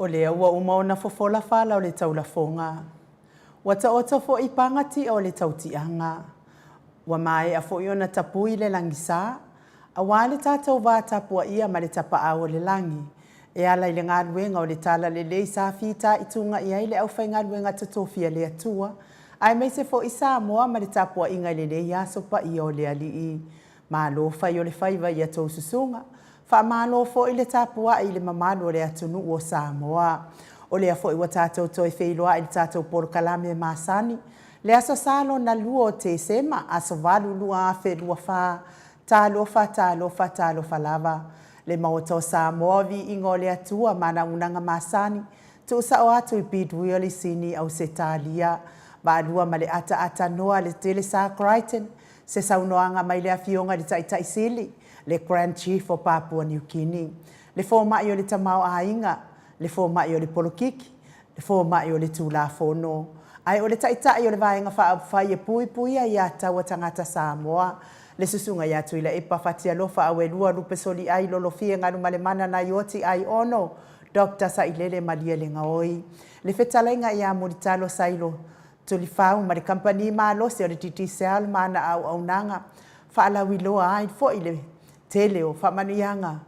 O lea ua uma na fofola fala o le taulafonga. Wa taota fo I pangati o le tautianga. Wa mai a fo iona tapui le langisa. A wale tātou wā tapua ia ma le tapa au le langi. E ala I le ngāruenga o le tala le lei sa fita I tunga I le au whai ngāruenga tatofia le atua. Ai mai se fo I Samoa ma le tapua inga le lei aso pa I o le alii. Ma lo whai o le whaiva I atou susunga. Fa malo fo I le tapua I le mamalo le atunu o Samoa. O le fo I wa tātou toi wheiloa I le tātou porokalame masani. Le aso salo na luo te sema aso valu lua afe lua wha. Talo fa lava. Le maoto Samoa vi ingo le atua mana unanga masani. Tu sa o atu I bidwia li sini au se talia. Ba lua ma le ata noa le tele sa Crichton. Se saunoanga mai le afionga le taitai sili. Le Grand Chief o Papua New Guinea. Le fo mai o le tamau ainga. Le fo mai o le polokiki. Le fo mai o le tulafono. Ai o le taitai o le vaenga whaai e pui ai ata wa tangata Samoa. Le susunga ya tuila e pafatia lofa awe lua lupe soli ai lolofia nganu malemana na yoti ai ono. Dr. Sailele Malia le ngaoi. Le fetalenga ia muritalo sailo. Tuli fau ma le kampani ma lo se o le titi seal mana au nanga. Faalawi loa ai fo ile tele o whamanianga.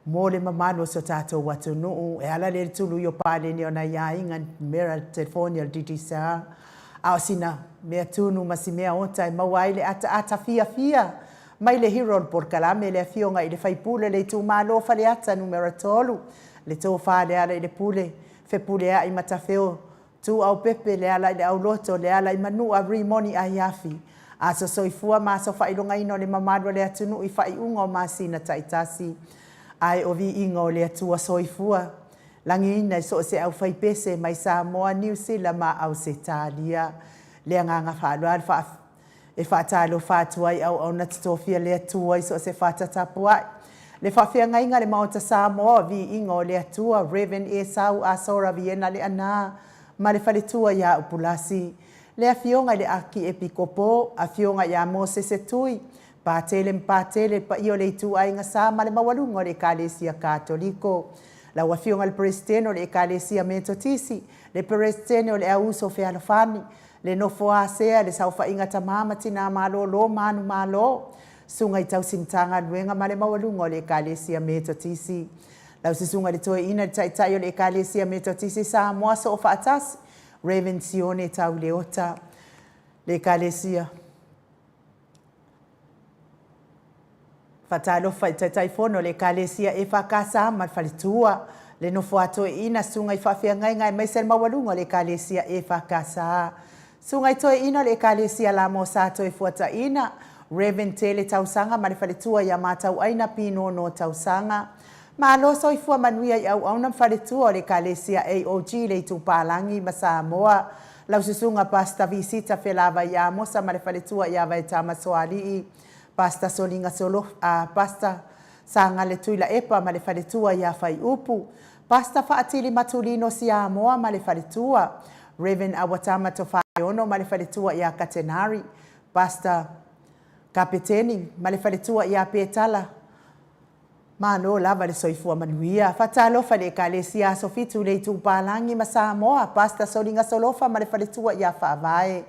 Mō le mamano so tātou watu nuu. E ala le tulu yo pāle ni o na ia inga mera telefoni al titi seal. Ao sina, mea tunu masi mea ota e mawai le ata fia. Mai le hero por kalame le fionga I le faipule le tu malo fale ata numero tolu. Le tō whale ala I le pule, fe pule a I matafeo. Tu au pepe le ala I le au loto, le ala I manu a rimoni a iafi. Aso soifua ma so whailonga ino le mamadwa le atunu I whai unga o masina taitasi. Ai o vi inga o le atua soifua. Langi ina so se au whai pese mai Samoa New Zealand ma au se talia. Le nganga whaaloa e whaatalo whaatuai au na tatofia le atua I so se whaatatapuai. Le whawhia ngainga le maota Samoa vi inga o le atua Reverend e sau a sora viena le ana. Ma le whaletua ia upulasi. Le afionga le aki epikopo, afionga ia mose se tui. Pātele pa io le tu ainga sa ma le mawalunga le Kalesia Katoliko. La wafionga le presidente o le Kalesia Metotisi, le presidente o le auso fealofani, le nofoa sea le saufa inga tamama tina malo lo manu malo. Sunga I tau simtanga nuenga ma le mawalunga o le Kalesia Metotisi. La usisunga le toe ina le taitai o le Kalesia Metotisi sa moaso o faatasi. Raven Sione tau leota le Kalesia. Fatalo tai fono le Kalesia e fakasa ma falitua le no foato ina sunga I fafia ngai mai sel mawalunga le Kalesia e fakasa. Sunga I toe ina le Kalesia la mo sato e fuata ina Raven tele tausanga ma le falitua ya matau aina pino no tausanga. Ma lo so I fua manuia I au na falitua le Kalesia AOG le tupalangi ma Samoa. La ususunga pasta visita felava ya mosa ma le falitua ya vai tama soali pasta solinga solo pasta sanga le tuila epa ma le faletua ia fai upu. Pasta faatili matulino sia moa ma le faletua. Raven awatama tofai ono ma le faletua ia katenari. Pasta kapeteni ma le faletua ia petala. Ma no lava le soifua manuia. Fatalo fale Kalesia sofitu le tupalangi ma Samoa. Pasta solinga solofa ma le faletua ia faavae.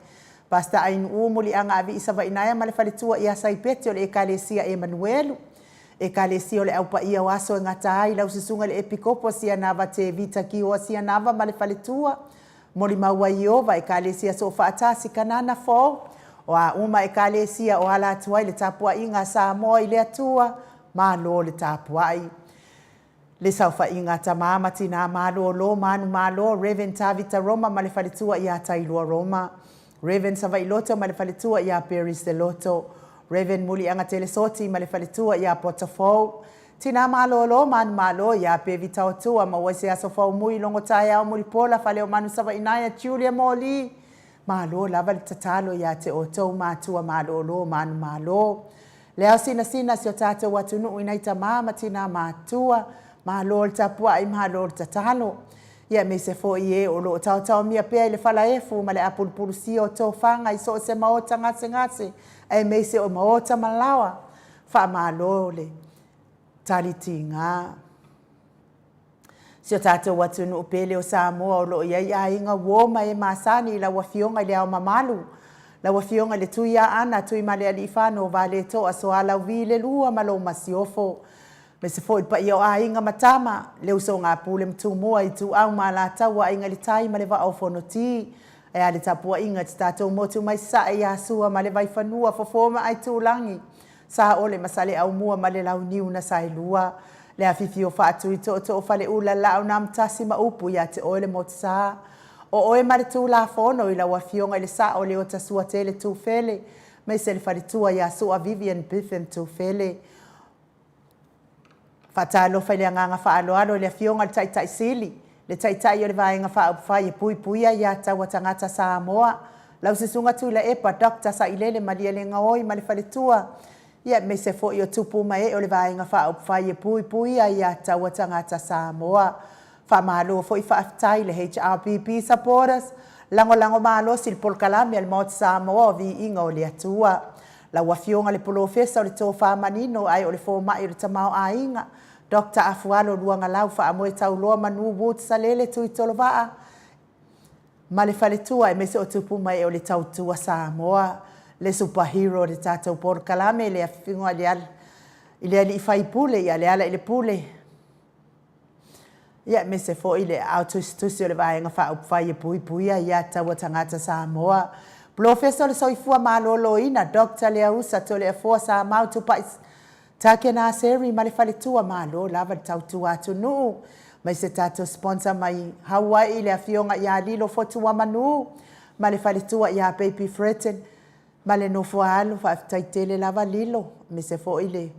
Pasta ain umuli anga avi isava inaya ma le faletua ia saipete o le Kalesia Emanuelu. E Kalesia o le aupa ia waso ngata ai lau susunga le epikopo sia nava te vita ki o sia nava ma le faletua. Moli maua iova e Kalesia so faatasi kanana fo. O a uma e Kalesia o ala atuai le tapua inga Samoa I le atua. Ma lo le tapuai. Le saufa inga tamama tina malo lo manu malo. Raven tavita Roma ma le faletua ia tailua Roma. Raven sava iloto ma le faletua ia Paris de Loto. Raven muli anga telesoti ma le faletua ia Portofou. Tina malo lo manu malo ia pe vitao tua ma wase aso fau mui longo tae au muli pola fale o manu sava inaya Julia Moli. Malo lava le tatalo ia te oto matua malo lo manu malo. Leo sina si o tātou watu nuu inaita mama tina matua. Malo le tapua I malo le tatalo. Ia me se fo ie o lo tau mia pea le fala efu ma le apulpulu si o tō whanga I so se maota ngase. E me se o maota malawa. Wha malo le talitinga. Sio tātou watu nu upele o Samoa o lo iai a inga woma e masani la wafionga le au mamalu. La wafionga le tui a ana tui male alifano vale to a soala vile lua malo masiofo. Me se foi pa ia a inga matama le uso ngā pule mtumua i tu au malata wa inga li tai male va au fonoti. E ale tapua inga ti tātou motu mai sa e asua male vai fanua fofoma ai tu langi. Sa ole masale au mua male lau niu na sa ilua. Le afifi o whaatu i to fale ula lau na mtasi maupu ya te oele mo tsa. O oe mare tu la fono i la wafionga ile sa o le o tasua tele tu fele. Me se le fale tua ya sua Vivian Biffen tu fele. Fatalo fale nganga faaloalo le afionga le taitai sili. Le taitai o le vaenga whaai pui puia ya tawa tangata Samoa. Lau se sunga tu la epa Dr. Sa ilele malia le ngaoi ma le fale tua. Ia me se fo i tupu mai o le vaenga whaai pui ya tawa tangata Samoa. Whamalo fo i whaafitai le HRPP supporters. Lango malo sil polkalami al maut Samoa vi inga o le atua. La wafionga le polofesa o le tō whamanino ai o le fō mai o le tamau a inga. Dr. Afualo luanga lau whaamoe tau loa manu wot sa lele tui tolovaa. Ma le whaletua e mese o tupu mai o le tautua Samoa. Le superhero le tātou polkalame le afingoa le ali i whai pule i ale ala i le pule. Ia me se fo i le autostusi o le vaenga whai puia ia taua tangata Samoa. Professor le soifua malolo ina, Dr. Leausa to le afua sa mau tupa take na seri ma le whaletua malo lava le tautua atu nuu. Mai se tato sponsor mai Hawaii le afionga ia lilo fotua manu. Ma le whaletua ia Baby Fretten. Ma le nofua alu whaaftaitele lava lilo. Me se fo i le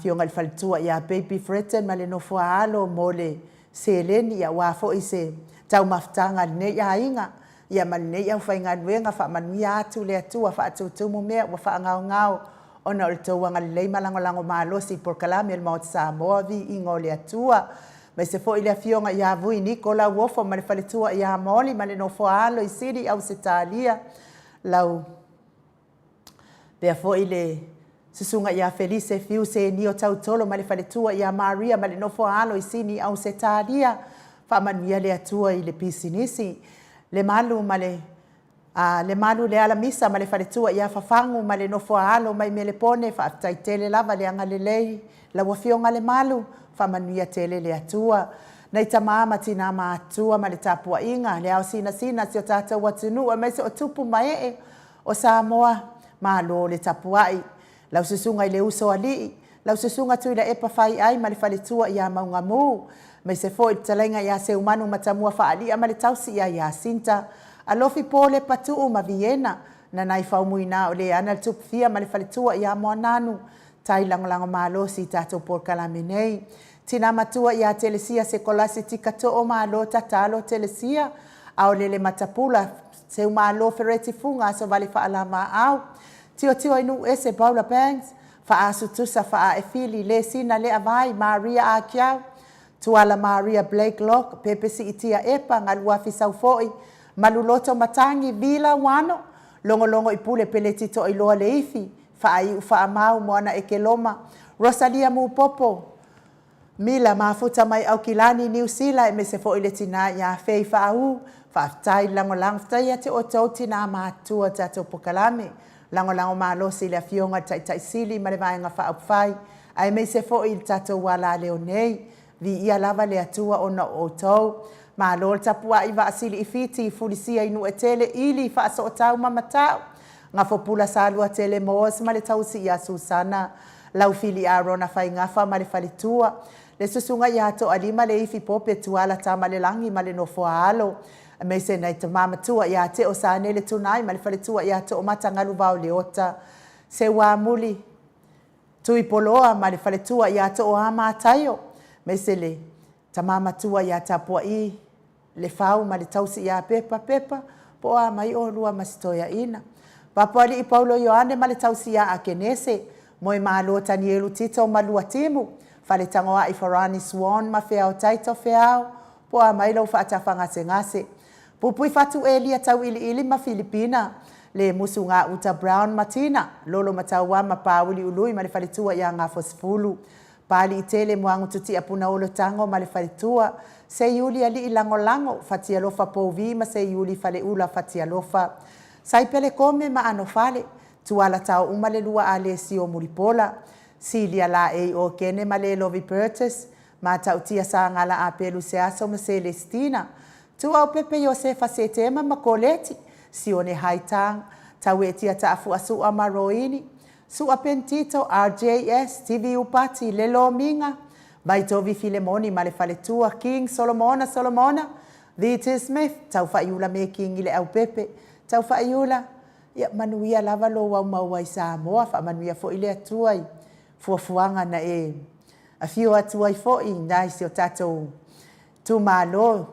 fionga le whaletua ia Baby Fretten. Ma le nofua alu mo le seleni ia wafo i se tau maftanga ne ia inga. Ia malne ia whainga nuenga whaamanuia atu le atua whaatutumu mea wa whaangau ona o le tauanga le leima lango maalosi porkalami el maot Samoa vi ingo le atua. Me se fo i le afionga ia vui Nikola Wofo ma le whaletua ia moli ma le nofo alo i siri au se talia. Lau pea fo i le susunga ia Felice Fiu se nio tautolo ma le whaletua ia Maria ma le nofo alo i sini au se talia. Whaamanuia le atua i le pisinisi. Le malu ma le malu le ala misa ma le whaletua ia whafangu ma le nofo alo mai me le pone whaaftaitele lava le anga le lei la wafionga le malu whamanuia tele le atua. Nei tamama tina ma atua ma le tapua inga le au sina sio tata watunu a meise o tupu mae o Samoa ma lo le tapuai. Lau susunga i le uso alii, lau susunga tui la epa whai ai ma le whaletua ia maungamu. Me se foi talenga ia se umanu matamua whaali ama le tausi ia Sinta. Alofi pole patu ma Viena. Na nai whaumuina o le ana le tupfia ma le whaletua ia moananu. Tai langolango malo si tato porkalame nei. Tina matua ia telesia se kolasi tikato o malo tatalo telesia. Au lele matapula se umalo fereti funga so vale whaalama au. Tio inu ese Paula Banks. Whaasu tusa whaa e fili le sina le avai Maria Akiau. Tuala Maria Blake Lock, pepe si itia epa ngalua fisau foi, maluloto matangi vila wano, longo i pule peleti to iloa leifi, fai ufa mau moana ekeloma, Rosalia Mupopo, Mila mafuta mai au kilani New Zealand, me se foi le tina ia fei fau, faftai lango ftai ate o tauti na matua tato pokalame, lango malo si le fionga tai sili ma le vaenga fai, ai me se foi il tato wala leonei, vi ia lava le atua ona o tau. Ma lor tapua i vaasili i fiti fulisia inu e tele ili faaso o tau mamatau. Nga fopula salua tele moos ma le tausi ia Susana. Lau fili a rona fai ngafa ma le falitua. Le susunga ia to alima le ifi pope tuala ta ma le langi ma le nofo alo. Me se nei te mamatua ia te o sane le tunai ma le falitua ia to o matangalu vau le ota. Se wa muli tui poloa ma le falitua ia to o ama tayo. Me se le tamama tua ia tapua i le fau ma le tausi ia pepa po a mai o lua masitoia ina. Papali i Paulo Ioane ma le tausi ia a kenese mo i malo Tanielu Tito ma lua timu. Fale tangoa i Farani Swan ma feao taito feao po a mai lau faatafanga se ngase. Pupui fatu elia tau ili ma Filipina le musu ngā Uta Brown Martina lolo mataua ma pauli ului ma le falitua ia ngā fosfulu. Pali i tele moangu tuti apuna olo tango ma le faletua. Se iuli ali i lango fatia lofa pouvi ma se iuli fale ula fatia lofa. Sai pele kome ma ano fale. Tuala tau umale lua ale si o muripola. Silia la e o kene ma le lovi Purtis. Ma tau tia sa ngala a pelu se aso ma Celestina. Tu au pepe Josefa se tema ma koleti. Si o ne haitang. Tau e tia taafu asu a maroini. Su a pentito RJS TV upati lelo minga. Baitovi Filemoni ma le faletua King Solomona. Viti Smith tau faiula me King ile au pepe. Tau faiula. Ia manuia lava lo wau maua i Samoa. Fa manuia fo ile atuai. Fuafuanga na e. A fiu atuai fo i naisi o tatou. Tu malo.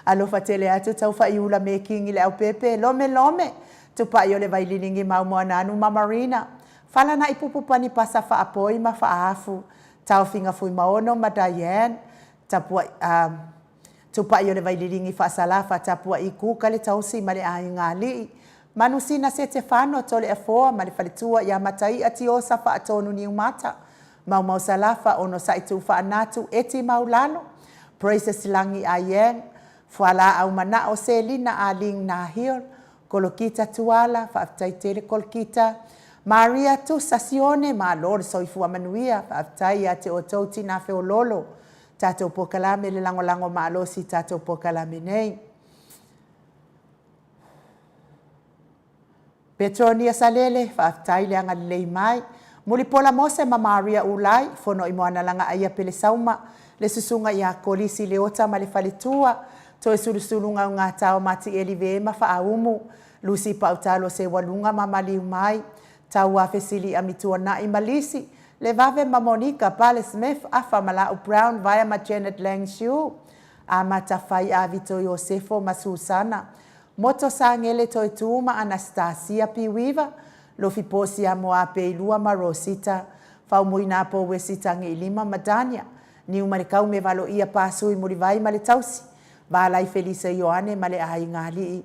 Alofa tele atu tau faiula me King ile au pepe. Lome. Tupa yo le vaililingi mau moana anu mamarina. Fala na ipupupani pasa fa apoi ma fa afu. Tau finga fui maono ma Diane. Tupa yo le vaililingi fa salafa tapua iku kale tausi ma le ai ngali. Manusina se te whano tole afoa ma le faletua ia matai ati osa fa atonu ni umata. Mau salafa ono sa itu fa anatu eti maulalo. Praise silangi ayeng. Fuala au mana o selina aling nahir. Kolokita tuala, whaaftai tere kolokita. Maria tu sasione, ma lor soifua manuia, whaaftai a te o tauti na whiololo. Tātou pokalame le lango ma alosi tātou pokalame nei. Petronia salele, whaaftai le anga lei mai. Mulipola mose ma Maria ulai, fono i moana langa aia pele sauma. Le susunga ia kolisi le ota ma le faletua. To e sulusulunga o ngā tau mati elive ma whaaumu. Lucy Pautalo se walunga ma maliu mai. Tau a fesili a mitua na i malisi. Le vave ma Monica Pale Smith a Whamalau Brown via ma Janet Langshu. A matawhai a Vito Yosefo ma Susana. Moto sa ngele toi tuuma Anastasia Piwiva. Lofi posi a moa peilua ma Rosita. Whaumuina po wesita ngi lima ma Dania. Ni umarikau me valo ia pasui murivai ma le tausi. Valai Felisa Ioane ma le ai ngali.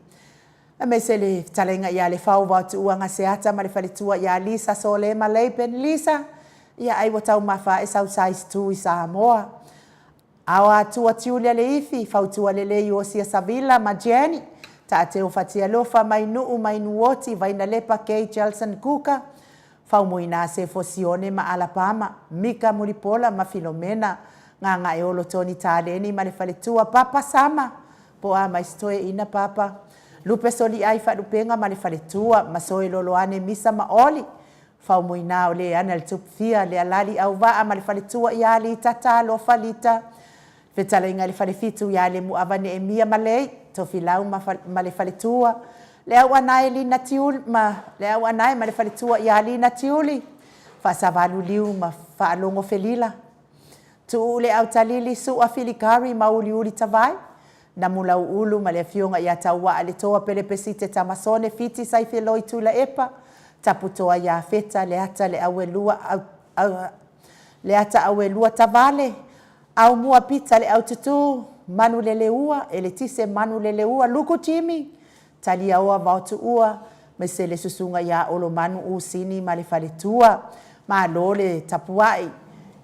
E me se le talenga ia le whau watu uanga seata ma le whalitua ia Lisa Sole ma leipen Lisa. Ia ai watau mawha e sau size 2 i Samoa. Awa tua tiulia le ifi, whautua le lei o sia Savila ma Jenny. Ta te o fatia lofa mai nuu mai nuoti vaina lepa kei Jelson Kuka. Whaumuina se fosione ma Alabama, Mika Muripola ma Filomena. Nga e olo toni tāleni ma le whaletua papa sama. Po a mai stoe ina papa. Lupe soli ai whalupenga ma le whaletua. Ma soe loloane misa ma oli. Whaumuina o le ana le tupfia le alali au waa ma le whaletua i ali tata lo whalita. Whetala inga le whalefitu i ale muavane e mia ma lei. Tofilau ma le whaletua. Le au anai li na tiuli le au anai ma le whaletua i ali na tiuli. Whasavalu liu ma whaalongo felila. Tu le au talili su a filikari ma uli tawai. Na mula ulu ma le fionga ia taua ale toa pele pesite tamasone fiti sai feloi tu la epa. Taputoa ia feta le ata le awelua tavale. Au mua pita le au tutu manu le leua. Ele tise manu le leua luku timi. Talia oa vautu ua. Mese le susunga ia olo manu usini ma le faletua. Ma lole tapuai.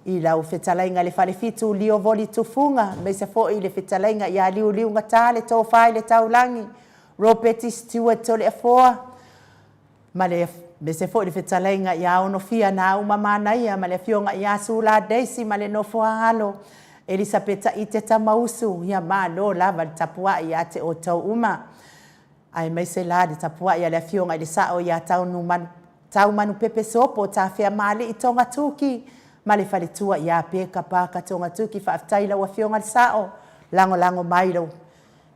I lau whetalainga le whalefitu lio voli tufunga. Me se fo i le whetalainga ia liu ngata le tau whai le tau langi. Ropeti Stewart tole a foa. Me se fo i le whetalainga ia ono fia na umamana ia. Ma le fionga ia sula Daisy ma le nofua halo. Elisabeta i te tamausu. Ia maa lo lava le tapua ia te o tau uma. Ai mai se la le tapua ia le fionga i le sao ia tau manu pepe sopo. Ta fia mali i tonga tuki. Ma le whaletua ia peka paka tonga tuki whaaftaila wa fionga sao. Lango mailo.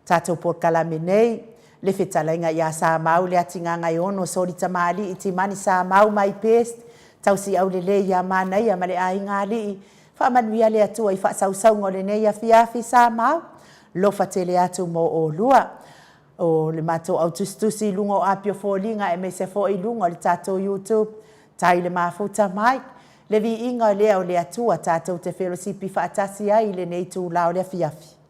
Tato por kalame nei. Le whetalainga ia sa mau le atinga ngai ono. Sori tamali i timani sa mau mai pest. Tau si au le ia mana ia ma le ai ngali. Whaamanuia le atua i whaasau ngole nei a fiafi sa mau. Lofa tele atu mo o lua. O le mato au tustusi lungo apio fōlinga e me se fo i lungo le tato YouTube. Tai le mafuta mai. Le vi inga lea o le atua tātou te wherosipi whaatasi ai le nei tū lao le fiafi.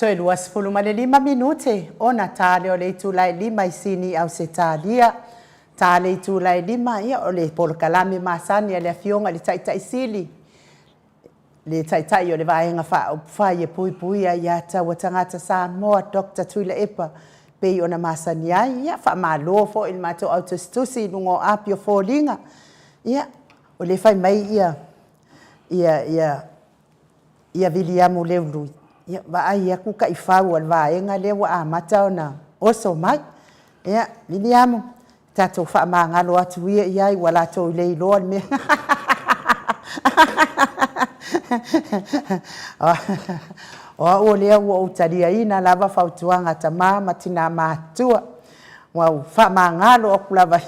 Toi luas pulu ma le 5 minute. Ona tale o le itulai 5 isini au se talia. Tale itulai 5 ia o le polo kalame masani le afionga le taitai sili. Le taitai o le vaenga wha e pui pui a ia taua tangata Samoa Dr. Tuila Epa. Pei ona masani ai ia wha malo fo il mato autostusi nungo apio fōlinga. Ia o le whai mai ia Viliamu Leului. Ia vai ia kuka I whau al vaenga lewa a mata ona oso mai. Ia Viliamu tatou wha maangalo atu ia iai wala tau lei loa me. O lea ua utaria ina lava whautuanga ta mama tina mātua. Wau wha maangalo o kulava.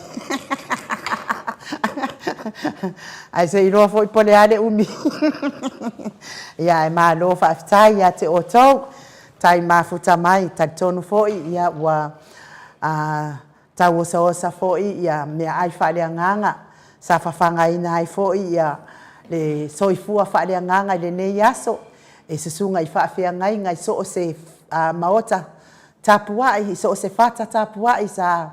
Ai se iroa fo I pole ale umi. Ia e malo whaafitai ia te o tau. Tai mafuta mai, tai tonu fo ia ua tau osa fo ia mea ai whaalea nganga. Sa whawhanga ina ai fo ia le soifua whaalea nganga le nei aso. E se sunga I whaafea ngai ngai so o se maota tapuai, so o se whata tapuai sa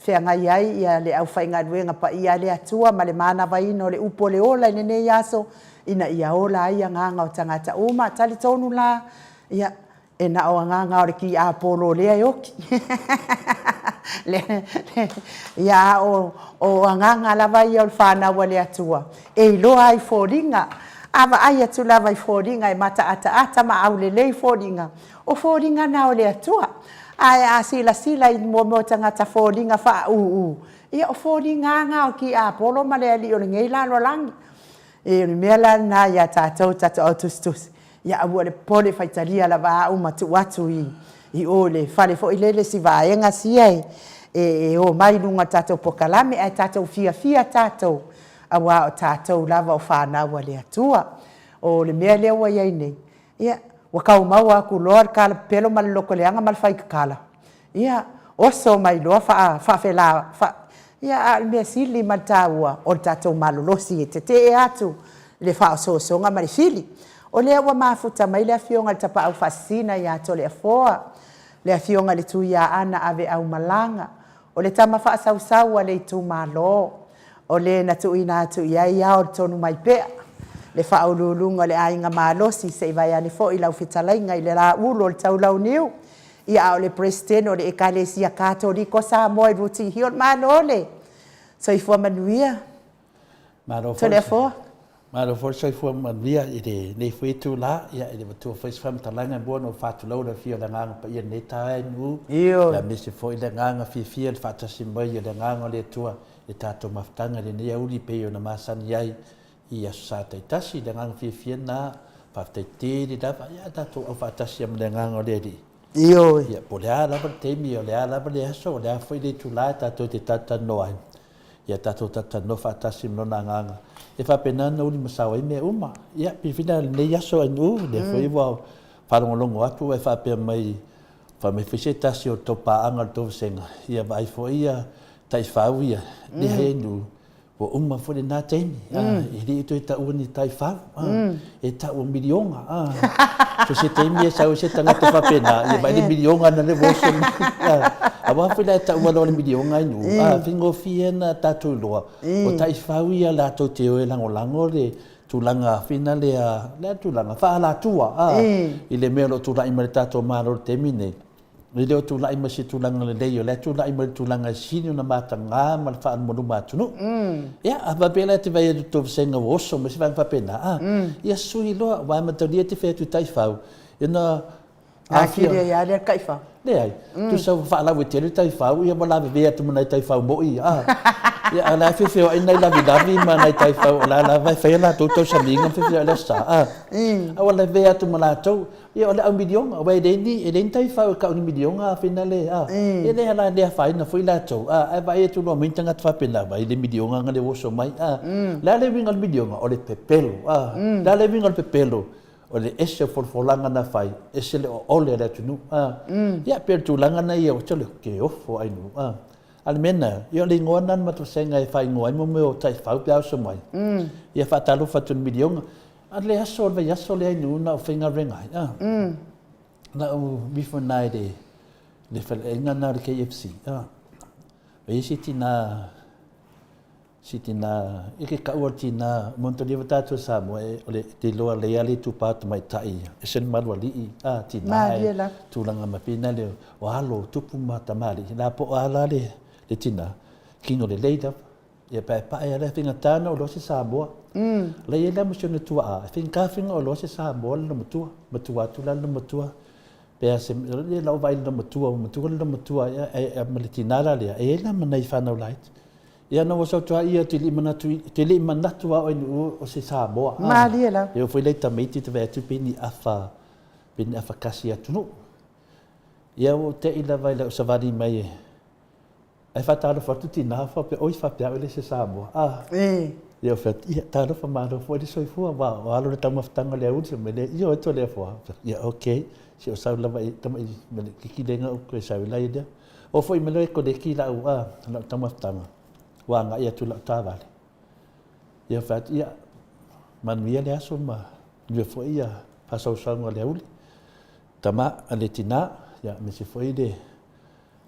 whea ngai ai ia le au whainga ruenga pa ia le atua ma le mana vaino le upo le ola I nei aso. Ina ia ola ia nganga o tangata uma tali tonu la ia e na o nganga o le ki a polo lea yoki. Ia o nganga lava ia o whana wa le atua. E loa ai fōringa. Ava ai atu lava I fōringa e mata ata ma au le lei fōringa. O fōringa na o le atua. Ai a sila I mo tangata fōringa wha Ia o fōringa ngā o ki a polo ma le ali o le ngei lalo langi. E ni mea la na ia tātou autustus. Ia aua le pole whaitaria la waa au matu watu I o le whale fo I lele si vaenga sia e o mai lunga tātou pokalame ai tātou fia tātou. Awa o tātou lava o whānaua le atua. O le mea lewa iai nei. Ia, wakau mau aku loa kala pelo ma le loko leanga ma le whaikakala. Ia, oso mai loa whaafela. Ia, le mea sili ma tāua o tātou malolosi e te e atu le whaososonga ma le fili. O lea ua mafuta mai le afionga le tapa au fasina ia to le afoa. Le afionga le tu ia ana ave au malanga. O le tama whaasausaua le tu malo. O le na tu ina atu ia ia o tonu mai pea. Le whaolulunga le ainga malosi se I vai ane fo I lau fitalainga I le la ulo le tau lau niu. Ia o le presidente o le ekalesia katolika Samoa I ruti hion manole. So I fua manuia. So le fua. Maro for so I fua manuia I le ne fuitu la ia I le watu fais fam talanga bua no fatu lau na fio le nganga pa ia ne tae nu. Iyo. La mese fo I le nganga fia le fatasi mai I le nganga le tua. E tātou maftanga le nea uri peo na masani ai I aso sa taitasi le nganga fia na paftai te li dawa ia tātou au fatasi am le nganga le ri. Iyo. Ia po le a lava teimi o le a lava le aso o le a foi le tula tātou te tatano ai. Ia tātou tatano fatasi mno na nganga. E whapenana uri masawa I mea uma. Ia pifina le nei aso ai nu le foi wau whalongolongo atu e whapea mai whamewhise tasi o topa anga tō senga. Ia vai foi ia tai whau ia, ni hei nu, o uma fore nā teini, e ri ito e ta ua ni tai whau, e ta ua milionga, so se teimi e sau se tangata whapena, e mai ni milionga na le voso, a wafila e ta ua lo ni milionga i nu, whingo fiena tātou loa, o tai whau ia la tau te oe lango le, tūlanga whina lea tūlanga, whaala tua, I le mea lo tūlai ma le tātou māro te mine, le leo tūlai ma si tūlanga le leio, le tūlai ma le tūlanga sini o na mātanga ma le whaan monu mātunu. Ia, a wapela te vai atu tō senga oso, ma si whain whapena. Ia sui loa, wai mataria te whētu tai whau. Ia na... A kire ia lea kai whau. Le ai, tu sa whaalau e tere tai whau, ia wala vea tu manai tai whau moi. Ia, a la whiwheo ai nei lavi manai tai whau, la vai whaela tōtou sa minga whiwheo le sa. A wala vea tu manai tau, ia ole au milionga, wai reni, e reni tai whau ka uni milionga a whina le. E le hala lea whaina fui la tau, a vai e tu loa mintanga te whapena, vai le milionga nga le oso mai. La le winga le milionga, ole pepelo, la le winga le pepelo. O le ese forfolanga na whai, ese le ole le tunu. Ia per tūlanga na ia o tole ke ofo ainu. Ale mena, ia le ngoa nan matosenga e whai ngoa mo meo tai whau pe au mai. Ia whatalo whatun milionga. Ale aso le aso le ainu na o whinga rengai. na o before night le falenga na le KFC e sitina ike ka tina monto le vatato samo e le te loa le ali tu pat mai tai e sen malwali tina tulanga mapina le o halo tupu mata mali na po ala le tina kino le leida e pa e le finga tana o lo se samo le ia mo sino tua finga finga o lo se samo le matua tu la matua pe se le la vai le matua e malitina le e la manai fa no light ia no so tua ia te li manatu o se Samoa. Mali ela. Eu fui leita meiti te vetu pini afa kasi atunu. Ia o te ila vai la savani mai. Ai fa talo fortu tina fa pe oi fa pe ele se Samoa. Ia fa ia talo fa maro fo di soi fu wa alo le tama ftanga le uti me le io to le fo. Ia okay. Si o sa la vai tama me ki denga o ko sa la ida. O foi me le ko de ki la wa la tama ftanga. Wanga ia tu la tavale. Ia fat ia manuia le aso ma le foi ia pasau sango le uli. Tama aletina ia me se foi de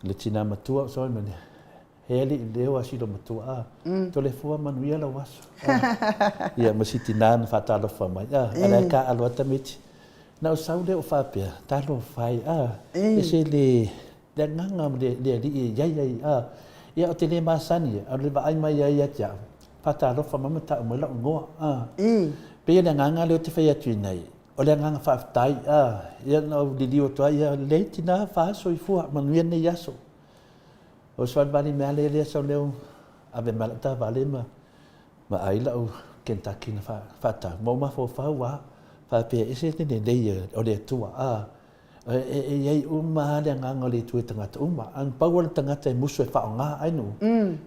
letina matua so me heli leo asilo matua to le fua manuia la waso. Ia me sitina na fatalo fa mai ala ka alo tamiti. Na o sau de o fa pe talo fai ese le nganga le ia ia o te le masani a le vai mai ia tia patalo fa mama ta mo la ngo pe le nganga le te fai atu nei o le nganga fa tai ia no di dio to ia le tina fa so i fu ma nui ne yaso o so bani me le so le ave malta vale ma ai la o Kentucky na fa ta mo ma fo fa wa fa pe ese ne le o le tua e uma le nganga le tu tangata uma an pawal tangata musu fa nga ai no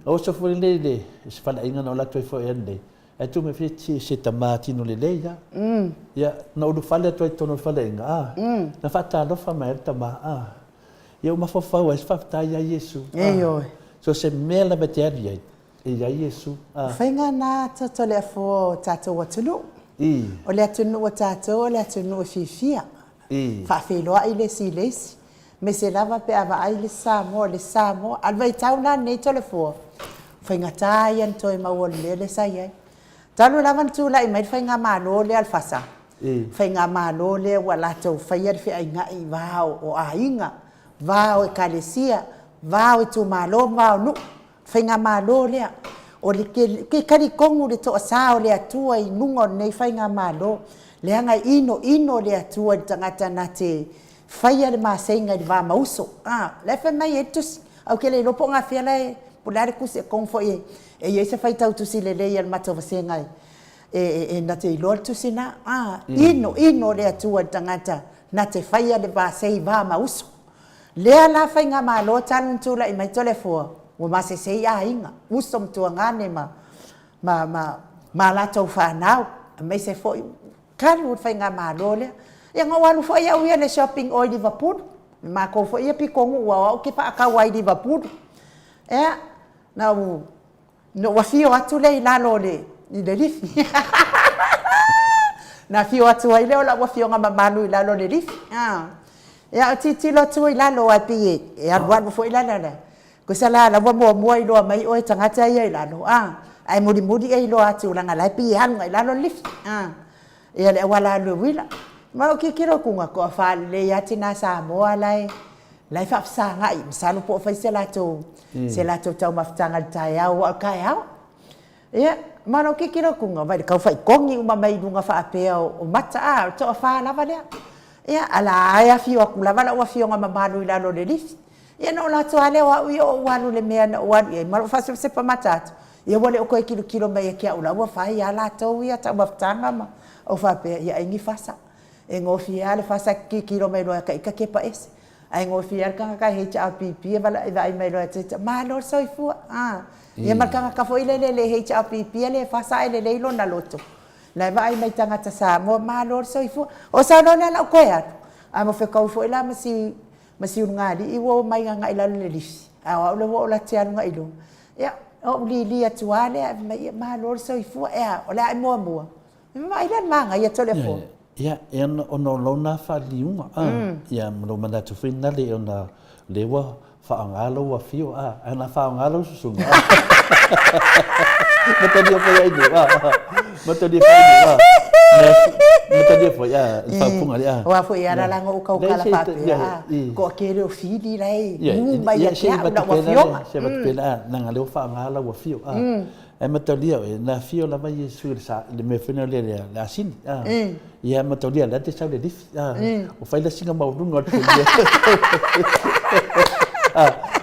o so fo le se fa inga no la tu fo ende e tu me fiti se tamati no le ya ya no do fa le tu to no fa le nga na fa ta lo fa mer tama ya uma fo fa wa fa ta ya yesu so se mela beteria e ya yesu fainga na to le fo tato watulu o le tunu o tato o le tunu o fifia fa felo ile silesi me se lava pe ava ile samo al vai tauna ne telefo fainga taia to ma wol le sai talo lava tu la mai fainga malo le alfasa fainga malo le wala to faia fi ainga i vao o ainga vao e kalesia vao tu malo vao nu fainga malo le o le ke kari kongu le to sao le atua i nungo nei fainga malo le anga ino le atua tangata na te faia le masenga le va mauso le fa mai etus au ke le lopo nga fia le pulare ku se konfo e se fai tau tu si le le al mato vasenga na te lor tu sina ino le atua tangata na te faia le va sei va mauso le ala fainga malo tan tu la i mai telefo o ma se sei inga usom tu ngane ma la tau fa nau mai se foi karu fai nga malo le ia nga walu foi ia le shopping o Liverpool ma ko foi ia pikongu wa ke pa ka wa Liverpool na no wa fio atu le lalo le ni le lifi na fio atu ai le la wa fio nga malu lalo le lifi ia ti lo tu lalo a pi e arwa foi lalo ko sala la mo i lo mai o tangata ia lalo ai mudi ai lo atu la nga la pi han ngai lalo lifi ia le wala lo wila ma o ke kiro kunga ko fa le ya tina Samoa lai fa sa ngai misalo po fa se la to tau maftanga tai au kai au ia ma no ke kiro kunga vai ka fa kongi uma mai dunga fa pe o mata to fa la vale ia ala ia fio ku la vale o fio nga malu ila lo le lif ia no la to ale wa lo le mea na wa ia ma fa se pa mata ia wale o ko kilo mai ke au la wa fa ia la to ia ta maftanga ma o fa pe ia ingi fasa e ngofia le fasa ki kilo mai lo ka ke pa ese ai ngofia ka HRPP vala ai mai lo te ma lo so fu ia marka ka foi le HRPP le fasa le lo na loto la vai mai tanga ta sa mo ma lo so fu o sa no na ko ya mo fe ka foi la masi ngali i wo mai nga ila le lisi a le wo la tia nga ilo ia o li atuale mai ma lo so fu o la mo mai lan manga ia telefon Ia, e ono lona whaaliunga. Ia, mano manatu whina le ona lewa whaangalo wa fio. Ana whaangalo susunga. Matadia whai ainu. Matadia whai ainu. Matadia whai whapunga le. Wa fo ia ralanga o kau kala pape. Ko kere o fili rai. Mumba ia kia una wa fio. Se bat pela nanga leo whaangalo wa fio. E matalia e na fio la vai Yesu le me fina le la sin. Ia matalia la te sau le dif. O fai la singa maurunga te ia.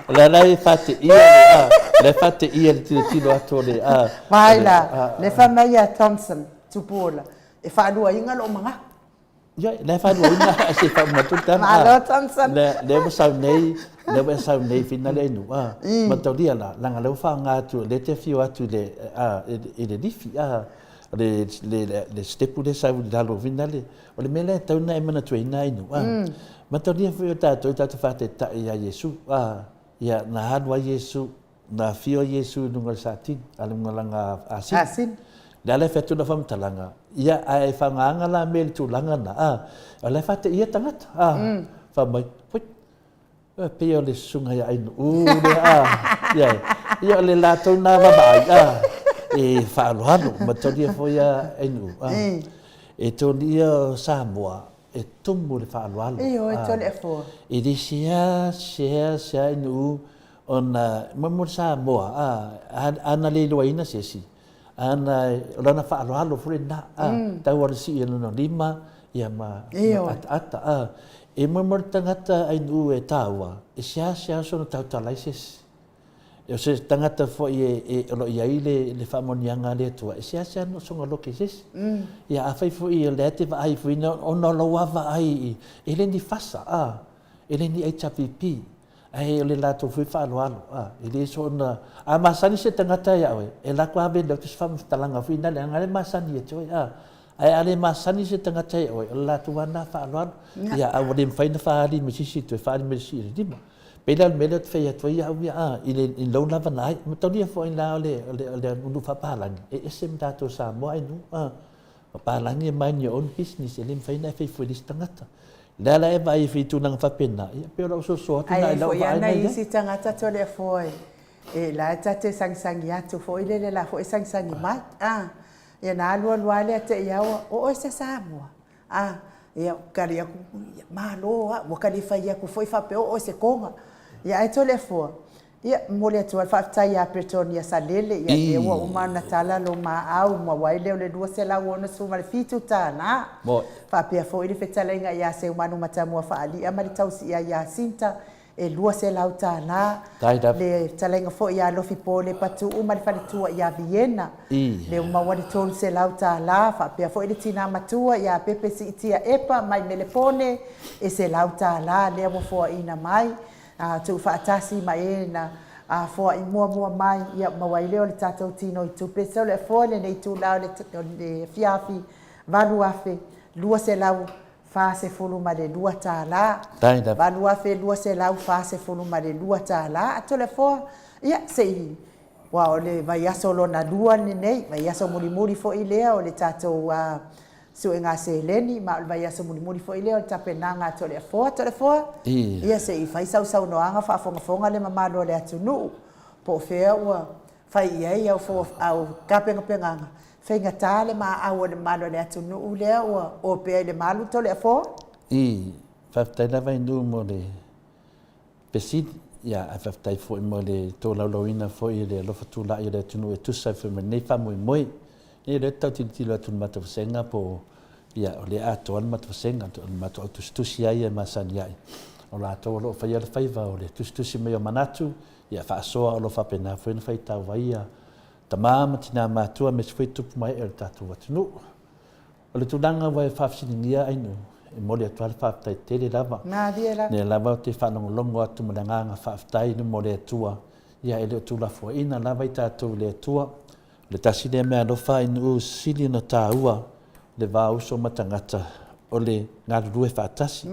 La lai fate ia le fate ia le tino atole. Vai la le fa Maya Thompson tupola. E fa dua inga lo manga. Ia le fa dua inga se fa matuta. Maya Thompson. Le wa sau nei fina le nu. Matalia la langa le fa nga tu le te fio atu le le difi le stepu le sau da lo fina le. O le mele tau na e mana tu ina inu. Matalia fio tatu fate ta ia Yesu. Ia na hanwa Yesu na fio Yesu nungal satin alungalanga asin. Dale fetu na famtalanga. Ia ai fanganga la mel tu langa na. Ale fate ia tangat. Famai. Peo le sunga ya inu. Ia le lato na babai. E faalohano matalia fo ia inu. E tonia Samoa. E tumu le whaalualu. Iyo, e tole e fo. E di sia inu ona mamur Samoa. Ana le loa ina sesi. Ana lana whaalualu fure na. Tau arisi ia luna lima. Ia ma ata. E mamur tangata inu e taua. E sia sona tau talai sesi. E se tangata fo e olo ia ile le whamonianga le tua. E sia no songa loke sesi. Ia awhai fo i le te wa ai fuina ono loa wa ai. E le ni fasa. E le ni HPP. E le lato fui whaaloalo. E le so na. A masani se tangata ia oe. E la kua be le tus wham talanga fuina le angale masani e toi. Ai ale masani se tangata ia oe. La tu wana whaaloalo. Ia awale mwhaina whaali me sisi tu e whaali me sisi le dima. Pela mele te fai atua ia ia i lau lava na ai. Matalia fo in la le unu whapalangi. E ese mtato Samoa inu. Whapalangi e mai ni own business. E le mwhaina e fai fuilis tangata. Lala e vai fi tu nang whapena. Ia pera uso soa tu na i lau vai na i si tangata tole foi. E la tate sang atu fo ile le la fo sang mai. Ia na alua le te iaua. O se Samoa. Ia kari aku malo wa kali fai aku foi fape o se konga. Ia e tole fo. Ia mole tu al fafta ia Pretoria salele ia e wa uma na tala lo ma au ma waile o le dua se la wona su mal fitu tana. Fa pe fo ile fetalenga ia se umanu matamu fa ali amali tausi ia sinta e lua se la tana. Le talenga fo ia lo fi pole patu uma fa tu ia Vienna. Le uma wali tol se la tala fa pe fo ile tina matua ia pepe si tia epa mai melepone e se la tala le mo fo ina mai. Tu whaatasi mai na fo i mua mai ia mawaileo le tatou tino i tupe so le fo le nei tu lao le fiafi valu afe lua se lau fa se fulu ma le lua tala valu afe lua se lau fa se fulu ma le lua tala to le fo ia sei wa le vai aso lo na lua ni nei vai aso muri fo i lea o le tatou so nga se leni ma vai aso muri fo i lea o tapenanga to le fo ia se i fai sau no anga fa fonga le mamalo le atunu po fea ua fai ia au fo au kapenga fenga tale ma au le malo le atunu le ua o pe le malo to le fo faftai la vai ndu mo le pesid ia faftai fo mo le to lauina fo i le lofatula i le atunu e tusa fe me nei fa moi e le tau tili atu mata senga po ia o le ato al mata senga to mata tustusi ai e masani ai o la to lo fa ia le faiva o le tustusi me o manatu ia fa soa o lo fa pena foi na fai tau vai tamama tina matua me foi tupu mai el tatu atunu o le tunanga vai fa fsiningia ai no e mo le atual fa tai tele lava na diela ne lava te fa no longo atu malanga fa tai no mo le tua ia ele tu la foi ina lava i tatu le tua le tasi le mea lofa inu sili na tāua le vāuso matangata o le ngarurue whaatasi.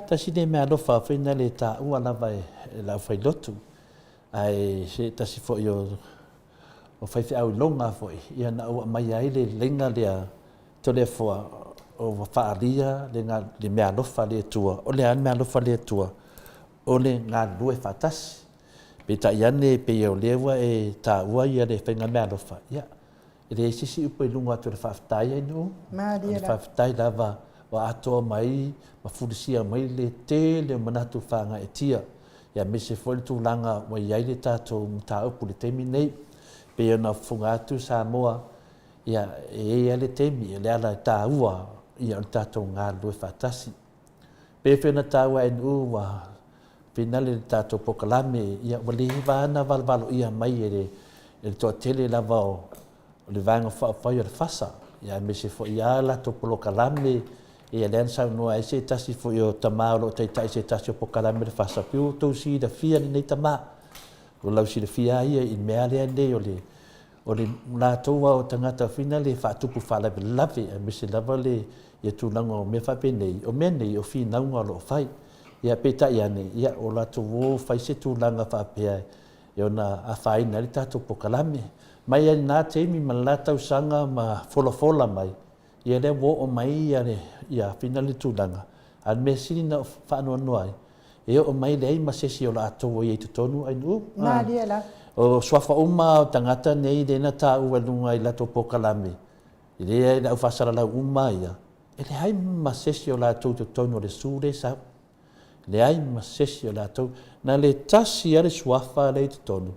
Tasi le mea lofa whaina le tāua lava e lau whai lotu. Ai se tasi fo i o whaifi au longa fo i. Ia na ua mai ai le lenga lea to le fua o whaaria le mea lofa le tua, o le an mea lofa le tua, o le ngā lue whatasi. Pe ta iane pe o lewa e ta ua ia le whainga mea lofa. Ia, e le sisi upo i lunga atu le whaafitai ai no. Le whaafitai lava wa atoa mai, ma furisia mai le te le manatu whanga e tia. Ia me se fwoi tūlanga wa iai le tātou mta upu le temi nei. Pe o na whunga atu Samoa, ia e ea le temi, e le ala tā ua, ia o tātou ngā lue whatasi. Pe whina tā ua NU wa pinale le tātou pokalame, ia wale vana valvalo ia mai e le toa tele lava o le vanga whaapai o le whasa. Ia me se fo ia la to pokalame, ia le ansa noa e se tasi fo i o tamā o teitai se tasi o pokalame le whasa. Piu tau si da fia ni nei tamā. O lau si da fia ia i mea lea nei o le la toa o tangata fina le whaatupu whalawe lawe, a me se lava le ia tūlanga o me whapenei, o mea nei o fi naunga lo whai. Ia peta ia nei, ia o la to wo fai se tūlanga whapea e ona a whaina le tātou pokalame. Mai ai nā teimi ma la tau sanga ma fola mai. Ia le wo o mai ia fina le tūlanga. An me sini na whanua noai. E o mai le ai ma sesi o la ato i te tonu ai nu. Nā lia la. O swafa uma o tangata nei le na tā ua lunga i la to pokalame. I le ai la ufasara la uma ia. E le ai ma sesi o la ato te tonu le sure sa. Le ai ma sesi o la ato. Na le tasi a le swafa le te tonu.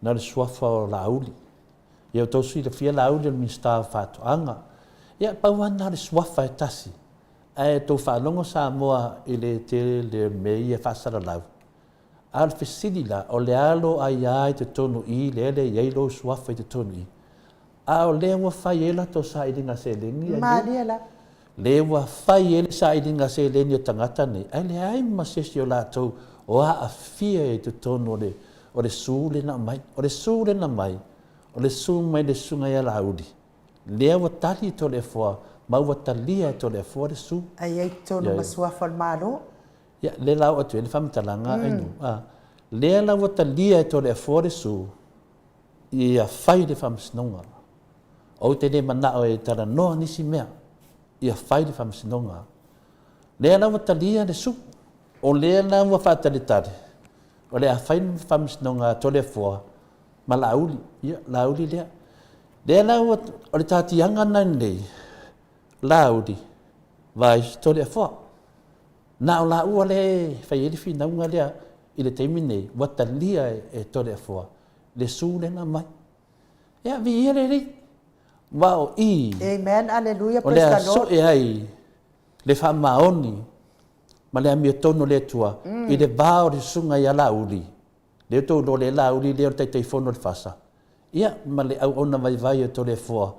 Na le swafa o la auli. Ia o tausu i le fia la auli o minsta o whato anga. Ia pauana le swafa e tasi. E tau whanongo Samoa i le te le mei e whasara lau. Al fesili la o le alo ai ai te tonu i le ele i eilo swafa i te tonu i. A o le ua whai ela to sa i ringa se lengi. Maria la. Le ua whai ele sa i ringa se lengi o tangata nei. Ai le ai masesi o la tau o a fia i te tonu o le sūle na mai. O le sūle na mai. O le sū mai le sunga ia la audi. Le ua tali to le fua. Ma ua talia to le fua le sū. Ai ai tonu masuafa al malo. Ia, le lau atu e le whamitalanga ainu. Le lau talia to le fua le sū. Ia whai le whamisinonga. O te ne manao e tara noa nisi mea. Ia whai le whamisinonga. Le lau talia le sū. O le lau whaatalitare. O le a whai le whamisinonga to le fua. Ma lauli. Ia, lauli lea. Le lau o le tātianga nai nei. Laudi, vai to le fo. Na o la ua le fai ele fi naunga lea i le teimi nei, wata lia e to le fo. Le su le na mai. Ia vi ele ri. Wao i. Amen, alleluia, praise the Lord. O le so e ai, le fa maoni, ma le amia tono le tua, i le vao le sunga i a lauli. Le to lo le lauli le o tei fono le fasa. Ia, ma le au ona vai e to le fo.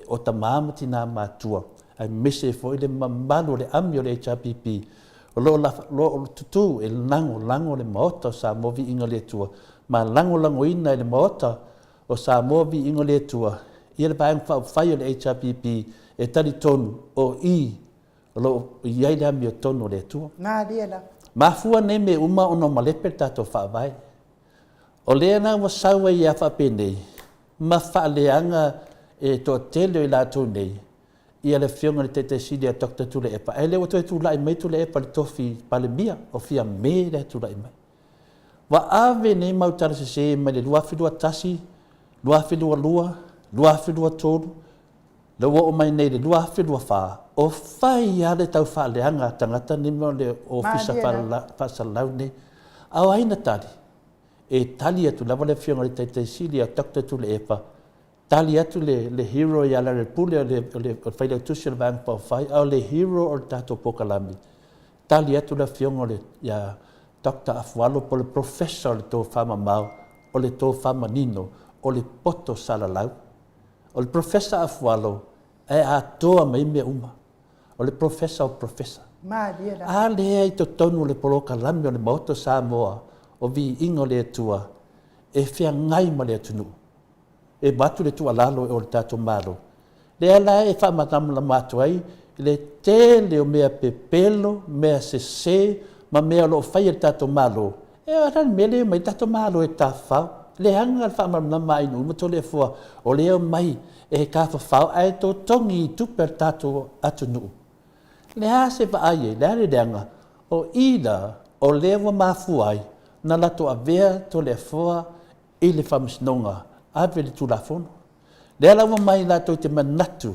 O ta mamati na matua. Ai mese foi le mamalo le amio le HRPP o lo tutu e lango le maota sa movi inga le tua ma lango ina le maota o sa movi inga le tua ia le paeng fai le HRPP e tali tonu o i lo iai le amio tonu le tua na dia la ma fua ne me uma ono malepe tato fa vai o le na wa sawa ia fa pene ma fa leanga e to tele la tu nei ia le fionga le tete sidi a tokta tule epa. E le wato e tu lai mai tule epa le tofi pale mia o fia me le tu lai mai. Wa ave ne mautara se mai le luafilua tasi, luafilua luafilua tolu, le wa o mai nei le luafilua faa. O fai ale tau faa leanga tangata ni mo le ofisa fasa lau nei. Au aina tali. E tali atu lava le fionga le tete sidi a tokta tule epa. Tali atu le hero ia la repule le faile tusi le vang pa fai au le hero o tato pokalami. Tali atu la fiongo le ia Dr. Afualo po le professor le tō whama mau o le tō whama nino o le poto salalau. O le professor Afualo e a toa mai me uma. O le professor o professor. A le ai to tonu le polokalami o le maoto Samoa o vi ingo le tua e fia ngai ma le atunu. E batu le tua lalo e o le tato malo. Le ala e whamatama la matu ai, le tele o mea pepelo, mea sese, ma mea lo whai e tato malo. E aran mele mai tato malo e ta whau. Le hanga le whamatama mai nu, mato le fua, o leo mai e ka whau ai to tongi tuper tato atu nu. Le a se va ai, le a le reanga, o ida, o lewa mafu ai, na lato a vea to le foa i le whamisnonga, a vele tu la fono. Le ala wa mai lato te manatu,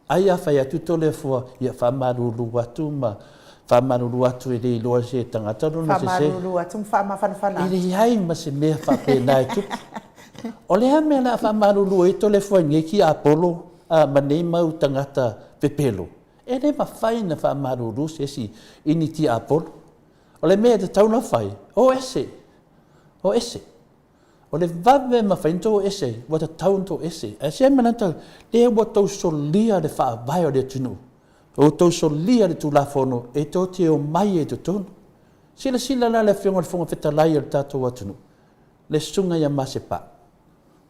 ai a whai atu to le foa, ia whamaruru atu ma, whamaruru atu e le loa se tangata rona se se. Whamaruru atu whamawhanawhana. I le iai ma se mea whapena e tupu. O le hame la whamaruru e to le foa ngeki a polo, a manei mau tangata pepelo. E le mawhai na whamaruru se si ini ti a polo. O le mea te tauna whai, o ese, o ese. O le vave mawhainto o ese, wa te taunto o ese. E se manantau, le wa tau solia le whaavai o le tunu. O tau solia le tulafono, e tau te o mai e te tonu. Sila la le fionga le fonga whetalai o le tātou atunu. Le sunga ia masepa.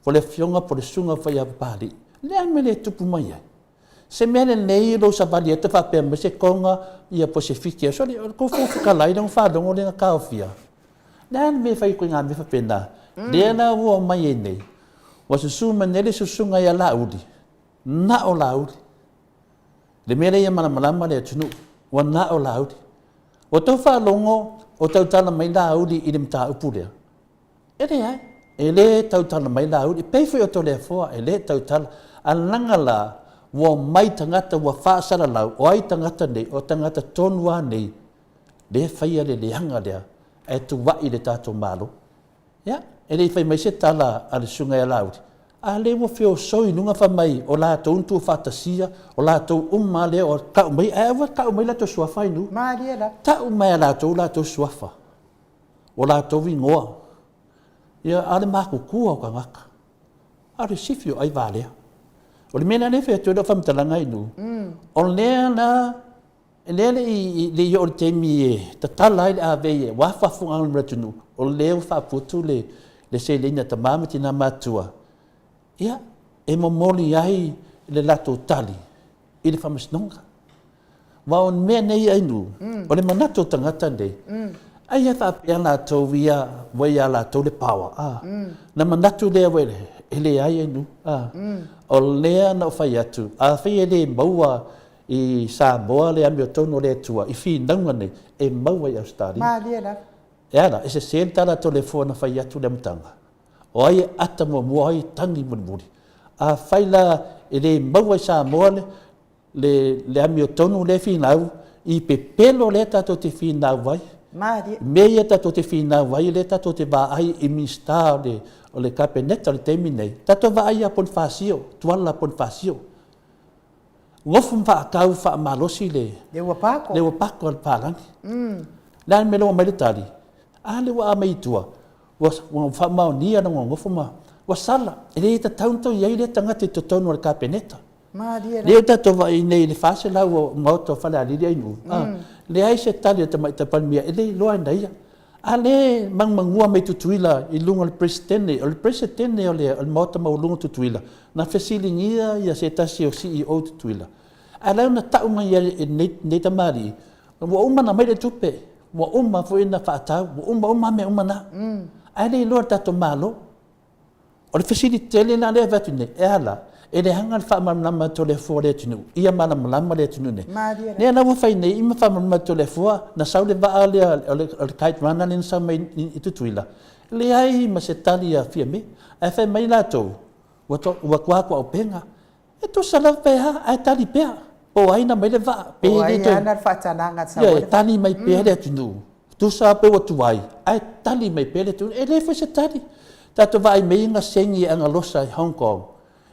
O le fionga po le sunga whai a pāri. Le ame le tupu mai ai. Se mea le nei lo sa vali e te whapea me se konga ia po se whikia. So le ko whukalai nang whadongo le nga kaowhia. Le ane me whai koe ngā me whapena. Le ana ua mai e nei. Wa susuma nele susunga ia lauri. Na o lauri. Le mea ia malamalama le atunu. Wa na o lauri. O tau whalongo o tau tala mai lauri i le mta upulea. E le ai. E le tau tala mai lauri. Peifoi o to le foa. E le tau tala. Alanga la. Wa mai tangata wa whaasara lau. O ai tangata nei. O tangata tonua nei. Le whaia le leanga lea. E tu wai le tātou malo. Ya. E le whai mai se tala a le sunga e lauri. A le wa whio soi nunga wha mai. O la tau untu whatasia. O la tau umma lea. O kau mai. E awa kau mai la tau suafa inu. Maria la. Tau mai la tau suafa. O la tau vingoa. Ia ale maku kua o ka ngaka. A le sifio ai valea. O le mena ne whea tuera whamtalanga inu. O lea na, lea le i o le teimi e, ta tala le a vei e, wafafunga ang ratunu. O lea whaputu le se leina ta mamati na matua. Ia, e momoli ai le lato tali, i le whamasnonga. Wa on mea nei ainu, o le manato tangata nei. Ai e whapea la tau via, wai la tau le pawa. Na manatu lea wele, ele ai ainu. O lea na whai atu. A whai e le maua i Samoa le ami o tono le tua. I whi naunga nei, e maua i Australia. Maria la. E ana, e se sentara to le fua na whai atu le mtanga. O ai ata mua ai tangi muri. A whai la e le maua i Samoa le ami o tono le whi nau. I pepelo le tato te whi nau vai. Maria. Mea tato te whi nau vai, le tato te ba ai i minsta o le kapeneta le temi nei. Tato va ai a pon fasio, tuala pon fasio. Ngofu mwa akau wha malosi le. Le wapako. Le wapako al palangi. Lan me loa mai le tali. A le wa amai tua. Wa wha mao nia na ngofu ma. Wa sala. E le ita taunto iei le tangati to tonu al kapeneta. Maria la. Le tato va i nei le fase lau o mauto whale aliri ainu. Le ai se tali o te palmia. E le loa naia. A le mangua mai tutuila i lunga le presidente. O le presidente o le mauta mau lunga tutuila. Na fesilingia ia se tasi o CEO tutuila. A lau na tau mai nei tamari. Wa uma na mai le tupe. Wa uma fo ina whaatau. Wa uma me uma na. A le loa tato malo. O le fesilite le na le vatu ne. E ala. E le hanga le whaamama to le fua le tunu. Ia mana malama le tunu ne. Ne ana wawhai nei ima whaamama to le fua. Na sau le waa o le kait rana le nsa mai i tutuila. Le ai ma se tali a fia me. A whai mai lato. Wa kua o penga. E to sala peha a tali pea. O aina mai le waa. O aina ana whatananga sa wale. Ia tali mai pea le tunu. Tu sa pe o tuai. A tali mai pea le tunu. E le fai se tali. Tato vai mei nga sengi anga losa i Hong Kong.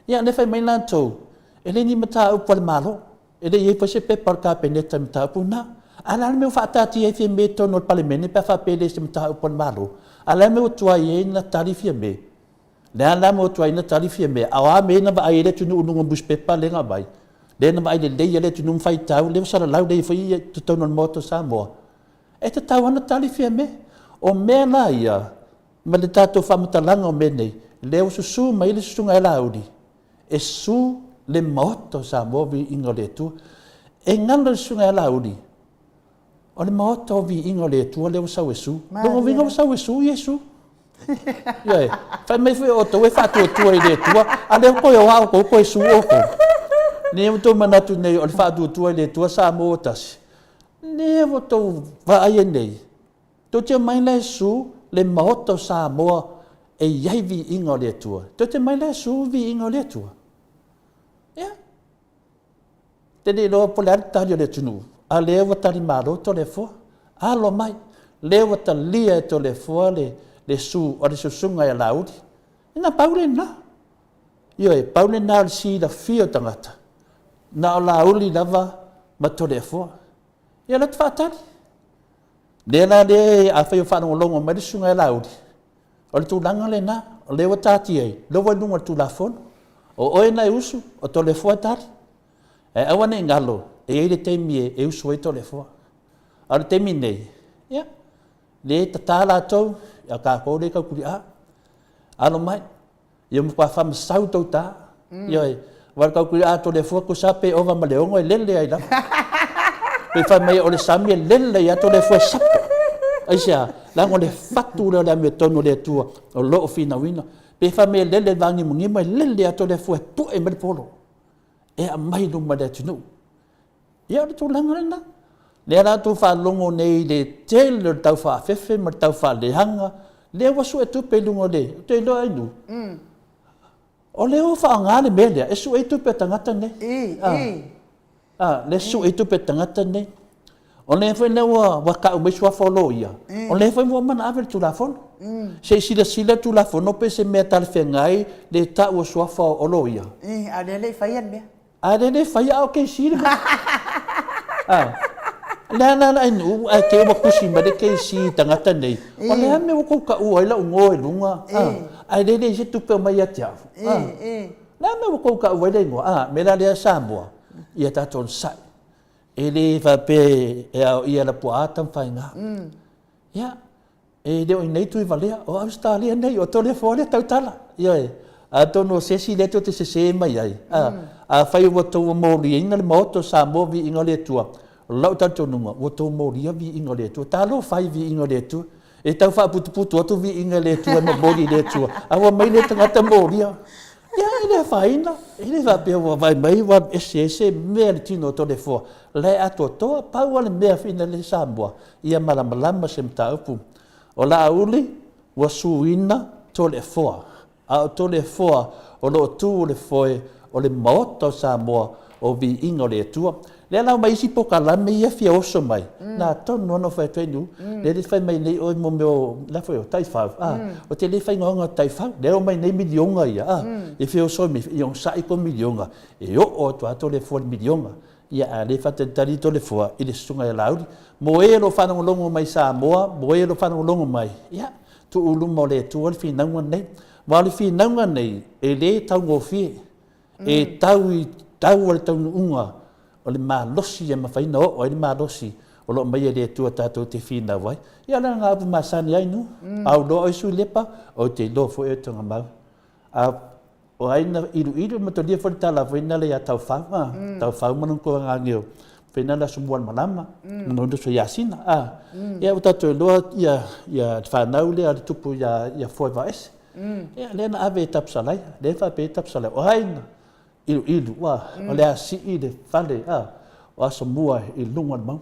Ia ne fai mai lantou. E le ni mata upa le malo. E le iei fase pe par ka peneta mata upa na. Ala me whaatati e fia me tono le palemene pe whapele se mata upa le malo. Ala me o tuai e na tari fia me. Le ala me o tuai na tari fia me. Awa me na va aile tunu ununga buspepa le nga bai. Le na va aile leia le tunu mwhai tau. Le wasara lau le fai tu tono le moto Samoa. E te tau ana tari fia me. O mea na ia. Ma le tato whamatalanga o me nei. Le o susu ma ile susunga e lauri. E su le moto sa movi ingo le tu. E ngalo le sunga e lauri. O le moto vi ingo le tu le usau e su. Dongo vinga usau e su, Yesu. Ia e. Fai mai fai o to e fatu o tua i le tua. A le koe o hao ko e su oko. Ne o tō manatu nei o le whaatuatua i le tua sa mo tasi. Ne o tō whaai nei. Tō te mai lai su le maoto sa moa e iai vi inga o le tua. Tō te mai lai su vi inga o le tua. Ia. Tene loa po le aritari o le tunu. A lewa tari maro to le fua. Alo mai. Lewa ta lia to le fua le su o le susunga e lauri. Ina paule na. Io e paule na o si la fio tangata. Na o lauri lava ma to le fua. Ia la tfatari. Le la le a fai o whanau longo mai le sunga e lauri. O le tūlanga le na. O lewa tati ei. Lewa nunga tu la fono. O oe na e usu. O to le fua tari. E awane ngalo. E eire teimi e usu e to le fua. A le teimi nei. Ia. Le tatala tau. Ia ka kore ka kuri a. Alo mai. Ia mukwa whama sau tau ta. Ia e. Wal ka kuri a to le fua ko sape ova ma leongo e lele ai la. Pe whama e o le sami e lele ia to le fua sape. Aisia. Lango le fatu leo le me tono le tua. O loo fina wina. Pe whama e lele vangi mungima e lele ia to le fua pu e mele polo. E a mai luma le tunu. Ia le tū langa na. Le ara tū whalongo nei le tele le tau whaafefe ma tau whaalehanga. Le wasu e tupe lungo le. Te loa ainu. O le o whaangane melea. E su e tupe tangata nei. Le su e tupe tangata nei. O le whai neua waka umeisua wholo ia. O le whai mua mana awe tu la whono. Se sila tu la whono pe se mea tale whengai le ta ua suafa o lo ia. A le le whaian mea. A le whai au kei sira. Lana inu ai ke wa kusi ma de ke si tangata nei. O le ame ko ka u ai la ungo e lunga. Ai le se tu pe mai atia. La me ko ka u ai ngo. Me la le Samoa. Ia ta ton sai. E le va pe ia la puata fainga. Ia. E de o nei tu valea o Australia nei o tole fole tau tala. Ia e. A tono se si le to te se mai ai. A fai o to mo li inga le moto Samoa vi inga le tua. Lau tanto nunga, o tau moria vi inga le tua. Talo fai vi inga le tua. E tau wha putu atu vi inga le tua ma mori le tua. Awa mai le tangata moria. Ia, ele whaina. Ele wha pia wa vai mai wa ese mea le tino to le fua. Le ato toa, pau ale mea whina le Samoa. Ia malamalama se mta upu. O la uli, wa suina to le fua. A to le fua, o lo tu le foe, o le maoto Samoa, o vi inga le tua. Le lau mai si poka la me ia fia oso mai. Na tono no fai tuenu. Le le fai mai nei oi mo meo la fai o taifau. O te le fai ngonga taifau. Le o mai nei milionga ia. E fia oso mi iong sai ko milionga. E o to ato le fua milionga. Ia a le fata tari to le fua. I le sunga e lauri. Mo e lo whanau longo mai Samoa. Mo e lo whanau longo mai. Ia. Tu ulu mo le tu al fi naunga nei. Mo al fi naunga nei. E le tau ngofie. E tau al tau unga. O le malosi e mawhaina o le malosi o lo mai le tua tātou te whina wai. Ia la ngā apu masani ainu, au lo oisu lepa, o te lo fo e tonga mau. O aina iru ma to lia fo tala whina le a tau whau, tau whau manung ko ngā ngeo. Whina la sumuan malama, nono so yasina. Ia o tātou loa ia whanau le a tupu ia foi vaes. Ia le na ave e tapsalai, le whape e tapsalai. O aina, ilu wa o le asi I le fale o asa mua I lunga mau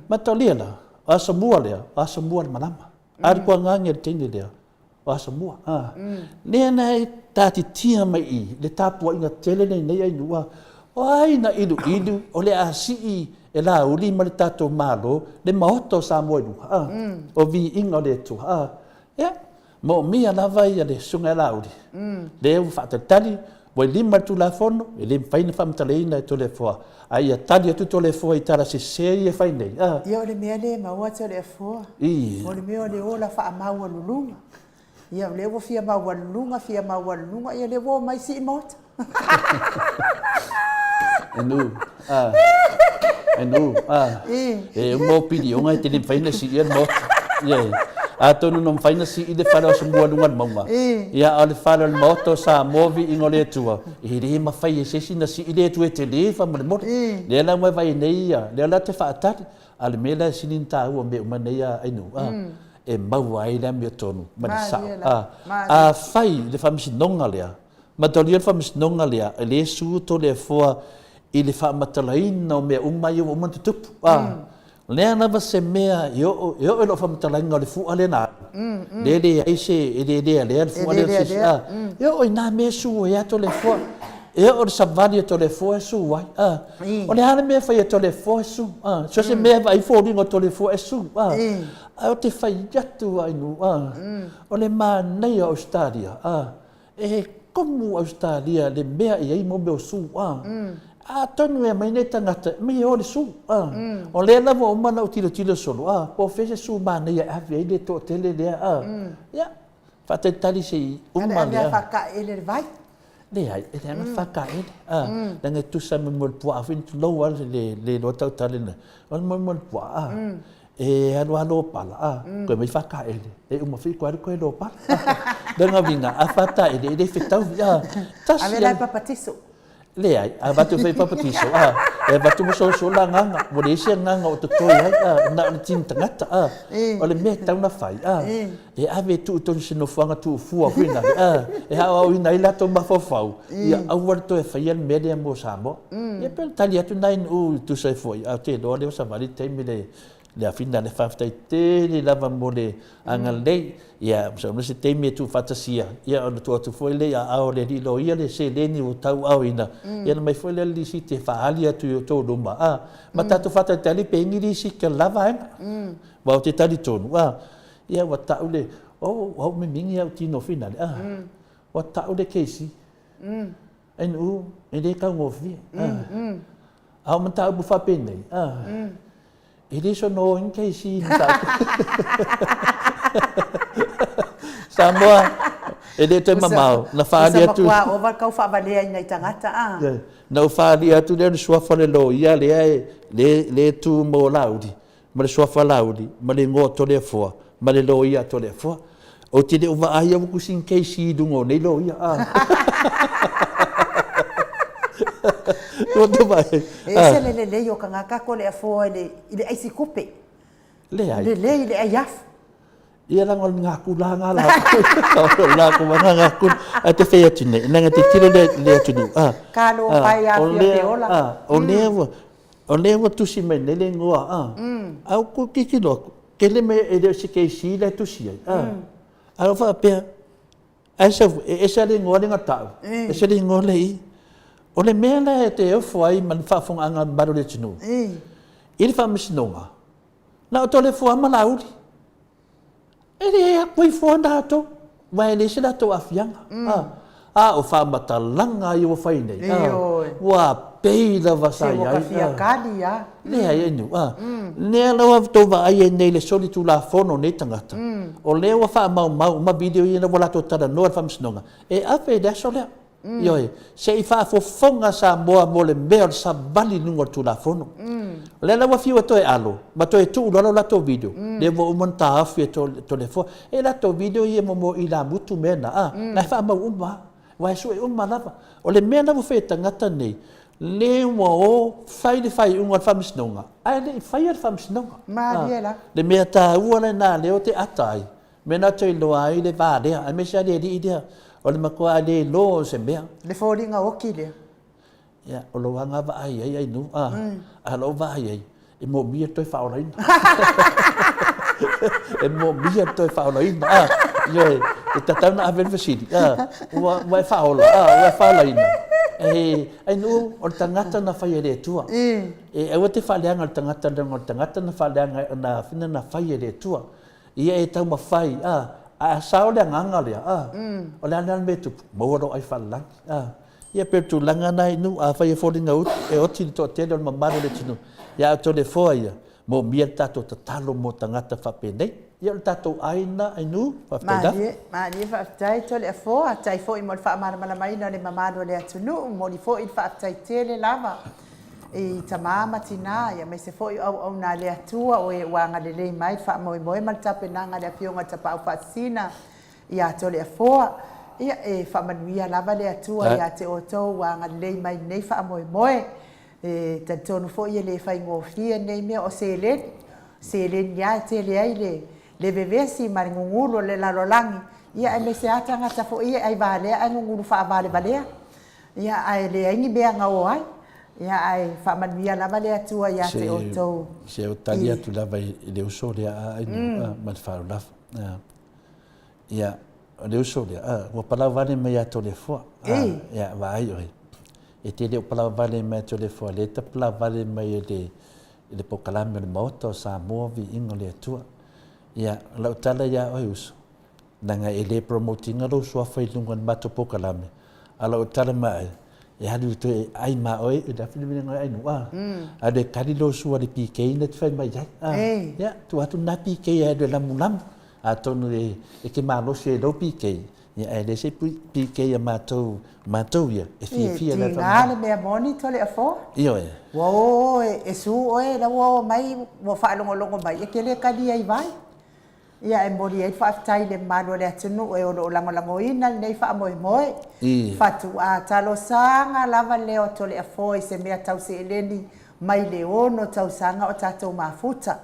ma talia la asa mua le asa mua manama ar ko ngange tini le o asa mua le na tati tia mai I le tapu inga tele nei ai nua o ai na ilu o le asi e la uli ma le tato malo le maoto sa mo o vi inga le tu ya mo mia la vai le sunga la uli le u fa tali Wai lima tu la fono, e lima whaina whamtaleina e tole fua. Ai a tali atu tole fua I tala se sei e whainei. Ia o le mea le maua te o le fua. O le mea o le ola wha maua lulunga. Ia o le wo fia maua lulunga, ia le wo mai si mota. Enu, e mo pili o ngai te lima whaina si ia mota. A tonu no whaina si I le whara o samua lungan maunga. Ia o le whara le moto sa movi ingo le tua. I re ma whai e sesi na si I le tua e te le wha mole mole. Le la mai vai nei ia. Le la te whaatari. A le mela sinin ta ua me uma nei a ainu. E mau ai le me tonu. Mani sao. A whai le whamisi nonga lea. Ma toli le whamisi nonga lea. E le su to le fua i le whaamatalaina o mea umai o mantutupu. Lea lava se mea, e o lo whaamatalaina o le fua le nā. Le aise, e le le fua le sisi. E o i nā mea su e ato le fua. E o le savali e to le fua e su wai. O le hana mea whai e to le fua e su. So se mea vai fōringo to le fua e su. O te whai atu ainu. O le mā nei a Australia. E komu Australia le mea i ai mo meo su. Tonu e mai nei tangata, mi o le su. O le lava o mana o tilo solo. Po fese su mā nei a avi ai le tō tele lea. Ia, whate tali se i umma lea. Ane a whaka ele vai? Le ai, e anga whaka ele. Nanga tusa me mo le pua, awhin tu lau ala le loa tau tale na. O mo le pua. E alo pala. Koe mai whaka ele. E uma whi koe koe lo pala. Nanga vinga, a whata ele, e le whetau. Ame lai papatiso. Le ai, a watu whai papatiso. E watu mo so la nganga. Mo le isi nganga o te toi ai. Na o le tini tangata. O le mea tauna whai. E ave tu utonu se no whanga tu fua whina. E hao au ina i lato mawhawhau. Ia au warto e whai an mea mo Samoa. Ia pēl tali atu nain u tu sai fwoi. Au te loa leo sa wali teimi le awhina le whawhtai tēne lava mo le anga lei. Ia, so se teimi e tu whatasia. Ia, ona tu atu fwoi le a ao le rilo. Ia le se leni o tau au ina. Ia na mai fwoi le li si te whaali atu i o tō ruma. Ma tatu whatai tali pe ingi li si ke lava ena. Wau te tali tonu. Ia, wa tau le, wau me mingi au tino whina le. Wa tau le keisi. Enu, e le kau ngofi. Au man tau bu whapenei. E le so no in keisi. Samoa, e le te mamau. Na whaali atu. Usa makua o wa kau whaabalea ina i tangata. Na whaali atu le suafa le lo. Ia le tu mo laudi. Ma le suafa laudi. Ma le ngō to le fua. Ma le lo ia to le fua. O te le uwa aia wuku sin keisi i dungo nei lo ia. E se le lei o ka ngaka ko le afua i le aisi kupe. Le ai. Le lei le aiafu. Ia lang ol ngaku la nga la. La ko nga ngaku. A te whea tine. Nanga te tiro le atunu. Kalo pai a fia te ola. O lewa tusi mai nele ngoa. Au ko kiki loko. Kele me e leo si kei si le tusi ai. Au wha pia. Esa le ngoa le ngatau. Esa le ngoa le i. O le mea la e te eufo ai man whafonga anga maru le tinu. I le whamisinonga. Na o tole fua malauri. E le ea koe fua nato. Mai le se nato afianga. O whamatalanga i o whainei. Wa peila wasai ai. Se waka fia kali ya. Le ai enu. Nea lawa tova ai e nei le soli tu la fono nei tangata. O lewa wha mau ma video i na walato tada noa whamisinonga. E ape le aso lea. Ioi, se i whaafofonga sa moa mo le mea sa bali nunga tu la fono. Le lawa fiwa toe alo, ma toe tu ulalo lato video. Le mo umonta afu e to le fo. E lato video i e mo i la mutu mena. Na wha mau umma, wai su e umma lava. O le mea na wafeta ngata nei, le ua o whai le whai unga whamisnonga. Ai le i whai al whamisnonga. Mariela. Le mea ta ua le nā leo te atai. Mena toi loa ai le vārea, a me sa le li idea. O le makua le lo se mea. Le fōringa oki lea. Ia, o lo anga va ai nu. A lo va ai. E mo mia toi whaolaina. E mo mia toi whaolaina. Ie, e tatau na aven vasiri. Wai whaola, wai whaolaina. Ai nu, o le tangata na whai ere tua. E aua te whaleanga o le tangata na whaleanga na whina na whai ere tua. Ia e tau ma whai, a sao le nganga lea. O le anan me tupu, mawaro ai whalangi. Ia pe tu langa nai nu, a whai e whoringa ut, e oti to tele o le mamaru le tinu. Ia o to le whoa ia, mo mia tato ta talo mo tangata whapenei. Ia o tato aina ai nu, whapena. Marie whaafitai to le afoa, tai fo i mo le whaamara maina o le mamaru le atunu, mo li fo i whaafitai tele lava. I tamama tina, ia me se fo i au na le atua o e wanga le lei mai, whaamoe mal tape nanga le apionga tapa au whaasina, ia to le afoa. Ia e whamanuia lava le atua, ia te oto wanga le lei mai nei whaamoe. Ta tonu fo i le whai ngofia nei mea o se le nia te le ai le vevesi maringungulo le lalolangi. Ia e me se atanga ta fo i ai valea, ai ngungulu wha vale valea. Ia ai le aingi bea ngau ai. Ia ai whamanuia lava le atua ia te o tau. Se o tali atu lava i le uso lea a inu man wharu lafa. Ia, le uso lea, ua palau vale mai ato le fua. Ia, wa ai oi. E te leo palau vale mai ato le fua, le ta palau vale mai le pokalame le maota o Samoa vi ingo le atua. Ia, lau tala ia oi uso. Nanga e le promotinga lo sua whailunga mato pokalame. A lau tala mai, e hadu tu ai ma oi e da fili ngai ai noa a de kadilo su ali PK net fai mai ai ya tu atu na PK e de lamulam a tonu e ke malo se do PK ya e de se PK ya mato ya e fi na ngale me moni tole afo io e wo e su oe la wo mai wo fa longo mai e ke le kadi ai vai ia e mori ai whaafitai le mano le atunu e ono lango ina nei wha moe. Whatu a talo sanga lava leo tole a foi se mea tau se eleni mai le ono tau sanga o tatou mafuta.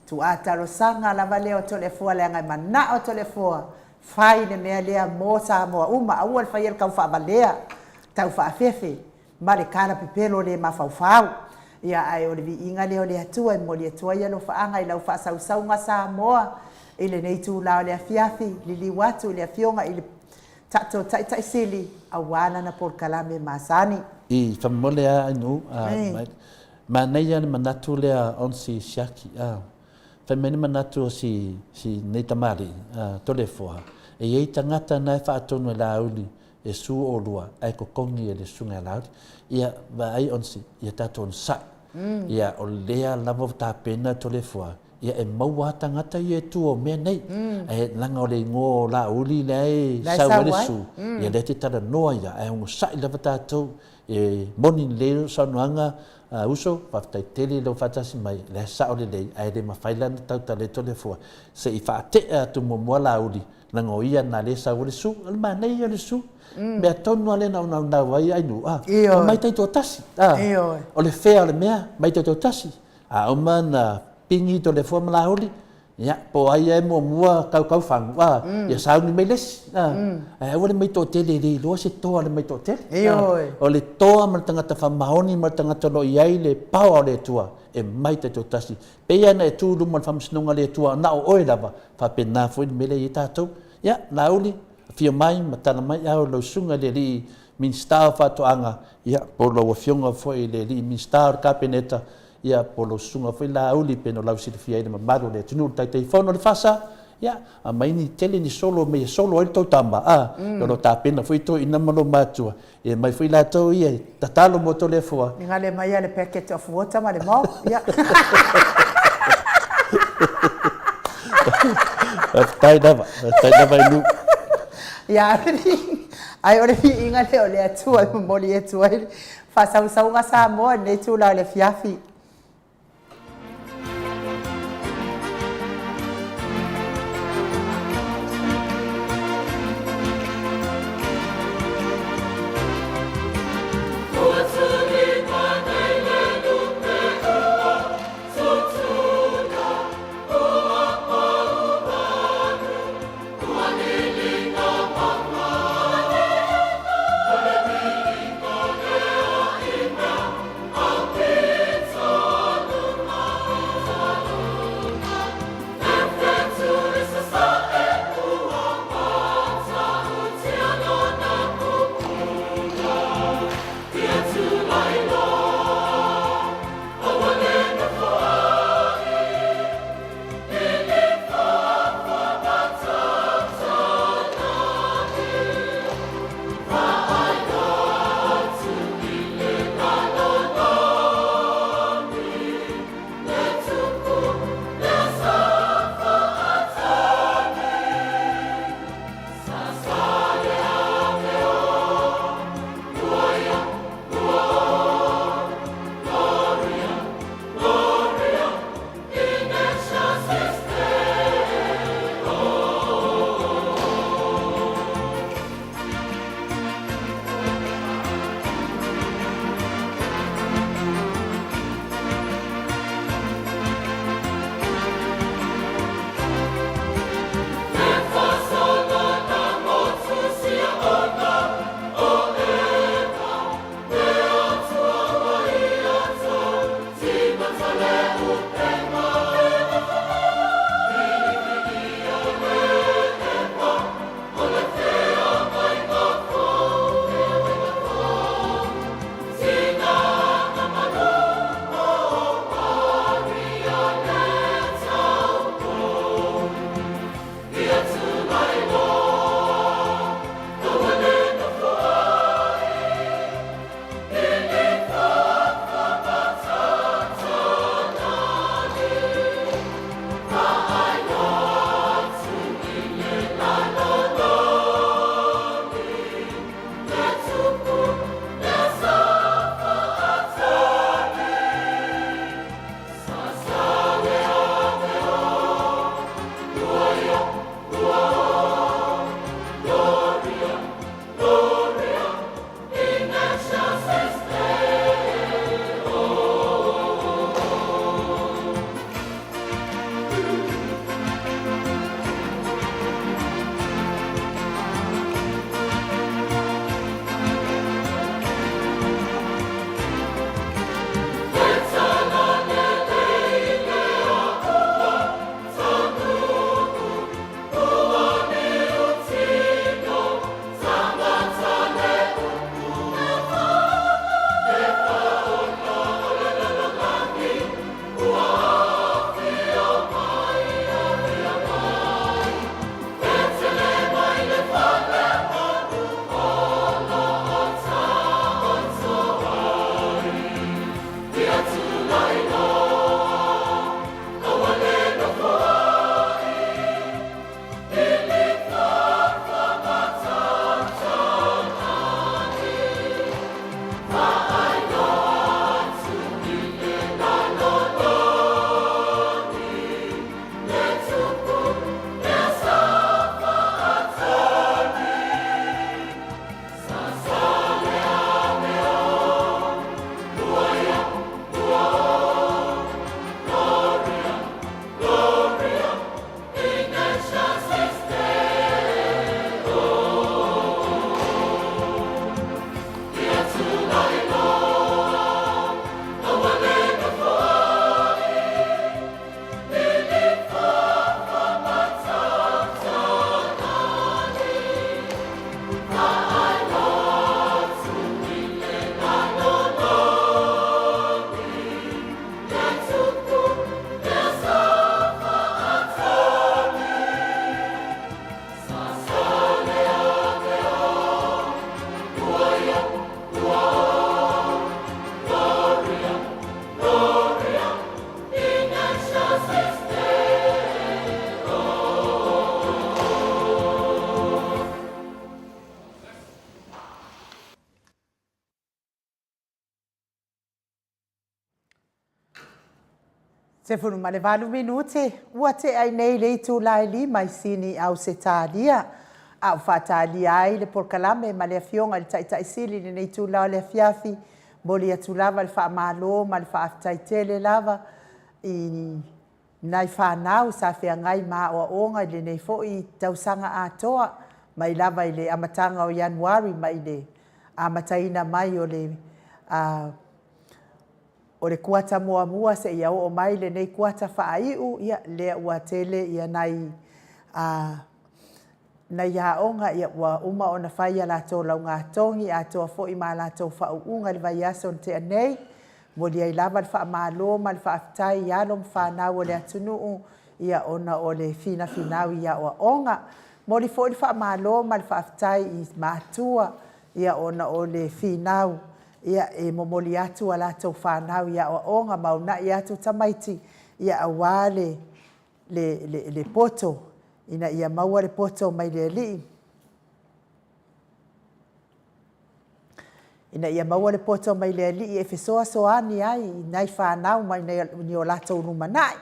Tu a talo sanga lava leo tole a fua le angai mana o tole a fua. Whai ne mea lea mo sa moa uma au al whai el kau wha balea. Tau wha afefe. Mare kara pipelo le mawhau. Ia ai o le vi inga leo le atua e mori atua ia lo wha anga i lau wha sau nga sa moa. Ile nei tu lao le afiafi lili watu le afionga ile tato tai sili awana na por kalame masani I famole a inu ma nei ana manatu le onsi shaki fa meni manatu si nei tamari tole foa e ei tangata na fa atonu la uli e su o lua ai ko kongi e le sunga la ia va ai onsi ia tato sa ia o lea lavo ta pena tole foa ia e maua tangata i e tu o mea nei. E langa o le ngō la uli nei sau su. Ia le te tara noa ia, e hongo sai lava tātou, e moni leo saunuanga uso, whaftai tele leo whatasi mai, le sa o le lei, e le mawhailana tau ta le tole fua. Se i whaate tu mua la uli, langa o ia na le sau le su, al ma nei o le su. Mea tonu ale nau wai ainu. O mai tai tō tasi. O le whea o le mea, mai tai tō tasi. A o mana pingi to le forma la holi ya po ai e mo mua kau fang ya sau ni mai les e o le mai to tele le lo se to le mai to tele o le to ma tanga ta fa maoni ma tanga to lo ai le pau le tua e mai te to tasi pe ya na tu lu ma fam snunga le tua na o e lava fa pe na fo ni mele ita to ya la holi fia mai ma tana mai ya lo sunga le li min star fa to anga ya po lo fionga fo le li min star kapeneta ia polo sunga foi la uli peno lau silfia ina mamaro le tunu tai fono le fasa ia a mai ni tele ni solo me solo el to tamba no ta pena foi to ina malo matua e mai foi la to ia tatalo moto le foa ni ngale mai le packet of water ma le mo ia tai dava nu ia ai ore inga le ole atua mo le atua fa sau nga sa mo ne tu la le fiafi Se funu ma le 8 minute, ua te ai nei le tu lai li mai sini au se talia. Au whatalia ai le porkalame ma le afionga le taitai sili le nei tu lau le afiafi. Boli atu lava le wha malo ma le wha aftaitele lava. I nai whanau sa whea ngai maa o onga le nei fo i tausanga atoa. Mai lava i le amatanga o Januari mai le amataina mai o le... o le kuata mua mua se ia o mai le nei kuata whaaiu ia lea ua tele ia nai nai haonga ia ua uma o na whaia la tō lau ngā tongi a tō fo i mā la tō whauunga le vai aso te anei mo li ai lava le wha mālo ma le wha aftai ia lo mwhanau o le atunuu ia ona o le fina finau ia o onga mo li fo i wha mālo ma le wha aftai i mātua ia ona o le finau ia e momoli atu a lātou whanau ia o onga mauna i atu tamaiti ia awa le poto ina ia maua le poto mai le li. Ina ia maua le poto mai le li e fesoa soani ai nai whanau mai ni o lātou rumanai.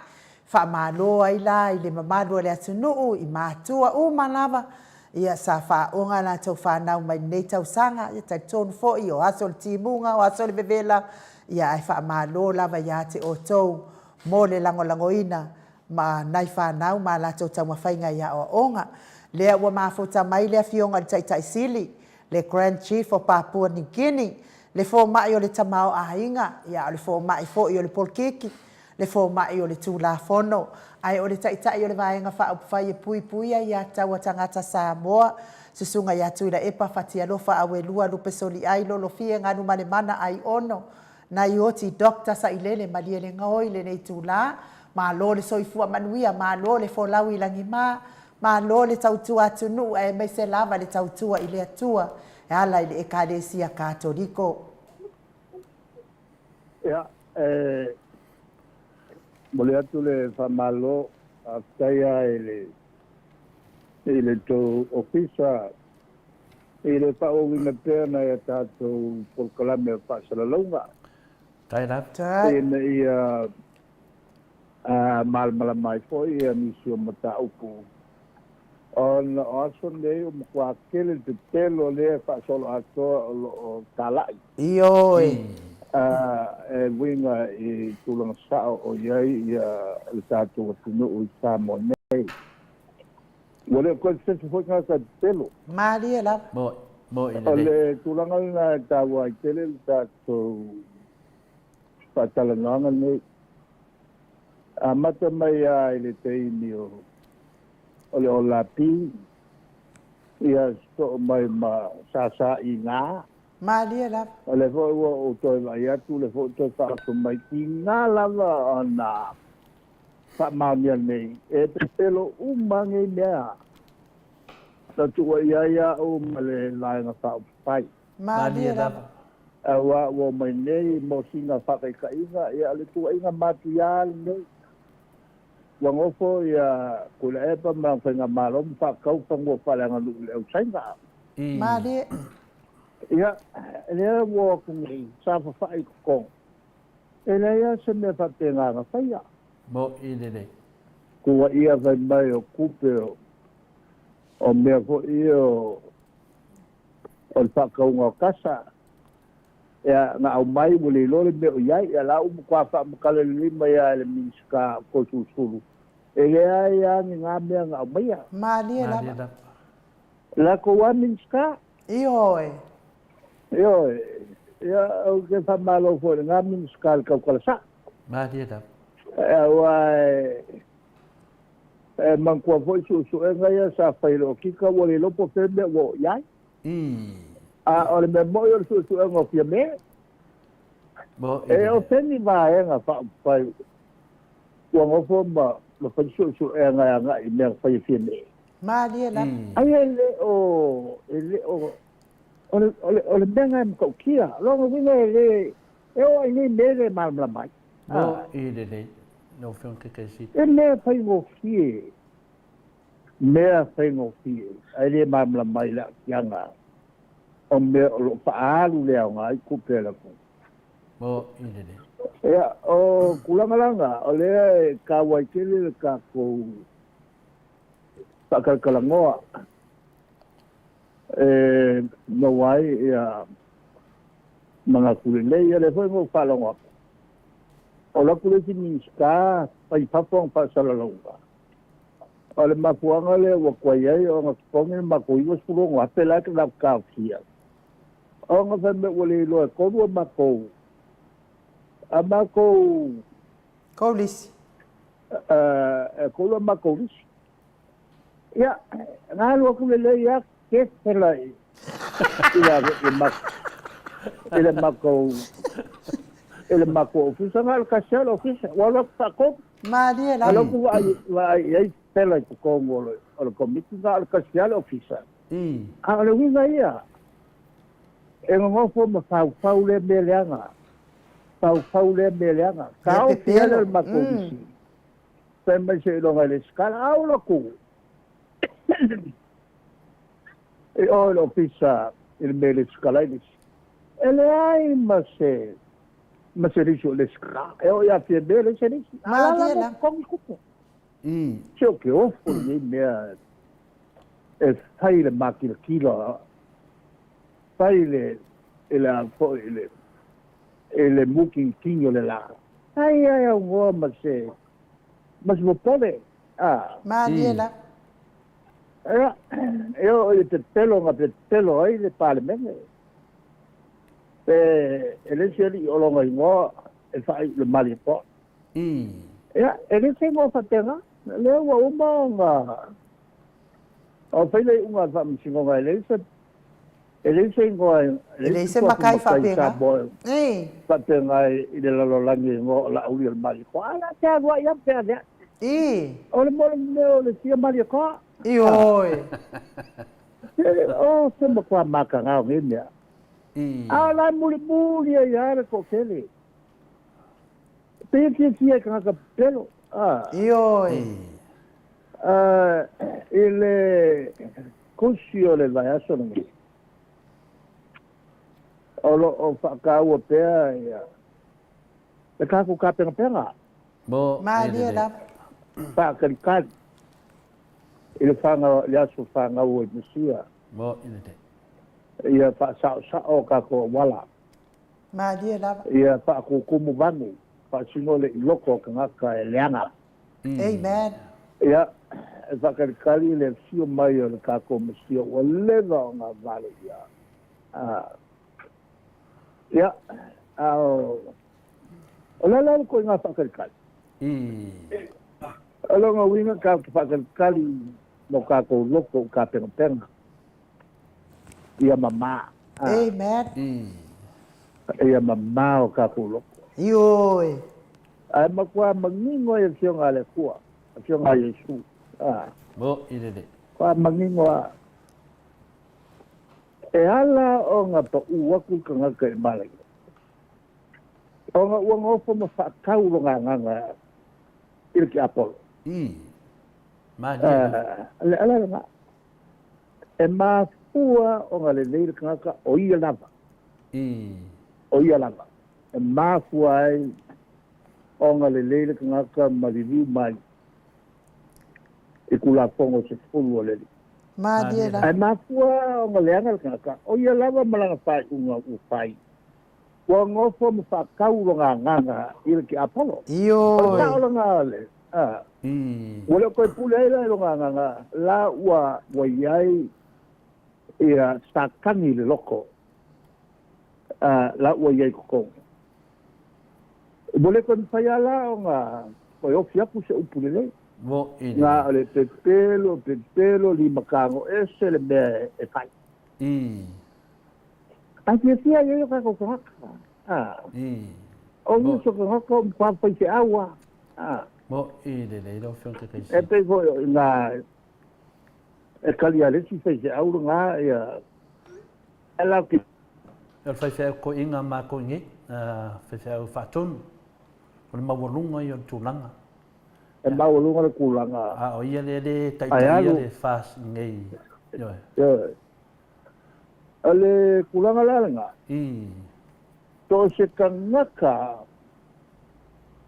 Wha mālo ai la i le mamalo le atunuu i mātua umanava ia sa whaonga na tau whanau mai nei tau sanga, ia tai tonu fo i o aso le timunga, o aso le bevela, ia ai wha mālo lava ia te o tau mō le langolangoina ma nai whanau ma la tau tau mawhainga ia o onga. Lea ua mawhota mai lea fionga le taitai sili, le Grand Chief o Papua New Guinea, le fo mai o le tamao ahinga, ia le fo mai fo i o le polkiki, le fo mai o le tūla fono, ai o le taitai o le vaenga wha upwhai e pui pui ai a taua tangata Samoa, susunga ia tuila epa whatia lofa awe lua lupe soli ai lolo fie nganu mane mana ai ono, na i oti dokta sa ilele malie le ngoi le nei tūla, ma lo le soifua manuia, ma lo le fo lau ilangi ma lo le tautua atunu, e mai se lava le tautua i le atua, e ala i le ekalesia katoliko. Ia, mole atu le whamalo a taia e le tō ofisa e le whaongi na pēna e tātou polkalame o Whasalaunga. Tai rap. Tai. E na ia malmala mai fo i a nisi o mata upu. O na aso nei o mkwa kele te telo le whasolo atoa o talai. Ioi. E winga i tulanga sao o iai i le tātou atunu o i Samoa nei. Wale koe sensi fwoi ngā ka telo. Mali e la. Mo ina O nei. le tulanga ngā tāua i tele le tātou patalanganga nei. A mata mai a i le teimi o le o lapi. Ia sto mai ma sasa i ngā. Mali e la. O le fo o toi mai atu, le fo toi whaaso mai ki ngā lava o nā whaamania nei. E te telo umangi mea. Ta tua iaia o ma le laenga whaapai. Mali e la. A wa mai nei mo singa whakai ka inga, ia le tua inga matu ia nei. Wangofo ia kula epa ma whainga marom whakau whangua whalanga luku le au sainga. Mali e. Ia, lea wo kungi sa whai kong. E lea se me whate ngā whaia. Mo ina nei. Kua ia vai mai o kupe o mea ko ia o le whakaunga o kasa. Ia ngā au mai mo le lore me o iai, ia la umu kua whamakale lima ia le minska ko susuru. E lea ia ni ngā mea ngā au mai a. Mali e la. Mali rap. La ko wa minska. Ioi. Io, ia au ke whamalo fo ngā minska le kaukalasa. Mali rap. Mangkua foi su e ngai sa failo kika wole lopo pembe wo yai ole me mo yo su e ngo fia me Mo e o teni va e nga fa fai wa ngo fo ma lo fa su e ngai me fa fia me Mali e la. ai ole benga ko kia lo ngo le e o ni me le mal mai Mo ina nei. No fion ke si. e me fai ngo fie mea fai ngo fie ai le mamla mai la yanga o me o lo faalu le au ngai kupela ko Mo ina nei. Ia, o kulangalanga, o lea ka waikele le ka kou whakakalangoa. No wai ia mga kulelei, ia le fwoi mo whalonga. O la kulesi ni ska, pai papong pa salalonga. O le mapuanga le wakwaiai, o nga konge makoiwa spuro ngwa pela ke la kawkia. O nga whame wale loa kodua makou. A makou... Kaulisi. Kodua makou lisi. Ia, ngā lua kulelei ia, ke pelai. Ile makou... Ele makou ofisa ngā kasel ofisa. Wala pakok. Maria la. Alo ku ai pelai ku kongo o le komiti ngā kasel ofisa. A le winga ia. E ngofo ma fau le meleanga. Fau le meleanga. Ka o fiele makou lisi. Pembe se longa le skala au lo ku. E o le ofisa il mele skala lisi. Ele ai ma se riso le skala. E o ia fie mele se risi. Maria la. Kongi kupu. Seo ke ofo ni mea e fai le makila kila. Fai le ele muking kingo le la. Ai au ngoa ma se mo pole. Maria la. Io te pelo ai le parlemene. Ele se li o longa ingo e fai le mali po. Ele se mo fatenga. Le wa uma. O fai le unga fa msingo ga ele se ingo Ele se makai fa penga. Fatenga i le lalolangi ingo la uli le mali po. Ala te agua ia te ade. O le mole o le tia mali ko. Ioi. O se mo kwa maka ngau ngimea. Ala muli ya re ko kele. Pe ka pelo. Ioi. Ele kusio le vai aso no. O fa o pea ya. Le ka ku ka penga. Maria la. Pa kan ele fanga le aso fanga o mesia. Ia fa sa o ka ko wala. Maria la. Ia fa ko kumu bangu. Fa sino le loko ka ngaka e leanga. Amen. Ia fa kali le sio mai o ka ko mesia o lega o nga vale ia. Ia o la ko nga fa kali. Alo nga winga ka fa kali mo ka ko loko ka penga. Ia mama. Amen. Ia mama o ka ko loko. Ioi. Ai makua mangingo e fionga le kua. Fionga Yesu. Kwa mangingo a. E ala o nga pa uwaku ka ngaka e malaki. O nga ua ngofo ma whakau lo nganga ilki Apollo. Ala nga. E mafua o nga le leile ka ngaka o ia lava. O ia lava. E mafua ai o nga le leile ka ngaka mariviu mai. E kula pongo se fulu o leli. Maria la. Ai mafua o nga le anga ka ngaka. O ia lava malanga pai unga upai. Ua ngofo ma whakau lo nganga ilki Apollo. Ioi. O tau lo ngale. Wale koe pule ai lai lo nganga. La ua iai ia sakangi le loko. La ua iai kukonga. Wale koe mwhaiala o ngā koe ofi aku se upule lei. Ngā le pepelo, lima kango ese le mea e whai. Ai tia yo kako haka. O muso ko haka pa pa se awa. le lo fion ke kai. E pe go na e kali ale si se aura nga ya. Ela ki El fai ko inga ma ko ngi fa fatun. O le mawalunga yo tulanga. E mawalunga le kulanga. O ia le tai le fas ngai. Yo. Ale kulanga la nga. To se kanaka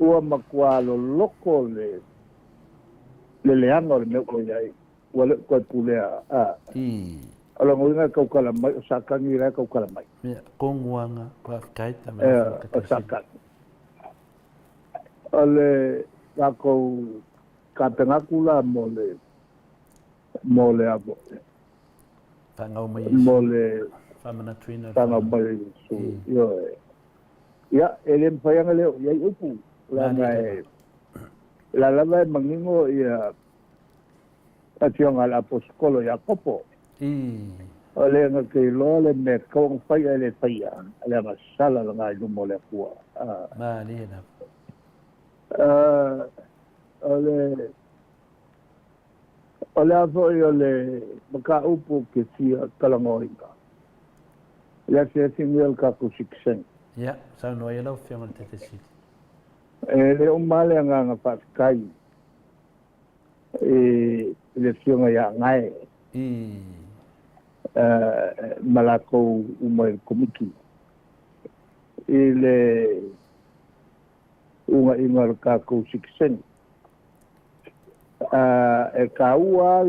ua makua lo loko le leanga o le meo koe ai. Ua le koe pulea. Ala ngoinga kau kala mai, o sakangi rai kau kala mai. Konguanga, kaita me O sakangi. Ole kako ka pengakula mo le abo. Tangau mai Mo le famana tuina. tangau mai su. Yo. Ya, ele mpayanga leo, ya upu. La lava mangingo ya ationg ala poskolo ya kopo. Ole nga kei lo le me kong fai ele fai ale masala la ngai mo le kua. Mani na. Ole avo ole maka upu ke sia kalangoinga. Ya se single ka kusiksen. Ya, sa no ia lau fianga te te siti. Le umale nga paskai. Le fianga ya ngai. Malako umai komiki. Ile unga ingal ka kusiksen. E kaua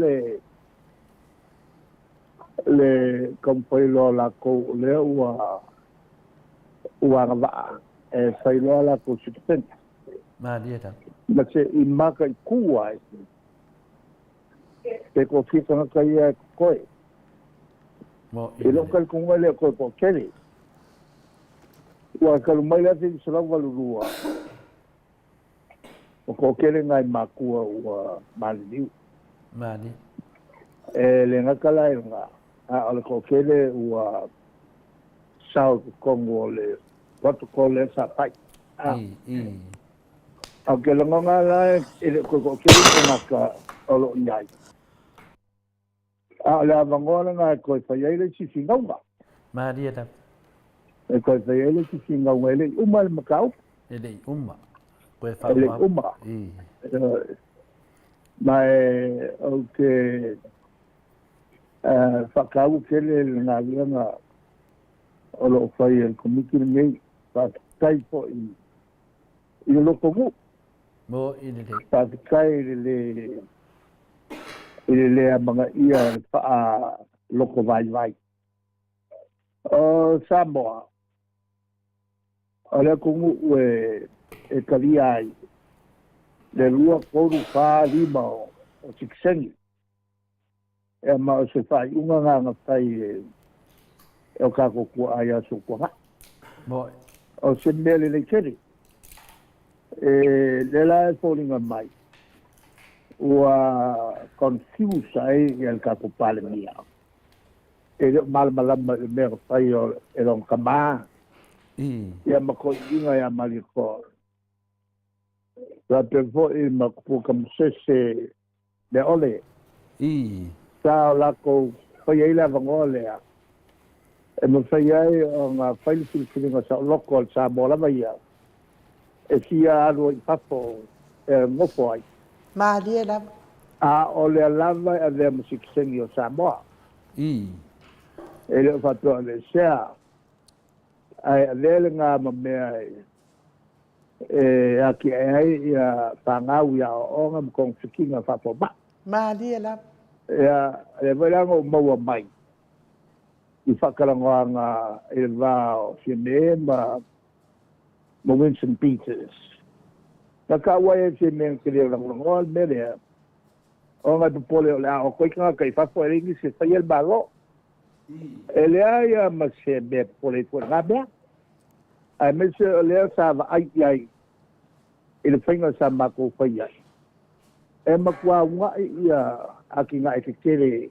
le kompoilo la ko le ua ngava e whailo la ko siksen. Mani na. Ma se I maka I kua te ko whikanga kai e koe. I loka kunga le koe po kere. Ua kalumai la te salau walurua. O ko kere ngai makua ua mali niu. Mani. E le ngakala e nga. Ole ko kere ua South Congo le watu ko le sa pai. Au ke longa la e ko kere ngaka olo nyai. Le avangona nga ko fai le si singaunga. Mani na. E ko fai le si singaunga ele umal makau. Ele uma. Ele uma. Mai okay. Whakau kele ngā lianga o lo whai e komiki ngei whakai po I loko ngu. Mo ini le. Whakai le a mga ia wha loko vai. O Samoa. O le kungu e kari ai. Le lua koru wha lima o Siksengi. E ma o se whai unga ngā whai e o kako kua ai aso kua. Mo. O se mele le kere. Le la e fōringa mai. Ua confuse ai e al kako pale mia. E malama e mea whai o e rong kamā. Ia mako inga ia maliko. La te fo I makupu kamsese le ole. Sa lako whai ai la vangolea. E mo whai ai o ngā whai whilinga sa loko al sa mola ia. E sia aro I papo e ngofo ai. Mani na. A o le lava e le musikisengi o Samoa. E le whatua le sea. Ai le ngā mamea aki ai ia whangau ia o ngam kong whikinga whapo ma. Mani na. Ia le wairango maua mai. I whakarangoanga e wao whine ma Winston Peters. Na ka wai e whine kere rangongoa merea. O ngā tupole o le a o koikanga kai whapo e ringi se whai el balo. E lea ia ma se me pole kua ngā mea. Ai me se o lea sa wa ai ai. I le whainga sa mako whai ai. E makua ngai ia aki ngai te kere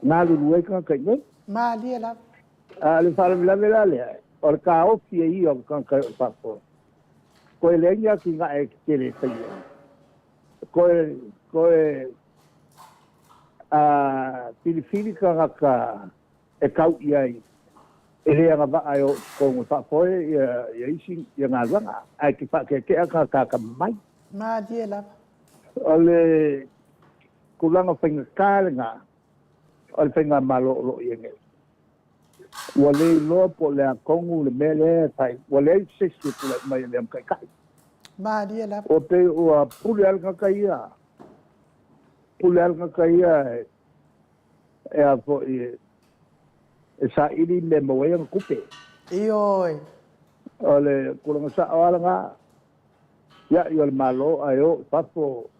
ngā luru eka kai ngai. Mani na. Le wharamila la lea. O le ka ofi e i o kankai o whapo. Ko e lengi aki ngai te kere whai ai. Ko e Filifili ka ngaka e kau iai. E rea ngā waa o kongo whapoe ia isi ia ngā ranga. Ai ki whakeke a ka mai. Mani na. O le kulanga whainga kārenga. O le whainga malo i enge. Ua le loa po le a kongu le mele tai. Ua le sesi pula mai le am kai kai. Maria la. O pe ua pule al kakaia. Pule al kakaia e a fo e sa ili me moe ang kupe. Ioi. Ole kurang sa awala nga. Ya yo al malo ayo papo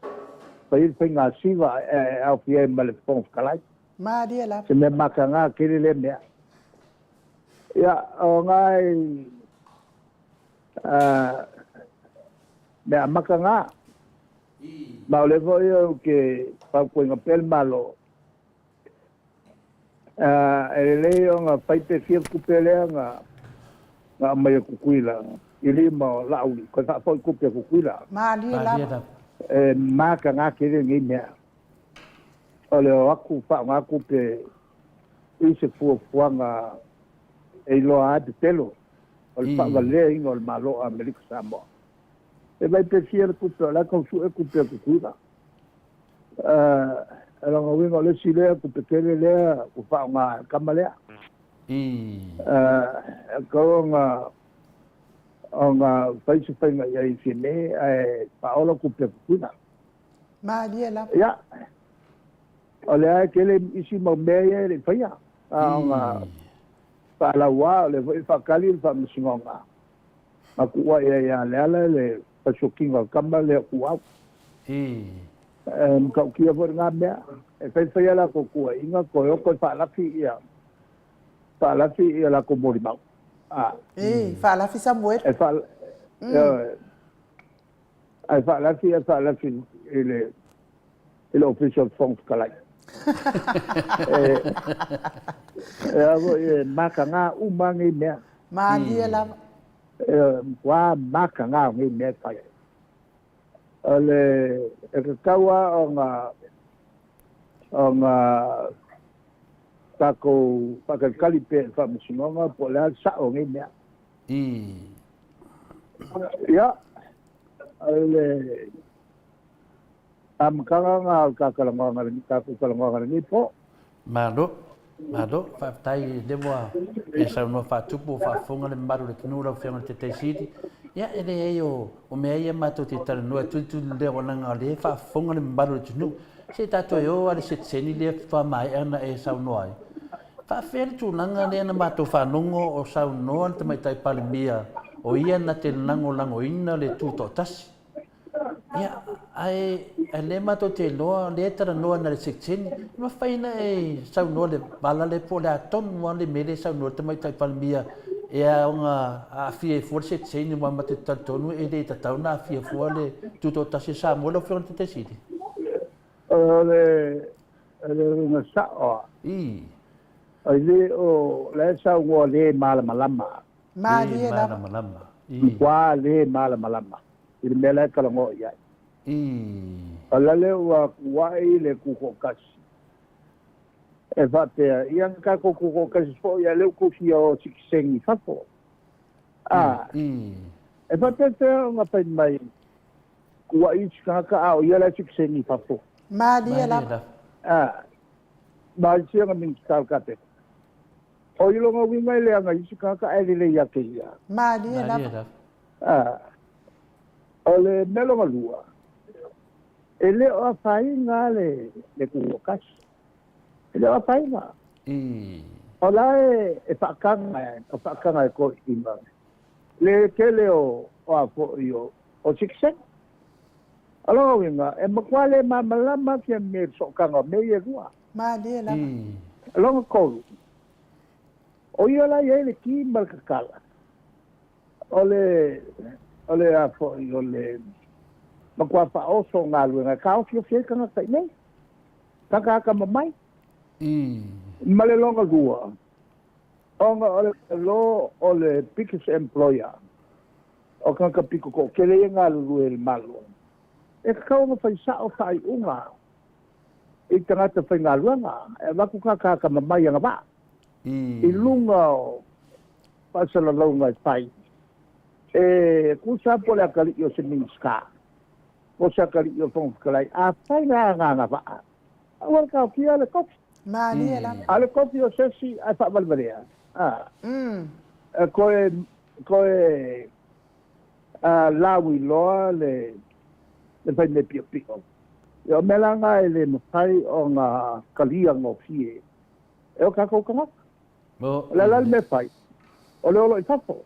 pail penga siva au fie male pons kalai. Maria la. Se me maka nga kiri le mea. Ya o ngai me maka nga. Ma ole vo yo ke pa kuenga pel malo. E leo nga paite fie kupele nga mai kukuila. Ili ma lauli ko fa foi kupe kukuila. Maria la. Maka nga kiri ngi mea. Ole aku fa nga kupe ise fuanga e loa de telo. Ole fa vale ingo al malo Amerika Samoa. E vai prefiere kupe la con su kupe kukuila. Ela nga wingo le sile kupe kele le ku fa nga kamalea. Ko nga paise penga ya ifine paola kupe kukuila. Maria la. Ya. Ole kele isi mo meye le faya. Nga pala wa le fa kali fa msingonga. Makuwa ya le pasukinga kama le kuwa. Kau kia vor nga mea. Fai la ko kuwa inga ko yo ko fa la fi ia. Fa la fi ia la ko mori mau. Fa la fi Samuel. Fa la fi ele official fonds kalai. Maka nga umangi mea. Maria la. Wa maka nga ngi mea kai. Ole kawa onga tako pakali pe fa musinga po la sa ngi mea. Ya. Ole kanga kakalanga ni po. Malo, fa tai de boa. Esa no fa tupu fa fonga le maru le knura fianga te siti. Ya ele yo o me ia mato te tar no tu le wanga le fa fonga le maru le nu. Se tato yo ale se seni le fa mai ana e sa no ai. Fa fer tu nanga le na mato fa nongo o sa no te mai tai palmia. O ia na te lango ina le tu to tas. Ya ai le mato te loa le tara noa na le sekseni ma faina e sau noa le bala le po le aton mo le mele sau noa te mai tai palmia e a unga a fie for sekseni mo mate tatonu e le tatau na fie for le tuto tasi sa mo le fion te siti le na sa o ai le o le sau mo le malama Maria la. wa le malama il mele kalango ya alale wa ile kuko kasi e fate yang ka kuko kasi fo ya le ku fio siksengi fafo e fate te nga pai mai wa ich ka au ya la siksengi fafo Maria la. ba sia min tal kate o ilo nga winga le nga ich ka ele ya ke ya Maria la. Ole melo malua. Ele o fai nga le kukas. Ele o fai nga. Ola e pakanga ko imba. Le kele o apo yo o siksen. Alo winga e makwale mamalama ke me sokanga me ye gua. Maria la. Alo ko. O yo la ye le ki malkala. Ole apo yo le makwa pa oso ngalu nga ka ofio fie kanga sai nei kaka mamai male longa gua onga ole biggest employer o kanga piko ko kele ngalu el malo e ka o fa sa o sai unga e tanga te fa ngalu nga e va ku kaka mamai nga ba ilunga pasala longa sai kusa po la kali yo seminska. Kusa kali yo fong kalai. Apa nga ba? Awal ka kia le kopi. Maria la. Ale kopi yo sesi ai fa balbarea. Koe lawi loa le fai me pio pio. Ia me langa e le mawhai o ngā kalia ngō fie. E o kako kanga? Le lal me fai. O le olo i tapo.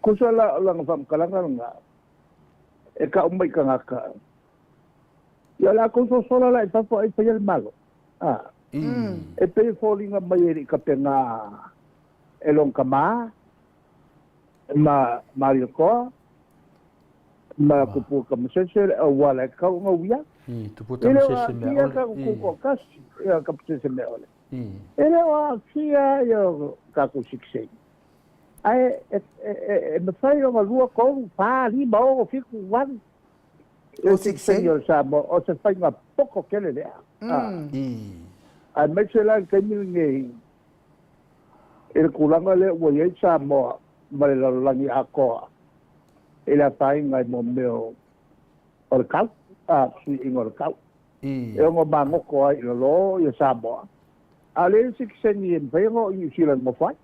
Kusa la nga whamkalanga nga. E ka umai ka ngaka. Ia la kusa sola la i tapo ai fai al malo. E pe fōlinga mai eri ka pe ngā e long ka maa. Mario koa. Ma kupu ka masese o wala ka nga uia. Tupu ta masese me ia ka kupu kasi. Ia ka masese me ole. Ele o kia yo ka ku siksei. Ai e me fai o lua ko pa li ba o fiku wan. O siksei yo sa mo o se fai nga poko kele le. Ai me se la ka mi nge. E kulanga le o ye sa mo ma le langi a ko. Ele fai ngai mo meu o le kau. Si ingo le kau. E ngo mango ko ai lo yo sa mo. Ale sikseni en vengo i sila mo fai.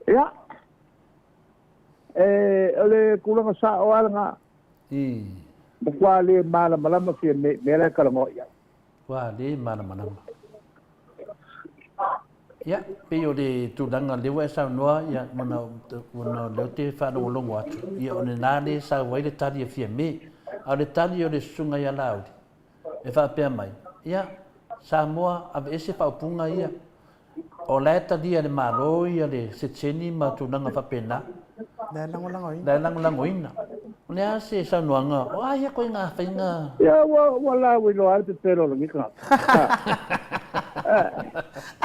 Ya. Ale kulanga sa o alanga. Mo kwa le mala malama fi me le kala mo ya. Wa le mala malama. Ya, pe o le tulanga le wa sa noa ya mona le te fa no longo atu. Ya o na le sa wa le tali fi me. Ale tali o le sunga ya laudi. E fa pe mai. Ya. Samoa ave ese paupunga ia. O laeta dia le malo ia le setseni ma tunanga whapena. Langolangoina. Le ase sa nuanga. O aia koe ngā whainga. Ia wala wilo ar te pelo lo ngika.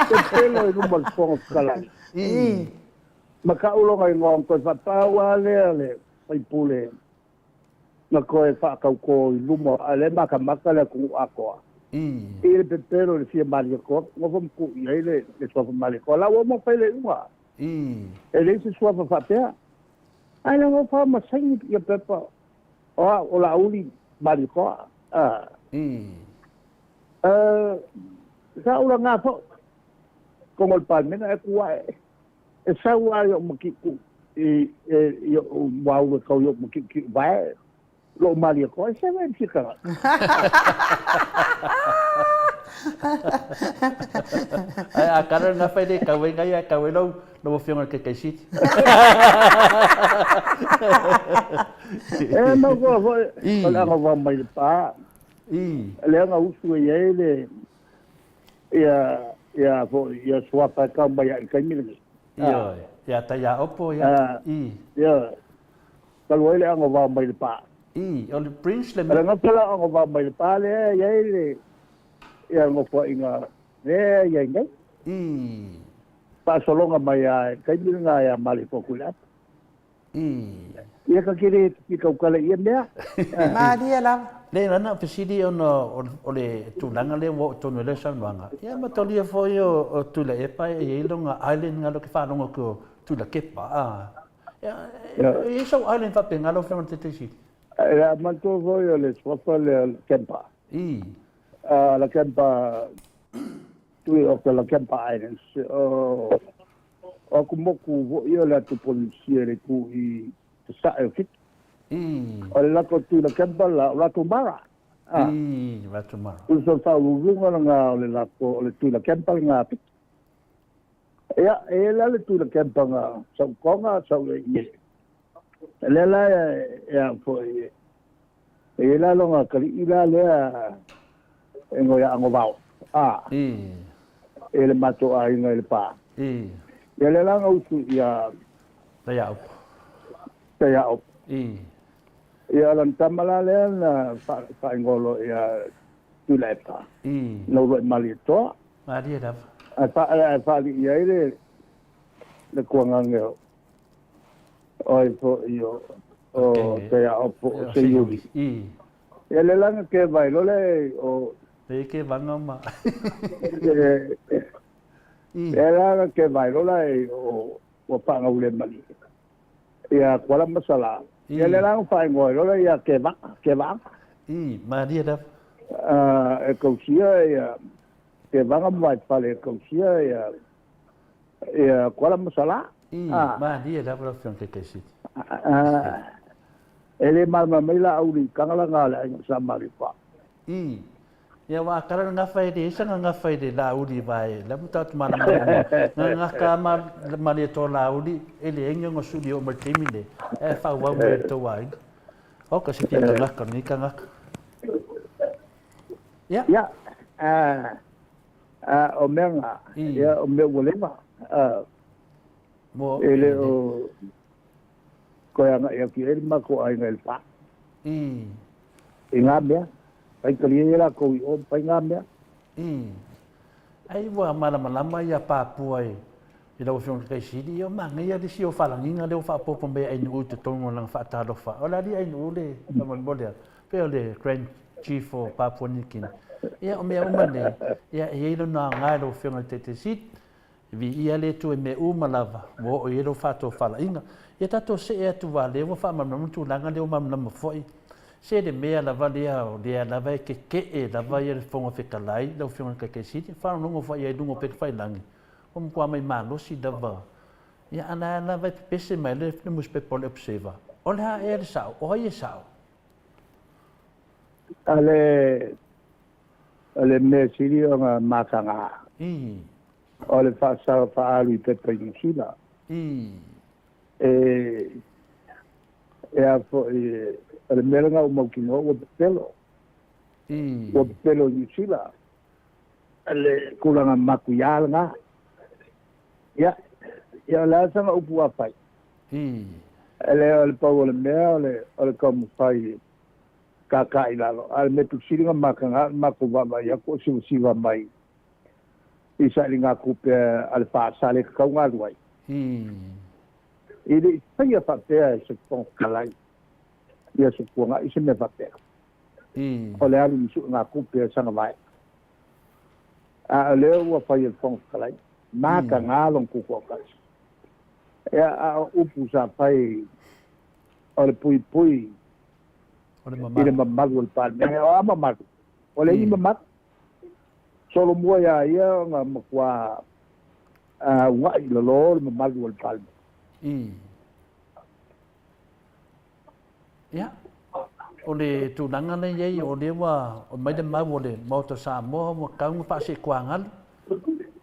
Te pelo i rumal fonga kalai. Maka ulonga i ngong koe whapaua lea le paipule. Na koe whakauko i lumo. Ale maka le kungu akoa. Ele pepero le fia maliko, ngo vom ku ile le sofa maliko. La wo mo pele uma. Ele se sofa fatea. Ai la ngo fa ma sai ya pepa. O la uli maliko. Sa ula nga fo. Como el palmena e kuai. E sa wa yo mo ki ku. Yo wa u ko yo mo ki vai. Lo maliko, se vai ficar. A cara na fai de kawe ngai a kawe lo mo fiona ke siti. No go la go mai pa. Le nga usu ele. Ya vo ya swapa ka mai ka mi. Ya ta ya opo ya. Ya. Kalau ele nga va mai pa. O le prince le me. Nga pala nga va mai pa le ya ele. Ya ngo po inga ya ngai pa solonga mai ai kai nga ya mali popular ya ka kire ki ka kala ia mea Maria la le na pesidi ono o le tulanga le wo tonu le sanwanga ya ma tolia foi o tula e pa e longa island nga lo ke fa longa ko tula ke pa e so island fa penga lo fa te si ya man to voi le sofa le kempa la Kempa tui o la Kempa Islands o kumoku vo io la tu polizia le ku i sa e fit o la ko tu la Kempa la Tumara la Tumara uso fa lunga nga le la ko le tu la Kempa nga fit ya e la le tu la Kempa nga sa konga sa le le la ya fo e la lo nga kali ila le ngo ya ngo vao ele mato ai ngo ele pa ele la ngo su ya ya op ya lan tamala le na fa ngolo ya tuleta no lo malito maria da fa ya ele le kuanga oi po io ya op se yubi ele la ke vai lo le o ke vanga ma era que bailola o panga ule mali ya kuala masala ya le lang fai ngoi lo ya ke va maria da e kausia ya ke vanga mai pale kausia ya kuala masala ma dia da para fion ke kesi ele mama mai la auri kangala ngala ang samari pa ia wa kara nga fai de sanga nga fai de la uri vai la puta tu mana nga ka ma le to la uri ele enyo ngo su dio mer timine e fa wa mo to wai o ka si ti nga ka ni ka nga ya o menga ya o me wolema mo ele o ko ya ya ki el ma ko ai ngel pa ingamia ai kaliela ko o pai ngamia ai wa malama ya Papua i lo fion kai sidi yo ma ngia di si o falanginga le o fa popo me ai nu te tongo lang fa ta do fa ola di ai nu le ma bolia pe le grand chief o Papua New Guinea ia o me o mane ia e lo na nga lo fion te sit vi ia le tu me u malava mo o lo fa to falanginga ia tato se e tu va le o fa ma tu langa le o ma na foi se de mea la valia o de la vai ke e la vai e fonga fekalai lo fiona ke siti fa no fa ia dungo pe fai langi o mo mai malo si dava ia ana la vai pese mai le no mus pe pole observa ola e sa o ia sa ale me siri o nga makanga ole fa sa fa ali pe pe sila a fo ale merenga o maukino o pelo o pelo ni sila ale kulanga makuyal nga ya la sanga upu apai ale pa o le mea ale como fai kaka ilalo ale me tu siringa makanga makuwa ya ko si wa mai isa linga kupe ale fa sale ka nga duai ele fai fa te se pon kalai ia se puanga isi me vate ole alu su nga kupe sanga vai a le o fa il fon kalai ma ka ngalong ku ko ka a upu sa pai ole pui ole ile mama wal pa me o mama ole ni mama solo mo ia nga makwa wa ile lo mama wal pa ya o le tunanga nei ai o le wa o mai de mau le moto sa mo ka un fa se kwangal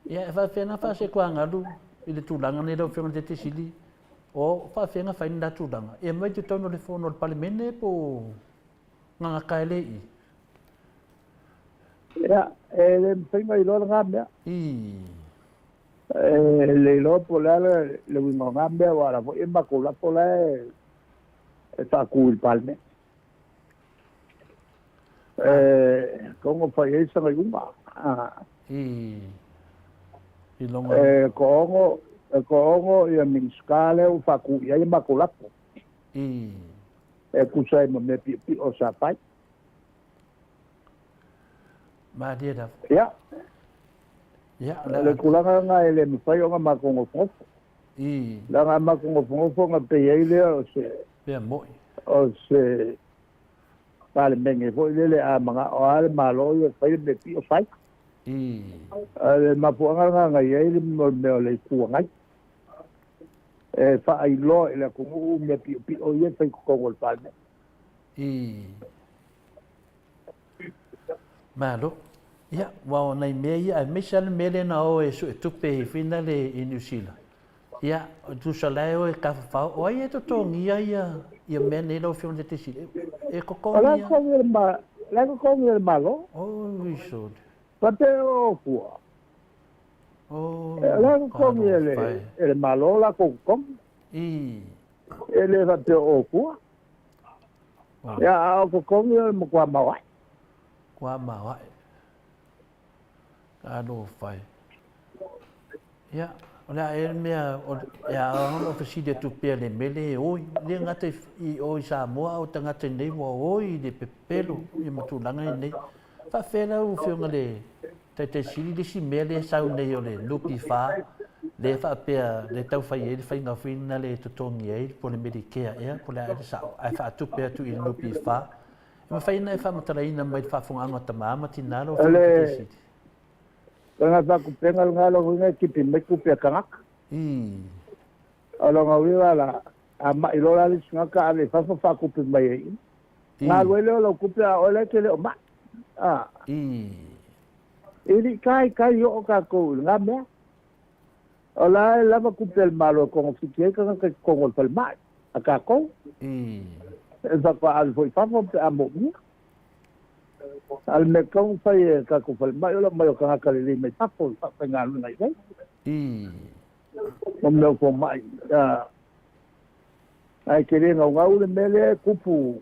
ya fa fena fa se kwangalu i le tunanga nei do fiona te sili o fa fena fa inda tunanga e mai te tono le fono le palemene po nga kaile i ya le penga i lo ngambia le lo pola le wingo ngambia wala fo imba ko la pola está cool palme como fai essa alguma longo como e a minscale o facu e aí maculapo kusai me pi o sapai ma dia da ya le kulanga nga ele me fai o ma con o fofo la nga ma con o fofo nga pe ele o se pe mo o se vale bene foi le a manga o al malo e fai me pi o fai ale ma puanga nga ele mo me le kuanga fa ai lo ele como me pi o ye fai con o palme malo ya wa nei me ya me sal me le na o e su tu pe finale in New Zealand ya tu salai o ka fa o ye to tongi ya me ne lo fion de tisi e ko ko la ko mi malo oh iso pate o fu la ko mi el malo la ko ele va te o fu ya ko mi mo kwa ma wa ano fai ya ola e mea ya ono ofiside tu pele mele oi le ngate i oi sa moa o tanga te nei mo oi de pepelo i matu langa nei fa fela u fionga le te sili de si mele sa nei ole lupi fa le fa pe le tau fai e fai nga fina le totongi e po le medicare e po le sa ai fa tu pe tu i lupi fa ma fai na fa matala ina mai fa funga ngata mama tinalo fa te sili nga ta ku pengal ngalo nga ki pe me ku pe kanak Alonga wira la a mai lola le singa ka le fa fa ku pe mai nga lo lo ku pe o le ke le ma ili kai yo ka ko nga me ola la va ku pe malo con fikie ka con el mai aka ko esa pa al foi fa pe amo mi al me con fai ka ku pel mai ola mai ka ka le me ta po fa nga lu nai Om no ko mai ai kere nga ngau le mele kupu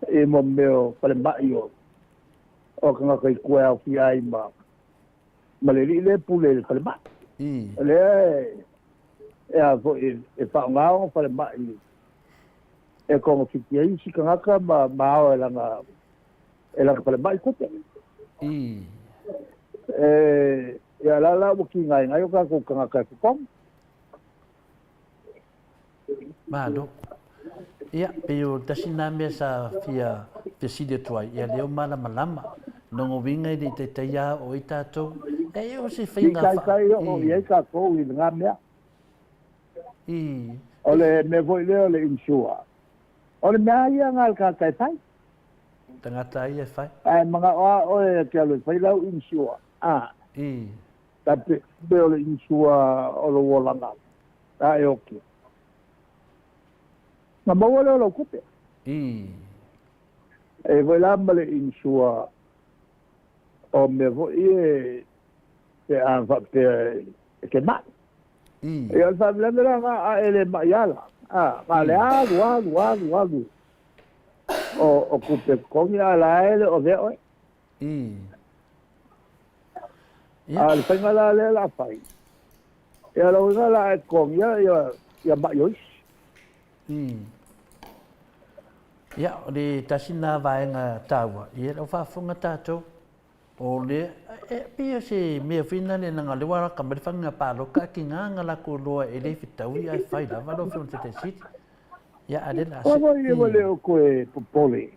e mo meo pale mai o ka kai kua fi ai ma le le pule pale mai le e vo e fa ngau pale mai e ko fi ai si ka ka ma o la pale mai kupe ya la buki ngai ka ko ka ko Mado. Ia, peo tasina me sa fia side tuai. Ia leo malama. Nongo winga i te teia o i tātou. E o se whainga wha. Kai o i ka ko i ngā mea. Ole me voi leo le insua. Ole mea ia ngā ka kai whai. Tangata ia whai. Ai mga o e ke alo whai lau insua. Tapi beo le insua o lo wolanga. A e oki. Nga maua leo lau kupe. E voi lama le insua o me voi e anfa pe ke mai. E al fa le mera a ele maiala. Ma le alu. O kupe kongi ala ele o veo. Al fengala le la fai. E ala ngala e kongi ya ba yois. Ia, o le tasina vaenga tāua. Ia, o whaafunga tātou. O le, pia se mea whina le nanga lewa ka marifanga pāloka ki nganga lako loa e le whitaui ai whai lava lo whiun te siti. Ia, adela se. Ogo i wale o koe popole.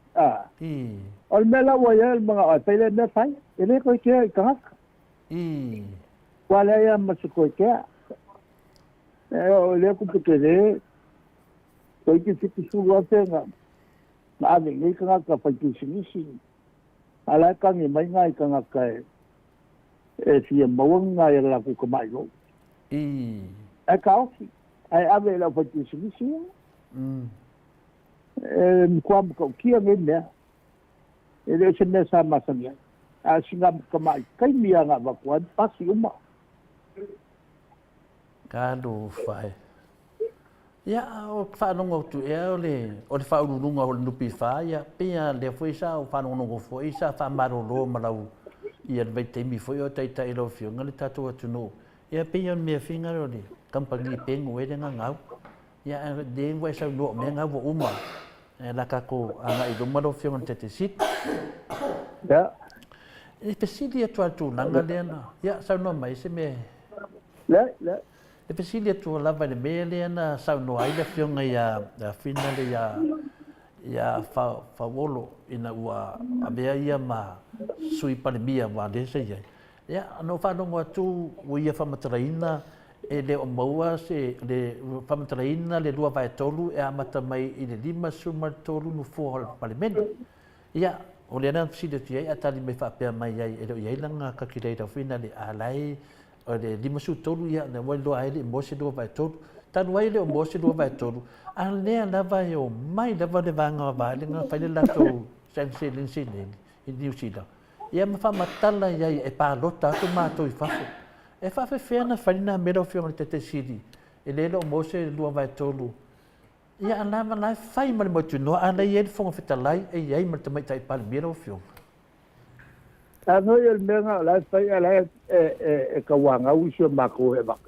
O le mela wa ia el mga o teile mea whai. E le koe kea i kahaka. Wale ia masu koe kea. O le kupu ke le. Koe ki fiti suru a tenga. Na ave ngai ka ngaka whai ki sinisi. Ala kangi mai ngai ka ngaka e fia mawanga e la ku ka mai lo. E ka ofi. Ai ave la whai ki sinisi. E mkwa mkau kia ngai mea. E leo se mea sa masania. A singa ka mai kai mia ngā wakua pasi uma. Kādu whai. Ia, o whanonga tu e o le whaururunga o le nupi wha, ia, pia le fwoi sa o whanonga fwoi sa whamaro lo malau ia le teimi fwoi o teita e lo whionga le tatua tuno. Ia, pia mea whinga o le kampangi pengu e renga ngau. Ia, le ngwai sa lo mea ngau o uma. E laka ko anga i luma lo whionga te te sit. Ia. E pesili atu atu langa leana. Ia, sa no mai se me. Le. E pesili atu lava le mea leana sa no ai le whionga ia whina le ia whawolo ina ua a mea ia ma sui panemia wa le se iai. Ia, no whanonga atu ua ia whamataraina e le o maua se le whamataraina le lua vai tolu e amata mai i le 5 sumar tolu no fuha palemena. Ia, o le ana pesili atu iai atali mai whapea mai iai e leo iai langa kakireira whina le alai o le 5 su tolu ia na wai loa ele mo se lua vai tolu. Tanu ai le o mo se lua vai tolu. A lea lava e o mai lava le vanga wa le nga whaile lato sense linsine i New Zealand. Ia ma whamatala iai e pālota atu mātou i whafo. E whawhe whiana whaina mera o whionga te siri. E le o mo se lua vai tolu. Ia alama lai whai mali mo tunoa a lei e le whonga whitalai e iai ma te maitai pāle mera o whionga. Ano i el mea la whai ala e ka wanga usi o mako e wak.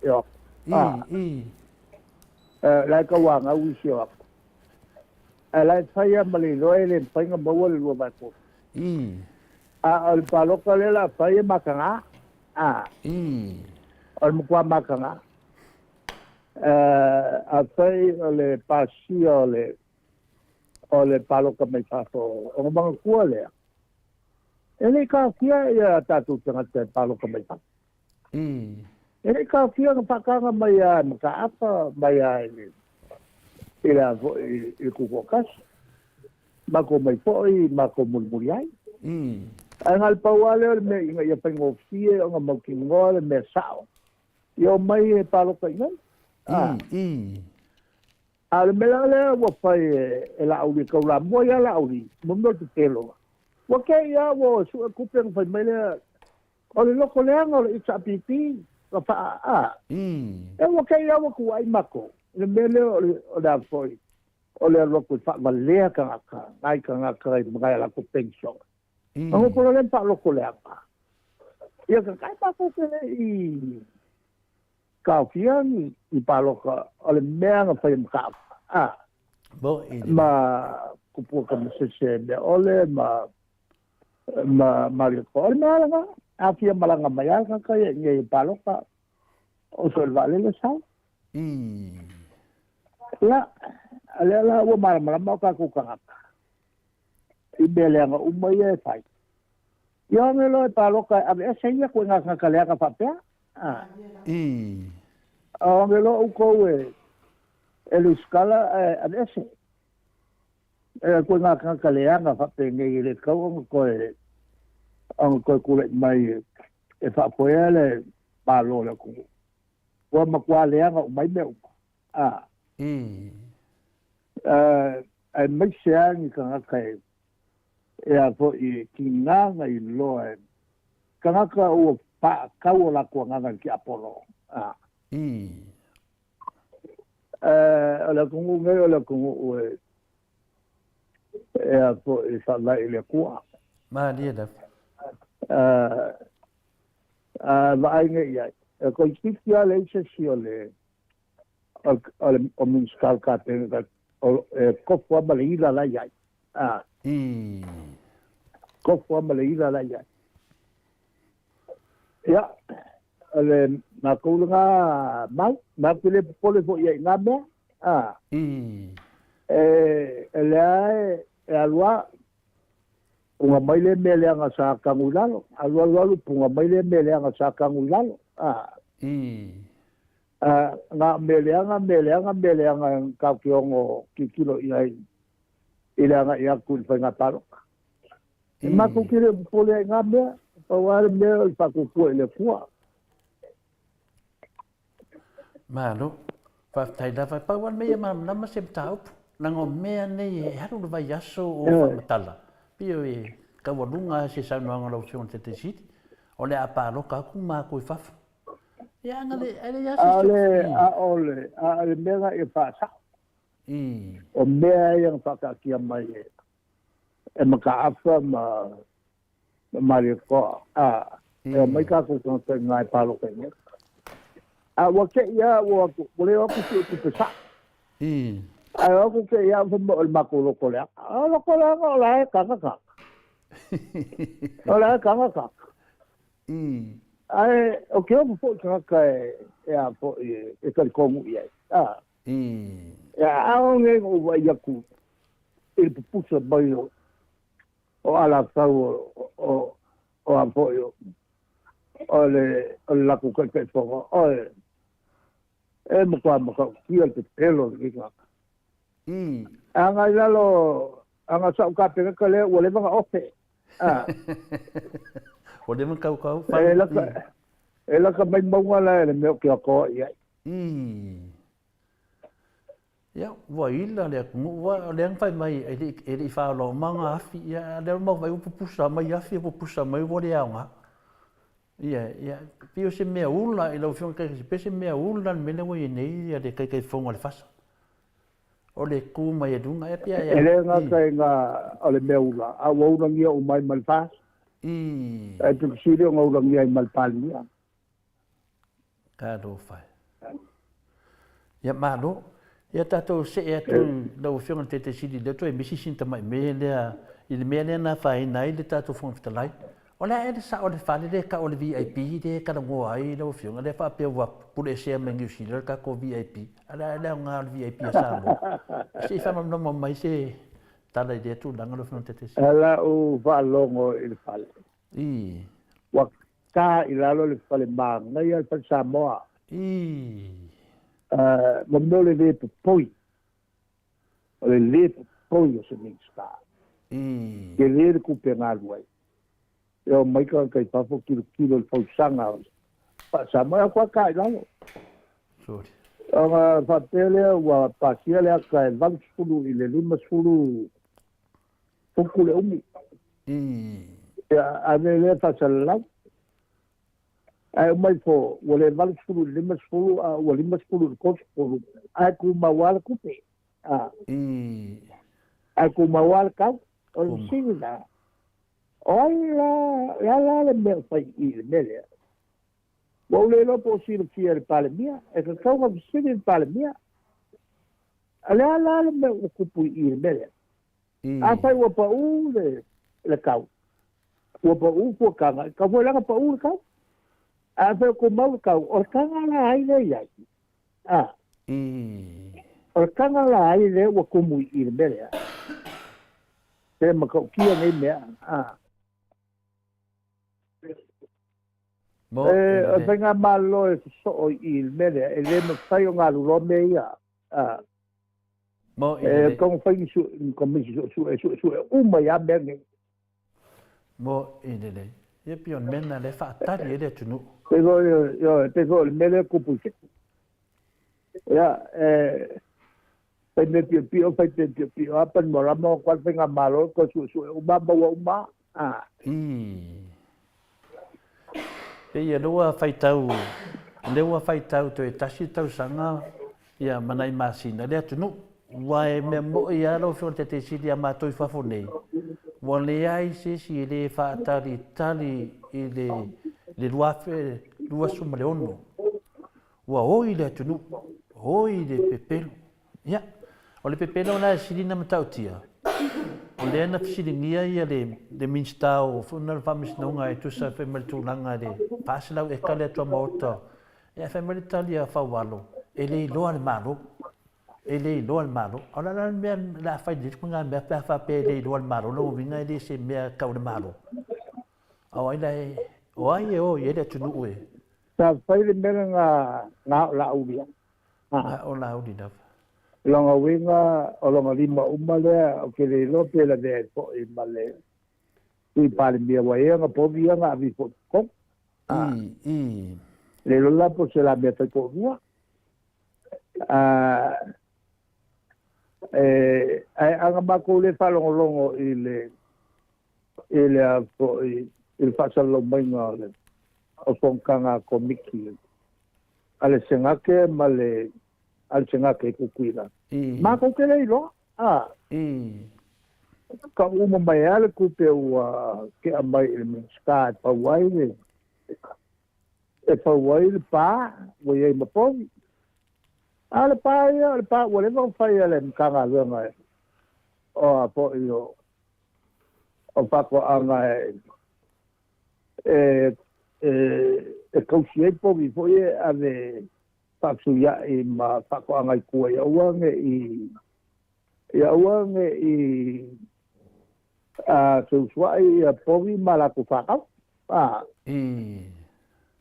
La ka wanga usi o wak. La whai a mali loe le whainga maua le lua mako. A le paloka le la whai e makanga. O le mkua makanga. A whai o le pasi o le paloka mai whafo. O mga kua lea. E le ka kia ia tātou tangata paloka mai whafo. E ka fia ka whakanga mai a makaapa mai a i la fo i kukokas. Mako mai foi, mako mulmuri ai. Ai ngal pauale me inga ia pengo fie o nga maukingoa me sao. Yo mai e palo ka inga. Ale mela le wa pai e la auri ka la mo ya la auri. Mundo te telo. Wa ke ya wo su ku pen fa mai le o le loko le anga o itsa pipi. Ka fa a. E wa ke ya wo ku ai mako. Le mele o da foi. O le loko fa ma le ka ka. Ai ka ka mai la ku pension. Ang problema pa loko le apa. Ia ka kai pa ko i kaufian i paloka ole mea nga whai mka ma kupua ka masese me ole ma mariko ole mea langa a fia malanga maya ka kai nge i paloka o so el vale le sao la ale la ua mara mau ka kukangaka i belanga umaya e whai ia me lo e paloka a me ese ia kue ngaka kalea ka whapea Angelo uko eluskala anese. Ko nga kaleanga fa penge le ko ko kule mai e fa poele palo le ko. Wa makwaleanga mai me. Ai mai seang ka kai. E a fo I kinanga I loe. Ka ka o pa ka o la ko nga ki apolo. Ala kungu ngai ala kungu e a po I sala ile kua. Ma dia da. Vai ngai ai. Ko ikifia le se siole. O min skal ka te ko fo ba le ila la ai. Ko fo ba le ila la ai. Ya. Ale na kulunga mai na pile pole fo ia na me e alwa unga mai le mele anga sa kangulalo alwa punga mai le mele anga sa kangulalo na mele anga ka kiongo kikilo ia anga ia kul fa nga paro ma ku kire pole nga me pa war me pa ku le fua Malo, fa tai da pa wan me ma na ma se tau na ngo me nei e haru vai yaso o fa matala pio e ka wadunga se sa no ngalo fion te te sit o le apa lo ka ku ma ku fa ya ngale ele yaso ale mega e fa sa o me yang fa ka ki mai e ma ka afa ma ri ko e mai ka ko te ngai pa lo ke wa ke ia wa le o ku te pesa o ku ke ia fo mo ma ko lo ko la o la ka ai o ke o fo ka e a fo e ka ko mu ia ya o nge o wa ia ku e pusa bai o ala sa o a fo o le la ku ka ke fo e mo ko ki al pelo ki ka anga lalo anga sa ka pe ka le o le ba ofe o le ka fa e la ka mai mo la le me ki ko ia ya voi la le mo wa le fa mai e fa lo manga afi ya le mo vai pusa mai afi pusa mai wo le anga ia pio se mea ula i lau fiona kai se pese mea ula me le wai nei ia le kai fonga le fasa o le ku mai adunga e pia ia ele nga kai nga o le mea ula a wauna ngia o mai malfas e tu siri o ngauna ngia i malpalia ka do fai ia malo ia tatou se e atu lau fiona te siri le to e misi sinta mai me lea i le mea lea na fai nai le tatou fonga fitalai Ola e sa o le fale le ka o le VIP de ka ngo ai lo fiona le fa pe wa pule se mengu si le ka ko VIP ala le nga VIP sa mo si fa no mo mai se tala de tu danga lo fiona te ala o va longo il fale I wa ka i lalo le fale mangai al pa Samoa mo le poi o le poi o se minska ke le ku pengal wai yo mai ka kai pa fo kilo le fo sanga pa Samoa kwa ka i lalo sorry fa tele wa pa sia le ka van sulu i le lima sulu foku le umi ave le fa sala ai mai fo wole van sulu lima sulu wa lima sulu ko sulu ai ku mawal ku pe ai ku mawal ka o singa ola le me fa i le mele o le lo po si le fier palemia e ka ka wa si le palemia ala le me ku pu i le mele a fa wa pa u le ka wa pa u ko ka ka wa la pa u ka a fa ko mau ka o ka la ai le ya o ka la ai le wa ku mu i le mele te ma ko ki ne me o venga malo e so il mele e le mo fai un alu me ia mo con fai su uma ya bene mo idele ye pion menna le fa tari ele tunu pero yo il mele ku pu ya fai me pio apan mo la mo qual venga malo ko su uma pe ia loa fai tau to e tasi tau sanga ia manai masina le tunu wai me mo ia lo fo te sili a mato I fafo nei wa le ai se si le fa tali I le lua suma le ono wa oi le tunu oi le pepelo ia o le pepelo na sili na matautia o le ana fisilingia ia le minstao funa le famisnauga e tusa femaltulaga le paasilau e kale atua maota e femali talia faualo e le iloa le malo ona la mea la failituga mea pea faapea le iloa le malo na uviga e lē se mea kau le malo auai lai o ai e oi e le atunuu e sa fai le mele nga la ulia o lauli lava longa winga o longa lima umale o ke le lope la de po I male I pale mia waenga po vianga vi po ko le lola po se la meta ko vua ai anga ma ko le falongo longo ile po il fa lo menga le o kanga komiki ale sengake male al senga ke kukuira ma ko ke le lo ka uma mai ale ku pe wa ke mai il ska pa wai le e pa wai pa wo ye ma po ale pa wo le no fa ye le kanga lo mai o po yo o pa ko anga ko si po vi foi ave paksuya I ma pako angai kua ia uange I susuai ia povi malaku whakau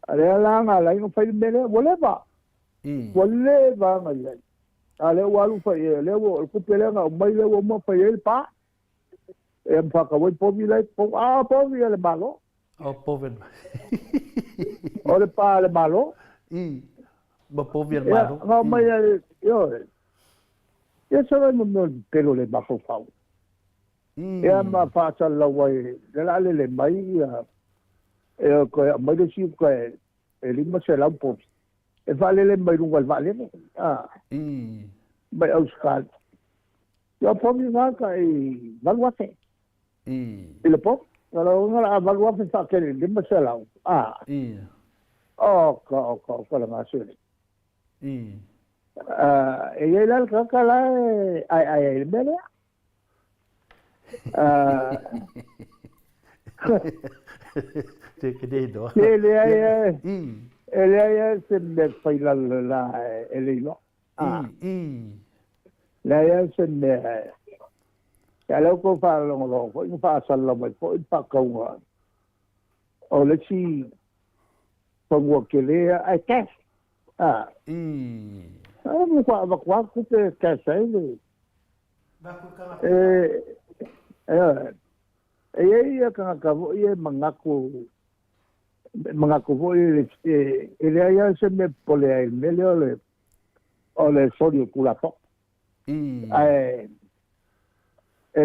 area langa lai no whai mele waleva ngai lai a leo walu whai leo kupelenga o mai leo ma whai el pa e mwhakawai povi lai povi ele malo povi o le pa le malo ma povi al malo no mai yo solo no pelo le bajo fau ya ma fa la wai le mai e ko mai de si ko e lima se la po e vale le mai un vale mai auskal yo po mi va ka I valuate le po la valuate fa ke lima se la ko la masuri e ia la kala ai il mele te que dedo ele ai se me fai la ele lo la ia se me ya lo ko fa lo ko fa sa lo mai ko pa ko o le si pangua ke lea ai cash. Mo kwa kupe cash ai le. Ia ka vo ia mangaku vo ile ia se me pole ai mele ole sodio kulato.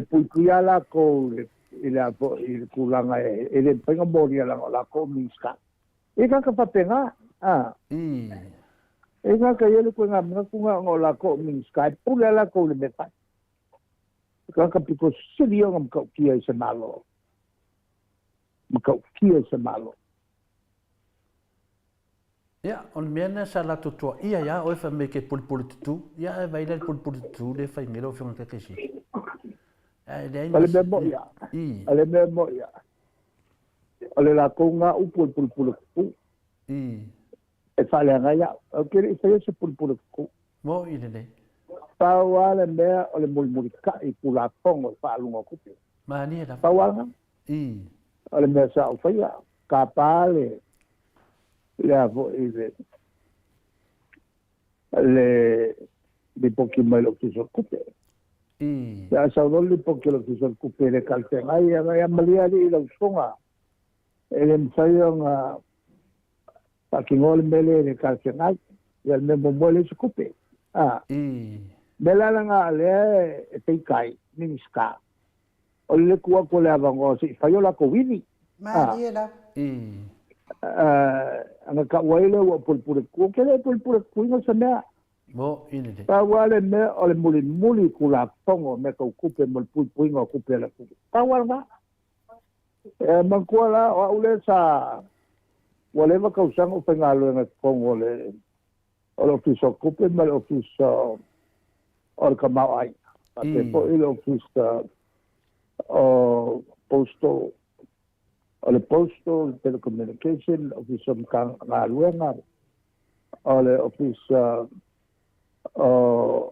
Puikuia la ko ile kulanga ile penga moria la ko minska. Ika ka papenga. Ika ka ile ko nga kunga ngola ko minska. Pula la ko le mepa. Ika ka piko sirio ngam ka kia se malo. Maka kia se malo. Ya, on mena sa la tutua ia ya o fa me ke pulpul tu. Ya e vai le pulpul tu le fa ngelo fa ngaka ke si. Ale me mo ya. Ale la konga u pulpul ku. E fa le nga ya. O ke se pulpul ku. Mo ile le. Pa wala me ole mulmul ka I pula pongo fa lungo ku. Ma ni da. Pa wala. Ale me sa o fa ya. Ka pale. Le pochi mai lo che so cupe. Ya sa no le pochi lo che so cupe le calte ai ya malia di lo songa. El ensayo nga pakingol mele le calte ai ya me bomole so cupe. Bela nga le te kai miniska. O le kuwa ko le avango si fa yo la covid. Ma diela. Anga ka waile wa pulpure ku ke le pulpure ku no sana mo ine de pa wale me ole muli kula pongo me ko kupe mol pulpui ngo kupe la ku pa wala man ko la wa ule sa wale ma ka usang o pengalo na pongo le o fiso kupe mal o fiso or ka mai ate po ile o fiso o posto ole postal telecommunication office kang ngaluenga ole office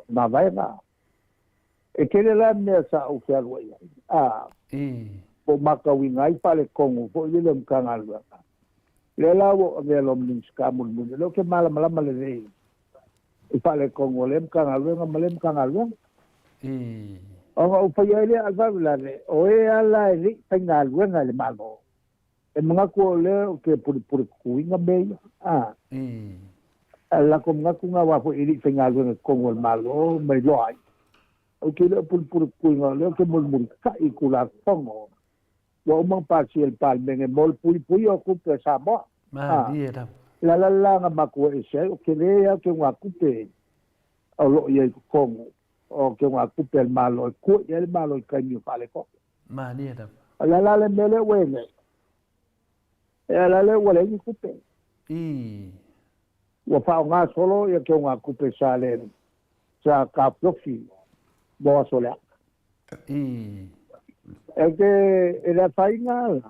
na vaina e kele la mesa o fialwa po makawingai pale kongo po ile kang ngaluenga le lawo velo minska mun lo ke mala le rei e pale kongo le kang ngaluenga malem kang ngaluenga o pa ile alva o e ala ri pengaluenga le malo e mga ko le ke puri kuinga me la ko mga ko nga wa po ili fengalo ng kongol malo may loay o ke le puri kuinga le ke mul ka ikula pongo wa umang partial palme ng mol pui o ku pe sa mo diera la nga mako e se o ke le ya ke wa ku pe o lo ye kongo o ke wa ku pe malo ku ye malo ka ni pale ko diera la le mele wele le wale ni kupe wa fa nga solo ya ke nga kupe salen sa ka profi bo sola ke era fainga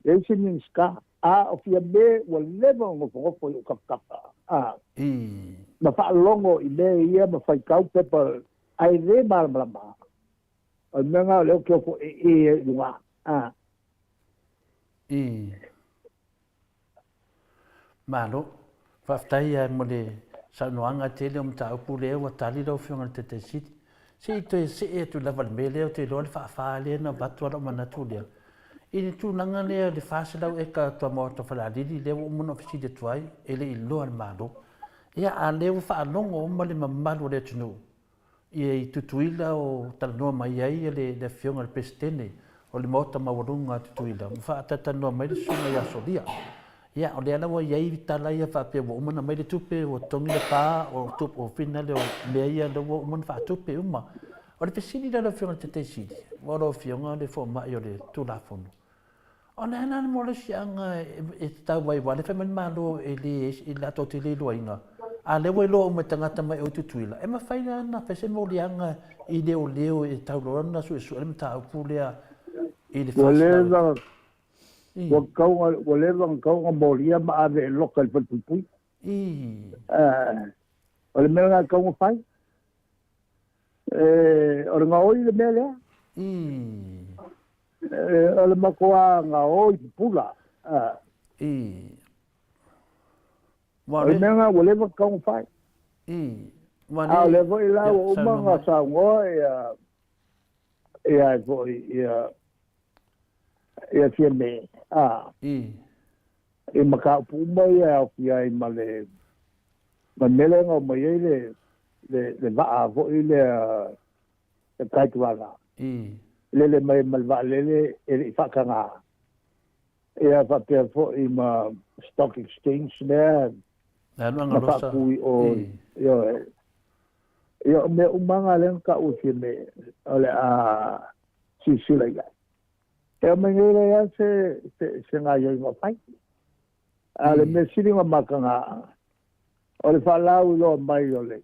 e sininska o fia be wal level mo ko kap ma fa longo I be ia ma fa kau pepa ai re mal blama o nga le ko e wa malo faftai ya mole sa noanga tele ta pule wa tali do fiona te sit si to se e tu lava mele te lo fa le na batwa lo mana tu le ini tu nanga le fa se e ka to mo to fa di le mo no fi de tuai ele il lo al malo ya a le fa longo mo le mamalo le tu no e tutuila o tal no mai ai le fiona al pestene o le mota mawarunga tutuila fa tata no mai sunga ya sodia ya o le ala wa yai tala ya fa pe wo mana mai le tupe o tongi le pa o tup o finale o le ia le wo mon fa tupe uma o le pesini da le fiona te sidi o lo fiona le fo mai o le tu la fono o le ana mo le sianga e ta wai wa le femen malo e le la to te le loinga a le wo lo mo tanga mai o tutuila e ma faina na pese mo lianga I le o leo e tau lorana su le mta pu lea Whatever kau moria ma ave local pui. Ole mela kau fai. Ole ngoi le mele. Ole makoa ngoi pula. Wa O le. mea ngā wale wa kaung whai. Wa A le le. vo i la o umanga sa ngoa ia vo ia tia me. E maka upu mai ia o ia i ma le ma melenga o mai ei le vaa vo i le kaituanga. Lele mai malva lele e le whakanga. Ia whapea fo i ma stock exchange nea. Na whakui o ia me umanga le ka uti me ole a sisila ia. E me ngira ia se ngā ioi ma whai. Ale me siri ma makanga. Ole whalau lo mai ole.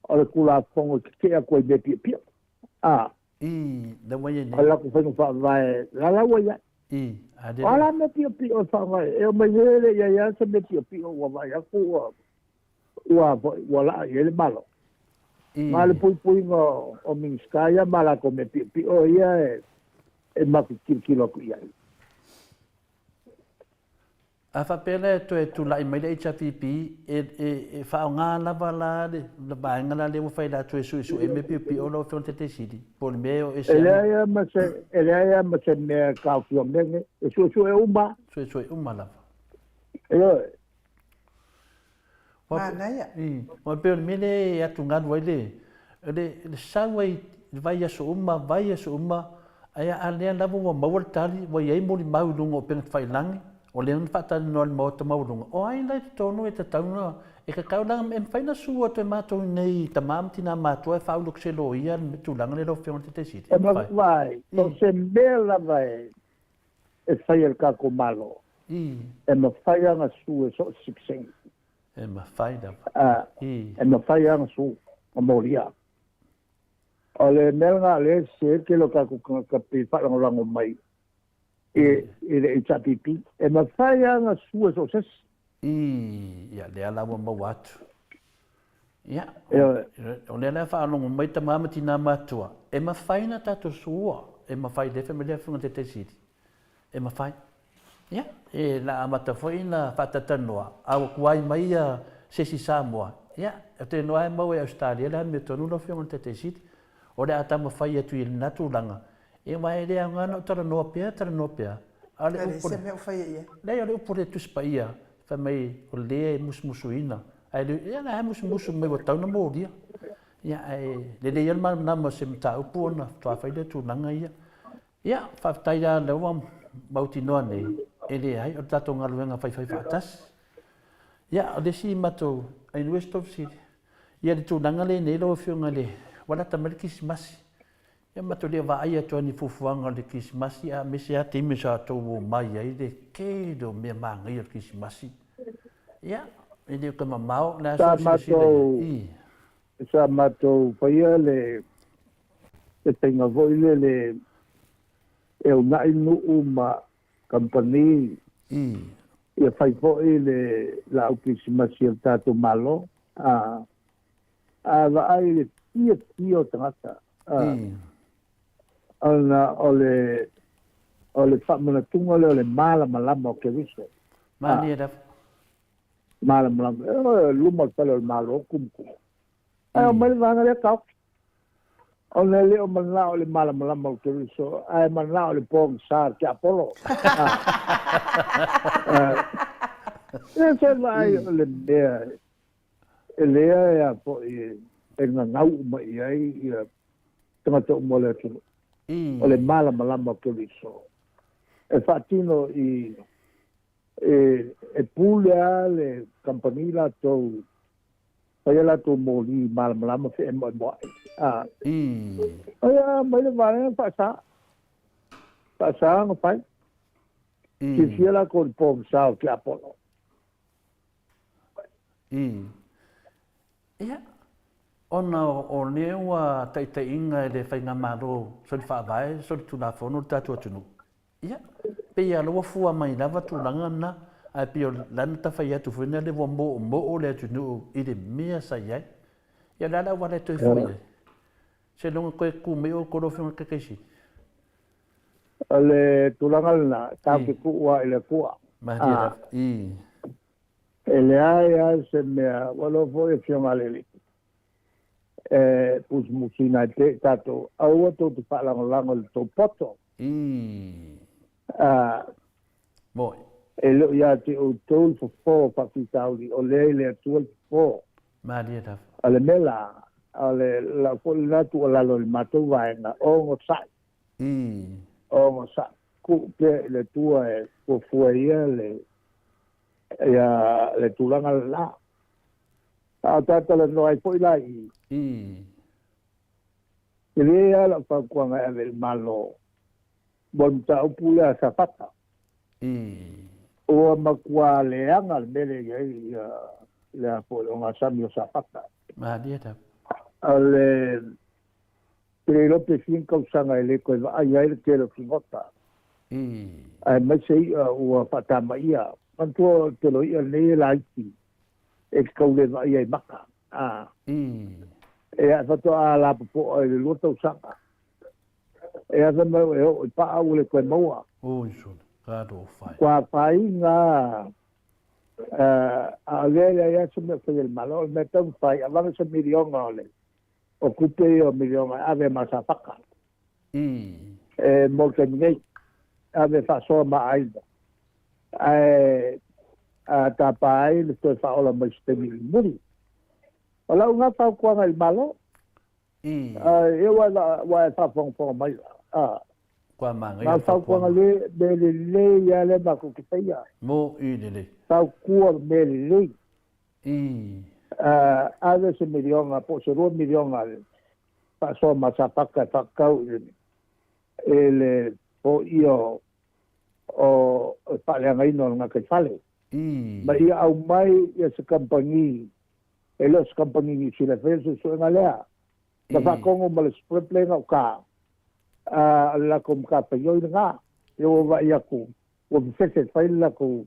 Ole kula fongo ki a koe me pia pia. Da wai ne. Ala ku whengu whaavai. Lala wa ia. Ala me pia pia o whaavai. E me ngira ia se me pia pia o wavai. Aku ua la ia le malo. Ngā le pui o Minskaya mala ko me pia pia o ia e maku kilo ku ia. A whapele to e tu lai mai le HPP e whao ngā lava la le baenga la le whai la tu e sui e me piu piu o lo whion te sidi. Pol meo e se. Elea ma se me kau ki o menge. E sui e uma. Sui uma lava. Eo. Mana ia. Mo peo me le atu ngā wai le sawai vai aso uma aya alea lava wa mawar tali wa iei mori mau lunga o penga whai langi. O le whata no le mauta maurunga. O ai lai te tonu e te tauna. E ka kaulanga me whaina sua to e mātou nei ta māmtina mātua e whauluk se lo ia me tūlanga le lo whiona te siti. E ma vai. To se mea vai e whai el kako malo. E ma whai anga su e so sikseng. E ma whai dava. E ma whai anga su a moria. O le melga le se ke lo kako ka pi whalangorango mai. E le HPP. E ma whai anga su e so ses. Ia le ala wa mau atu. Ia. O le ala whaalongo mai ta māmatina mātua. E ma whaina tato sua. E ma whai lefe me lea whunga te siti. E ma whai. Ia. E la amata whai na whatatanoa. Awa kuai mai a sesi Samoa. Ia. E te noa e mau e Australia. Lea me tonu lo whiunga te siti. O le atama whai atu i natu langa. E mai rea ngana tara noa pia. Ale se me whai ia. Lea le upore tuspa ia. Wha mai o lea e musmusu ina. Ai le ia na musmusu mai wa tauna mo dia. Ia le le yalma nama se mta upu ona. Tua whai le tūnanga ia. Ia whaftai a lewa mauti noa nei. E le ai o tato ngā luenga whai whātas. Ia o le si mato ai West of City. Ia le tūnanga le nei lo whiunga le. Wala tamari kisimasi. Ia mato le wa ai atua ni fufuanga le kisimasi. A mese a te mesa tau mai ai le keido mea maanga ia kisimasi. Ia, ele kama mau na sa mato paia le tenga voile le e una inu uma company e fai foi le la ukismasi tato malo a va ai le tio tangata ana ole famana tunga le mala malama ke viso mani era malam luma pelo malo kumku ai mal vanga le kau ole le malna ole malam ke viso ai malna ole pong sar ke apolo se vai ole ele ya po e ngau mai ai tama to mole tu ole malam ke viso e fatino e pula le campanila to paya la to moli malam fe mo aya mai le vale pasa no pai si fiela con pom sao que apolo ia ona o lewa tai inga le whainga maro so fa vai so tu na fono tatu tunu ia pe ia lo fua mai lava tu langa na a pio lan ta fa ia tu fina le mo o le tu no i de mea sa ia ia la wa le tu foi se lo ko ku me o ko lo fina ka kesi ale tu langa na ta ke ku wa ile ku ma dia ele ai se mea walo fo e fionga lele pus musina te tato au to te whalangolango le tō poto Moi. e lo ia te o tōl fo fo whakitauri o le atua fo Maria da. ale mela ale la fo natu o lalo le matou vaenga o ngo sai o ngo sai ku pe le tua e ko fuaia le ia le tulanga la a tata le no ai foi la i ile ala fa kuanga e le malo bon ta upula sapata o makua le anga mele ia le apo nga samio sapata Maria da. ale pero pe fin causanga ele ko ai ai ke lo fingota ai mai sei o fata mai manto te lo ia le laiti e kaule vai ai maka e a fato ala po le luto saka e a me o pa au le ko moa Isso. Claro, fai. qua pai nga a le ya se me fue el malo me ton pai a se milion ole ocupe o milion ave masapaka molto nei ave fa so ma aida a tapai le to fa ola mai ste muri ola unha fa kwa el malo e wa fa fon mai Qua manga. ma fa kwa le ya le ba ku kia Mo idele. fa kwa le ave se milion a po se 2 milion al fa so ma sapaka fa kau ele po io o fale ngai no nga ke fale ma ia au mai ia se compagnie e los compagnie si la fese so nga lea da fa kongo ma le spreple nga ka la kom ka pe yo nga yo va ia ku o fese fai la ku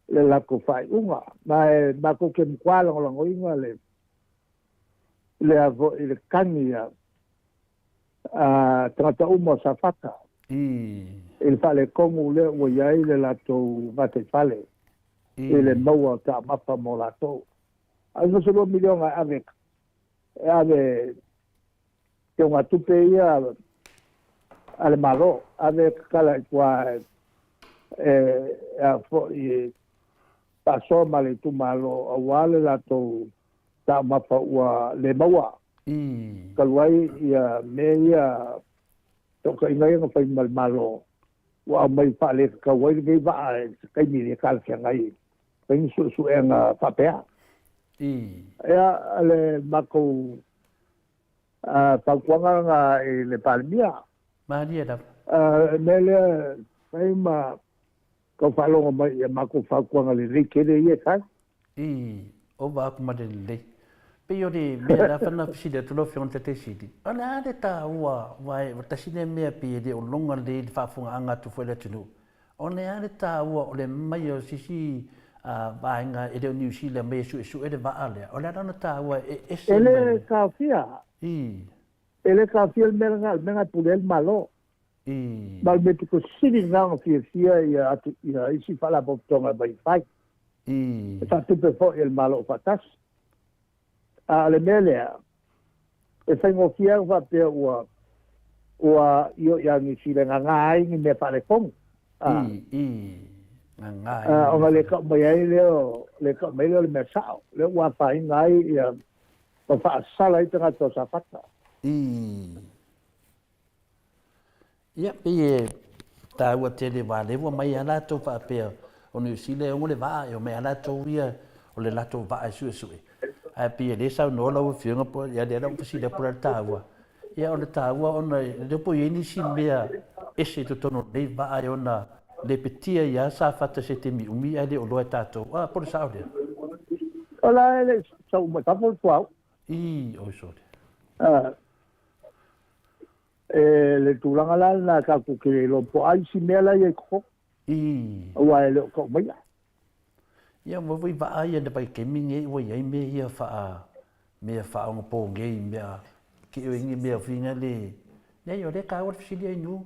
le la ku fai unga ma ko ke mkwala ngo ngo inga le avo ile kania trata umo safata il fale kongu le o iai le latou mate fale le maua ta mapa mo latou ai no solo milion ave te unha tupe ia ale malo ave kala kwa a fo i paso male tu malo awale latou ta mapa ua le maua kalwai ia meia toka inga inga fai malo wa mai pale ka wai ngai va kai mi kal kia ngai pen su enga papea ya ale mako pa kwanga nga le palmia Maria da. mele fai ma ko falo mai mako fa kwanga le rikere ye ka O va kuma de le. Pe yo de me la fana pisi de tolo fion te sidi. Ana de ta wa vai ta sine me pe de o longa le fa funga anga tu foi le tunu. Ona ane ta wa o le mai o sisi va nga e de New Zealand me su e de va ale. Ona dona ta wa e se. ele kafia ele kafia menga pulel malo mal metu ko sini nga fia ia isi fala boptonga bai fai ta tupe fo el malo fatas ale mele e fai ngo fia va pe ua io ya ni sile nga ngai ni me pare fong ngai o le ka mai le ka mai le mesao le ua fai ngai ia pa fa sala ita nga to sapata ia pe ta ua te le va le ua mai ala to fa pe o New Zealand o le va o me ala to ia o le lato va su ai pe le sa no la fianga po ia de la pasi de por ta ua ia o le ta ua ona de po ini si mea ese to tono le va ai ona le petia ia sa fata se te mi umi ai de o lo tato por sa o de ola ele sa mo ta por tuau o so le tulanga la na ka ku ke lo po ai si mela ye ko wa ele ko mai ia mo voi va ai de pai ke minge o ia me ia fa un po ngai me ke o ngi me finga le yo de ka o fisi de nu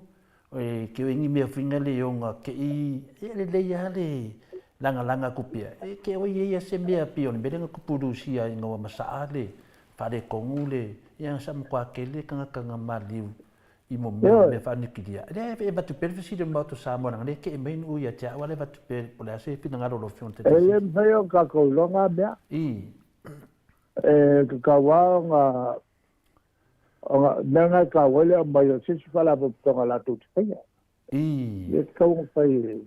ke o ngi me finga le yo nga ke i le ya le langa kupia e ke o ia se mea pio ni berenga kupurusia i ngoa masaale fare kongule ia sa mkwa kele kanga maliu i mo me fa nikidia e va tu perfisi de moto sa mo ngale ke main u ia tia wale va tu per pola se fina ngalo lo fion te ele mfeo ka ko longa bea ka wanga nanga ka wale mai o sisi fala po tonga la tu tsia e ka un fai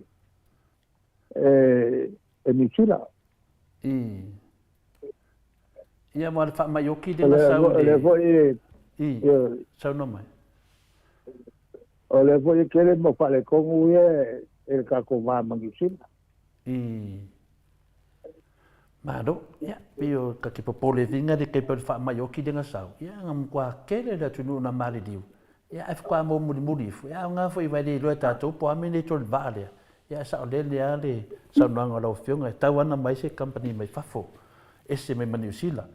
mi chila ia mo fa mai o ki de na sa le vo sa no mai o le vo e kere mo fa le kongu e ka ko ma mangi chila Mado, ya, pio ka ke popole vinga de ke pe fa mai o ki de na sa ia ngam kwa kele da tunu na mali diu ia af kwa mo muri fu ia nga foi vai de lo ta to po amene to vale ia sa le le ale sa no nga lo fionga ta wana mai se company mai fafo ese me mani usila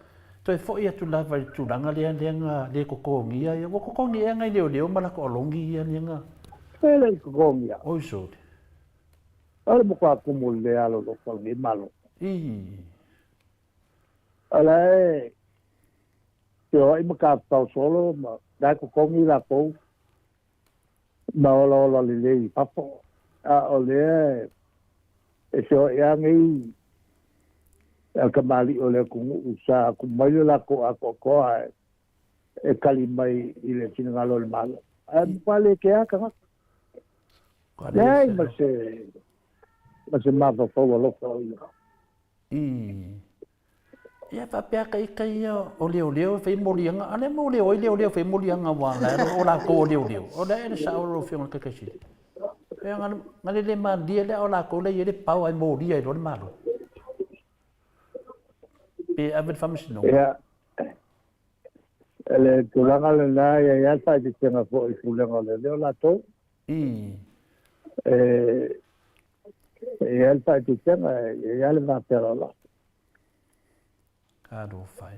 to e fo ia tu lava tu langa le nga le ko ko ngia ia ko ko ngia nga le mala ko longi ia nga ele ko ngia o so ale mo kwa kumule alo lo ko ni malo ala yo i mo ka tau solo ma da ko ngi la ko ma lo le papo o le e so ya ngi kamali o le ku usa ku mai la ko ko e kali mai i le tino ngalo le malo pale ke aka nei ma se ma fa fo lo fo ia fa pe kai o leo fe molianga ale mo leo fe molianga wa la o la ko leo o da e sa o lo fiona ka kasi e ngale le ma dia le o la ko le ye pau ai mo dia lo malo pe avet famis no ya ele tulanga le na ya sa di tenga fo i fulanga le la to el sa di tenga ya le va pero la Kado fai.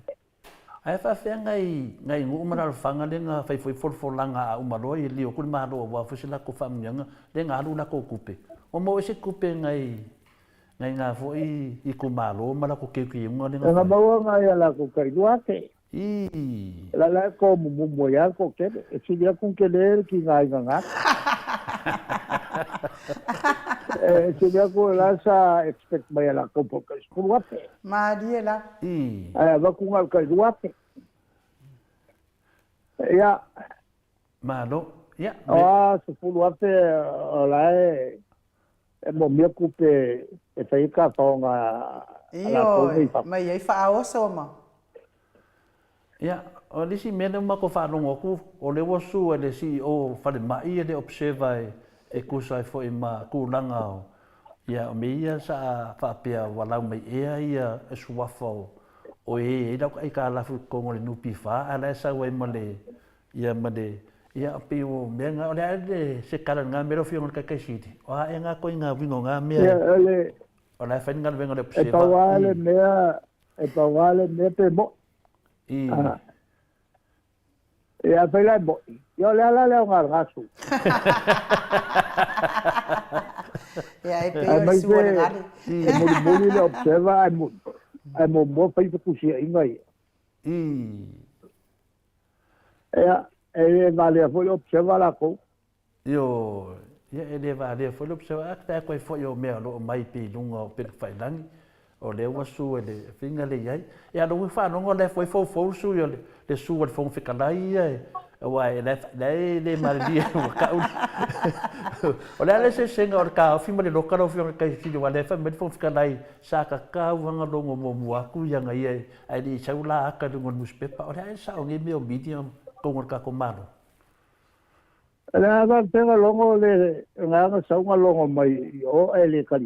Ai fa fe ngai ngu mara fanga le nga fai foi for langa a umalo i li o ku malo wa fu sila ko fam nyanga le nga lu la ko kupe. O mo se kupe ngai nga fo i ku malo mala ko ke ngo le nga ba nga ya la ko kai duate. La ko mo ya ko ke si dia kun ke le ki ngai nga. Se dia ko la sa expect ba ya la ko po ka duate. Ma dia la. Va ku ngal kai duate. Ya. Malo. Ya. Se fu duate la mo mi kupe e fai ka tonga mai ai fa o so ma. Ya, o lisi mena ma ko fa longo ku o le wosu le CEO fa le mai le observe e ku sai fo ma ku langa ya o meia sa fa pia wala mai ia e suafo o e da ai ka la fu ko le nupi fa ala sa we male ia made ia pe o menga o le se kala nga mero fi on ka ka siti o a nga ko nga vingo nga me o la fa nga venga le observe e pa wale me pe mo ya pela bo yo le un raso ya e pe su ngari mo le observa ai mo fai ku si ingai ya vale foi observa la ko yo ya ele vale foi observa ta ko foi yo me lo mai pe lunga pe fai lang o le wasu ele finga le yai ya lo fa no le foi fo su yo le su o fo fica lá e wa le maria o ka o le se senga o ka fi mo le loka o fi ka si wa le fa me fo fica lá sa ka wanga lo mo mo aku ya ngai ai di sa ula ka lo ngus pepa o le sa o ngi me o medium ko ka ko malo la va tenga longo le nga sa nga longo mai o ele ka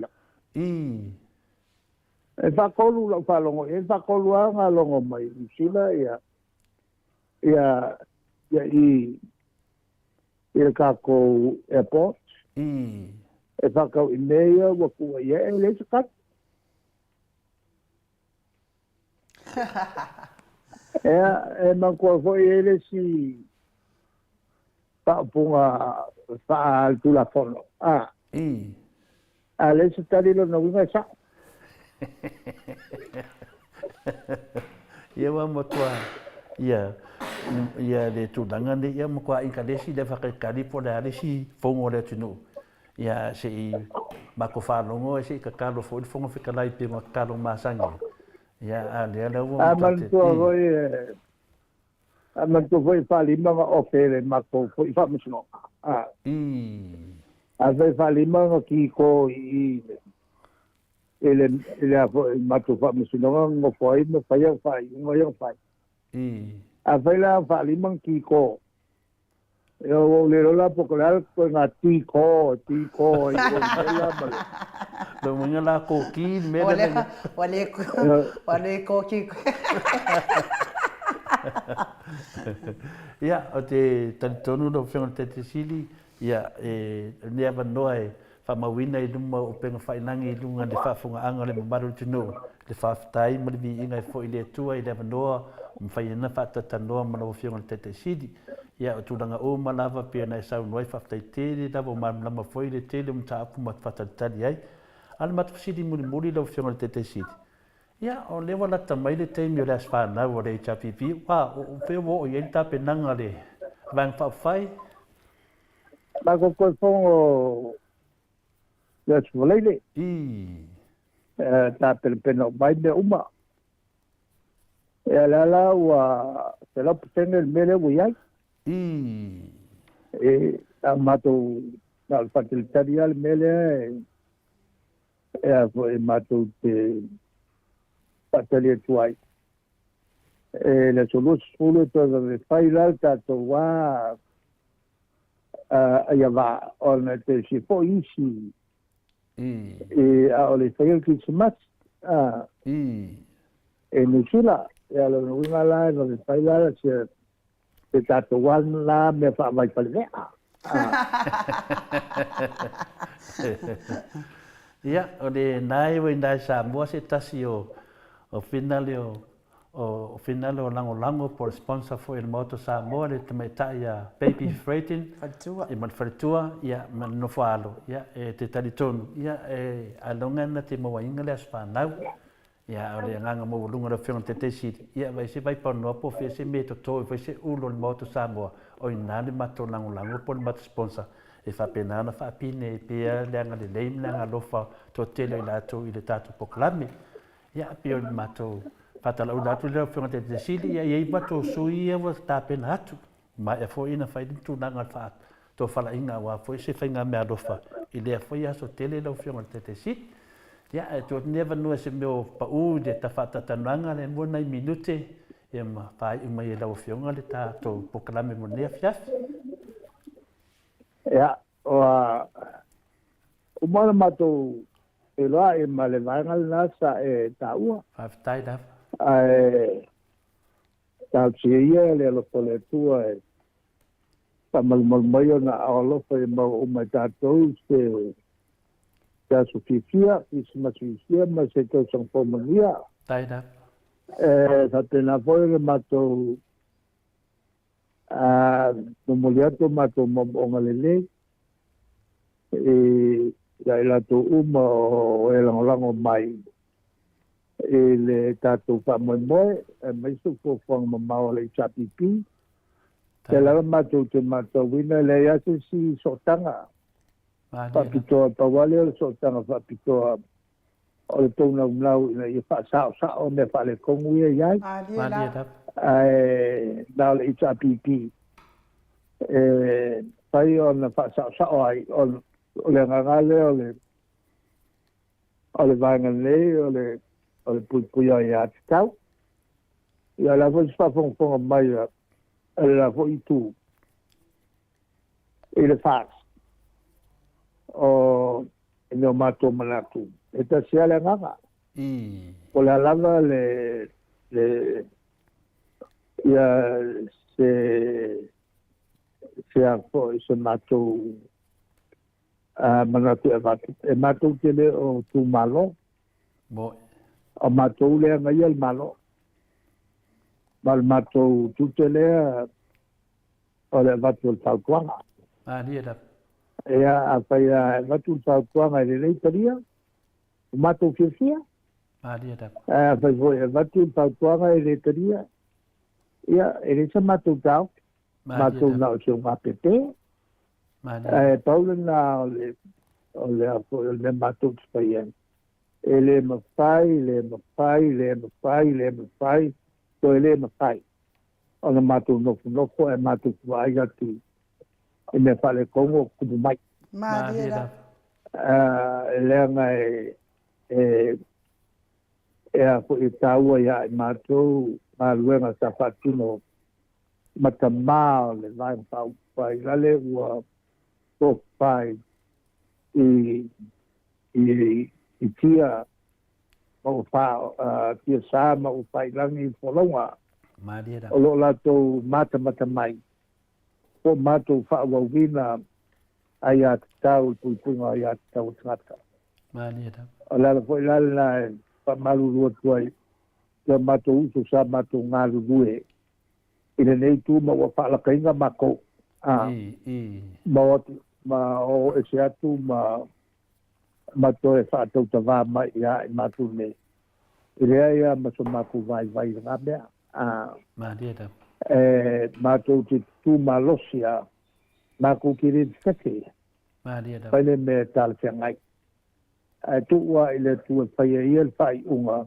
e fa kolu la fa longo e fa kolu nga longo mai sila ya i ka ko airport e fa ka i meia wa ku ia e le ka e man ko foi ele si pa punga fa tu la fono a le se tali lo na winga sa ia wa motua ia le tulanga le ia mo kwa inkalesi le fakali po le alesi fongo le tunu ia se i makofalongo se ka kalo fo fongo fikalai pe ma kalo masangi ia a le wo aman to voi aman to voi fali ma o fere ma ko foi fa misno a vai fali ma ki ko i ele ma to fa misno ngo foi mo fa yang fai a vai la fali ma ki ko eu le rola popular ko na ti ko i ko la ma lo mga la ko ki me wale ko ki ia o te tonu no fenga te sili ia ne ava noe fa mawina i luma o penga whainangi i lunga le whafunga anga le mamaru tino le whaftai ma le vi inga i fo i le tua i le ava noa mwhaina whatatanoa ma lau fenga te sili ia o tūranga o malawa pia nei sau noe whaftai tere lava o lama fo i le tele mta aku ma whatatari ai ala matu sili muri lau fenga te sili ia o lewa la tamai le teimi o le aswhanau o le HRPP wa o peo o i ta penanga le vang whawhai ma ko fongo ya tsvolele ta peno mai de uma e la wa se la putenge el mele wo yai mato al facilitaria el mele mato te patalia tuai le solo todo de failar tato wa ia va on te si fo isi a ole fail ki smas nusula ya lo winga la no de failar se te tato wan la me fa vai pale ia o le nai we ndai sa mo se tasio o finalio o lango por sponsor for el moto sa mo le tamaitaia baby freighting e man fretua ia man no falo ia te talitonu ia alonga na te mo inga le aspanau ia o le nganga mo lunga le fiona te siti ia vai se vai pono po fe se meto to vai se ulo le moto sa mo o inale mato lango por mat sponsor e fa pena na fa pine pe le anga le leim na lofa to tele la to i le tatu poklami ia pio mato patala o datu le fiona te sili ia i mato sui e wa ta pena atu ma e fo ina fa tu nanga fa to fala inga wa fo se fa me lofa i le fo ia so tele le fiona te sili ia e to never know se meu pa u de ta fa ta nanga le mo na minute e ma fa i mai le fiona le ta to poklami mo ne fiaf ia o mana mato e loa e male vaenga nasa e taua. Whaftai da. Tau tia ia le alofa le tua e tamalmalmaio na alofa e mau o mai tātou se aso fifia, isi masifia, ma se tau sangpomania. Tai da. Sa tena foi le matou no moliato matou mamonga lele ia la to uma o e lango mai e le tatou whamoemoe e mai su fofang mamao le chapipi te la matou te matou wina le ase si sotanga whapitoa pawale o le sotanga whapitoa o le tōna unau ina i whaasao me whale kongu ia iai nao le chapipi pai o na whaasao ai o le ngangale o le vaenganei o le puipui ai ati tau ia la fo whawhongwhonga mai a le la fo i tū i le whaas o ino mato manatu e ta sia le nganga o le alanga le ia se a fo i se mato manatu e matou tele o tu malo o matou le ngai al malo mal matou tu tele o le vatu tau kwanga ni da a whai a watu whautuanga i rei taria, o mātou whiawhia. Maria da. A whai hoi a watu whautuanga i rei taria, ia, e rei sa mātou tau, mātou na o seo ngā pepe. Paula na o le mātou tspaian. Le mawhai, to le mawhai. O le mātou nofo, e mātou kuai atu. E me whale kongo kupu mai. Maria. Leanga a ko i taua ia i mātou, mā luenga sa whatuno, matamā le vai mpau pai, lale ua tō pai i tia mau wha, tia sā mau pai langi wholonga. O lo lato mata mai. O mātou whaawawina ai a tau puipunga ai a tau tangata. O lala fo i lala na whamaru rua tuai, tia mātou uso sa mātou ngāru rue. Ina nei tu ma wa whaalakainga mako. Ma o e se atu ma toe whaatau ta wā mai ia i mātou nei. I rea ia ma so mākou vai ngā mea. Mātou te tū ma losia, mākou ki re wheke. Whaile me tāle whiangai. Tu ua i le tu e whaia ia le whai unga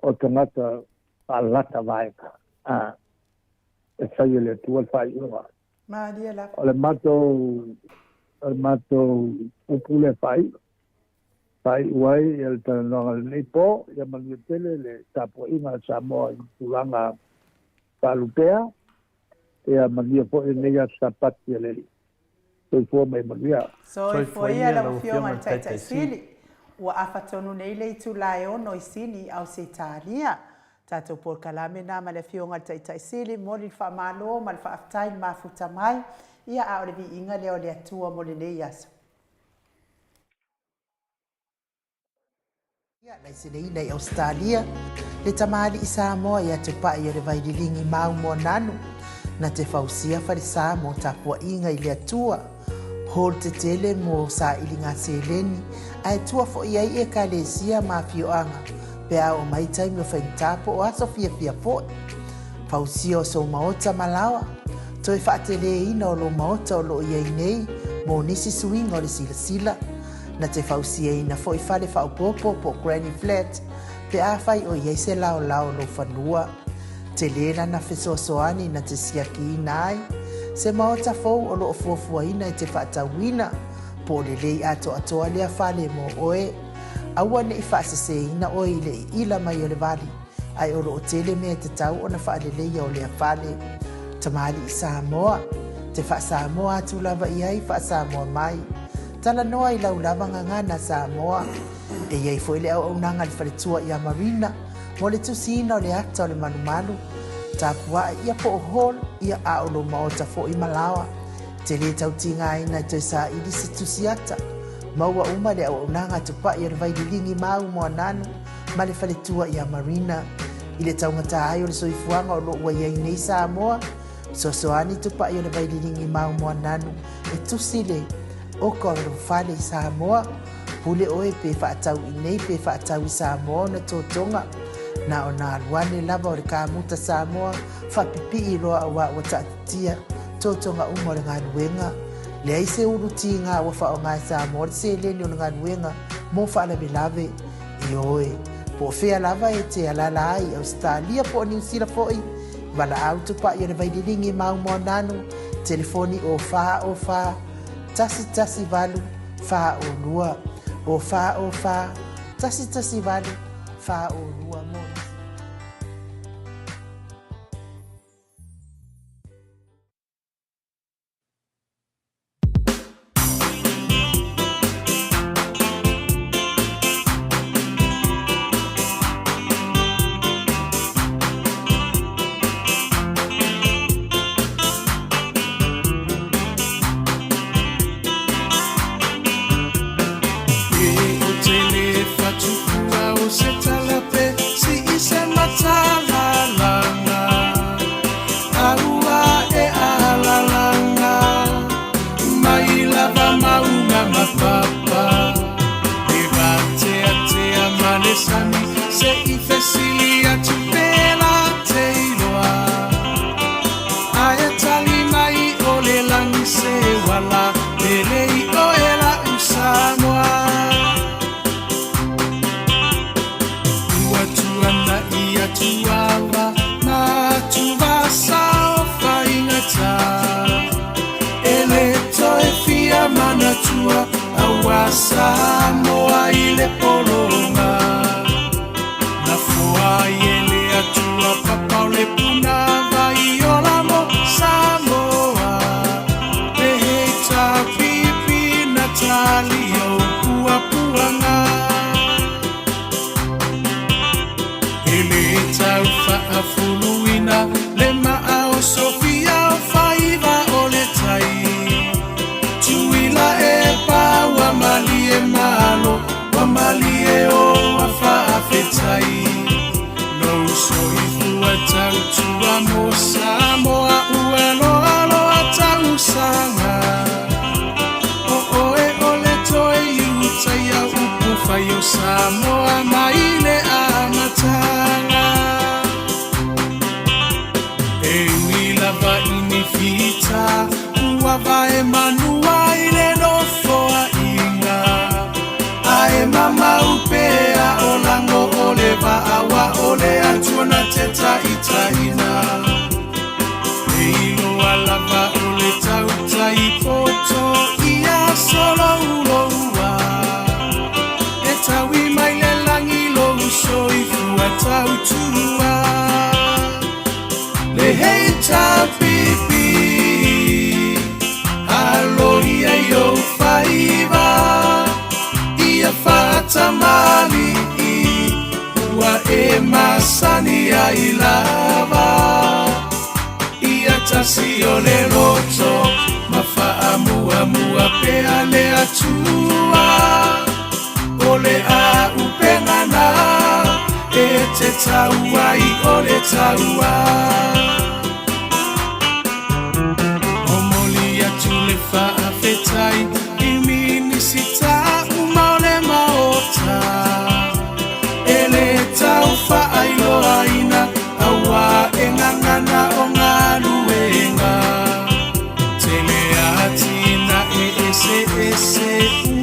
o tangata whaalata vaeka. E whaia le tu e whai unga. O le mātou upule whai. Pai uai e le tanonga le neipo, ia mangia tele le tapo inga Samoa i tulanga Palupea, ia mangia po e neia sapati e leli. Soi fua mai mangia. Soi fua ia la ufionga le taitai sili. Ua awhatonu nei le itu lai ono i sini au se Italia. Tatou por kalame na ma le fionga le taitai sili, mori wha malo, ma le wha aftai ma futa mai, ia a o le vi inga leo le atua mo le nei aso. Lai sinei nei Australia, le tamali i Samoa ia te pai le vaililingi mau mo nanu, na te fausia wharisā mo tapua inga i le atua, hol te tele mo sa ilinga seleni, ai tua fo iai e ka lesia ma fioanga, pe a o mai taimi o whaintapo o aso fia fo. Fausia o so maota malawa, toi whaatele ina o lo maota o lo iai nei, mo nisi suinga o le sila. Na te fausia ina fo i whale whaupopo po Granny Flat, pe a whai o iei se lao lo whanua. Te lena na whesoasoani na te siaki ina ai, se maota fau o lo fuafua ina i te whaatawina, po le lei ato atoa lea whale mo oe. Aua ne i whaasese ina oe i le ila mai o le vali, ai o lo o tele mea te tau o na whaale leia o lea whale. Tamali i Samoa, te wha Samoa atu lava i ai wha Samoa mai. Tala noa i lau lava ngangana Samoa. E iei fo ile au nanga le whaletua i a Marina, mo le tusina o le ata o le manumalu. Tāpua ia po o hol, ia a o lo maota fo i Malawa. Te le tau tinga ina i toi sa ili se tusiata. Maua uma le au nanga tupa i le vaililingi mau mo ananu, ma le whaletua i a Marina. I le tau ngata ai o le soifuanga o lo ua iei nei Samoa. Sosoani tupa i le vaililingi mau mo ananu, e tusile. O ko ro fale i Samoa, pule oe pe whaatau i nei pe whaatau i Samoa na tōtonga. Na o nā luane lava o le kāmuta Samoa, whapipi i roa a wa tātia, tōtonga umo le ngā nuenga. Le ai se uru ti ngā wa wha o ngā Samoa, se leni o ngā nuenga, mō whaalawe lave i oe. Po whea lava e te alala ai, Australia po New Zealand foi, wala auto pa i o le vaililingi mau mo nanu, telefoni o wha, tasi valu, wha o lua, o wha, tasi valu, wha o lua mo. sani se I fesili atu pela te iloa Aia tali mai o le langi se wala Pele I o ela Samoa Ua tuana ia tuava Na tuva sao whaingata Ele toe fia mana tua Aua Samoa I le polonga Na fua ele atua papau le punava I ola mo Samoa Pehe ta pipi Natali o pua puanga Ele tau whaafuluina Le maa o Sofia o whaiva o le tai Tuila e pa wa mali e malo Wa mali e o a whaafetai No so I fua tau tua mo Samoa Uelo alo a tau sanga Taia upu fai o Samoa maile a matanga E wila va inifita Ua va e manua ile no foa inga Ae mama upea o lango ole va awa ole Antuana teta itaina E ilo alava ole tauta I poto Ia solo ulo Tawi mai le langi lo so I fua tau tua Le hei ta pipi Alo ia yo whaiva Ia whata mali Ua e masani ai lava Ia tasi o le roto Ma wha mua mua pea le atua Ole a upengana E te taua I ole taua O moli atu le whaafetai I minisita umaole maota E le tau whaailoa ina Awa e ngangana o ngā luenga Tele atina e ese ese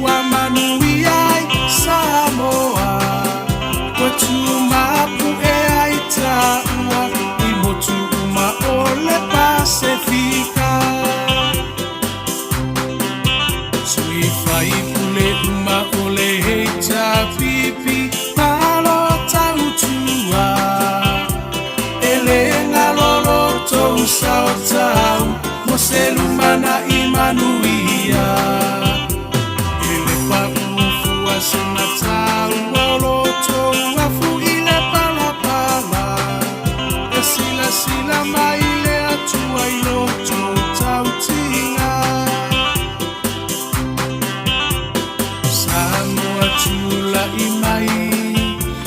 Ua manui ai Samoa Kwa tumapu e aita ua I motu uma ole Pasifika Sui fai pule uma ole heita pipi Malo tau tua Ele ngalolo tou sao tau Moselumana imanuia Ele pa ufua sena tau Oloto afu ile pala pala E sila sila maile atua iloto tau tinga Samoa tula imai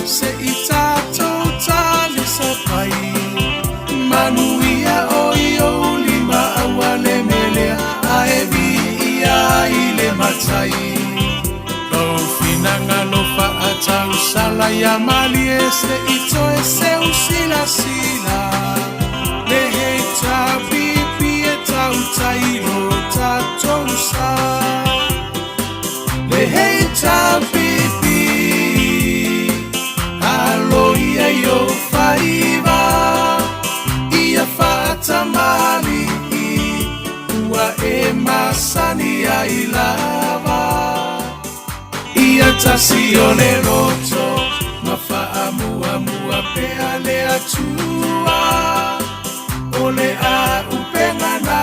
Se itato tali sapai Manuia oio lima awale melea Aevi ia ile matai Finanga no whaatau sala ya mali e se ito e se usila sila Le hei ta pipi e tau tairo tatou sa Le hei ta pipi Alo ia yo whaiva Ia whaata mali Ua e masani ai lava Ia tasi o le roto Ma wha mua mua pea le atua O le a upengana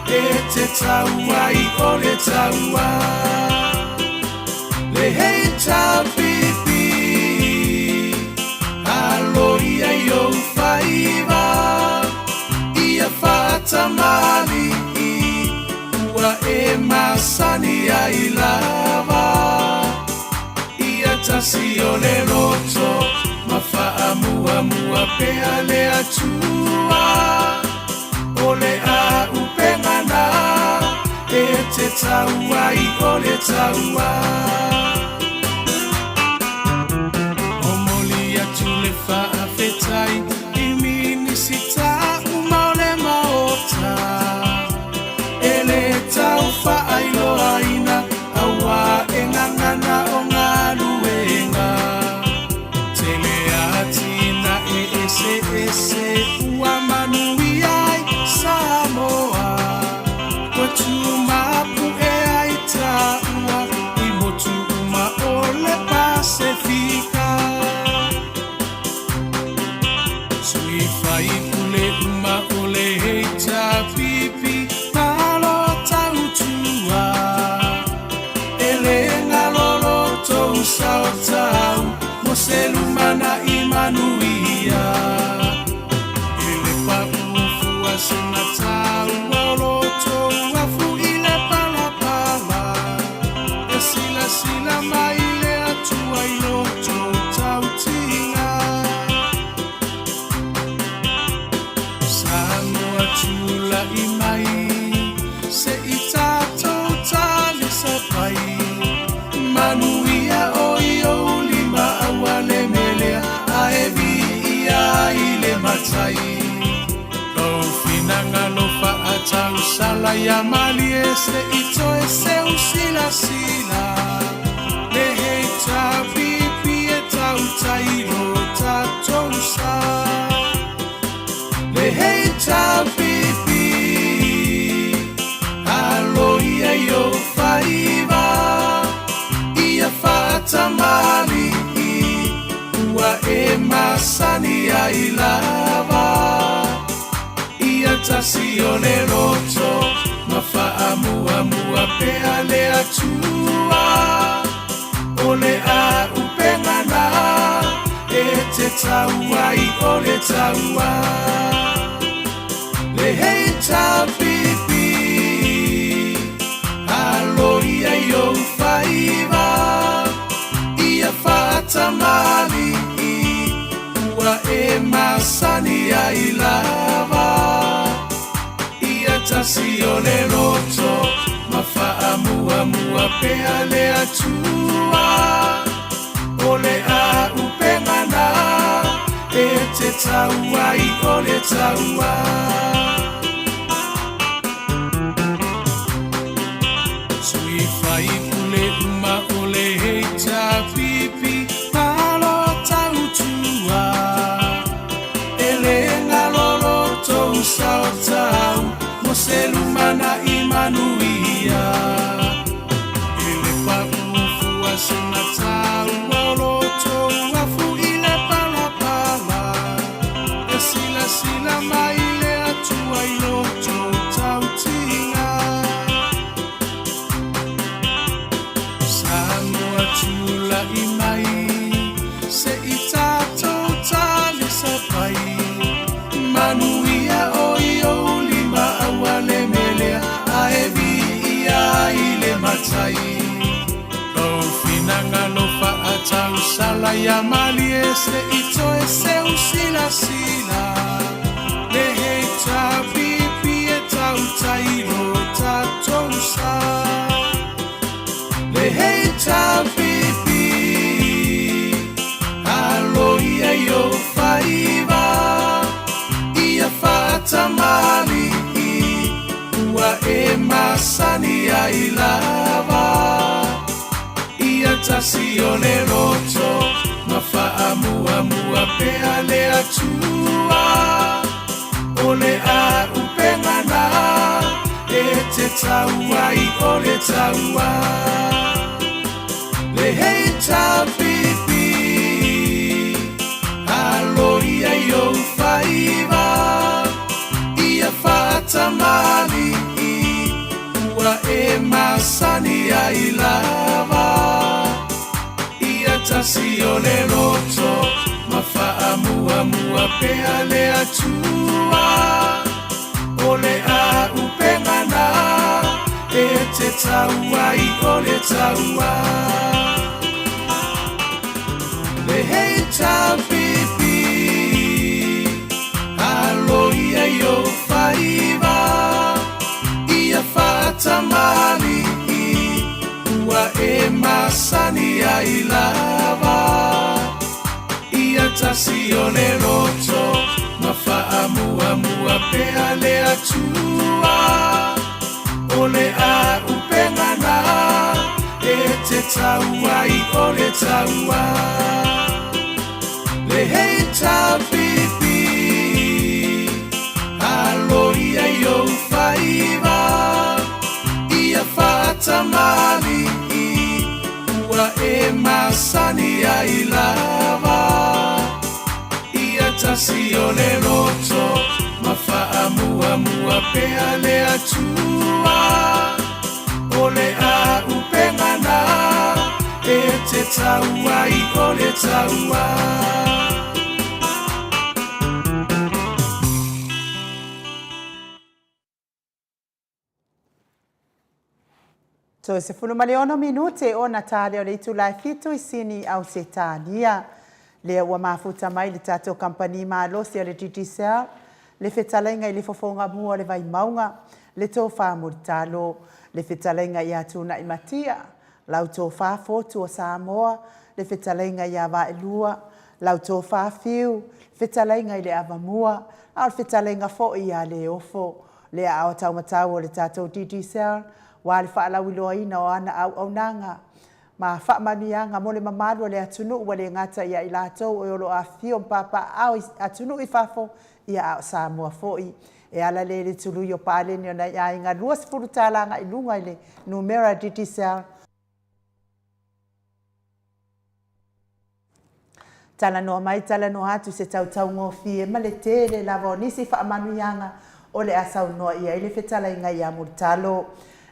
E te taua I o le taua Le hei ta pipi Alo ia yo whaiva Ia whaata mali Ua e masani ai lava Ia tasi o le roto Ma wha mua mua pea le atua O le a upengana E te taua I o le taua sao tau mo se lumana I manuia ele pa ufu asina tau oloto afu ile pala pala e sila sila mai le atua I loto tau tinga Samoa tula I mai se I tato tali sa pai Manuia o lima awale melea aevi ia ile matai Lo finanga lo fa atau sala ya mali ese ito ese usila sila Le heita pipi e tau tairo tatou sa Le heita pipi alo ia yo faiva Tamali ua e masani ai lava ia tasi o le roto mafaamu amua pe ale atua o le a upengana e te taua I o le taua le heita pipi alo ia yo faiva Tamali ua e masani ai lava ia tasi o le roto mafaamu amua pe ale atua o le a upengana e te taua I o le taua Sui fai pule uma o le heita pipi Sao tau mo se lumana I manuia ele pa ufu asina tau oloto afu ile pala pala e sila sila mai le atua I loto tau tinga Samoa tula I mai se I tato tali sa pai Manuia o lima awale melea aevi ia ile matai Lo finanga lo fa atau sala ya mali ese ito ese usila sila Le heita pipi e tau tairo tatou sa Le heita pipi alo ia yo faiva Tamali ua e masani ai lava ia tasi o le roto mafaamu amua pe ale atua o le a upengana e te taua I o le taua Le heita pipi alo ia yo faiva Tamali ua e masani ai lava ia tasi o le roto mafaamu amua pe ale atua o le a upengana e te taua I o le taua Le heita pipi alo ia yo faiva ia Tamali ua e masani ai lava ia tasi o le roto mafaamu amua pe ale atua o le a upengana e te taua I o le taua Le heita pipi alo ia yo faiva ia Tamali ua e masani ai lava ia tasi o le roto mafaamu amua pe ale atua o le a upengana e te taua I o le taua. So se fulu maleono minute o Natale o le itu lai fitu I sini au se tānia. Lea ua mafuta mai le tātou kampani mālosi a le TTCL. Le whetalainga I le fofonga mua le vai maunga. Le tō whāmuritalo. Le whetalainga I atuna I matia. Lau tō whāfotu o Samoa. Le whetalainga I awa elua. Lau tō whāwhiu. Whetalainga I le avamua. Au whetalainga fo I a le ofo. Lea au taumatau o le tātou TTCL. Wa le whaalauiloa ina o ana au nanga. Ma whaamanuianga mo le mamalu le atunu ua le ngata ia I lātou o olo a fio mpapa au atunu I whafo ia au Samoa foi. E ala le tulu I o pāleni o na ia inga lua sifuru tālanga I lunga I le numera TTCL. Tala noa mai, tala noa atu se tautau ngofi e ma le tele lava o nisi whaamanuianga o le asau noa ia I le whetala inga ia muritalo.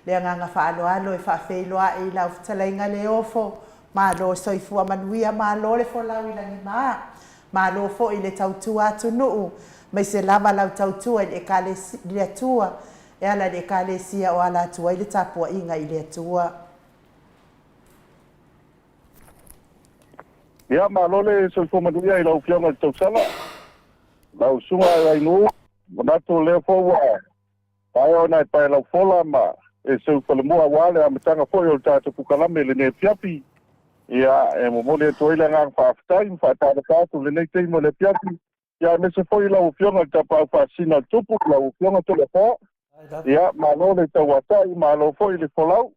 Le nganga whaaloalo e whaafeiloa e lau whetalainga le ofo. Ma lo soifua manuia ma lo le folau ilangi maa. Ma lo fo I le tautua atu nuu. Mai se lava lau tautua I le kale le atua. E ala le kale sia o ala atua I le tapua inga I le atua. Ia ma lo le soifua manuia I lau fianga le tausala. Lau sunga ai nu. Manato le fo wa. Pai ona pai lau fola ma. E seu palemua wale a matanga foi o tātou pukalame le ne piapi. Ia e momole toile ngang whaafitai, whaatara tātou le nei teimo le piapi. Ia me se foi lau fionga tapa au whaasina tupu, lau fionga tole wha. Ia malo le tauatai, malo foi le folau.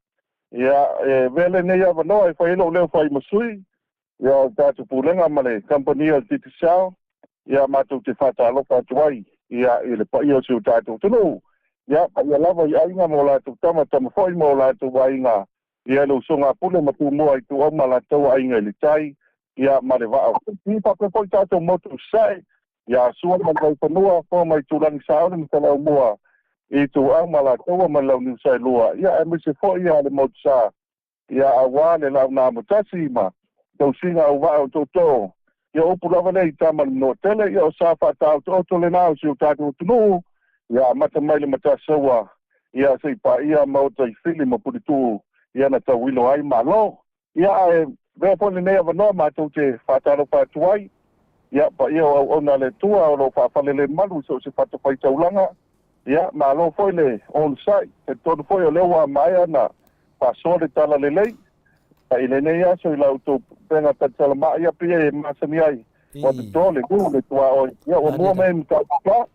Ia e vele nei avanoa e whaelo leo whai masui. Ia tātou pulenga ma le kampania TTCL. Ia mātou te whaatalofa atuai. Ia e le pai o seu tātou tunu. Ia, ia lava I ainga mo lātou tama foi mo lātou ainga. Ia lo songa pule matu mua I tu au ma lātou ainga li tai. Ia ma le vao. Ti whaka foi tātou motu sai. Ia sua ma lai panua, fo mai tūrangi saore mi talau mua. I tu au ma lātou ma lau niu sai lua. Ia e mi se foi ia le motu sa. Ia awa le lau nā mutasi ma. Tau singa au vao toto. Ia upu lava nei tama no tele. Ia o sa whatau toto le nao si o tātou tunu. Ia mata mai le mata sawa. Ia sei pa ia mau tai fili ma puritu. Ia na tawilo ai malo. Ia e vea pone nei avanoa mātou te whātaro whātuai. Ia pa ia o na le tua o lo whāwhale le malu so se whātawhai taulanga. Ia malo foi le on site. Te tonu foi o lewa mai ana. Whāsore tala le lei. Pa ile nei aso I lau tō penga tatala maa ia pia e masani ai. O te tole gu le tua oi. Ia o mua mei mtaka.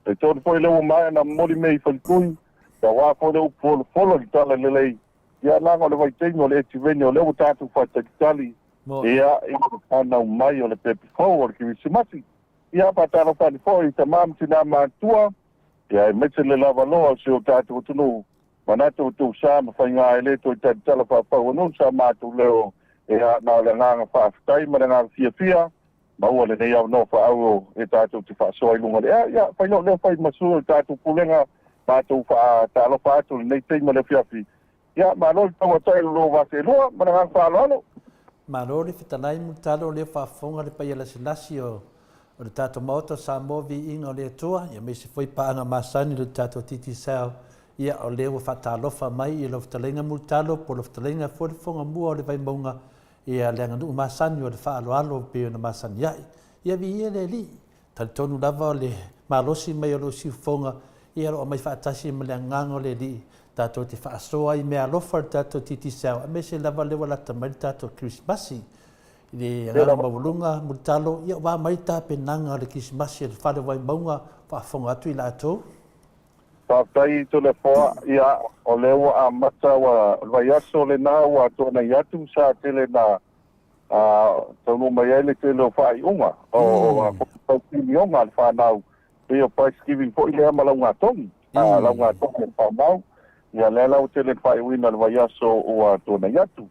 E tōna foi lewa mai na mori mei whalikui. Ka wā foi leo folo ki tala lelei. Ia langa o le vai teino le etiveni o lewa tātou whaitakitali. Ia anau mai o le pepi fau o le kiwisimasi. Ia patana whani foi ta mamtina mātua. Ia e mete le lava loa o se o tātou tunu. Manatou tū sā ma whainga e le tō I tātala whapau anu sā mātou leo. Ia nā le nganga whaafitai ma le nganga fia. Maua le nei au no whaau e tātou te whaasoa I lunga le. Ia, whaino leo whai masua o tātou pulenga, mātou tālo whaatou le nei teima le whiawhi. Ia, mālo le tau atai lo wate loa, mana ngang whaaloalo. Mālo le whitanai mutalo le whaafonga le paia la sinasi o le tātou maota Samoa vi inga o le atua. Ia me se foi paanga masani le tātou TTCL. Ia o leo whaatalofa mai I lo whatalenga mutalo po lo whatalenga whafonga mua o le vai maunga. Ia le nganu masani o le whaaloalo pe o na masani ai. Ia vi ia le li. Tali tonu lava o le malosi mai o lo siufonga. Ia lo mai whaatasi ma le ngango le li. Tātou te whaasoa I mea lofa tātou TTCL. A me se lava lewa lata mai tātou Christmasi. Le nganga mawulunga mutalo. Ia wā mai tā penanga le Christmasi le whare wai maunga whaafonga atu I lātou. Whaatai to le whoa ia o lewa a mata wa vai aso le nā wa tōna iatu sa tele na tonu mai ele tele o whai unga. O whakipini onga le whanau. Peo Thanksgiving po ile ama lau ngā tongi. Lau ngā tongi le whanau. Ia le lau tele whai uina le vai aso o tōna iatu.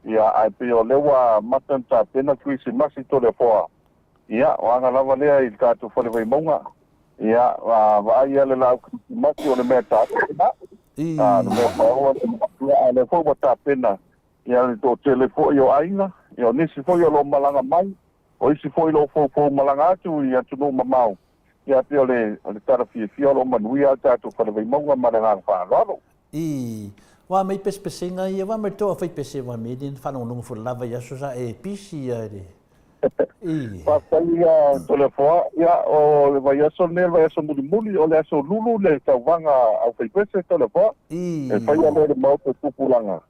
Ia ai peo lewa matanta pena kuisi masi to le whoa. Ia o anga lava lea I tātou whare vai maunga. Ia, vai ele lau mati o le mea tāpena. No mea pāua, ia le fōua tāpena. ia le tō tele fo i o ainga, i o nisi fo i o lo malanga mai, o isi fo i lo fo malanga atu i atu no mamau. Ia pio le tara fia lo manui a tātou whanawai maunga maranga whanaro. Wa mai pespesinga ia wa mai toa fai pese wa me din whanonungu fu lava ia so sa e pisi ia re. Pasaia tole foa, ia o le vai aso ne, vai aso muli o le aso lulu le tauwanga au fai pese tole foa. E whai a le mauta tupulanga.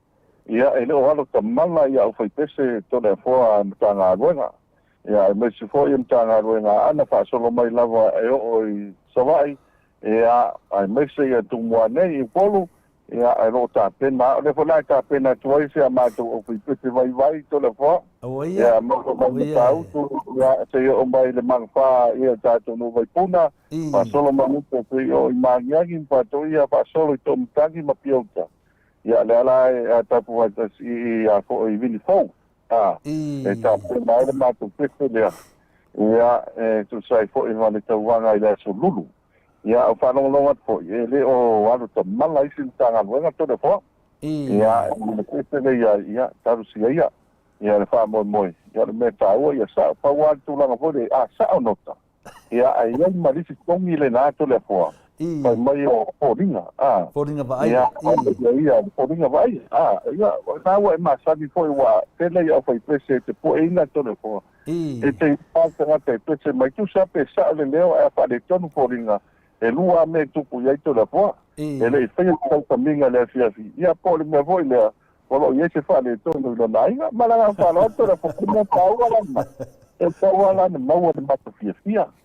Ia e leo halo tamala ia au fai pese tole foa mtanga aruenga. Ia e mesi foa ia mtanga aruenga ana whaasolo mai lava e o i sawai. Ia e mesi ia tumua nei i polu. Ia e ro ta pena, le fo la ta pena tuai se amato o fai pese vai tole foa. Ia mo mai tau ia se o mai le mangfa ia tato no vai puna. Pa solo mamuto pe o imangiagi pa to ia pa solo to mtangi mapiota. Ia le ala e tapu ata si a fo i vini fo. E ta pena le mato pese le. Ia e tu sai fo i vale tauanga i le so lulu. Ia o whanonga fo i le o anu ta mala isi tanga luenga to de fo. Ia le pese le ia taru si ia. Ia le wha moi. Ia le me tāua, ia sa paua tūlanga fōre, sa o nota. Ia ai ai marisi kongi le nāto le fōa. Pai mai o fōringa. Fōringa vai. Ia, fōringa vai. Ia, tāua e masani fōi wa, tēnei au whai pese te po eina to le fōa. E te pātanga te pese mai tu sa pe sa le leo e whare tonu fōringa. E lua me tupu iai to le fōa. E le i whaia tau taminga le fiafi. Ia po le mea voi lea. Kalau ia se fale tonu lo nainga, malanga falo to le fokuna tauala. E tauala ne maua de mata fia.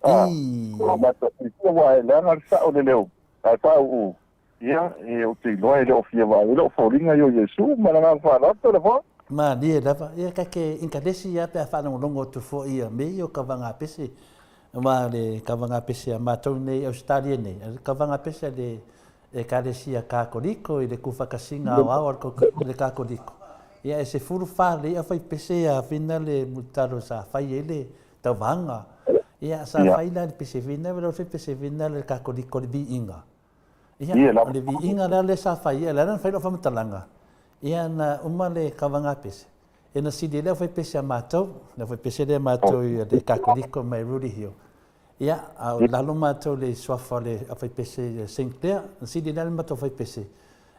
Mata fia wa e langa sa o le leo. A tau ia e o te loa e leo fia wa e leo foringa yo Yesu, malanga falo to le fo. Ma dia lava ia ka ke inkadesi ia pe fa no longo tu fo ia me o kavanga pese. Ma le kavanga pese ma tone Australia ne. Kavanga pese le e karesia kakoriko i le kufakasinga o awar ko le kakoriko. Ia e se furu whare ia whai pese a whina le mutaro sa whai ele tawanga. Ia sa whai la le pese whina, wera whai pese whina le kakoriko le vi inga. Ia le vi inga la le sa whai ia, le ran whai lo whamatalanga. Ia na uma le kawanga pese. E na sidi le whai pese a mātou, le whai pese le mātou i le kakoriko mai Ruri Hill. Ia, au lalo mātou le swafa le a whai pese Sinclair, na sidi le mātou whai pese.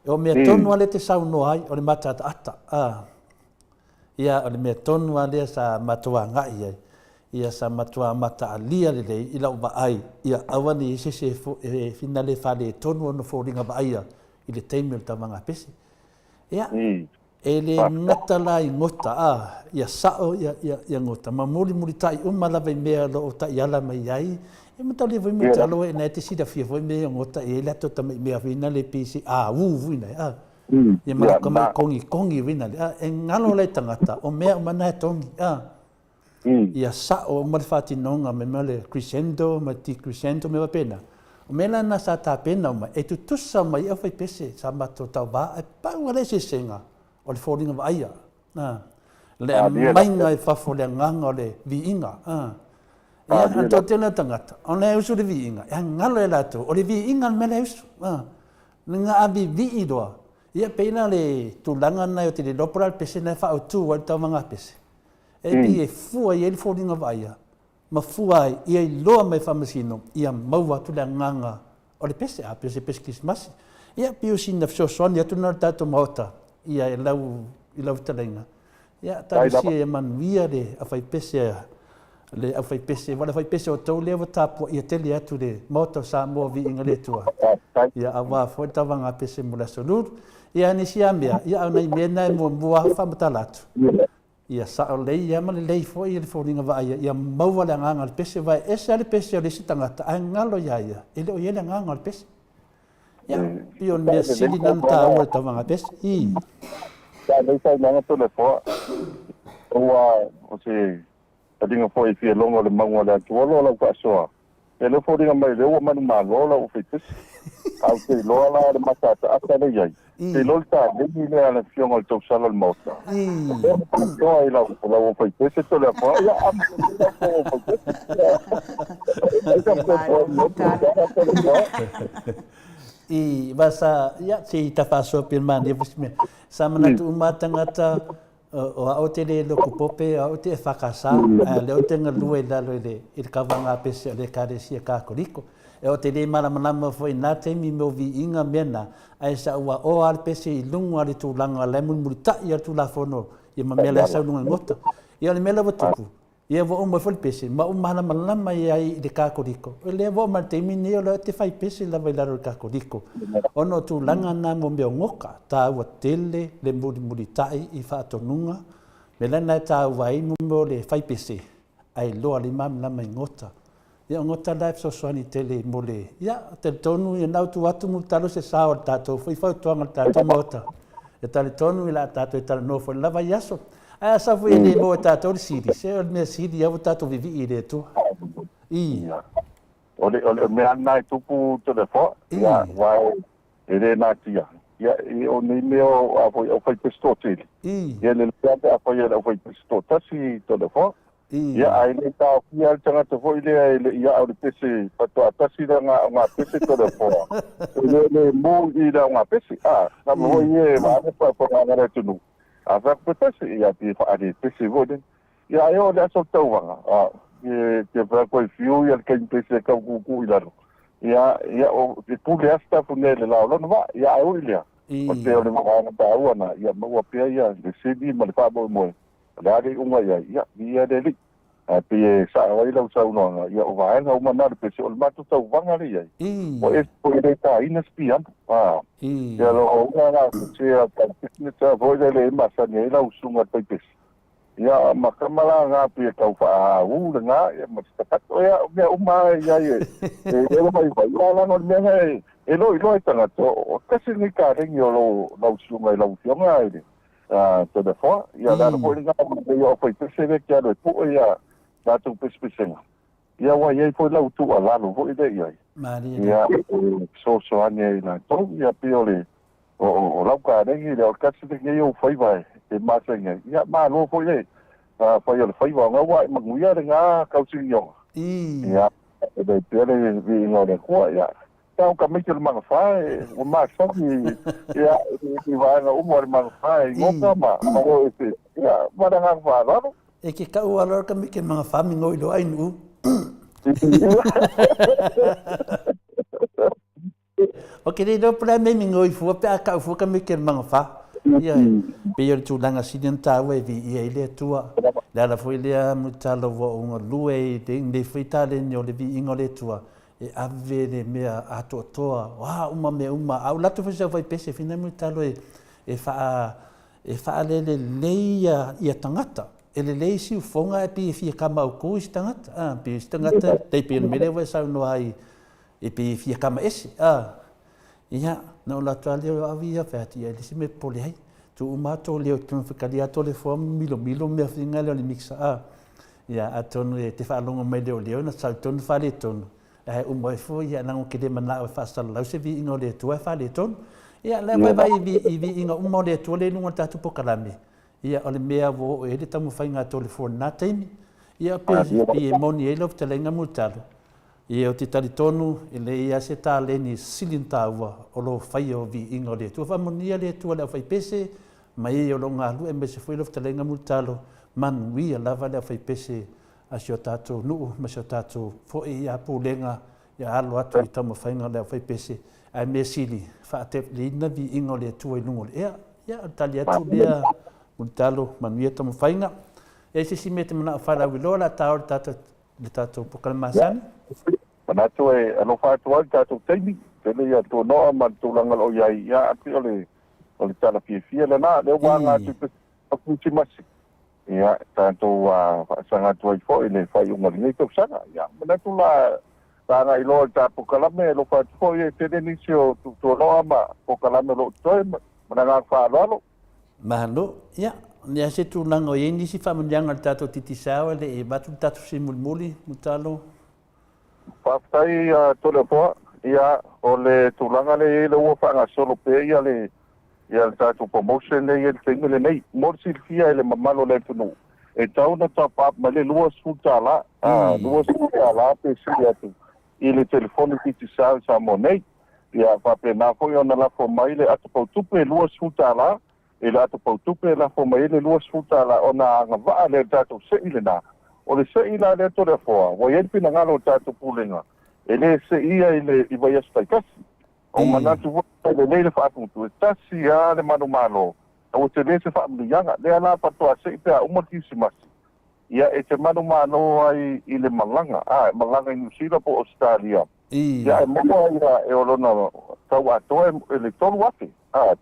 E o mea tonu ale te sau no ai, o le mata ata. Ia, o le mea tonu ale sa matua ngai ai. Ia sa matua mata alia le lei, ila uba ai. Ia, awani i se fina le whale tonu ono fōringa ba aia, i le teimio le tawanga pese. Ia, e le ngata la i ngota, ia sao ia ngota. Ma muri tai umalawa i mea lo o tai ala mai ai. E matau le voi me talo e nei te sida fia voi mea ngota e le ato tamai mea vina le pisi. Vina, ia maraka mai kongi vina le. E ngalo le tangata, o mea umana e tongi. Ia sao o mare whati nonga me mea le crescendo, ma ti crescendo me wa pena. O mea lana sa tā pena uma, e tu tusa mai au whai pese, sa mato tau wā, e pau ale se senga. O le fōringa wa aia. Le mainga e whafo le nganga o le vi inga. Ia anto tēnā tangata. O le usu le vi inga. Ia ngalo e lato. O le vi inga me le usu. Nga avi vi i doa. Ia peina le tūlanga nei o te le loporal pese nei wha au tū wa le tawanga pese. E pi e fua i e le fōringa wa aia. Ma fua i e loa mai whamasino. Ia maua tu le nganga o le pese. A pese Krismasi. Ia pi o sina fsosoni atu nara tātou maota. Ia e lau talenga. Ia tāwisia e manuia le a whai pese le a whai pese, wala whai pese o tau lewa tāpua ia tele atu le maota sa mua vi inga le tua. Ia a wā whai tawanga pese mula soluru. Ia nisi a mea, ia au nei mea nai mua whamatalatu. Ia sao lei, ia male lei fo i le fōringa wa aia, ia maua le nganga le pese vai, ese ale pese o le sitangata, ai ngalo ia ia, ele o iele nganga le pese. Ia, pio mea sili nana tā ua le tawanga pese. Ia, nei sai nanga tole fōa, o se adinga fo i fia longo le maunga le atuolo lau ka soa. E le fōringa mai le ua manu mālola o feitis. Au te loa la le matata ata le iai. Te lolta leni le ala fionga le tausala le mauta. Toa i lau o feitis e tole a fōa. Ia amu o feitis. I vasa ia te tafaso pirmani visme. Samana tu matangata o te le loko pope o te whakasa le o te ngalue lalo i kawanga pese le karesia kākoriko. E o te le malamalama foi nā te mi mo vi inga mena ai sa ua o al pese i lungu ali tūlanga le mulmulita i atu la fono i ma mele sa ununga ngota. I ale mele watuku. Ia vo o mo foi pese ma o malamalama i ai le kākoriko. E le vo ma te mini o le te whai pese la vai laro kākoriko. Ono tūlanga nā mo meo ngoka tā ua tele le mulmulitai i whaatonunga. Me lana tā ua i mo le whai pese ai loa li mamlama i ngota. Ia ngota live sosoani tele mole. Ia te tonu ia nau tu atu mu talo se sao tato foi fau toanga tato mota. E tale tonu ila tato e tale no foi lava yaso. Ai sa foi le mo tato le sidi. Se o me sidi ia tato vivi i le tu. I. Ole me ana tupu telefo. Ia vai ele na tia. Ia o ni meo a foi pesto tele. I. Ia le a foi pesto tasi telefo. Ia ai le tau kia tanga te foi le ia au le pese pato atasi da nga pese telefo. Le mo i da nga pese. Na mo ie ma ne pa nga re tunu. A va pese ia pi fa ale pese voden. Ia eu le so tau wanga. Ke va ko fiu ia ke pese ka ku i laro. Ia o te pule asta funele la lo no ia au ile. O te ole ma na ta wana ia mo pe ia le sidi ma le pa mo. La de unga ia de li. Pe sa wai lau sa unga ia o vai na uma na pe so ma tu tau vanga ri ai. O e po de ta ina spiam. Ia lo una na se a ta ta voi le ma sa ni lau sunga pe pe. Ia ma kamala nga pe ka fa nga ia ma ta to ia me uma ia ia. E lo mai vai la no me ngai. E lo tanga to kasi ni ka ring yo lo lau sunga lau fianga ai. To the fo ia da ko nga ia foi percebe que era po ia da tu pespesenga ia wa ia foi lau tu ala no foi de ia ia so ane na to ia piole o lau ka rengi le ka se que eu foi vai e masenga ia ma no foi le foi ele foi va nga manguia nga kausinho ia de piole vi no de ko ia então como que ele manfai o mais só que vai no humor manfai ngota ma o esse ya para nga va e que ka o alor ka que manfai mi ngoi do ai nu o que dei do para me mi ngoi fu pe ka fu ka que manfai ia pe tu langa sidenta we vi ile tua la foi le mutalo vo un lue de fritale no le vi ingole tua e ave le mea atotoa uma au latu vai pese fina mo talo e fa le leia ia tangata ele lei si fonga e pi fi kama ko tangata pi tangata te pi me le vai sa no ai e pi fi kama ese ia no la tali avia fati ele si me pole ai tu mato le tu fikalia to le fo milo me finga le mixa ia atonu e te fa longo me le na salton fa le tonu umoi fo ia nang ke de mana fa sal lau se vi ingo le tua fa le ton ia le vai vi ingo umo le tua le nunga tatu pokalame ia ole mea vo e le tamu fainga to le fo na taimi ia pe moni e lo te lenga mutalo ia o te tali tonu ele ia se ta le ni silinta wa o lo fai o vi ingo le tua fa moni le tua le fai pese mai o lo ngalu e me se foi lo te lenga mutalo man wi lava le fai pese a sio tato nu ma sio tato fo e a pulenga ya alo atu i tamo whainga leo whai pese a me sili wha te lina vi ingo le tua i lungo le ia tali atu lea untalo manuia tamo whainga e se si me te mana whaila wiloa la tau le tato pokalamasani Manato e alo whātua i tato teimi tele ia tō noa ma tūlanga lo iai ia ati ole tala fia le nā leo wanga tupe aputi masi ia tanto sanga tuai fo ile fai unga ni to sanga ia mana tu la tanga ilo ta pokalame lo fa fo ye te denisio tu lo ama pokalame lo toi mana nga fa lo mahalo ia ni se tu lango ye ni si fa manyanga tato titisao le e batu tato simulmuli mutalo fa tai to le fo ia ole tu langa le lo fa nga solo pe ia le ia tato promotion le ia tengo le nei morsil fia ele mamalo le tunu e tau na tapa ma le lua sutala lua sutala pe sia tu ile telefoni ti sa monei ia whapena fo i ona lafo mai le atu pautupe lua sutala e le atu pautupe lafo mai le lua sutala ona anga vaa le tātou sei le nā o le sei la le tore foa wa iei pina ngalo tātou pulenga e le sei ia i vai astai kasi o manatu le le whaaputu e tasi a le manu malo o te le se whaamlianga le ala patoa sei pia umatisi masi ia e te manu malo ai i le malanga malanga i New Zealand po Australia ia e moa ia e olona tau atoa e le tolu ate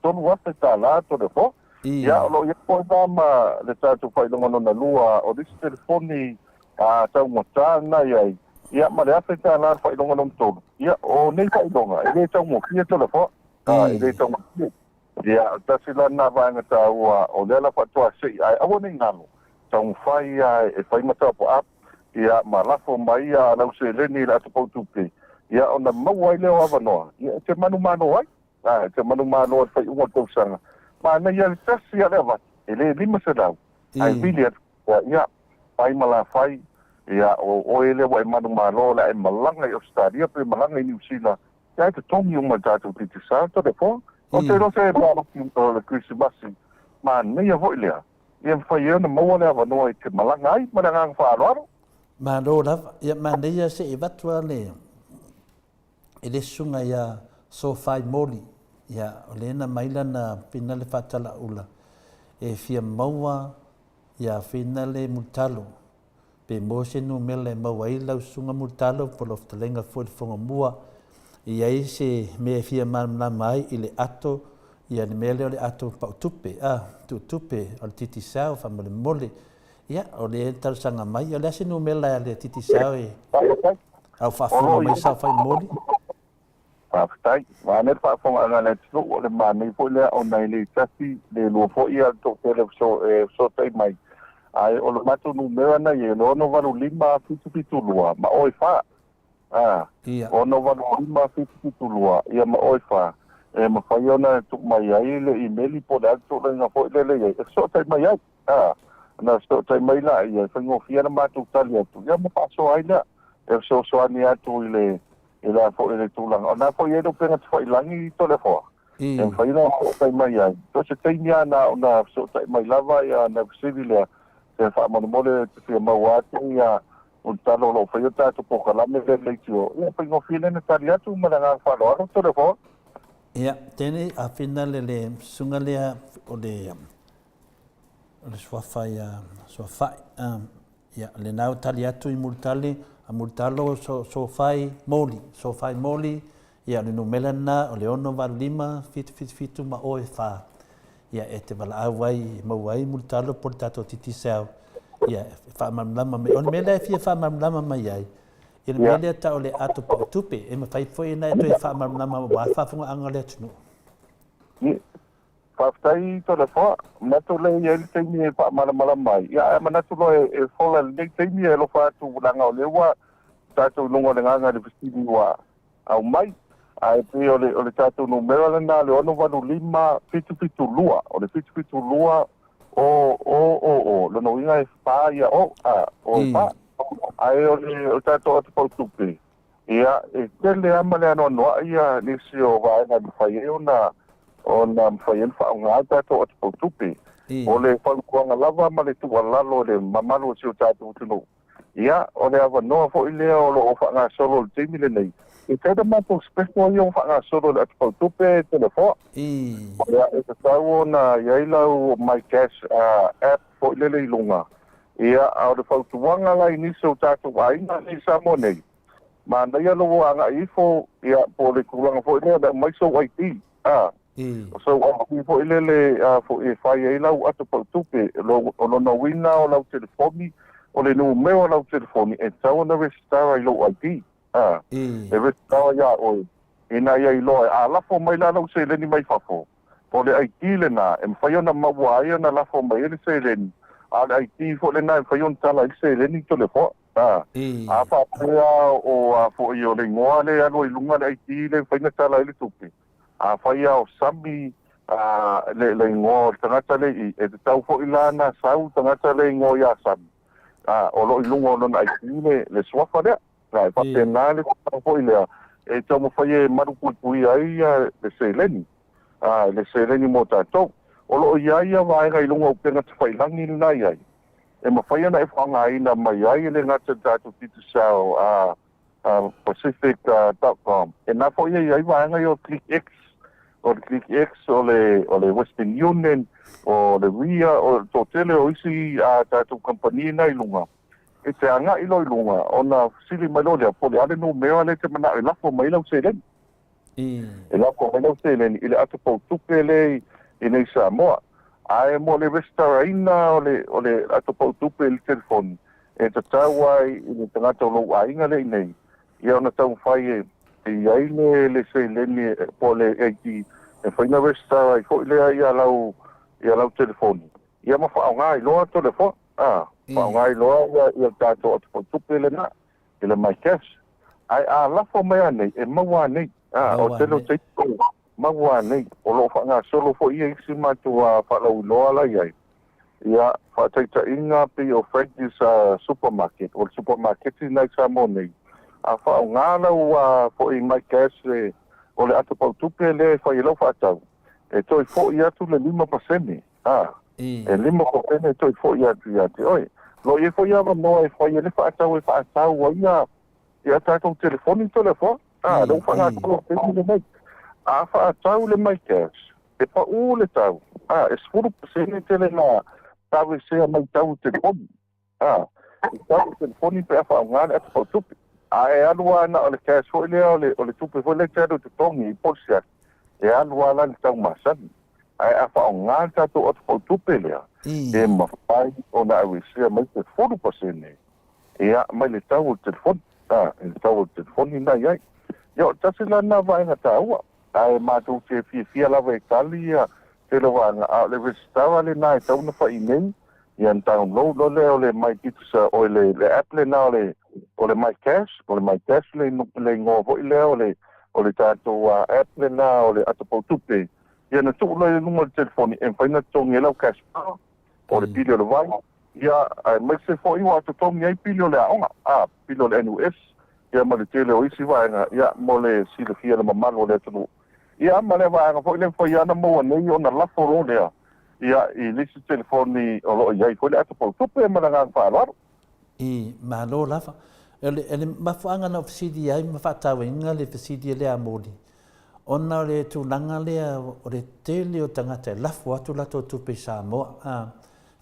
tolu ate tā la tore foa ia lo ia po ma le tātou whailongono na lua o disi telefoni tau motana iai ia ma le afe tā la whailongono mtolu ia o nei whailonga e le tau mokia tole foa e le tau mokia ia tasi la na vanga tāua o le ala whatoa sei ai awa nei ngalo tau whai e whai mata po ap ia ma lafo mai lau se leni la atu pautupe ia ona mawai leo awanoa ia te manu mano ai te manu mano e whai unga tausanga ma na ia le tasi a lewa e le lima se lau ai pili ia whai mala whai ia o e lewa e manu mano la e malanga i Australia pe malanga i New Zealand ia e te tongi unga tātou titi sa to de po o te rose e bala ki o le Christmasi ma na ia hoi lea ia whai e na maua le awanoa i te malanga ai ma na ngang whaaloaro ma lo lava ia ma na ia se e vatua le e le sunga ia so fai moli ia o le na maila na pina le fatala ula e fia maua ia fina le mutalo pe mo se no mele maua i lau sunga mutalo polo ftalenga fo fonga mua ia i se me fia na mai i le ato ia ni mele o le ato pautupe tupe o le titi sao fa mole mole ia o le tarsanga mai o le se no mele le titi sao e au fa fonga mai sa fai moli Whaftai, wāne whaafonga anga le tino o le mānei po lea o nei le tasi le lua po ia to tele so tai mai. Ai o le matu nu mea na ye le ono waru lima fitu lua ma oi wha. Ono waru lima fitu lua ia ma oi wha. E ma whai ona tuk mai ai le i meli po le ato le nga po ile le ye. E so tai mai ai. Na so tai mai la ia whango fia na matu tali atu. Ia ma paso ai lea. E so ani atu i le ila fo ele tulang ona fo ye do penga fo ilangi to le fo en fa ina fo mai ai to se tenia na ona so tai mai lava ya na sivile se fa mo mole te ma wa ya un talo lo fa yo ta to po kala me le tio ya fa no fine na taria tu ma na fa lo to le fo ya tene a finale le sungalea o le swa fa ya le nau talia tu i multali Murtalo so fai moli ia le numela na o le ono va lima fitu ma oe fa ia e te wala awai mawai murtalo por tato titi sao ia fa mamlama me on mele fia fa mamlama mai ai ia mele ta o le ato pa tupe e ma fai foi na to e fa mamlama wa fa funga anga le tunu Whaftai to le fo na to le ia le temi e pa mala mai ia ma na to e fola le temi e lo fa tu langa o le wa tato lungo le nganga le vestiti wa au mai ai pe o le tato no mera na le ono vanu lima fitu lua o le fitu lua o lo no inga e fa ia o fa ai o le tato atu po tupe ia e tele amale no ia ni si o va na fai ona fai fa nga tato atu po tupe o le fa kuanga lava ma le tu lalo le mamalo si o tato tu ia o le avanoa fo'i lea o lo'o fa'agasolo o le taimi lenei e taida matou speko ia o fa'agasolo le atu pautupe telefoa ia e tatau ona iai lau my cash app fo'i le leiluga ia o le fautuaga lai nisi o tatou aiga nei sa mo nei manaia lou aga'i fo ia po le kulaga fo'i lea le mai sou IT o sou IT fo'i le fo'i e fai ai lau atu pautupe o lona uina o lau telefoni o le nu meo lau telefoni e tau na restara i lo ID e restara ia o ina ia i lo a lafo mai la lau se leni mai fafo po le ID le na e mwhai ona maua ai na lafo mai le se leni a le ID fo le na e mwhai ona tala i se leni to le fo a whapea o a fo i o le ngoa le alo i lunga le ID le mwhai na tala i le tupi a whai o sami le ngoa tangata le i e te tau fo i lana sau tangata le ngoa ia sami o lo ilungo non ai le swafa le ai pa pena le fo ile e tau mawhai e maru pui ai le seleni. Le seleni mo tātou. O loo iai a vaenga i lunga upenga te whailangi nai ai. E mawhai ana e whangaina mai ai le ngata tātou titu sao Pacific.com. E nā fo iai vaenga i o ClickX, o le ClickX, o le Western Union, o le RIA, o tō tele o isi tātou company nai lunga. E te anga i loi lunga, o na sili mai lo lea, po le ale no mea le te mana e lafo mai lau seleni. E lafo mai lau seleni, i le atu pau tupe le i nei Samoa. Ae mo le restaraina o le atu pau tupe le telefoni. E ta tawai i le tangata o lou ainga le i nei. Ia ona tau whai e iai le seleni po le eiti. E whaina restara i fo i lea ia lau telefoni. Ia ma wha ngā i loa telefoni. Whaongai loa ia tātou atu pau tupe le na. I le mai cash. Ai lafo mea nei, e maua nei. O telo teito. Maua nei. O lo whanga solo fo ia isi mātua whalau loa lai ai. Ia whaataita inga pi o Frankie's supermarket. O supermarket i nai Samoa nei. Whaonga lau fo i mai cash o le atu pau tupe le whailau whaatau. E toi fo i atu le 5%. E 5% toi fo i atu i atu. Oi. Lo e fo ia noa e fo ia le whaatau wa ia tātou telefoni telefo. Rau whanga kolo tēmi le mai. Whaatau le mai cash. E pa le tau. E 10% tele na tawe sea mai tau telefoni. E tau telefoni pe a whaonga le atu pau tupi. E alua na o le cash fo ilea o le tupi fo le tēru te tongi i polsia. E alua la le tau masani. A whaonga tātou atu pau tupi lea. E mawhai o na awe sea mai te 10%. Ia mai le tau telefoni. E tau telefoni na iai. Ia o tasi lana vaenga tāua. E mātou te fia lawa e tali ia te lawanga. Le restawa le nai tau na whai nei. Ia download le o le mai titusa o le app le na o le mai cash. O le mai cash le ngō vo i le o le tātou app le na o le atapau tupe. Ia na tuu le nunga le telefoni. E whaina tongi e lau cash power. O le pilio le vai. Ia mai se fo i watu tongi ai pilio le aonga. Pilio le NUS. Ia ma le tele o isi vaenga. Ia mo le sila fia le mamalo le tunu. Ia ma le vaenga fo i le fwai ana moa nei o na lafo ro lea. Ia i lisi telefoni o loo iai. Fo i le atapau tupe e malanga whaalaru. Malo lafa. Ele mafuanga na ofisidi ai mawhatawe inga le ofisidi le amori. Ona le tūlanga lea o le tele o tangata lafu atu lato tupe Samoa.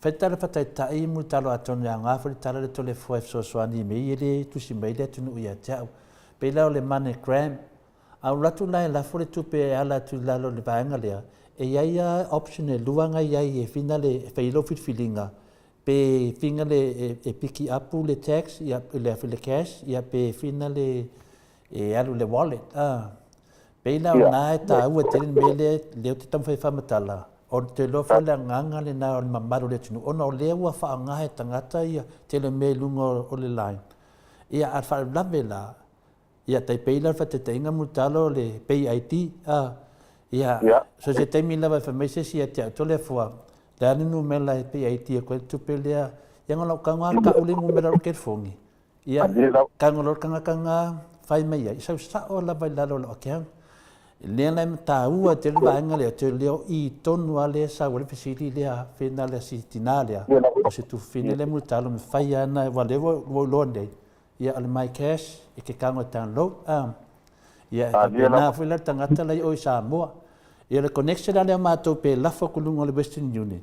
Whaitara whatai tai mu talo atonu a ngāwhari tala le tole fuaif sosoani mei ele tusi mei le tunu ia teau. Pela o le MoneyGram. Au latu lai lafu le tupe e ala tu lalo le vaenga lea. E iaia option e luanga iai e fina le whailo whitwhilinga. Pe finga le e piki apu le tax, ia le afi le cash, ia pe fina le e alu le wallet. Pela o nā e tā ua teren mele leo te tamwhai whamatala. O te lofa le nganga le nā o le mamaru le tunu. Ona o lea ua whaangahe tangata ia te le me lunga o le line. Ia ar wha lawe la. Ia tai peila wha te teinga mutalo le PIT. Ia so se teimi lawa whameise si a te atole fua. Le aninu me la PIT a koe tupe lea. Ia ngana o kanga ka ulingu me la roke fongi. Ia kanga lor kanga whai mai ia. Isau sao lawa i lalo la okeang. Lea lai mta ua te le vaenga lea te leo i tonu a lea sa wale fesiri lea whina lea si tina lea. O se tu whine le mutalo me whai ana wa lewa loa nei. Ia ale mai cash e ke kango download. Ia e ka pena whila tangata lai o i Samoa. Ia le connection a lea mātou pe lafa kulunga o le Western Union.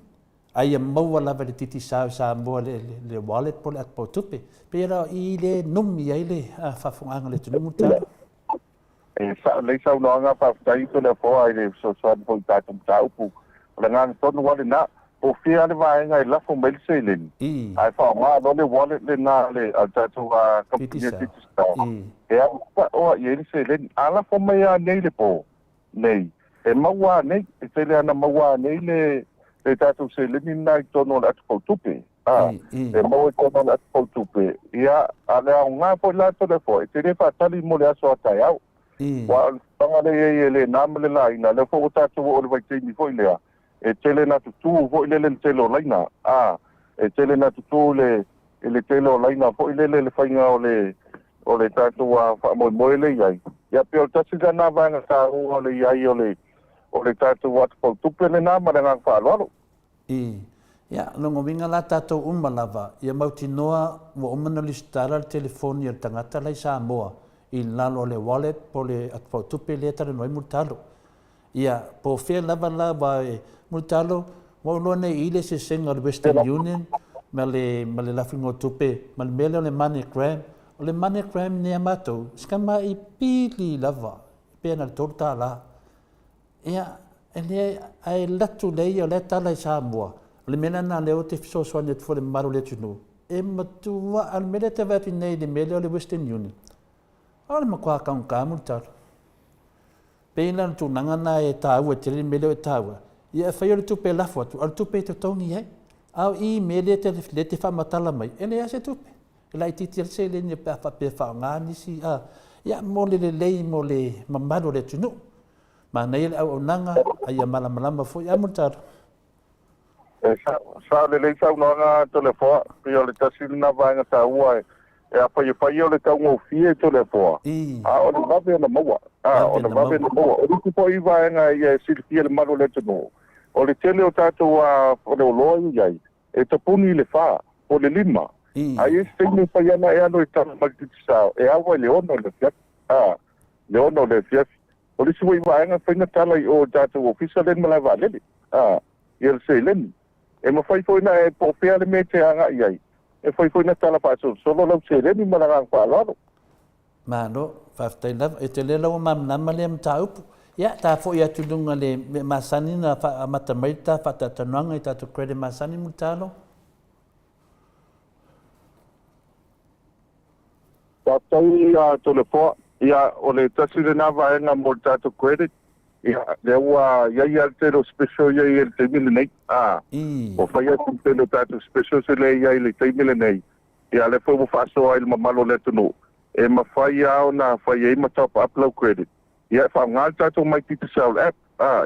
Ai a maua lava le titi Samoa le wallet po le atpau tupe. Pe era i le numi ai le whafunganga le tunu mutalo. Lei sau noanga whaftai to le fōa i le sosoani po i tātum tāupu. Le ngāna tonu wale nā, o whia le vaenga i lafo maili se leni. Ai whaonga no le wallet le nā le al tātou kampania titista. E a oa i eri se leni. A lafo mai a nei le po. Nei. E maua nei, e te le ana maua nei le tātou se leni nā i tono le atupau tupe. E maua i tono le atupau tupe. Ia, a le au ngā po i lāto le fō. E te le whatali mo le aso atai au. Wa tanga le nama le laina le fo tatu o le vaitini fo ilea e tele na tu fo ile le telo laina e tele na tu le telo laina fo ile le fainga o o le tātou a whaamoe le iai. Ia pia o tasi ka nā vanga tā o le iai o le tātou atapau tupe le nā maranga whaaloaro. Ia, longo winga la tātou umalava, ia mautinoa wa umana listara le telefoni al tangata lai Samoa, i lalo le wallet po le atapau tupe le tara noi multalo. Ia, po whea lava la wa multalo, wa uloa nei ile se senga le Western Union, ma le lafingo tupe, ma le mele o le MoneyGram, o le MoneyGram ne amatou, skama i pili lava, pēna le tolu tā la. Ia, e le ai latu lei o le tala i Samoa, le mena na leo te fisosoani atu le maru le tunu. E matua al mele te vati nei le mele o le Western Union. O le makua kaun kāmu taro. Pēna tu nangana e tāua, te le mele o e tāua. Ia e whai o le tupe lafu atu, al tupe te tongi hei. Au i mele te le te whamatala mai, e le ase tupe. E lai titi al se le ni pe wha ngā nisi. Ia mo le lei mo le mamaru le tunu. Ma nei le au nanga, ai a malamalama fo i amu taro. Sa le lei sau noanga telefoa, pia le tasili na vaenga ta ua e a whai o le tau ngofie telefoa. O le vawe na maua. O le vawe na maua. O riku po i vaenga i e silifia le maru le tunu. O le tele o tātou o le oloa i ai, e tapuni le wha, o le lima. Ai e steine whai ana e ano i tala magtitisao, e awa i le ono le fiat. Le ono le fiat. O le siwa i vaenga whainga tala i o tātou ofisa len malai valele. I el se len. E mawhai na e po pea le me te anga i ai. E whai na tala pātou solo lau se len i malanga whaalaro. Mano, whaftai lava, e te le lau mamnama le am taupu. Ia, tā fo ia tudunga le masani na matamaita, whatatanuanga i tātou krede masani mutalo? Tātou ia tole poa, ia o le tasi le nā vaenga mo tātou krede. Ia, le ua iai al tero special iai el teimile nei. O whai atu telo tātou special se le iai le teimile nei. Ia, le whai mo whaasoa il mamalo le tunu. E ma whai au na whai ei ma top upload credit. Ia, whaangal tātou mai tita sao app.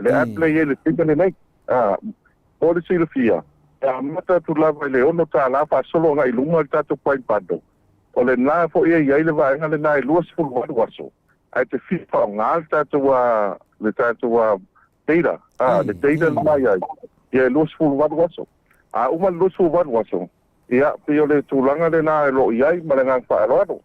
Le app le iai le teimile nei. O le sila fia. Ia, mata tu lava le ono tā la whaasolo nga ilunga tātou pai pando. O le nā fo iai le vaenga le nā ilua sifuru wadu waso. Ai te fi whaangal tātou le tātou data. Le data mai ai. Ia ilua sifuru wadu waso. Uma ilua sifuru wadu waso. Ia, pio le tūlanga le nā e lo iai ma le ngang whaeroado.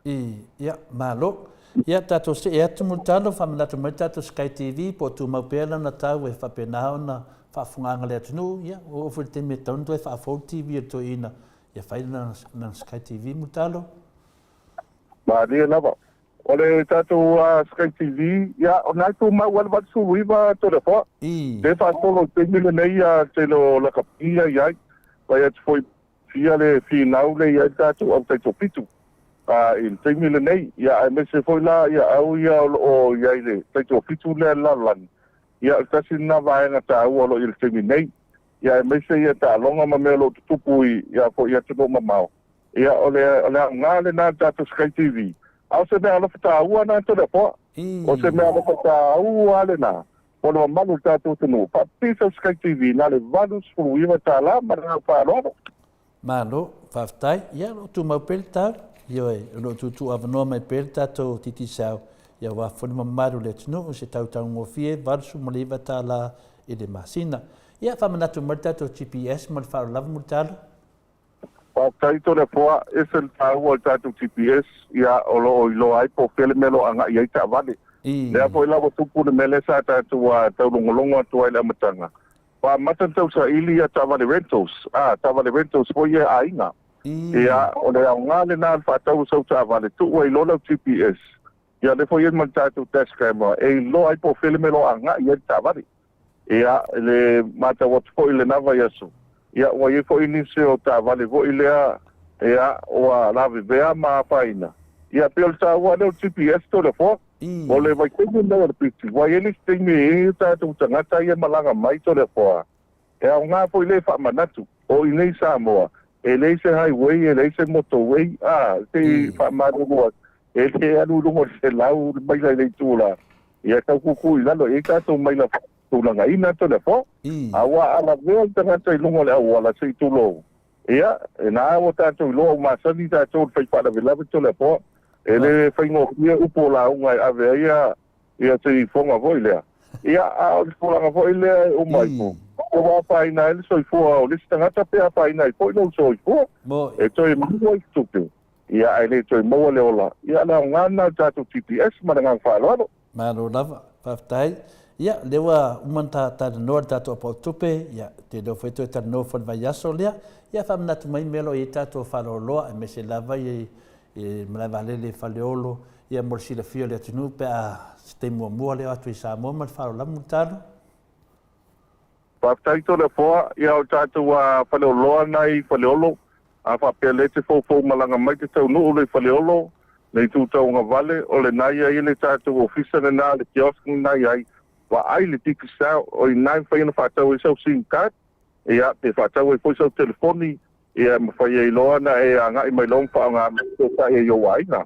Ia, malo. Ia, tātou se e atu multalo, whamanatu mai tātou Sky TV, po tu maupela na tau e whapenao na whaafunganga le atunu. Ia, o te me tauntu e whaafou TV e to ina. Ia, whaina na Sky TV multalo. Ma lia lava. O le tātou Sky TV, ia, o nai tū mau wala watu suruiwa tōre wha. Te whaatolo te mile nei te lo lakapia iai. Vai atu foi fia le finau le iai tātou au taito pitu. Il te mile nei, ia e me se foi la, ia au ia o iai le taito pitu le lalan. Ia tasi na vaenga tā ua lo il te mile nei. Ia e me se ia tā longa ma mea lo tutupu ia po ia tuno mamao. Ia o le ngā le nā tātou Sky TV. Au se mea alofa tā ua nā tōre poa. O se mea alofa tā ua le nā. O le mamalu tātou tunu. Pāpisa Sky TV nā le valu suru iwa tā la maranga whaeroado. Malo, whaftai. Ia, lo tu mau pere tāu. Ia e, lo tu avanoa mai pere tātou titi sao. Ia wafoni mamaru le tunu. O se tautau ngofie, valusu maliwa tā la e le masina. Ia, whamanatu mai tātou GPS, mai whaaro lava mo tālu. Pātai tōre poa, e se tāu o tātou GPS, ia o lo ilo ai po whele melo anga iai tā vale. Lea po ila wa tupu le mele sa tātou tau longolongo atu ai le amatanga. Pa matan tau sa ili a tā vale rentals. Tā vale rentals po ia a inga. Ia o le au ngā le nā whātau sau tā vale tu o ilo lau GPS. Ia le po ia man tātou test camera, e ilo ai po whele melo anga iai tā vale. Ia le mata watu po ile nava yasu. Ia wa ye fo ini se o ta vale vo ilea ia o la vivea ma faina. Ia pel ta wa le GPS to le fo. O le vai tengu na le piti. Wa ye ni stingi ta tu tangata ia malanga mai to le fo. E au nga fo ile fa manatu. O ile Samoa. E le se highway, e le se motorway. Te fa manu. E te anu lungo se lau mai le tula. Ia ka kuku ila lo e ka to mai la tūlanga ina to le fo. Awa ala veo tangata i lungo le awa la sei tulo. ia na o tātou loa o masani tātou fai whanawilawe tole po e le fai ngō ia upo la unga ave ia te fonga voi lea ia a o le polanga voi lea o mai po o wa paina ele soifua o le tangata pea paina i po no soifua e toi mua i tupe ia ai le toi mua le ola ia la ngana tātou TPS mananga whaaloano Malo lava, whaftai. Ia, lewa umanta tāna noa tātou apau tupe, ia, te reo whaito e tāna noa whanwai aso lea, ia whamanatu mai melo i tātou whaloloa, e me se lava i mlaiva lele whaleolo, ia morsila fio lea tunu, pe a te mua leo atu i Samoa, man whalolamu tāna. Whaftai tōna fōa, ia o tātou whaleoloa nei whaleolo, a whapea le te fōfō malanga mai te tau nuu le whaleolo, nei tūtau ngā vale, o le nai ai le tātou ofisa le nā, le kiosk nai ai, wa ai le tiki sao, o i nai whaina whātau e sau SIM card, ia te whātau e poi sau telefoni, ia mawhai e loa na e a ngai mai long wha ngā mea e yo waina.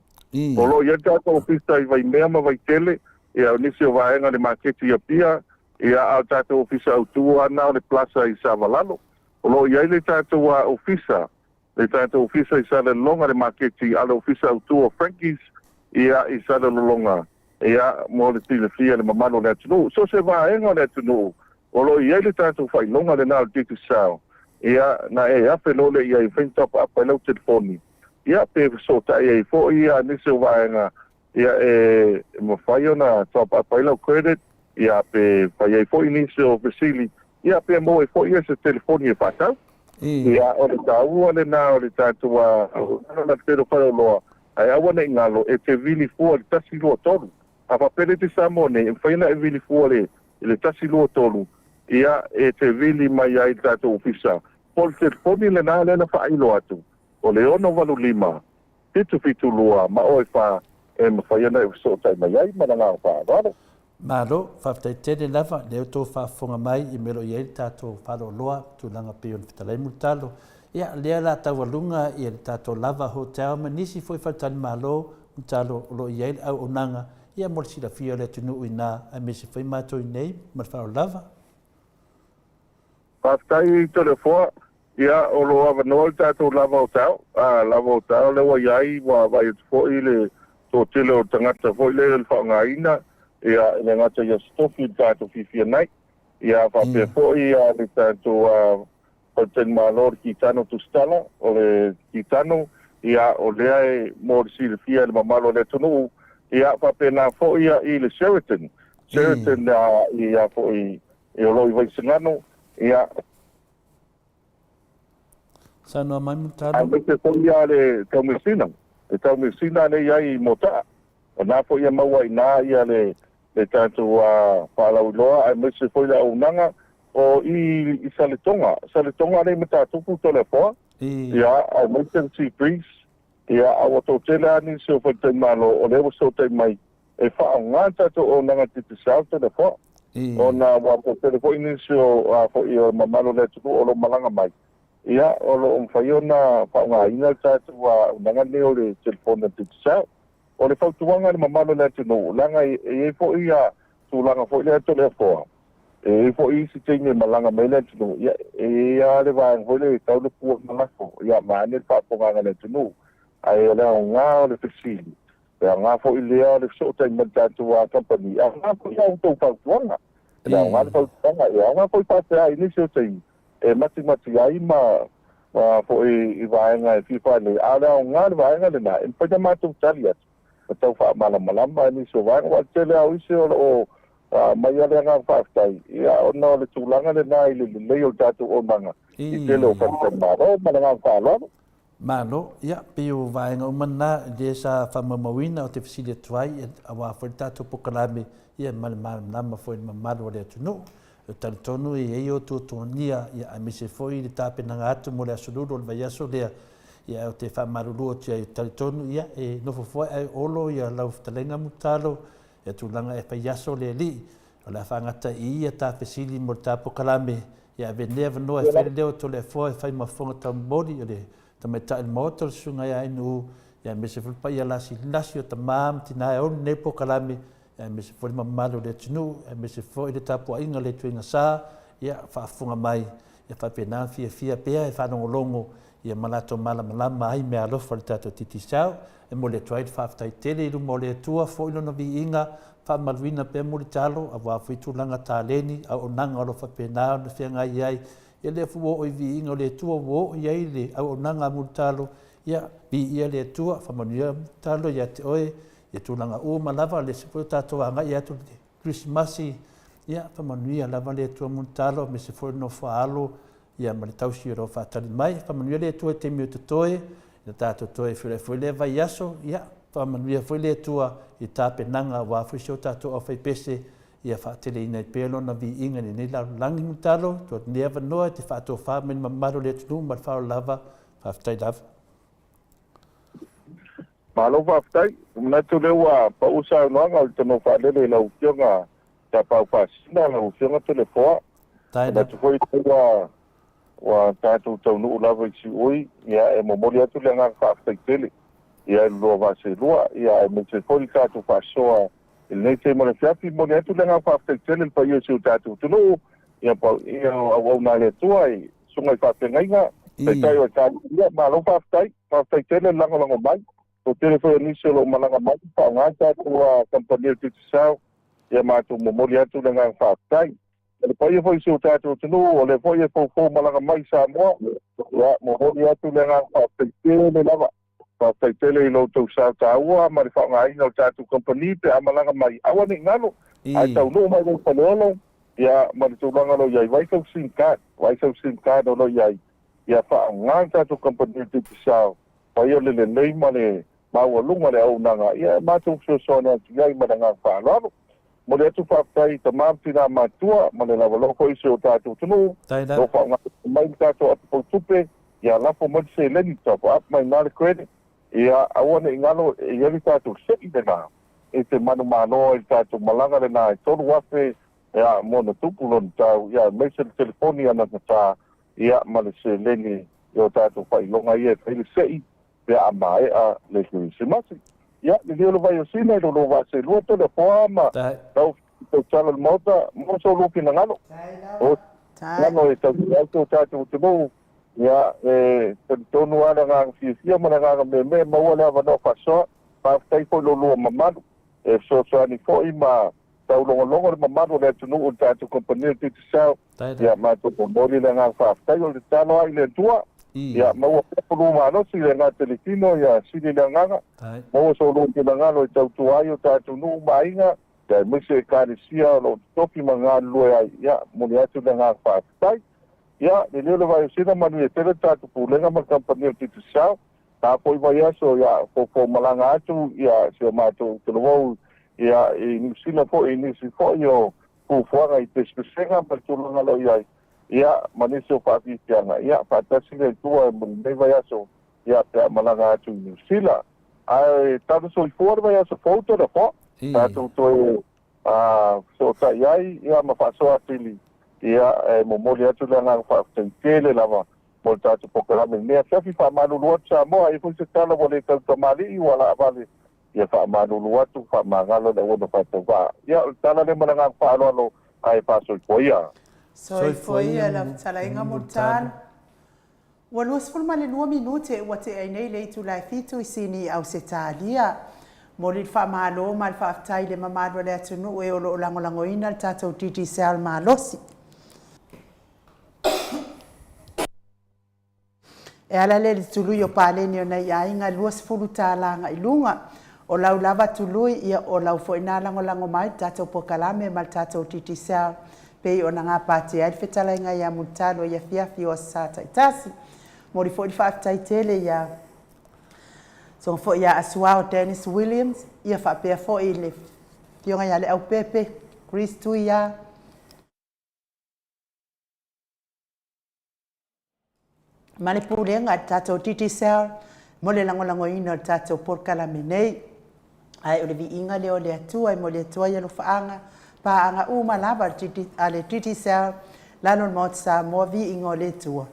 Polo ia tātou ofisa i vai mea ma vai tele, ia o nisi o vaenga le maketi ia pia, ia au tātou ofisa au tua ana o le plaza i Savalalo. Polo ia le tātou ofisa, le tātou ofisa i sale longa le maketi, ale ofisa au tua Frankies, ia i sale longa. Ia mo le tine fia le mamano le atunu. So se vaenga le atunu. Olo ia le tātou whai longa le nāo tiki sao. Ia na e ape lole ia i whentapa apa lau telefoni. Ia pe so ta ia i fo ia nise o vaenga. Ia e mawhai ona tapa apa lau credit. Ia pe whai i fo i nise o Vasili. Ia pe mo e fo ia se telefoni e whatau. Ia o le tāua le nāo le tātou na pero whaioloa. Ai awana i ngalo e te vili fua le tasi lua tolu. A papele te Samone, e whaina e vili fuare, le tasi lua tolu, ia e te vili mai ai tātou ofisa. Pol telefoni le nā lena whailo atu, o le ono walu lima, fitu lua, ma oe wha, e mawhaiana e sotai mai ai, mana ngā wha, raro. Malo, whaftai tene lava, leo tō whafonga mai, i melo i ai tātou whalo loa, tūlanga pion whitalai mutalo. Ia, lea la tawalunga, i le tātou lava hotel, ma nisi foi whatani malo, mutalo, lo i ai au onanga, ia morsila fia le tunu ina a me se fai mato i nei, ma whao lava. Whaftai tole fua, ia o lo awa noa tātou lava o tau, lava o tau lewa iai, wa vai atu fōi le tō tele o tangata fōi le whao ngā ina, ia le ngata ia stofi tātou fifia nei, ia whapea fōi ia le tātou paten malor ki tano tu stala, o le ki tano, ia o lea e morsila fia le mamalo le tunu, ia whapena fo ia i le Sheraton. Sheraton ia fo i oloi vaisangano. Ia... Sanoa mai mutaro? Ai te fo ia le taumesina. Le taumesina le ia i mota. O nā fo ia maua i nā ia le tātou whalau loa. Ai me se fo ia unanga o i Saletonga. Saletonga le me tātuku tole foa. Ia, ai me se si breeze. Ia awa tō tele ani se o whaitai malo o lewa so tai mai e whao ngā tātou o nanga titi sao tele wha. O nā wā tō tele fo ini se o i o mamalo le tuku o lo malanga mai. Ia o lo whai o nā whao ngā ina tātou o nanga neo le telefona titi sao. O le whautuanga le mamalo le tuku langa e fo i a tūlanga fo i le ato le fōa. E fo i si teine malanga mai le tuku. Ia e a le vāng fo le tau le pua malako. Ia maane le whaponganga le tuku. Ai ole ngā o le fesili. Pea ngā fo i lea le sotai matatu a company. A ngā fo i au tau whautuanga. Pea ngā le whautuanga. A ngā fo i pāte ai nisi o tei. E mati ai ma fo i vaenga e whiwha le. A lea ngā le vaenga le nā. E mpaita mātou tali atu. Ma tau wha malama nisi o vaenga. Wa tele au isi o mai ale ngā whaafitai. Ia o nā le tūlanga le nā i le leo tātou o manga. I tele o whaafitai maro. Ma ngā whaalaro. Malo, ia, pio vaenga umana, le sa whamamawina o te whisili atuai, a wā whai tātou pokalame, ia nama whai mamaro le atunu. O taritonu i eio tūtonia, ia a mise whai le tāpenanga atu mo le asururu o le vai aso lea, ia o te whamaruru o tia i taritonu, ia e nofo whai ai olo, ia lau whatalenga mutalo, ia tūlanga e whai aso le li, o le whangata i ia tā whisili mo le tā pokalame, ia venea vanoa e whai leo to le whai whai mawhonga tau mori, o le tama ta il motor sunga ya inu ya me se fulpa ya lasi o tamam tina e on ne pokalame ya me se fulma malo le tunu ya me se fo ile tapu inga le tuinga sa ya fa funga mai ya fa pena fia pea e fa no longo ia malato malamalama ai me alofa le tatou titisao e mo le atuai le faafetaitele i luma o le atua foʻi lona viiga faamaluina pea mo le talo auafui tulaga taleni auaunaga o lo faapena ona feagai ai ia le afuoo i viiga o le atua ua oʻi ai le auaunaga mo le talo ia viia le atua faamanuia talo ia te oe ia tulaga uma lava le sefoi o tatou agai atu le krismasi ia faamanuia lava le atua mo le talo me se foi no faalo ia ma le tausi o lo faatali mai faamanuia le atua e temi o totoe na tatou toe foi le vai aso ia faamanuia foi le atua i tapenaga ua foi seo tatou aufai pese ia faateleina i pea lona viiga lenei lalolagi mo talo tuatanei avanoa te faatofā ma le mamalo le atunuu ma le faolava faafetai lava Malo faafetai na tu le ua pausa noanga o le tono faalele i laufioga tapau pasina laufioga telefoa na tu foi ua tatou taunuu lava i siʻui ia e momoli atu le agaga faafetaitele ia lua vaselua ia e mese foi tatou faasoa i lenei teima le fiafi moli atu le agaga faafetaitele le paia siu tatou tunuu ia auauna le atua i suga i faapegaiga peitai o taia malo faafetaitele lagolago mai o telefone nisi o loo malaga mai faaogā tatou kampania titisao ia matou momoli atu le agaga faafetai le paia foi siu tatou tunuu o le foi e foufou malaga mai Samoa ia momoli atu le agaga faafetaitele lava faafetaitele i loutou sao tāua ma le faaogāina o tatou kampani pe a malaga mai aua niʻigalo ae taunuu mai lou paleolo ia ma le tulaga lo iai waifau sim card o lo iai ia faaogā tatou kampani titisao paia le lelei ma le maualuga le aunaga ia matou fesoasoani atu iai ma le agaga faaloalo mo le atu faafetai tamā pina matua ma le lavalogo foʻi se o tatou tunuu lo faaogā mai le tatou atupoutupe ia lafo ma le seleni tapuapu mai na le credit ia aua neʻigalo e ia le tatou seʻi lenā e te manumāloa i le tatou malaga lenā e tolu afe ia mo na tupu lona tau ia mai se le telefoni ana tatā ia ma le seleni i o tatou faailoga ia e fai le seʻi pe a maeʻa le kirisimasi ia le lio le vaiosina i lolo vaselua telefoa ma tau tala le mota mo so lukinagalo o ano e tau tatou tunuu ia e tonu ana gaga fiafia ma le gaga meme maua le avanoa faasoa faafetai foi lolua mamalu e fesoasoani foʻi ma taulogologo le mamalu o le atunuu o le tatou kompania titisao ia matou momoli le agaga faafetai o le talo ai le atua ia maua pepulu malosi le agaga telefino ia sili le agaga maua soulukinagalo e tautua ai o tatou nuu maiga ia mise e kalesia o loo totoki ma galulue ai ia moli atu le agaga faafetai ia le lio le vaiosina manui e tele tatou pulega ma le kampania o titisao tapoʻi vai aso ia fofomalaga atu ia sia matou televou ia i niusila foʻi nisi foʻi o pufuaga i pesipesega ma le tulaga lo iai ia ma nisi o faafiifiaga ia faatasi le atua e lenei vai aso ia pea malaga atu i niusila ae talosoifua le vai aso fou telefoa tatou toe sootaʻi ai ia ma faasoa atili ia e momoli atu le agaga faafetaitele lava mo le tatou pokalame mea fiafi faamalulu atu Samoa ai foi se tala ua le tautamali'i ua laavale ia faamalulu atu faamagalo le ua na faatauvā ia o le tala le malagaga faaloalo ae fasoifoia soifoia la talaiga mo le talo ua 22 minute ua teʻai nei le itulaefitu i sini ausetalia mo le faamālō ma le faafetai le mamalu le atunuu e o loo lagolagoina le tatou titisea le malosi e ala le tului o paleni ona i aiga 20 talaga i luga o lau lava tului ia o lau foʻi na lagolago mai tatou pokalame ma le tatou titisea pei ona gapate ai le fetalaiga ia mo le talo ia fiafi o sa taitasi mo le foʻi le faafetaitele ia so foʻi ia asua o Dennis Williams ia faapea foʻi le fioga ia le aupepe Chris Tuia ma le pulega le tatou titisea mo le lagolagoina o le tatou pokalame nei ae o le viiga lea o le atua mo le atua ia lofaaga paaga uma lava a le titisea lalo le maoti Samoa viiga o le atua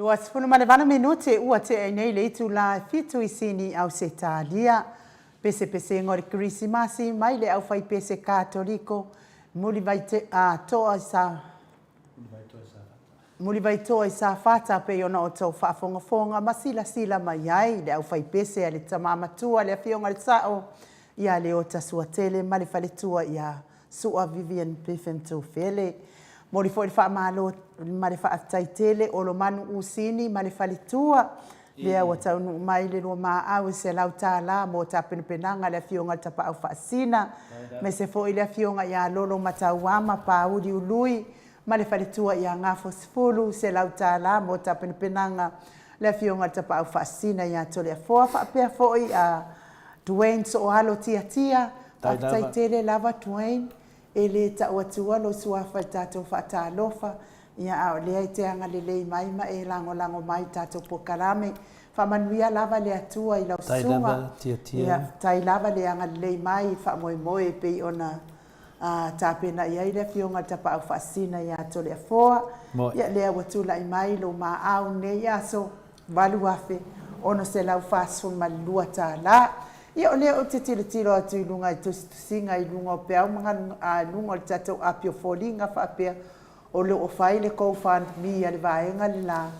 Lua sifunu malevana minute ua te ai nei le itu la fitu i sini au se talia. Pese ngori Krismasi mai le au fai pese katoliko. Muli vai te toa sa. Muli vai toa i sa fata pe ona o tau whaafonga masila mai ai le au fai pese ale tamamatua le afionga le sao. Ia le o tasua tele mali fale tua ia sua Vivian Piffen tu fele. Mori fo fa malo mari fa tai tele o lo manu usini mari fale tua. Lea wa tau nu mai le lo ma au se lau tala mo ta penanga le afionga tapa au fasina. Me se fo ile afionga ia lolo matauama pa udi ului. Mali fale tua ia ngafo sifulu se lau tala mo ta penanga le afionga tapa au fasina ia tole fo fa pe fo ia Dwayne so halo tia tai tele lava Dwayne ele ta watua lo suafa tato fata lofa ia a le te anga le mai ma e lango mai tato po kalame fa manuia lava le atua i la sunga ia tai lava le anga le mai fa moi pe ona tapena ia ile fionga tapa au fasina ia tole foa ia le watula i mai lo ma au ne ia so valu afe ono se lau fasun malua tala. Ia o leo te tiro atu i lunga i tusinga i lunga o pea mga lunga o tatou apio fōlinga whaapea o leo o whai le GoFundMe a le vaenga le la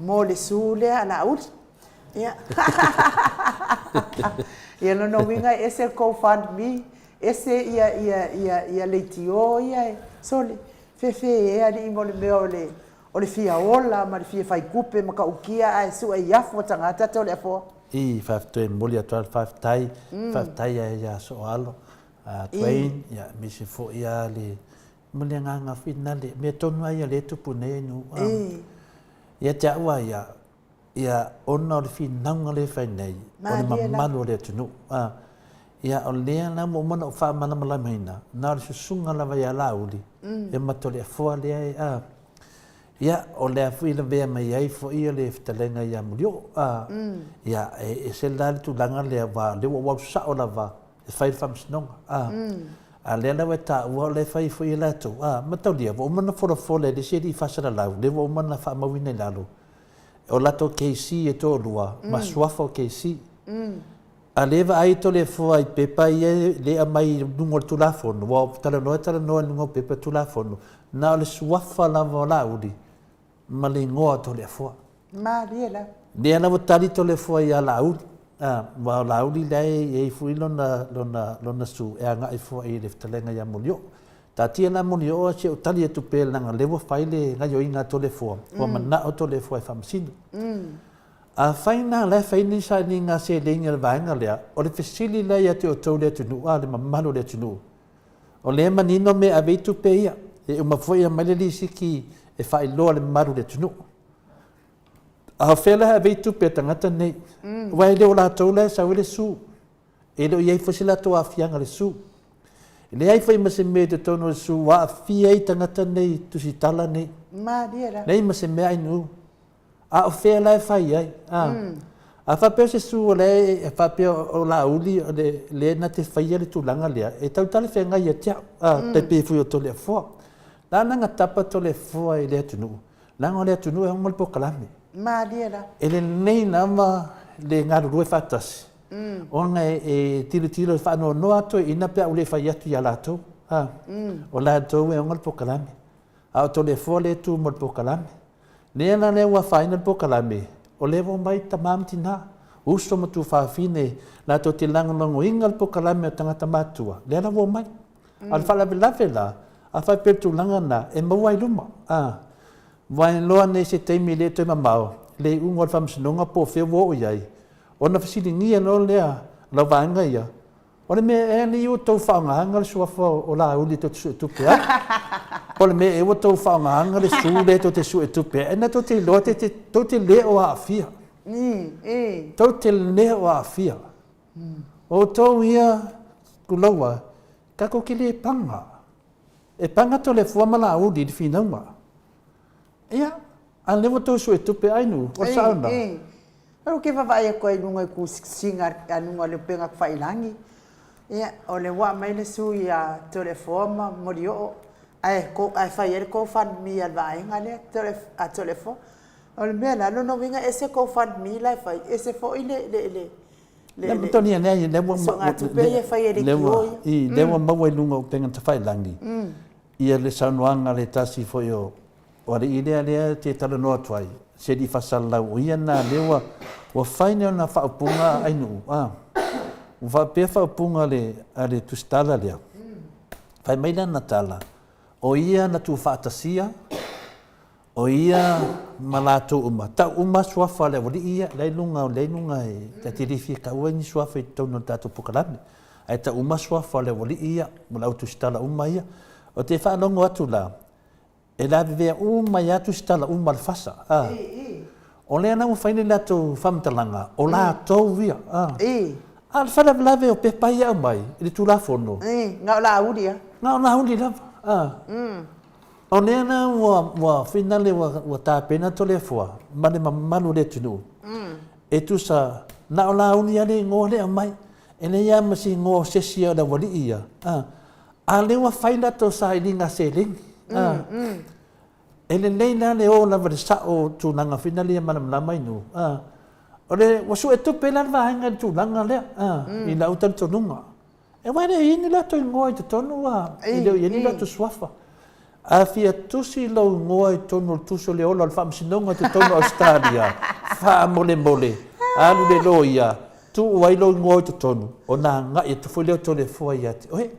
mō le sūle a la uri. Ia. Ia no winga ese GoFundMe ese ia leiti o ia e sole fefe e ali mo le meo o le fia ola ma le fia fai kupe ma ka ukia a sua iafo tangata to le afo. I faftoe moli a 12 tai ya so alo Dwayne ya misi fo ia le moli nga fina le me tonu ia le tupu nei nu ya ta wa ya ono le fina ngale fa nei o mamalo le tunu ya o le na mo mo fa mana mala maina na le sunga la va ya lauli e matole fo le ia o le afui le vea mai ai fo ia le fitalenga ia mulio ia e se la tu langa le va le wa sa o la va e fai fam snonga a le la weta o le fai fo ia tu ma tau dia o mana fo le de se di fa sa la le o mana fa ma wina la lo o la to KC e to lua ma swafo KC a le va ai to le fo ai pepa ia le a mai dungo tu la fo no tala no no pepa tu la fo na le swafa la vola udi malingoa to le fo ma riela de na votali to le fo ia la udi wa la udi dai e fu lona su e nga e fo e le ftalenga ya molio ta tia na molio che o tali tu pel na le vo faile nga yo inga to le fo o mana o to le fo e famsin a faina le faini sa ni nga se le ngal va nga le o le fesili la ya te o to le tu nu a le mamalo le tu nu o le manino me ave tu pe ia e uma foi a maleli siki e fai loa le maru le tunu. A whela ave tu pe tangata nei. Wai leo la taula sa wele su. E leo iei fosila to a fianga le su. E le ai fai mase me te tono le su wa a fia i tangata nei tu si tala nei. Ma diera. Nei mase me ai nu. A o whela e fai ai. A whapea se su le e whapea o la uli le na te whaia le tūlanga lea. E tau tale whenga i a tia. Te pewhi o to le fua. Lana nga tapa to le fua i lea tunu. Langa o lea tunu e hongal po kalame. Ma diera. E le nei nama le ngā rurue whatasi. O nga e tiro le whanau no ato e ina pia ule whai atu i a lātou. O lātou e hongal po kalame. A o to le fua le tu hongal po kalame. Lea na le ua whaina po kalame. O levo mai tamam tina. Uso matu whawhine. Lātou te langonongo ingal po kalame o tangata mātua. Lea na wo mai. Al whalawe la. A whai petu langana e mawai luma. Wai loa nei se teimi le toi mamao. Le ungo al whamsinonga po whea wo iai. O na whasili ngia no lea. La wanga ia. O le mea e ni o tau whaongahanga le suafa o la uli to te tupea. O le mea e o tau whaongahanga le su le to te su e tupea. E na to te loa to te le o a fia. To te le o a fia. O tau ia kulaua. Kako ki le panga. E panga to le fua mala uli di whinaunga. Ia, a lewa tau su e tupe ainu, o sauna. Pero ke whawai a koe nunga i ku singa anunga le penga kwhailangi. Ia, o le wa mai le su i a to le fua mori o. Ai whai ere ko whan mi al vaenga le, to le fua. O le mea la no winga ese ko fan mi lai fai ese fo le le toni ne le mo so nga tu pe ye fai e le mo ki I le mo mo lunga o penga te fai langi ia le sanuanga le tasi fo yo o le idea le te tala no tuai se di fasala o ia na lewa wa fai ne na fa punga ai nu va pe fa punga le tu stala le fai mai na tala o ia na tu fa tasia o ia malato uma ta uma swafa le wali ia le lunga e ta tirifi ka wen swafa I tono tatu pukalame ai ta uma swafa le wali ia malau tu stala uma ia o te fa longo atu la e la vive uma ia tu stala uma fasa o le na faini la tu famtalanga o la to via al fala lave o pe pai au mai le tu la fono nga la udia nga na uli la o nea na wa finale wa ta pena to le fua mane malu le tunu e tu sa na ola uni ale ngo le mai ene ya masi ngo sesia da wali ia ale wa faina to sa ilinga seling ele leina le o la versa o tu nanga finale mana mai nu ole wasu etu pela va hanga tu nanga le I la utan to nunga e wa le ini la to ngo to tonu wa ile ini la to swafa a fia tusi lo ngoi tonu tuso le ola fam sinonga tu tonu Australia fa mole alu le loia tu wai lo ngoi tu tonu ona nga e tu fo to le fo ia oi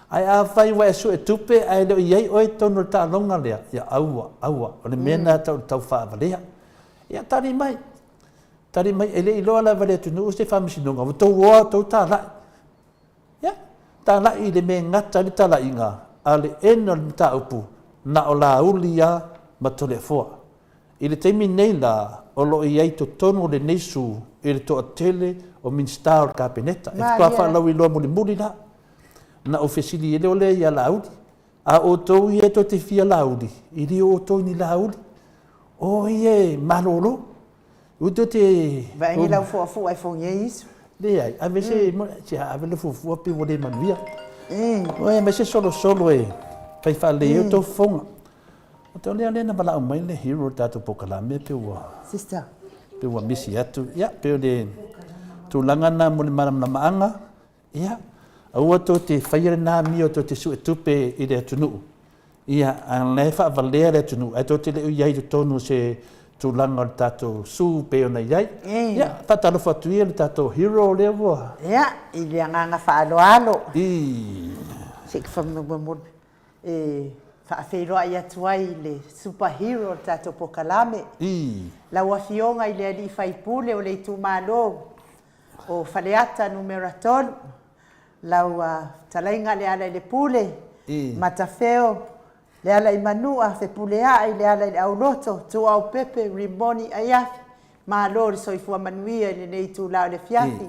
ai a fai wa su e tupe ai lo ia oi tonu ta longa le ya aua o le mena tau fa valea ya tari mai ele ilo la vale tu no se fam sinonga to wa to ta la ya ta la I le me ngata ni ta la inga ale enol ta upu na o la ulia ma tole foa. I le teimi nei la o lo I ai to tonu le nesu I le to atele o minsta o kapeneta. E kua wha lau I loa muli la. Na o fesili ele o le ia laudi. A o tou I e to te fia laudi. I li o tou ni laudi. O ie malolo. Uto te... Vaengi lau fua ai fonge isu. Le ai. A vese ave le fua pi wole manuia. Oe me se solo pai fa le to fonga o te ole na bala mai le hero tatu pokalame pe wa sister pe wa misi atu ya pe le tu langa na mo le maram na maanga ya au to te faire na mi o to te su tupe I le tunu ya an le fa valere le tunu ai to te le ia I tonu se tu langa tatu su pe ona ia ya fa talo fa tu le tatu hero le wa ya I le nganga fa alo sik fam mo fa fero ia tuai le superhero tato pokalame la wafionga ile ali fai pule o le tu malo o faleata numeraton la talainga le ala le pule matafeo le ala imanua fe pule a ile ala le auloto tu au pepe rimoni ayafi malo le soifua manuia le nei tu la le fiafi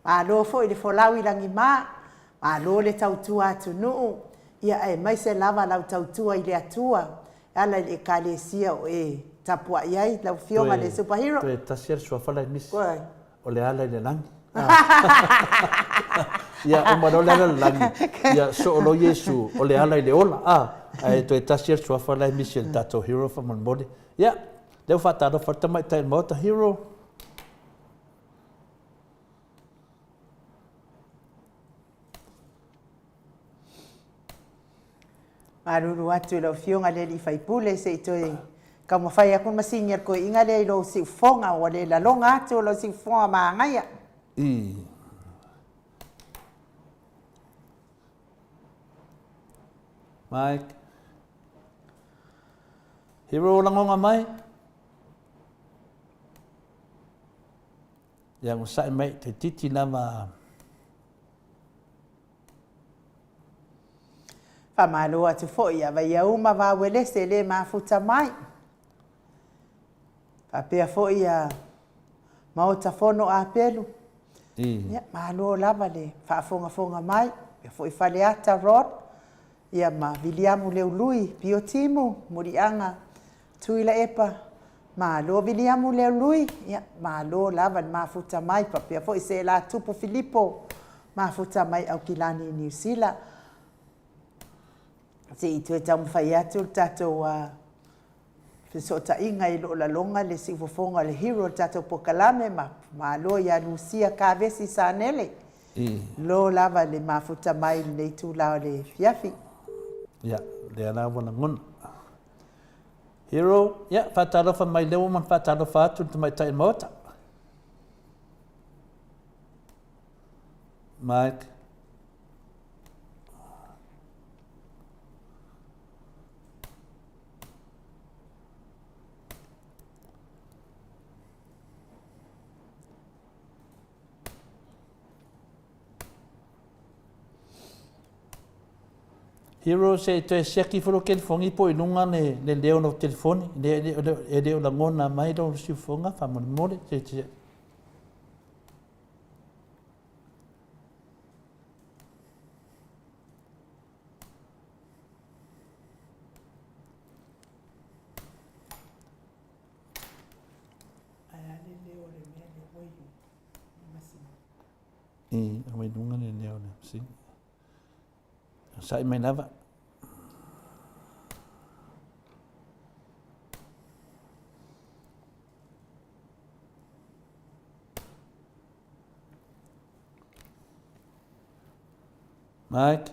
malo fo ile folawi langi malo le tautua atu nuu ia e mai se lava lau tautua I le atua ala le kalesia o tapua iai lau fionga le superhero to tasia sua fala mis o le ala le langi ia o mano le langi ia so lo Yesu o le ala le ola ai to tasia sua fala mis el tato hero from mon body ia deu fatado forte mai tai mota hero maruru atu lo fionga le li fai pule se toi ka mo fai aku masinya ko inga le lo si fonga o le la longa atu lo si fonga ma ngaia Mike hero langonga mai yang usai mai te titi nama Famalo atu foi a vai uma va wele se le mafuta mai. Papea foi a mauta fono a pelu. Ya malo lava le fa fonga mai. Ya foi faleata rod. Ya ma Williamu le lui biotimo murianga tuila epa. Malo Williamu le lui ya malo lava mafuta mai papea foi se la tupo Filippo mafuta mai au kilani New Zealand. Se I tue tamu whai atu tato Fesota inga I lo la longa le sifofonga le hero tato pokalame ma lo ya Lucia Kavesi Sanele. Lo lava le mafuta mai le tu la le fiafi. Ya, le ana wana ngun. Hero, ya, fatalofa mai leo man fatalofa atu tu mai tai mota. Mike. Hero se te seki foro ke fongi po inunga ne leo no telefone ne leo la ngona mai do si fonga fa mo mole te Mai nunga ne leo ne si sai mai nava Mike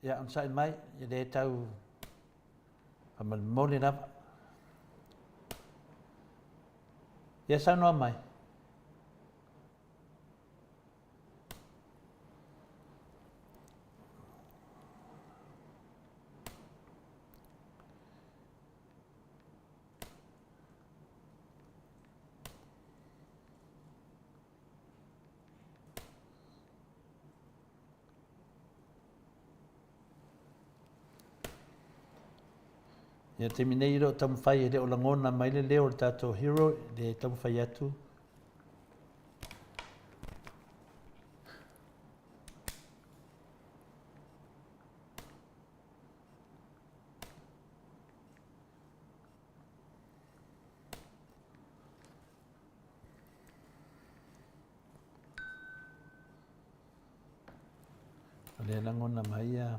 Ia on sai mai le tau amal mole na. Ia sa no mai. Ia te minei ro tamu whai e reo langona mai le leo tato hero le tamu whai atu. Le langona mai a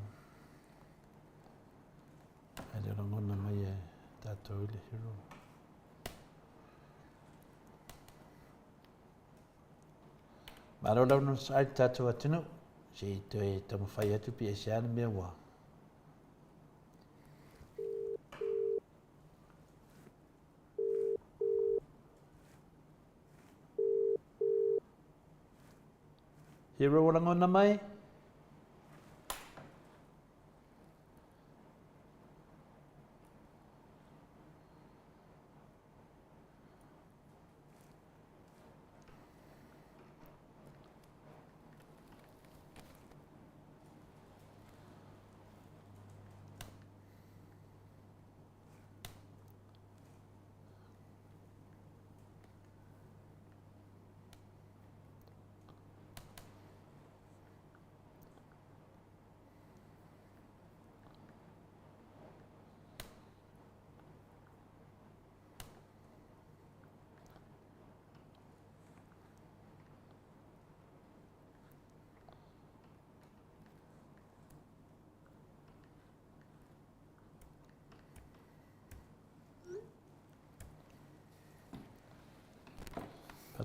le langona mai e tato le hero. Maro lau no sai tato atinu si to e tamu whai atu pi e seana mea wa. Hero langona mai.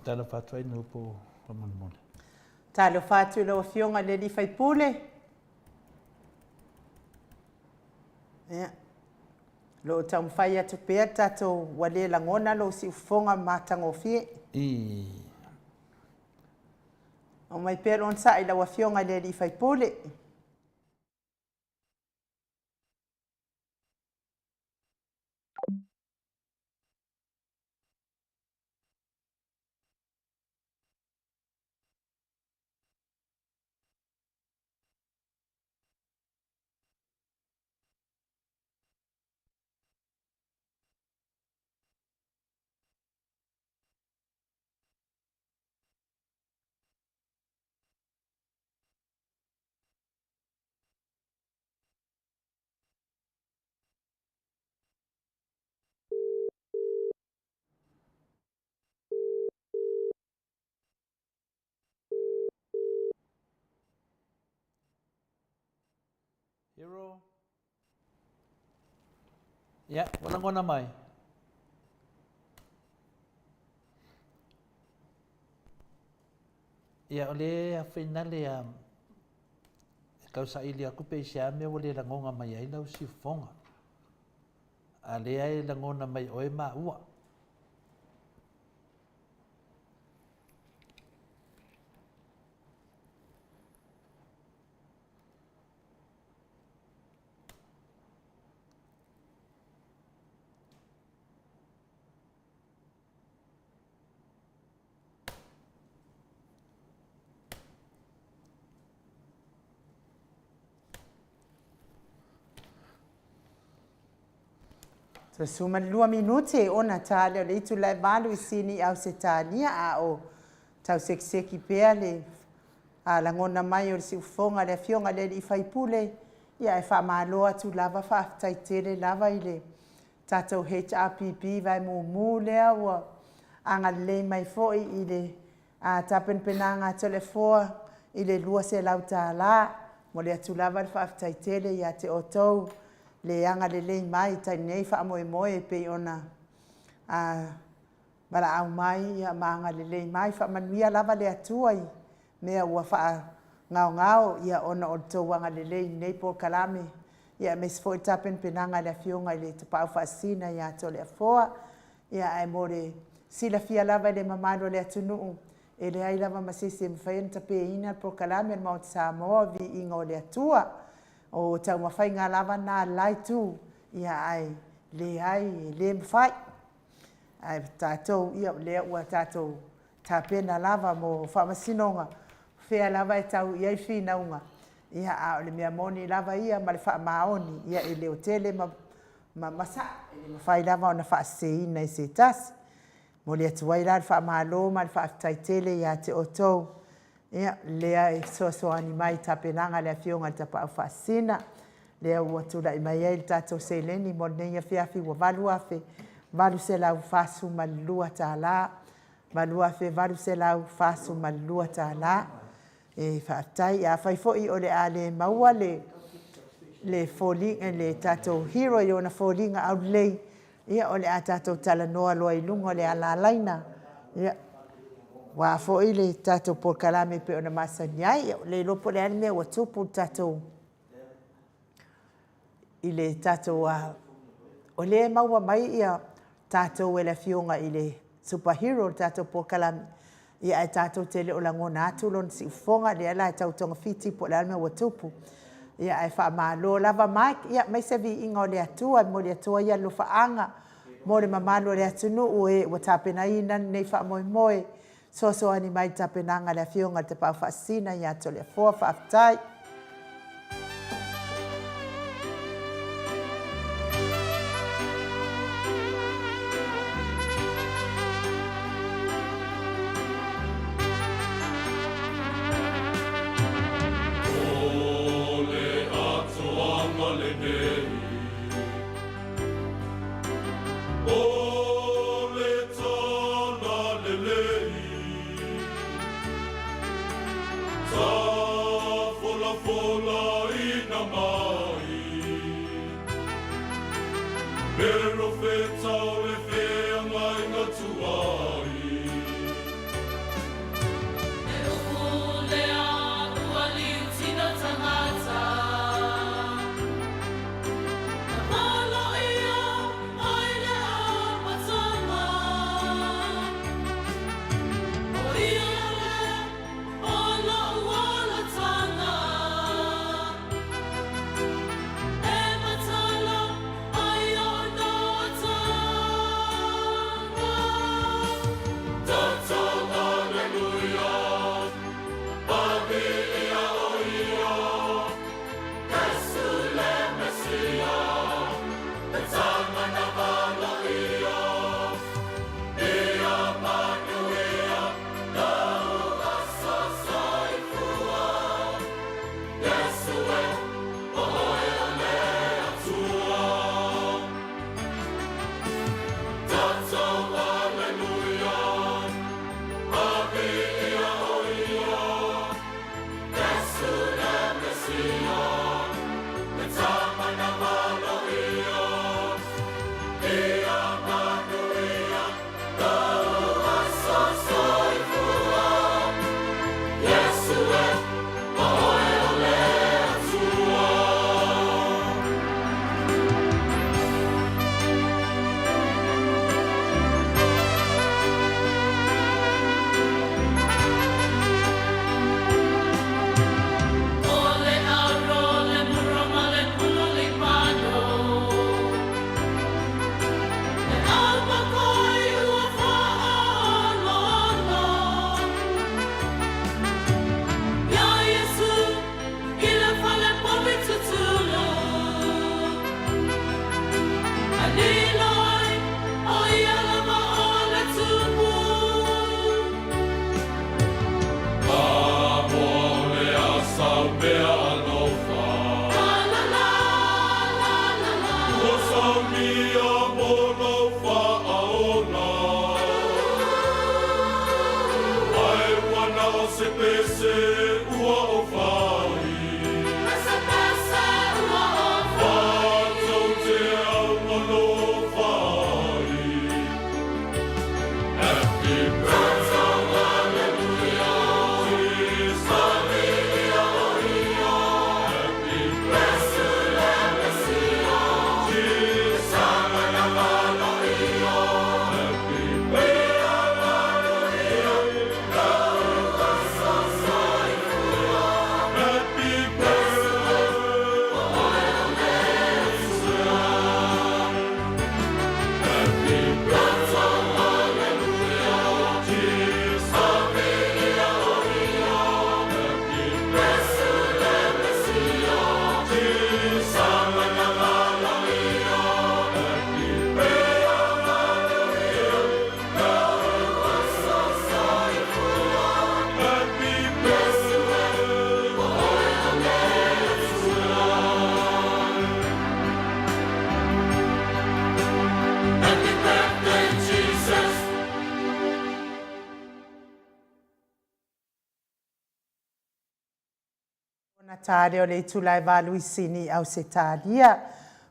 Talo fatu ai no po mona. Talo fatu lo fionga le li fai pule. Ia. Lo tam fai atu pea tato wale langona lo si ufonga matango fie. O mai pea on sa ila wa fionga le li fai pule. Hero. Ya, ngona mai. Ya ole a finale a kau sa ili aku pe sia me ole la ngonga mai ai lau si fonga. Ale ai la ngona mai oe ma ua. So suma 2 minuti ona tale o le itu lai valu I sini au se tania a o tau sekseki pea le a langona mai o le si ufonga le fionga le I faipule ia e wha maaloa tu lava wha taitere lava I le tatou HRPP vai mu lea ua anga le mai foi I le a tapenpenanga telefoa I le lua se lau tā la mo le atu lava le wha taitere ia te otou le anga le mai tai nei fa moe pe ona a bala au mai ia manga le mai fa manuia lava le atuai mea ua fa ngao ia ona o tauanga lelei nei Paul Kalame ia mes fo tapen penanga le fionga le te pau fasina ia to le foa ia ai more sila fia lava le mamalo le atunu e le ai lava masisi mfaen tape ina Paul Kalame ma o Samoa vi ingo le atua o tau mawhai ngā lava nā lai tu ia ai le ai le mwhai ai tātou ia lea ua tātou tāpena lava mo whamasinonga whea lava e tau iai whinaunga ia a o le mea moni lava ia ma le wha maoni ia e leo tele ma masa e le mawhai lava o na wha seina i se tasi mo le atuai la le wha malo ma le wha taitele ia te otou ia lea e soasoani mai tapenanga le fionga te pa wha sina lea ua tula i mai ai le tātou seileni mo neia whiawhi ua valu afe valu se lau fasu ma lua tā la valu afe valu se lau fasu ma lua tā la e whaatai a whaifoi o le a le maua le fōlinga le tātou hero i ona fōlinga au lei ia o le a tātou tala noa loa i lungo le ala laina ia wa foi le tātou Paul Kalame pe ona masani ai le lopo le ane mea ua tupu tātou i le tātou o le maua mai ia tātou e le fionga i le superhero tātou Paul Kalame ia e tātou tele o langona atu lon si ufonga le ala e tautonga fiti po le alme ua tupu ia e wha malo lava mai ia mai se vi inga o le atua mo le atua ia lo whaanga mo le mamalo le atunu ue ua tāpena ina nei wha moe moe so ani mai tāpenanga le fionga te pau whaasina ia to le foa whaafitai Happy birthday, hallelujah. Na tare o le tulai valu sini au se talia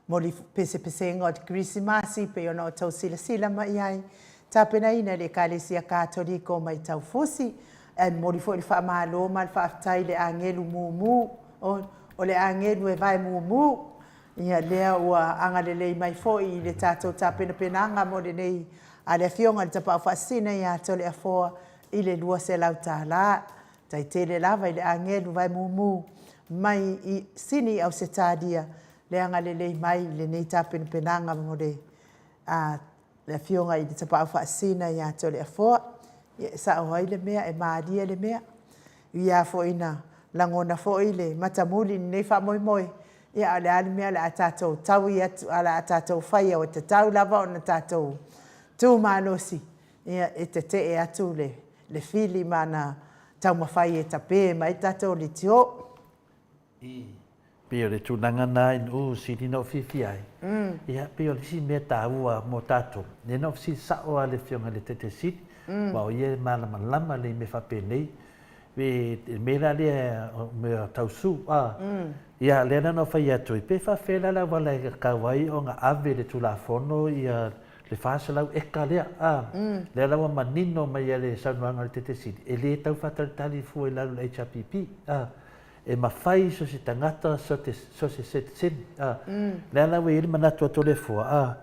mo li pese o Krismasi pe ona o tau sila mai ai tapena ina le kalesia katoliko mai tau fosi en mo li fo le fa malo mal fa tai le angelu mumu o le angelu e vai mumu ia lea ua anga le mai fo i le tatou tapena penanga mo le nei a le fionga le tapa fa sina ia to le afo i le lua se lau tala tai tele lava i le angelu vai mumu mai i sini au se tadia le anga le mai le nei tapena penanga mo le fionga i te tapa fa sina ia to le afo sa o ile mea e maadia le mea ia fo ina langona fo ile matamuli nei fa moi ia ale ale mea le atatou tau ia ala atatou fai o te tau lava o na tatou tu manosi ia e te atu le fili mana tau mawhai e tape mai tatou li tio Pio le tunanga na in sini no fifi ai. Ia pio le si me taua mo tatou. Ne no si sao ale fionga le tete sit. Wa o ie malama le me fa penei. Ve me la le me tausu ia le na fa ia toi pe fa fela la wala ka wai o nga ave le tulafono ia le fa sala e ka le le la wa manino mai le sanuanga le tete sit. E le tau fa tali fu la le HPP e mawhai so se tangata so se sen le ala we ili manatu ato le fua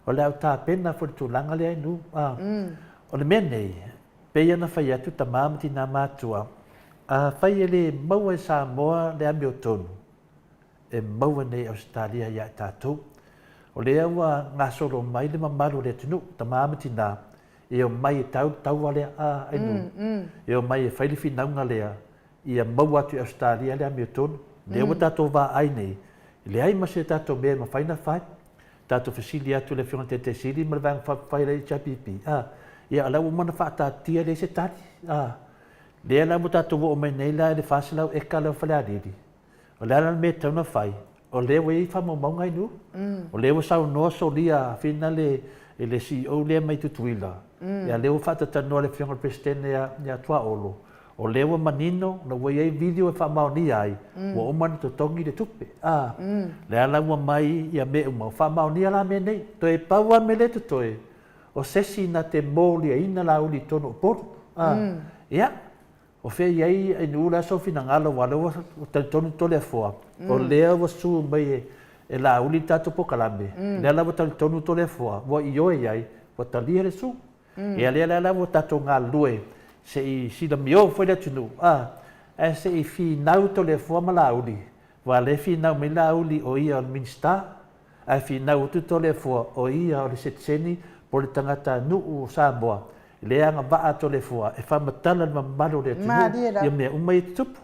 o le au tā pena fo le tūlanga le ainu o le menei peia na whai atu ta mamati nā mātua whai e le maua e Samoa le ame o tonu e maua nei Australia ia e tātou o le aua ngā soro mai le mamaru le tunu ta mamati nā e o mai e tau ale ainu e o mai e whaili whinaunga lea ia mau atu Australia le ame o tonu le aua tātou wā ai nei le ai mase tātou mea ma whaina whai tātou fasili atu le whionga te siri ma le vanga whai le HPP ia alau umana whaatātia le se tari le alau mo tātou o mai nei la le whasilau e ka lau whale ariri o le alau me tauna whai o le wei whamaunga inu o le wa sau noa solia whina le CEO le mai tutuila ia le wa whaatatanoa le whionga presidente ia tua olo o lewa manino na wei ai video e whamaoni ai wa omana to tongi le tupe le ala ua mai ia me uma whamaoni ala me nei to e paua me le tutoe o sesi na te mōli a ina la uli tono o poru ia o whea iai e nura so fina ngalo wala o tonu tole a fua o lea wa su mai e la uli tato po kalame le ala wa tonu tole a fua wa io e iai wa talia le su ia le ala wa tato ngā lue se i sida mio foi le tunu se i fi nau to le fo malauli wa le fi nau me lauli o ia al minsta fi nau tu to le fo o ia o se tseni po le tangata nu o Samoa le anga ba to le fo e fa matala ma malo le tunu ia me umai tupu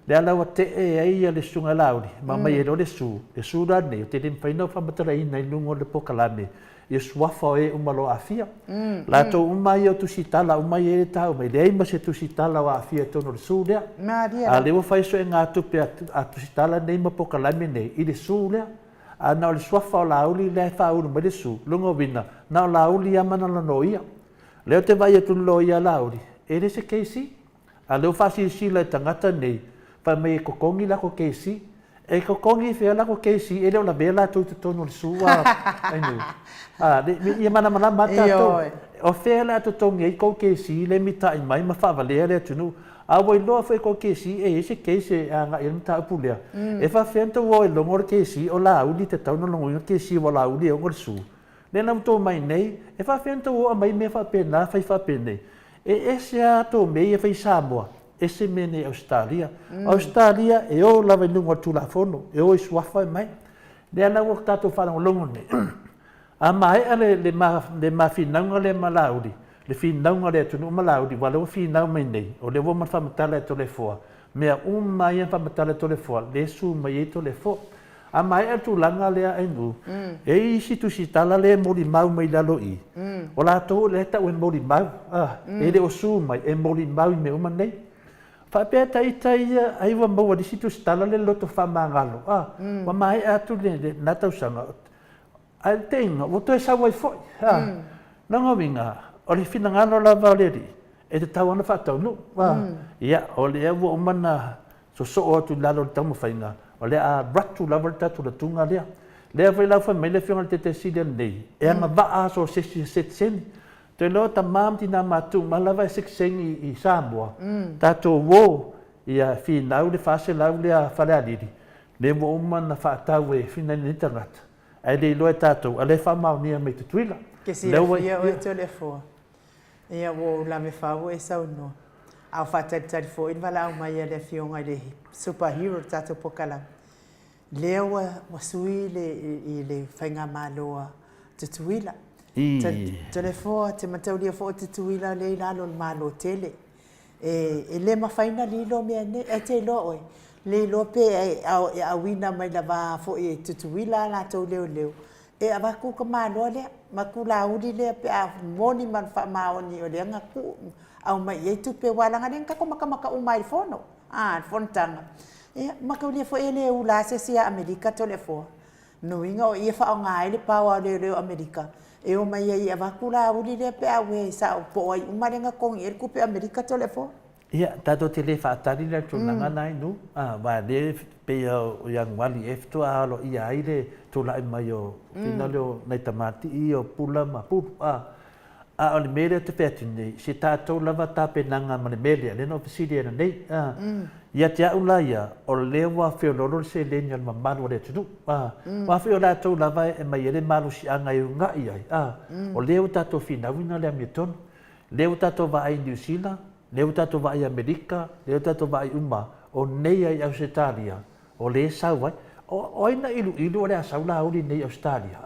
le ala wa te e ia le sunga lauli ma mai e le su da ne te dim faino fa matala ina i lungo le pokalame ia suafa e umalo afia la to umai o tusitala umai e tau mai le ma se tusitala wa afia tono le sule a le wo fai so e ngā tupe a tusitala nei ma pokalame nei i le sule a na o le suafa o lauli le fa unu mai le su lungo wina na o lauli a mana la noia le o te vai atu loia lauli e le se keisi a le o fasi sila e tangata nei fa mai e kokongi la ko keisi e kokongi fea la ko keisi e leo la bela tu tono le sua ai ia mana mata o fea la tu tongi e ko keisi le mita i mai ma fa valea le tunu a voi lo foi ko keisi e ese keisi anga i mta pulea e fa fento wo lo ngor keisi o la uli te tau no ngor keisi wo la uli o ngor su le na to mai nei e fa fento wo mai me fa pena fa pena e ese a to me e fa Samoa ese mene Australia e o lava nunga tula fono e o suafa mai le ana o tato fala longo ne a mai ale le ma finanga le malaudi le finanga le tunu malaudi wala o finanga mai nei o le wo ma fa matala to le fo me mai fa matala to le fo le su mai to le fo a mai tu langa le aingu e isi tu sitala le moli mau mai lalo i o la to le ta o moli mau e le o su mai e moli mau me o nei fa peta itaia ai wa mo di situ stala le loto fa mangalo wa mai atu le na tau sanga al tenga o to esa wai foi na ngovinga o le fina ngalo la valeri e te tau ana fa tau no ia o le wo mana so atu lalo tamu fainga o le a ratu lava tatu la tunga lea lea vai lau fa mai le fionga te sile nei e anga va so seni te lo ta mam tina matu malava seksengi i Samoa tato wo ia fi nau le fase lau le a fale aliri le mo uma na fa tau e fina ni tangata ai le lo tato ale fa mau ni me tuila ke si ia o telefo ia wo la me fa wo e sa no au fa tari fo in vala au mai le fionga le superhero tato pokala lewa wasui le fainga maloa tutuila telefo te matau dia fo tutuila le lalo malo tele e le mafaina lilo me ne e te lo oi le lo pe a wina mai lava fo e tutuila la to leo e ava ku ka malo le makula udi le pe a moni man fa maoni o le nga ku au mai e tu pe wala ngani ka ko maka umai fono fontanga e makau fo ele ula se sia Amerika telefo no inga o ia fa nga ile pawa le Amerika e o mai ia vakula uli le pe awe sa po ai umarenga kong e ku pe Amerika telefo ia tato tele fa tari le tuna nai nu va le pe yang wali efto alo ia ile tula mai o finalo nei tamati io pula ma pu o le mele te petini si tato lava tape nanga ma le mele le no pisidi nei ia te aula ia o lewa whiololo se lenia ma malu le tunu wa whiola tau lava e mai ele malu si anga i unga ia o leo tato finawina le amitonu leo tato va ai New Zealand leo tato va ai Amerika leo tato va ai uma o nei ai Australia o le sau ai o ina ilu o le asau la uli nei Australia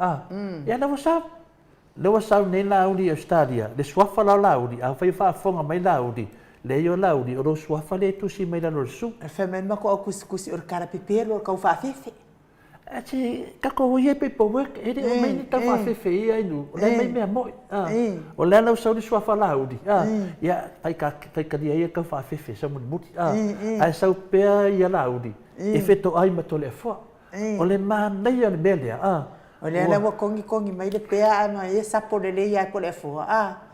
ia na wasau le wasau nei la uli Australia le swafa la uli a fai fa fonga mai la uli le yo laudi o lo swafa le tu si mai la lo su e femen ma ko kusi or cara pipelo ka fa fefe ati ka ko ye paperwork e o mai ni ka fa fefe ai nu o le mai me mo o le la so di swafa laudi ya fai ka dia ka fa fefe so mo muti ai sa pe ya laudi e feto ai ma to le fo o le man nei o le bele o le la kongi mai le pe ma e sa po le ya po le fo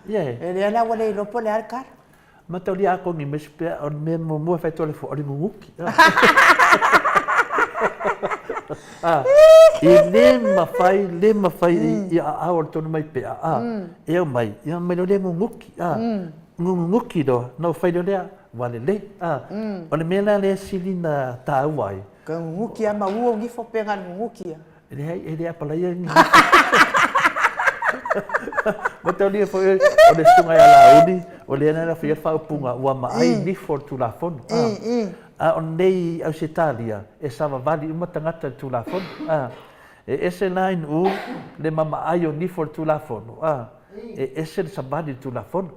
le la wala lo po le alcar ma tau li ako ni mespe o me mo fai tole fo o muki i le mafai i a o tonu mai pe e o mai lo le muki do no fai do le wale le o le mena le silina tauai ka muki ama uo ngi fo penga muki ele apala ia ma tau li fo o le sunga ya laudi o le ana fia fa punga wa mai ni for tu la fon o nei au Italia e sava vali uma tangata tu la fon e ese line u le mama ayo ni for tu la fon e ese sabadi tu la fon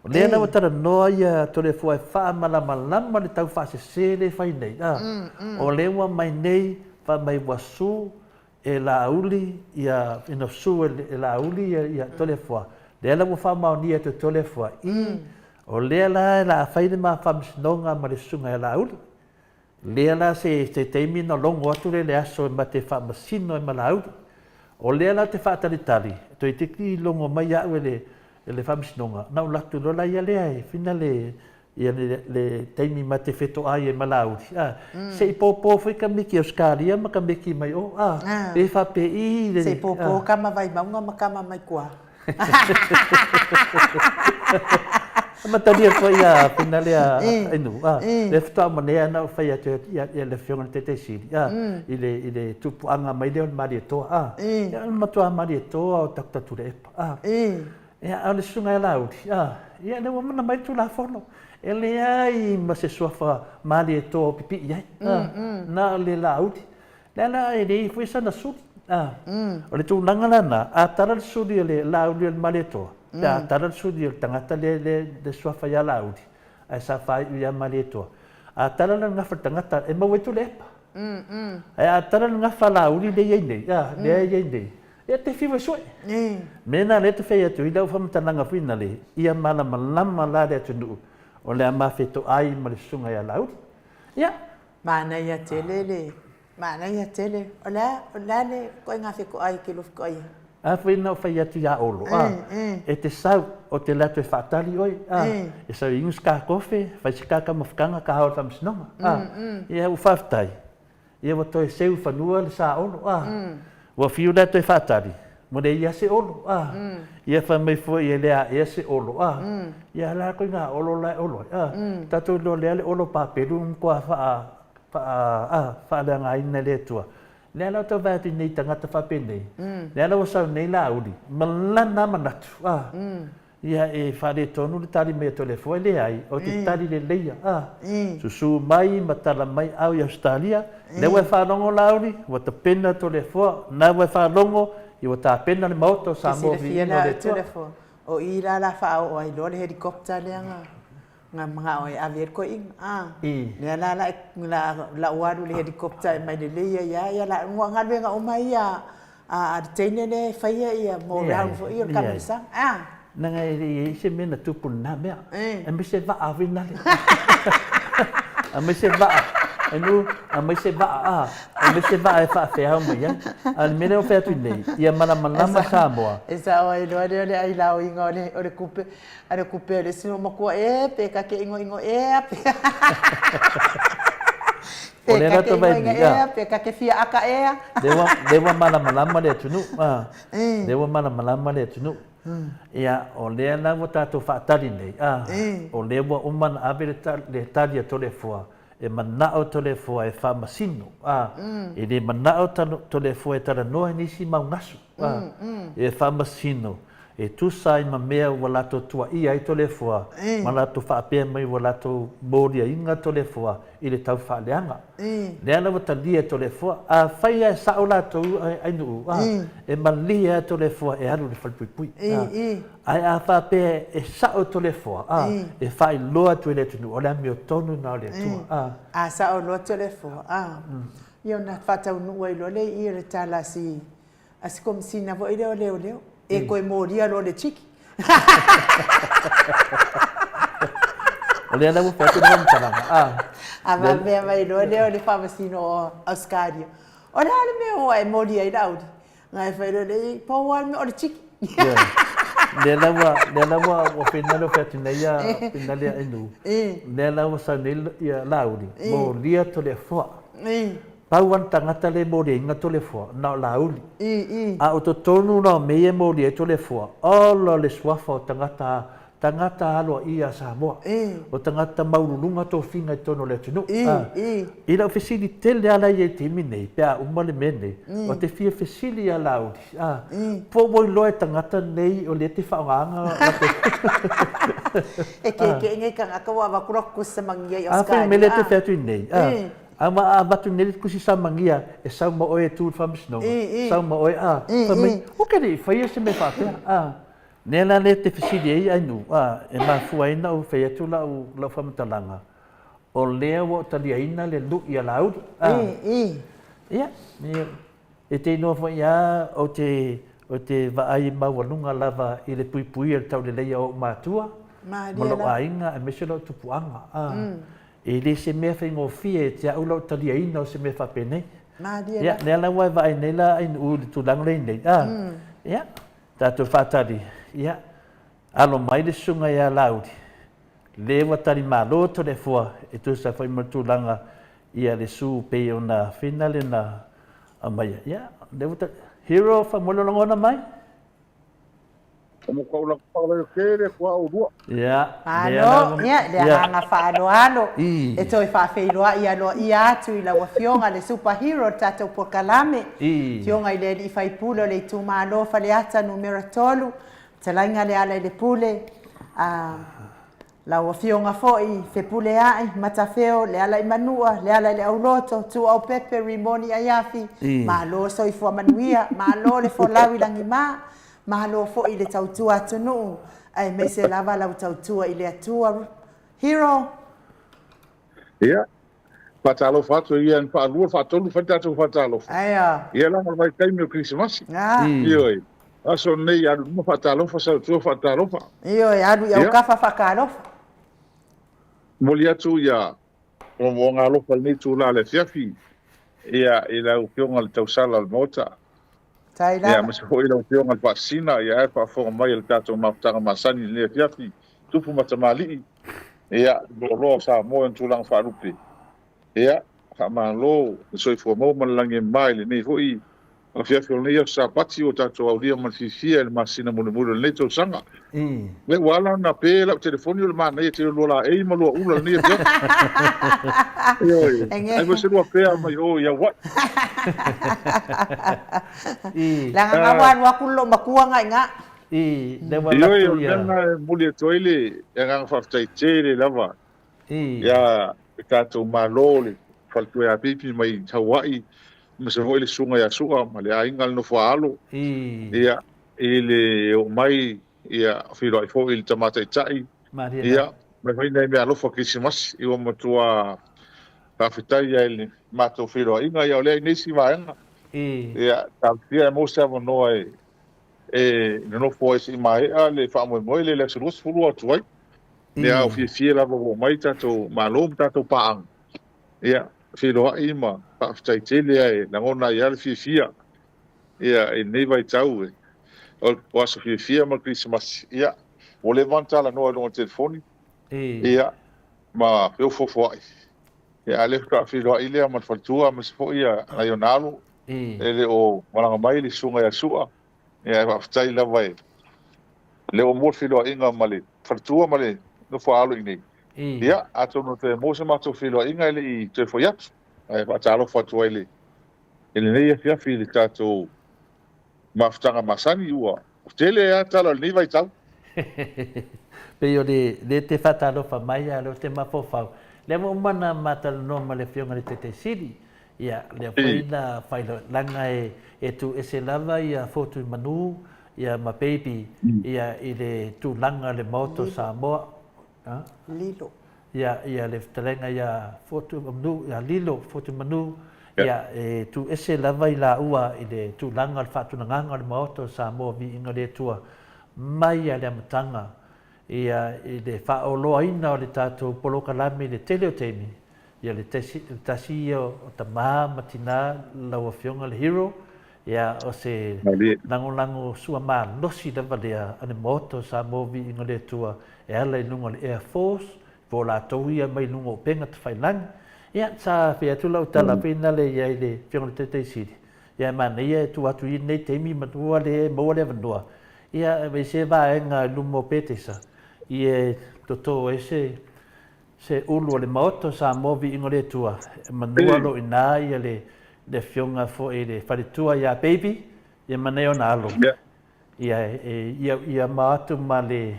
o le ana tara no ia to le fo fa malama le tau fa se le fai nei o le wa mai nei fa mai wasu e la uli ia ino su e la uli ia to le fo le la mo fa mauni te tole fo o le la fai de ma fam snonga ma le sunga la uli le la se teimi no longo atu le aso ma te fa masino ma la uli o le la te fa tali to te ki longo mai ya le fam snonga na la tu la ia le ai finale ia le teimi ma te feto ai ma la uli se po foi ka miki Australia ma ka miki mai o e fa pe i se po kama vai maunga ma kama mai kwa ma tadia foi a finale a inu le fta manea na fai a ia le fiona te siri ile tupu anga mai le mari to ia ma to mari to o takta tu le ia ale sunga laudi ia le mana mai tu la fono ele ai ma se sofa mari to pipi ia na le laudi la ele foi sana sudi o le tu nangana a taral sudi le laudi le mari to ya taral sudi tangata le sofa ya laudi ai sa fai ya mari to a taral nga fatangata e ma wetu le ai a taral nga fala uli le yende le yende e te fiwa so mena le te fe tu ida fam tananga finale ia mala malama la de tu o le ama feto ai ma le sunga ya laudi ya mana ia tele ola le ko nga fe ko ai ke lo ko ai a whaina o whai atu ia olo. E te sau o te lato e whaatali oi. E sau i ingus ka kofe, whai si kaka mawhikanga ka hao tamasinonga. Ia u whaftai. Ia wato e seu whanua le sa olo. Wa fiu lato e whaatali. Mo le ia se olo. Ia whamai fua i lea ia se olo. Ia la koe ngā olo lai olo. Tato lo lea le olo pāperu mkoa wha lea ngā ina le tua. Lea lau tau vātu nei tangata whapenei. Lea lau sau nei la uri. Malana manatu. Ia e whare tonu le tari mea tole fua le ai. O te tari le leia. Susu mai, matala mai au i Australia. Lea wai whanongo la uri. Wata pena tole fua. Nā wai whanongo. I wata pena le maoto sa movi ino le tua. O i la la whao o ai lo le helikopta lea ngā mga o e avier ko inga. Lea la uaru le helikopta e mai le leia ia la ngua ngalwe ngā umai ia a teine le whaia ia mo rau fo i o kamisa. Nanga e se mena tupu nā mea. E me se vaa awina le. A me se vaa. Anu a me se vaa. A me se vaa e wha whea mai ia. A mene o whea tui nei. Ia malama Samoa. E sa o e loa le ai lau inga o le kupe. A le kupe le sino makua e pe ka ke ingo e pe. O le rato vai ni ia. Pe ka ke fia aka e. Dewa malama le tunu. Dewa malama le tunu. Ia o lea na mo tātou whaatari nei. O lea mua umana awe le tari a tole fua. E manao tole fua e whamasino. E le manao tole fua e tara noa nisi mau ngasu. E whamasino. E tūsai ma mea wa lato tua ia i tole fua. Ma lato whaapea mai wa lato mōria inga tole fua i le tau whaaleanga. Lea na wata lia tole fua. A whaia e sao lato ainu. E malia tole fua e haru le whalpuipui. Ai a whaapea e sao tole fua. E whai loa tu le tunu. O lea meo tonu na o le tua. A sao loa tole fua. Io na whatau nua i lo le i re tala si. Asi komisina vo i leo leo. E koe mōria lo le chiki. O lea namu whea tunu mtaranga. A mea mai lo leo le whamasino o Auskaria. O lea le mea hoa e mōria i lauri. Ngai whai lo le pōwal me o le chiki. Lea lawa o whenalo whea tunu ia whenale a inu. Lea lawa sa nei ia lauri. Mōria to le wha. Pauan tangata le mōria inga tole fua, nao lauli. A o to tonu nao mea mōria tole fua, olo le swafa o tangata aloa ia Samoa. O tangata maurununga tō whinga i tono le tunu. I lau whesili tele ala i e te minei, pia umale mene, o te whia whesili a lauli. Po moi loe tangata nei o le te whaonganga. E ke ingai ka ngaka wa wakuroku sa mangia i Auskaria. A whi mele te whetui nei. Ama a batu nele kusi sa mangia e sau ma oe tū whamisno. Sau ma oe whamai. Oke rei, whaia se me whapea. Nela le te whisiri ei ainu. E ma fuaina o whaia tu lau whamatalanga. O lea wo taliaina le lu i a lauri. Ia. E te inoa whaia o te vaai mauanunga lava i le puipui al tau le leia o mātua. Malo a inga e meselo tupuanga. E le se mea whaingo fie te aulau taliaina o se mea whapene. Ia, nea la wai vai nei la ainu uli tūlang rei nei. Ia, tātou whātari. Ia, alo mai le sunga ia lauri. Le watari mālo to le fua e tu sa whai tūlanga ia le su pei o na whinale na amaya. Ia, le watari. Hero whamololongona mai? Como kaula kaula kere kwa urua. Ano, le hanga whaanoano. E toi whawheiroa i aloa i atu i laua fionga le superhero tatou pokalame. Fionga i le i whaipulo le tu malo whale ata numera tolu. Talainga le ala i le pule. Laua fionga foi, fe pule ai, matafeo, le ala i manua, le ala i le auloto, tu au pepe, rimoni ayafi. Malo soi fua manuia, malo le fo lawi langi maa. Mahalo fo i le tautua atunu. Ai me se lava lau tautua i le atua. Hero. Ia. Whatalo whatu ia en whaarua whatolu whatatu whatalo. Aia. Ia langa mai taimi o Krismasi. Ioi. Aso nei aru mo whatalo whasautua whatalo wha. Ioi, aru iau kafa whakalofa. Moli atu ia. O ngā lofa nei tū la le fiafi. Ia i lau pionga le tausala le mota. Tai ia la. ma se foi lo teo ngal pasina ia e fa fo mai le tato maftanga masani le fiafi tupu matamali ia lo sa mo en tulang fa rupi ia fa malo so fo mo man lange mai le nei foi a fiafi o nei sa pati o tato au dia man fifia le masina mo le to sanga le wala na pe la telefoni o le mana ia te lo la e ma lo ula nei fiafi ai mo se lo pe mai o ia what Langa ngawan wa kulo makua nga nga. le wala tu ia na muli toile nga fa tai tele lava ia tato malole faltu ya pipi mai Hawaii ma se foi le sunga ya suga ma le aingal no falo ia ele o mai ia filo ai foi il tamata tai ia ma vai nei me alo fa Christmas i o matua ka fitai ia ele mato filo inga ia le nisi vaenga ia ta pia mo se no no foi si mai ale fa mo le le sulus fulu atu ai le au fi la mo mai tato malom tato paang ia filo ai ma pa fitai tele ai na ngona ia le fi ia e nei vai tau o was fi ma Christmas ia o le vantala no telefoni ia ma eu fofo ai ia le ka filo ai le ma faltua ma se foi ia naionalo ele o malanga mai le sunga ya sua ia va fitai la vai le o mo filo inga male faltua male no fo alo ini ia ato no te mo se ma to filo inga le i te fo yat ai va talo fo to ele nei ia fili tato maftanga masani ua tele ya talo ni vai tau pe yo de te fatalo fa mai lo te mafofau le mo mana matal no male fionga le te siri ia le faina failo langa e tu ese lava ia foto manu ia ma baby ia ile tu langa le moto Samoa Lilo ia le telenga ia foto manu ia lilo foto manu ia tu ese lava ila ua ile tu langa le fatu nganga le moto Samoa vi inga le tua mai ia le matanga ia ile fa olo ina le tato polo kalami le tele o temi ia le tasi o tama matina laua fionga le hero ia o se lango sua ma nosi lava lea ane moto sa movi inga le tua e ala inunga le Air Force vo la tau ia mai lunga o penga te whailangi ia sa fia tu lau tala pina le ia le fionga le tete siri ia mana ia tu atu i nei teimi matua le maua le vanua ia me se va enga lumo petesa ia toto ese se ulu le maoto sa movi ingo le tua manua lo ina ia le fionga fo e le faritua ia baby ia maneo na alo ia maatu ma le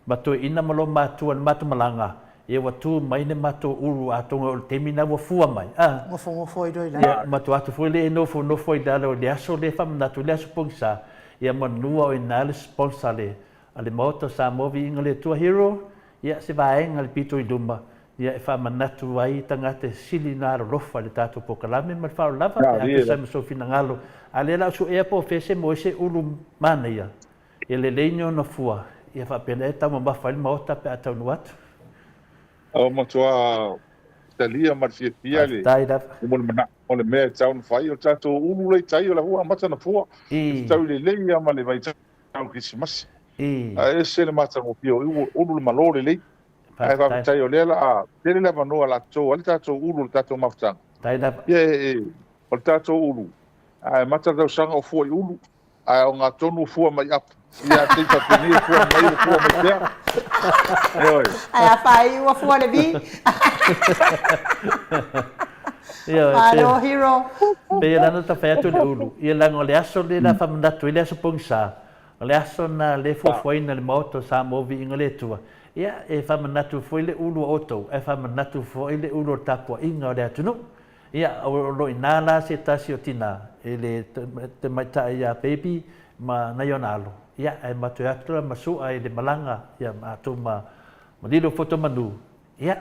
mato ina malo matua matu malanga ia watu mai ne mato ulu atonga o temina wa fua mai ngofo i doi la ia mato atu fo le no fo i dalo le aso le fam na tu le aso pongsa ia manua o ina le sponsor le ale maoto sa movi ingo le tua hero ia se vaenga le pito i duma ia e whamanatu ai tangate sili nā rofa le tātou pokalame ma whao lava e atu saima sofina ngalo a le lau su ea po fese mo ese ulu mana ia e le leino na fua ia whapena e tama mawhai maota pe atau nu atu o matua talia marfia le o le mea tau na whai o tātou ulu lei tai o la hua mata na fua tau le leia ma le vai tau Christmas e se le mata mo pio ulu le malore lei ai va tai o lela tele le vano ala to al tato ulu tato maftang tai da o tato ulu ai mata do sanga o foi ulu ai o nga tonu fu mai ap ia te ta tini fu mai ai a fai o fu le vi Alo hero pe la nota fa tu ulu ia la ngole aso le la fa mandato ile aso pongsa le aso na le fo foi na le moto sa movi ingole tua ia e whamanatu fo ile ulu oto, e whamanatu fo ile ulu tapua inga o rea tunu. Ia o lo inala se tasi o tina, ele te maita ia baby ma naionalo. Ia e matu atura masua ele malanga, ia matu ma lilo foto manu. Ia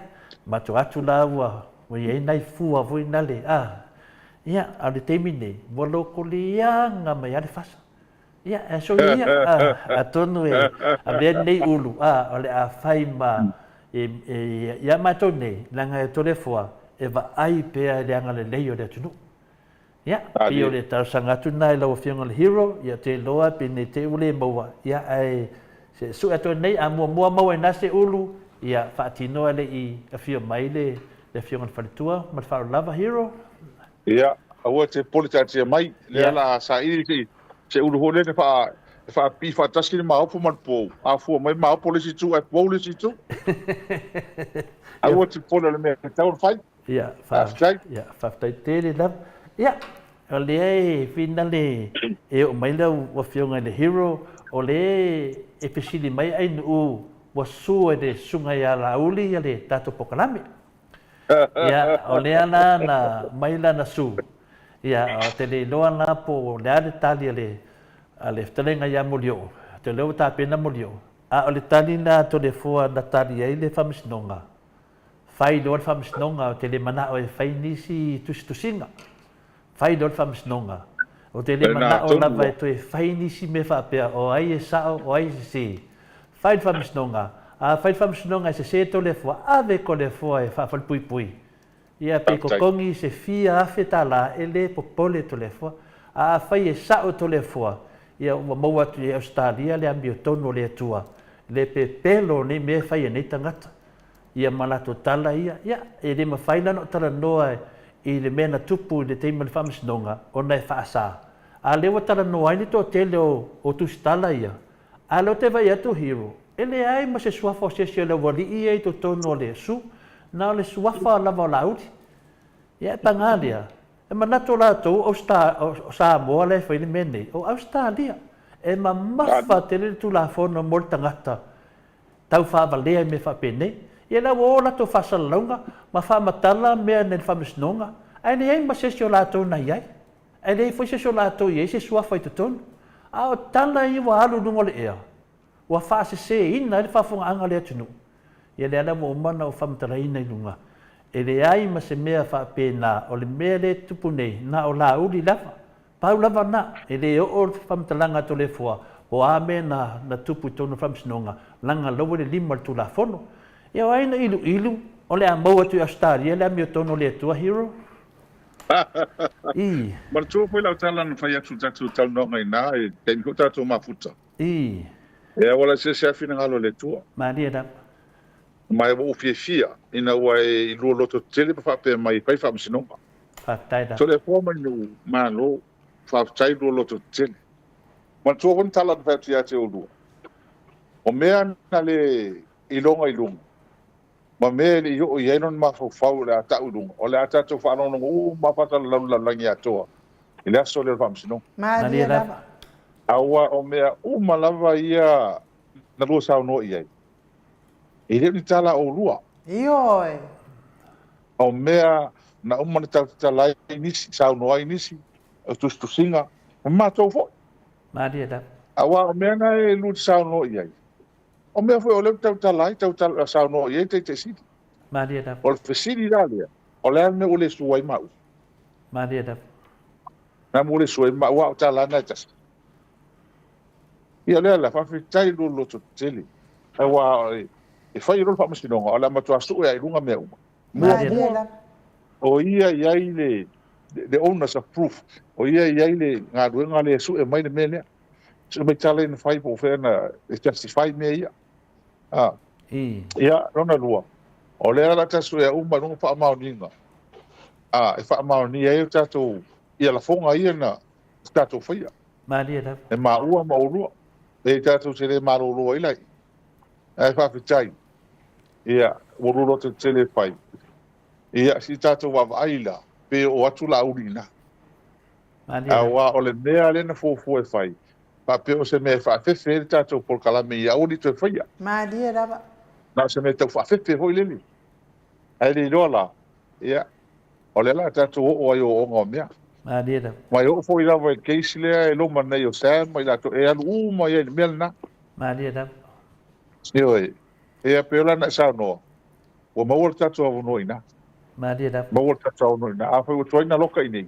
matu atu la ua, o ia nai fua vo inale. Ia ale temine, mo loko lianga mai ale fasa. Ia, so ia, a tonu e, a mea nei ulu, ole a whai ma, ia mato nei, langa e tole fua, e wa ai pēa leanga le lei o le tunu. ia pio le tausaga atu na e lau afioga le hero ia te loa pene te ule maua ia ai se su atu nei a mua maua ina se ulu ia faatinoa leʻi afio mai le afioga le faletua ma le faalolava hero ia aua te politatia mai le ala saʻili se ulu ho lene faapi faatasi le maopo ma le pou afua mai maopo le situ ai pou le situ aua te pole le mea tau le fai ia faafetai tele lava ia o lea fina le e o mai lau ua fioga le hero o le e pesili mai ai nuu ua su e le suga iā lauli ia le tatou pokalame ia o lea la na mai lana su ia o te leiloa la po lea le tali a le fetalega iā molioo te leu tapena molioo a o le tali na tolefua na tali ai le faamasinoga fai loa le faamasinoga o te le manaʻo e fai nisi tusitusiga fai loa le faamasinoga o te le manaʻo lava e toe fai nisi me faapea o ai e saʻo o ai sesē fai le faamasinoga a fai le faamasinoga e sesē tolefua ave kolefua e faafalipuipui ia pe kokogi se fia afe tālā e lē popole tolefua a fai e saʻo tolefua ia ua mau atu i Australia le amiotonu o le atua le pepelo nei mea fai nei tagata ia ma latou tala ia e lē mafai lana o talanoa i le mea na tupu i le teima le faamasinoga ona e faasā a le ua talanoa ai le toʻatele o tusitala ia a le o te vai atu hero e leai ma se suafa o sesi o le aualiʻi ai totonu o le asu na o le suafa lava o lauli ia e pagā lea e manatu o latou o Samoa le fai le mea nei o Australia e mamafa te le tulafono mo le tagata tau faavalea i me faapenei ia lau o latou faasalalauga ma faamatala mea nei le faamasinoga ae leai ma sesi o latou nai ai ae leai foi sesi o latou i ai se suafa i totonu a o tala i ua alunuga o le ea ua faaseseina i le faafogaaga le atunuu ia le ala ua umana o faamatalaina i luga e leai ma se mea faapena o le mea lē tupu nei na o lauli lava pau lava na e lē oo le faamatalaga tolefua o a mea na tupu i tonu faamasinoga laga laua le 5 le tulafono ia o ai na iluilu o le a mau atu i Australia le amiotonu o le atua hero ma le tua foi lau tala na fai atu tatou talanoga inā e taimi ho tatou mafuta ea ua laisese afinagalo le tua malia lava ma e ua fiafia ina ua e lua loto tele faapea mai pai faamasinoga faafetai lava so le foa mai nuu malo faafetai lua loto tele ma le tua honi tala na fai atu iā te olua o mea na le iloga i luga ma mea le ioo i ai lona mafaufau le a taʻu luga o le a tatou faalonoga mafatalalalagi atoa i le aso le faamasinoga malia lava aua o mea uma lava ia na lua saunoa i ai i leu ni tala o lua ioe o mea na uma na tautalai nisi saunoa i nisi o tusitusiga ma matou foʻi malia lava aua o mea na e lu te saunoa i ai o mea foi o leu tautalai saunoa i ai teitesili malia lava o le fesili la lea o le ana ua le sua ai maʻu malia lava na mo le sua ai maʻu a o talana e tasi ia lea la faafetai lua loto tele aua e fai lolo faamasinoga o le amatuasuu e ailuga mea uma malia lava o ia i ai le owners of proof o ia i ai le galuega le asu e mai le mea lea so mai tala ina fai po fena e justify mea ia ia lona lua o lea la tasu e uma luga faamaoniga e faamaoni ai o tatou ia lafoga ia na tatou faia malia lava e maua ma olua e tatou se lē malōlō ai lai ae faafetai ia ua loloto tele fai ia si tatou vaavaai la pe o atu lauli ina aua o le mea lena fuafua e fai faapea o se mea faafefe le tatou polokalame ia uli toe faia malia lava na o se mea tau faafefe hoi lele ae leiloa la ia o le la tatou oo ai ooga o mea malia lava mai oo foi lava e keisi lea e loma nei o sam mai latou e alu uma ia i le mea lenā malia lava ioe ea pe o lana e saunoa ua maua le tatou avonoa inā malia lava maua le tatou avonoa inā afai ua tuaina loka i nei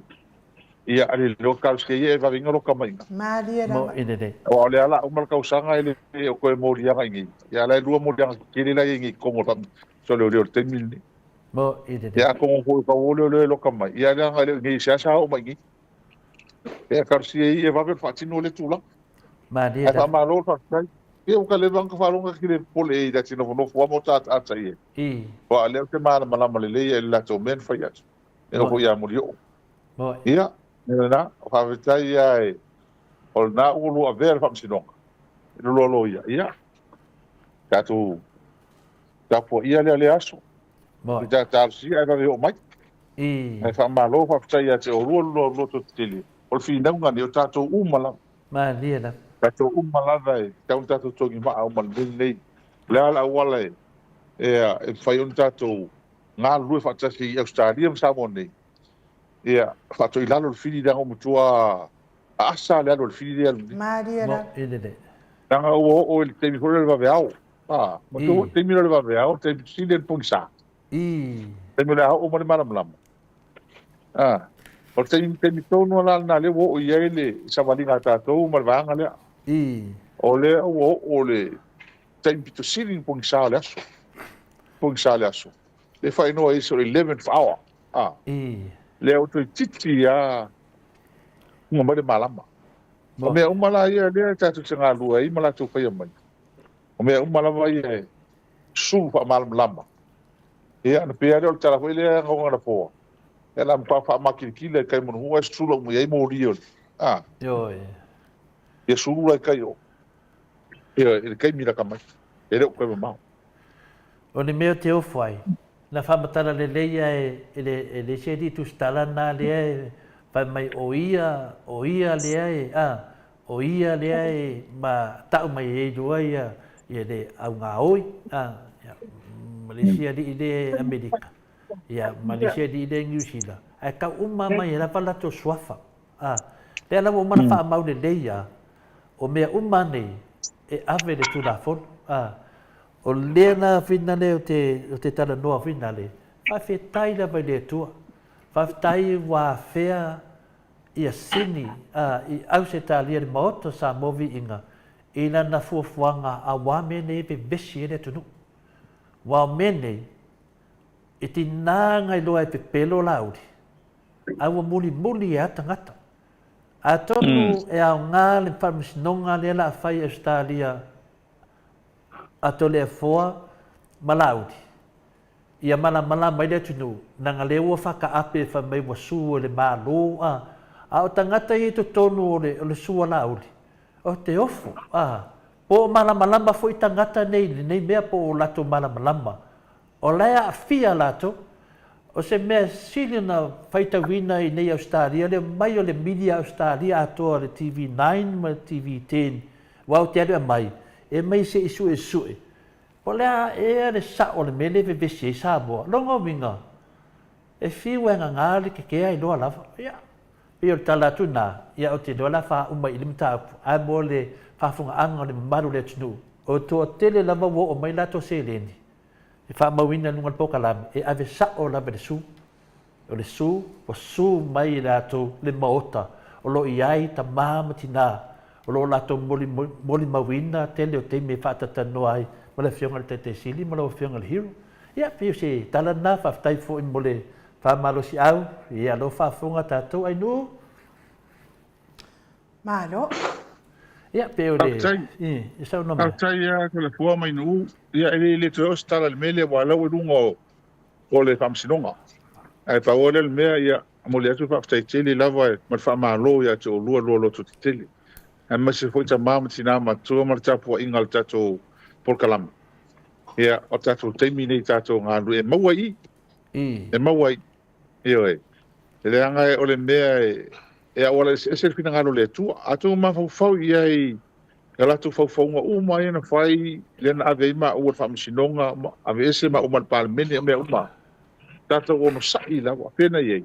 ia a le leo kauske ia e vaviga loka maiga malia mo lava ilele o le ala uma le kausaga e le o koe moliaga i gei ia lai lua moliaga kekele lai i gei kogo lami so leoleo le taimi lenei mo ilele ia kogo foi kauō leoleo e loka mai ia leaga leo gei seasa o mai gei E karsia e va per fatino le tula. Ma ni E fa malo fa sai. E o ka le vang ka falonga ki le pole e da tino no fo mo ta a sai. I. Wa le te mana mala mala le e la to men fa ya. E o ya mo yo. Mo. Ia. Na fa vetai ai. O na o lo a ver fa msinonga. Lo lo ia. Ia. Ka tu ta po ia le aso. Mo. Ta ta si ai va o mai. I. E fa malo fa tai ya te o lo to tili. O fina ngani o tato umala. Ma ni la. Tato umala dai. Tau tato togi ma au mal nei. Le ala wala e fai un tato ngā lue fa tasi Australia sa mone. E fa to ilalo fini da o mutua asa le alo fini le. Maria Mo la. ine. Tanga o il te mi hore va veao. Ah, mo tu te mi hore va veao te sile pungsa. I. Te mi la o mo le malam. Ah. O te mi tonu ala na le wo o yele sa valinga tato mo vanga le. I. O le o le te mi to sile pungsa le aso. Pungsa le aso. Le fai no is 11th hour. Ah. I. Le o te titi a mo le malama. O me umala ia le tatu tanga lua I mala tu kai mai. O me umala vai e su fa mal lama. E ana pe ale o tala foi le ngo na po. Ela mpa fa makili kai mo hu es sulo mo ye mo rio. Ah, Yo. e sulu lai kai o. E kai mira kamai. E le ko ma. O ni meo te ofai. Na whamatara le leia e le se di tu stala nā lea e whai mai oia lea e oia lea e ma tau mai e rua ia i le au ngā oi Malaysia di ide Amerika ia Malaysia di ide New Zealand ai kau uma mai e la wala to swafa le ala mo mana wha mau le leia o mea uma nei e ave le tu la fon o lea na whina le o te tala noa whina le. Whai whetai la vai le tua. Whai whetai wā whea i a sini i au se tā lia le maoto sa movi inga. I na fuafuanga a wā mene e pe besi e le tunu. Wā mene e ti nāngai loa e pe pelo lauri. Aua muli e atangata. A tonu e au ngā le whamisinonga le la whai Australia ato le foa malaudi ia mala mai le tunu nanga le ua whaka ape wha mai wa sua le malo a o tangata I to tonu o le sua laudi o te ofu po malama fo I tangata nei mea po o lato malama o lea a fia lato o se mea sili na whaitawina I nei Australia le mai o le media Australia atoa le TV9 ma TV10 wau te adu mai e mai se isu e sue. Po lea e le sa o le mele ve vesi e sa moa. Longa winga. E whiwa nga ngāri ke kea I loa lava. Ia. Pia o tala tu nā. Ia o te loa la wha umai I limita apu. Ai mo le whafunga anga le maru le tunu. O toa tele lava wo o mai lato se leni. E wha mawina nunga le poka lami. E ave sa o lava le su. O le su. O su mai lato le maota. O lo iai ta mahamati nā. O lo lato moli mawina tele o te me whatatano ai ma le whionga le te sili ma le whionga le hiru ia pio se tala nā whaftai fo I mo le whamalosi au ia lo whafunga tātou ai nu Malo. ia pio le i sau noma Autai ia ko le fua mai nu ia ele te o stala le mele wa lau rungo o le whamsinonga. Ai pa ole le mea ia mo le atu whaftai tele lava ma whamalo ia te o lua to te tele. Ai masi fo ta mama tina ma tua ma tapu ingal tato polkalama. Ia o tato teimi nei tato ngā lu e mawai. E mawai. Ia e. E le anga e ole mea e a wala e se fina ngā le tua. Ato ma fau ia e galatu fau ngā uma e na whai le na ave ima ua whamisinonga ave ese ma uma palmene mea uma. Tato o no sai lawa. Pena iei.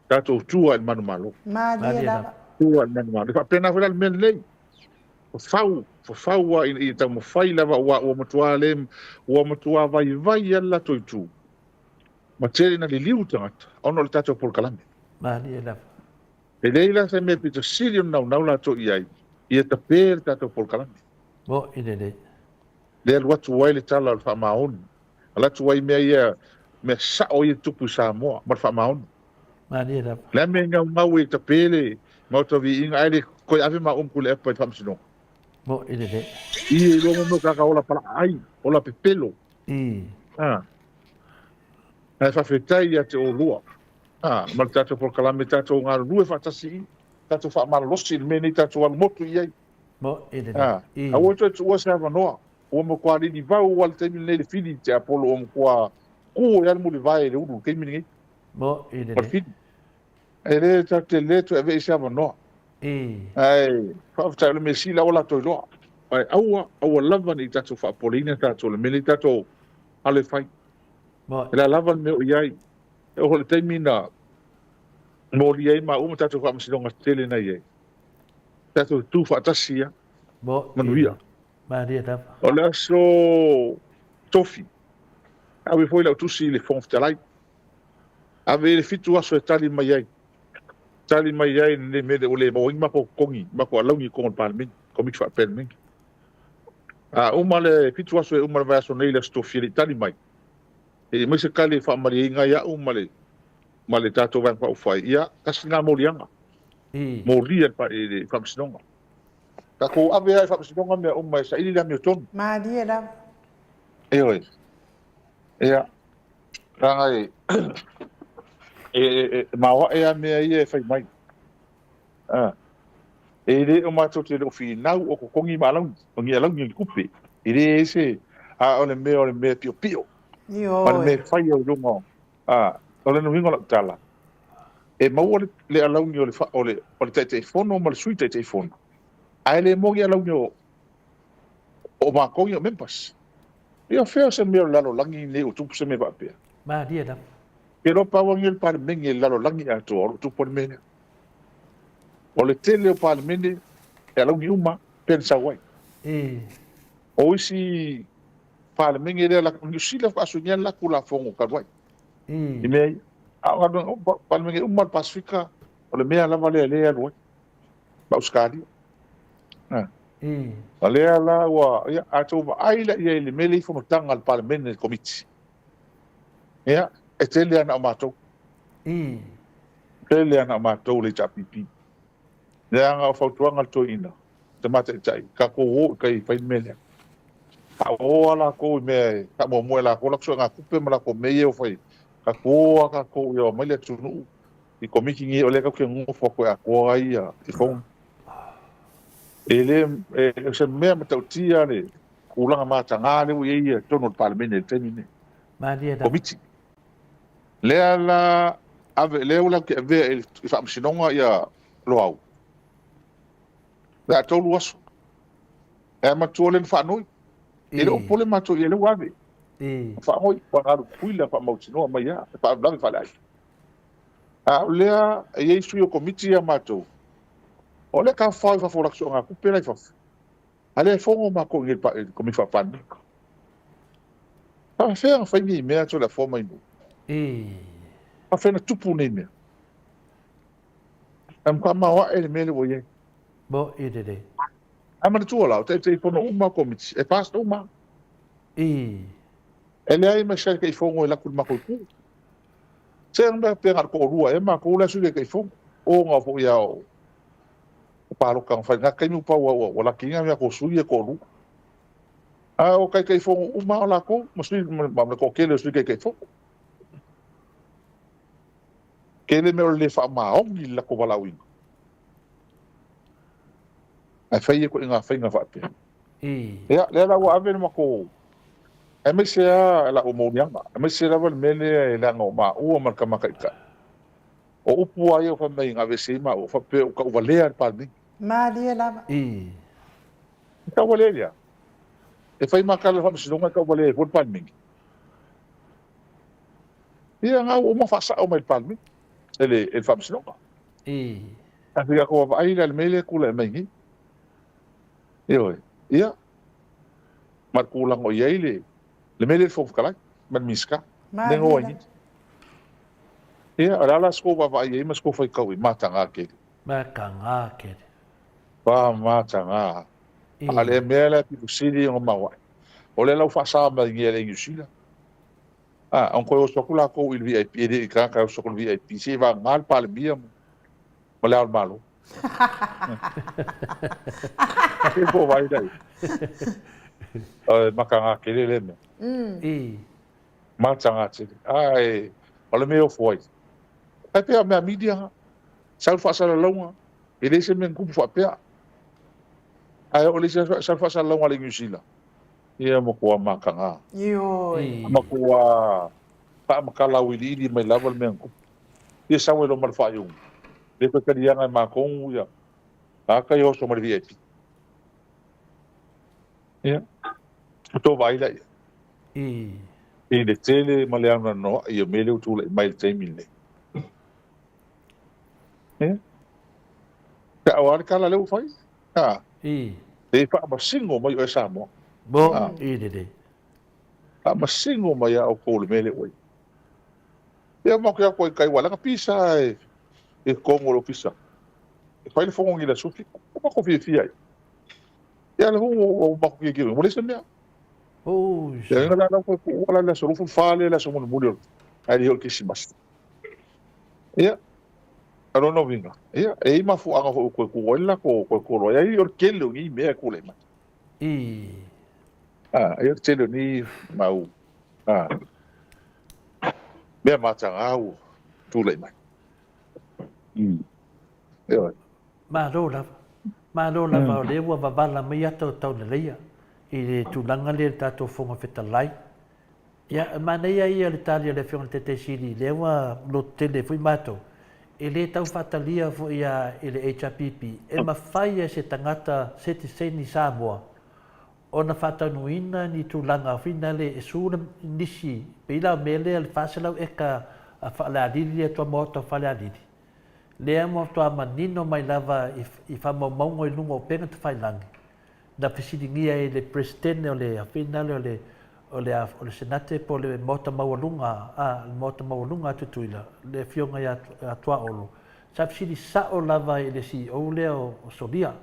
Tato tua il manu malo. Maria la. Tua il manu malo. Pena wala mea lei. Fau I tau mawhai lava ua matua le ua matua vai ala toitu. Ma tere na li liu tangata. Ono le tato polkalame. Mani e lava. E leila se me pita sirion nau la to iai. Ia ta pēr tato polkalame. Mo ine nei. Le alua tuwai le tala al whamaon. Ala tuwai mea ia me sao ia tupu sa moa. Ma whamaon. Mani e lava. Le me ngau e ta pēle Mau to vi inga ai ko ave ma kule pa fam sino. Mo ile le. I lo mo ka ola para ai, ola pepelo. Ai fa fetai ia te o lua. Ma tato por kalame tato ngā rue fa tasi. Tato fa ma losi me ni tato al motu ia. Mo ile le. A o to o sa no. O mo kwa ni va o al te mi le fini te apolo o mo kwa ku ia mo le vai le u ke mi ni. Mo ile le. E le te le to ave sa no. Ai, fa ta le me si la ola to lo. Ai au lava ni tato fa polina tato le me tato ale fai. La lava me o iai. O le taimina mo li ai ma uma tato fa msidonga tele na iai. Tato tu fa tasia. Manuia. Maria da. O le aso tofi. Ave foi la tusi le fonf talai. Ave le fitu aso tali mai ai. Tali mai ai ne me o le mo ma ko kongi, ma ko laungi ko on palmin, ko mi fa pelmin. Uma le fitu aso uma va aso nei le stofi le tali mai. E me se kale fa mari nga ya male tato van pa fai ia kasina molianga molia pa e fa msinonga ka ko ave ai fa msinonga me sa ili la miton ma dia la oi ia rangai ma wa e me ai fai mai e le o mato te lo fi nau o ko kongi malang ngi alang ngi kupe e se ole me pio pio Para me fai o lungo. Ole no hingo la tala. E mau le alau ni ole te fono mal sui te fono. Ai le mo ya alau ni o ma ko yo mempas. Ia fea se me lalo langi ne o tu se me va pe. Ma dia da. Pero pa wangi el par mengi lalo langi a to o tu por mene. Ole tele o par mene e alau ni uma pensa wai. O isi Pale mengi le la sila fa sunya la kula fongo kadwai. Ime a pale mengi umar Pasifika ole mea la vale le aloi. Ba uskadi. Ale ala wa ya ato ba aila ia le mele fo tanga al parlement committee. Ya etele ana mato. Tele ana mato le chapipi. Ya nga fa tuanga to ina. Te mate chai ka ko ho kai fa mele. O ala ko me ka mo la ko la so nga kupe mala ko me yo foi ka ko yo me le tunu I ko miki ngi ole ka ke ngo fo ko ko ai I fo ele se me ma tautia le kulanga ma tanga le ye tono parlement tenine ma dia da komiti le ala ave le ola ke ve fa msinonga ya loau la tolu aso ma tolen fa noi ele o pole mato ele wave fa hoi pa ngaru kuila fa mautino ma ya fa bla fa lai lea e sui o komiti ya mato ole ka fa fo laksio nga ku pela fa ale fongo ma ko ngel pa komi fa pan fa ni me ato la forma ino fa fe na tupu ne me am ka ma wa ele mele wo ye bo ide ama tu ola te fono uma komiti e pas uma ele ai ma shaka I fongo la kul ma ko ku se anda pe ngar ko rua e ma ko la su ke fongo o nga fo ya o paro kan fa nga kai mu pa wa la kinga ya ko su ye ko ru o kai fongo uma la ko mo su ma ko ke le su ke fongo ke le me le fa ma o ni la ko bala wi ai fai ko inga fa pe ya le la wa ave ma ko e me se la o mo nyanga e me se la val mele la ngo ma o ma ka makaika o upu ai o fa mai nga vese ma o fa pe o ka vale ar pa ni ma dia la ka vale ya e fai ma ka la fa se no ka vale por pa ni ia nga o ma fa sa o mai pa ni ele fa se no a fica ko ai la mele kula mai ia mar kulang o iai le mele fo kala man miska nengo ai ia ala sko va ai mas ko foi kawi matanga ke pa matanga ale mele pi sili o mawa ole la fa sa ma ngele yusila on ko sokula ko il VIP de ka sokul VIP se va mal pal bia mo la malo Ke po vai dai. Makanga kelele me. Matanga tiri. Ai, ole me o foi. Ai pe me media. Sal fa sala longa. Ele se men kupu fa pe. Ai ole sal fa sala longa le ngusila. Ia mo ko makanga. Yo. Ma ko pa makala wili mai level men kupu. Ia sawe lo mal fa yung. Le ko kadianga ma ko ya. Aka yo so mal VIP. Ia. To vai lai. E le tele maleana no ia mele utule mai le temile. Ka awar kala le ufai. E fa masingo mai o samo. Bo de. Fa masingo mai o ko le mele oi. Ia mo ka ko kai wala ka pisa e kongo lo pisa. E fa le fongo ila sufi. Ko ko fi ai. Ia le o ma ko ki mo le semia. Oh, ya nga la ko wala la so fu fale la so mo mo ali o kisimas ya aro no vinga ya e ma fu anga ko wala ko ro ya yo kelo ni me ko le ma yo telo ni mau me ma tanga au tu le ma yo ma do la va le wa va la me ya to le ya i le tūlanga le tātou whonga whetalai. Ia, mana ia le tālia le whionga te siri, le wa lo tele fui mātou. E le tau whatalia fo ia e le HRPP, e mawhai e se tangata se te seni Samoa. O na whatanuina ni tūlanga whina le e sūra nisi, pe ila mele le whaselau e ka a whaleadiri e tua mōta whaleadiri. Lea mo tua manino mai lava i whamaungo i lungo o penga te whailangi. Na pesiringia e le presidente o le afinale o le senate po le mota maualunga tutuila le fionga ya atua olo sa pesiri sao lava i le CEO le o Solia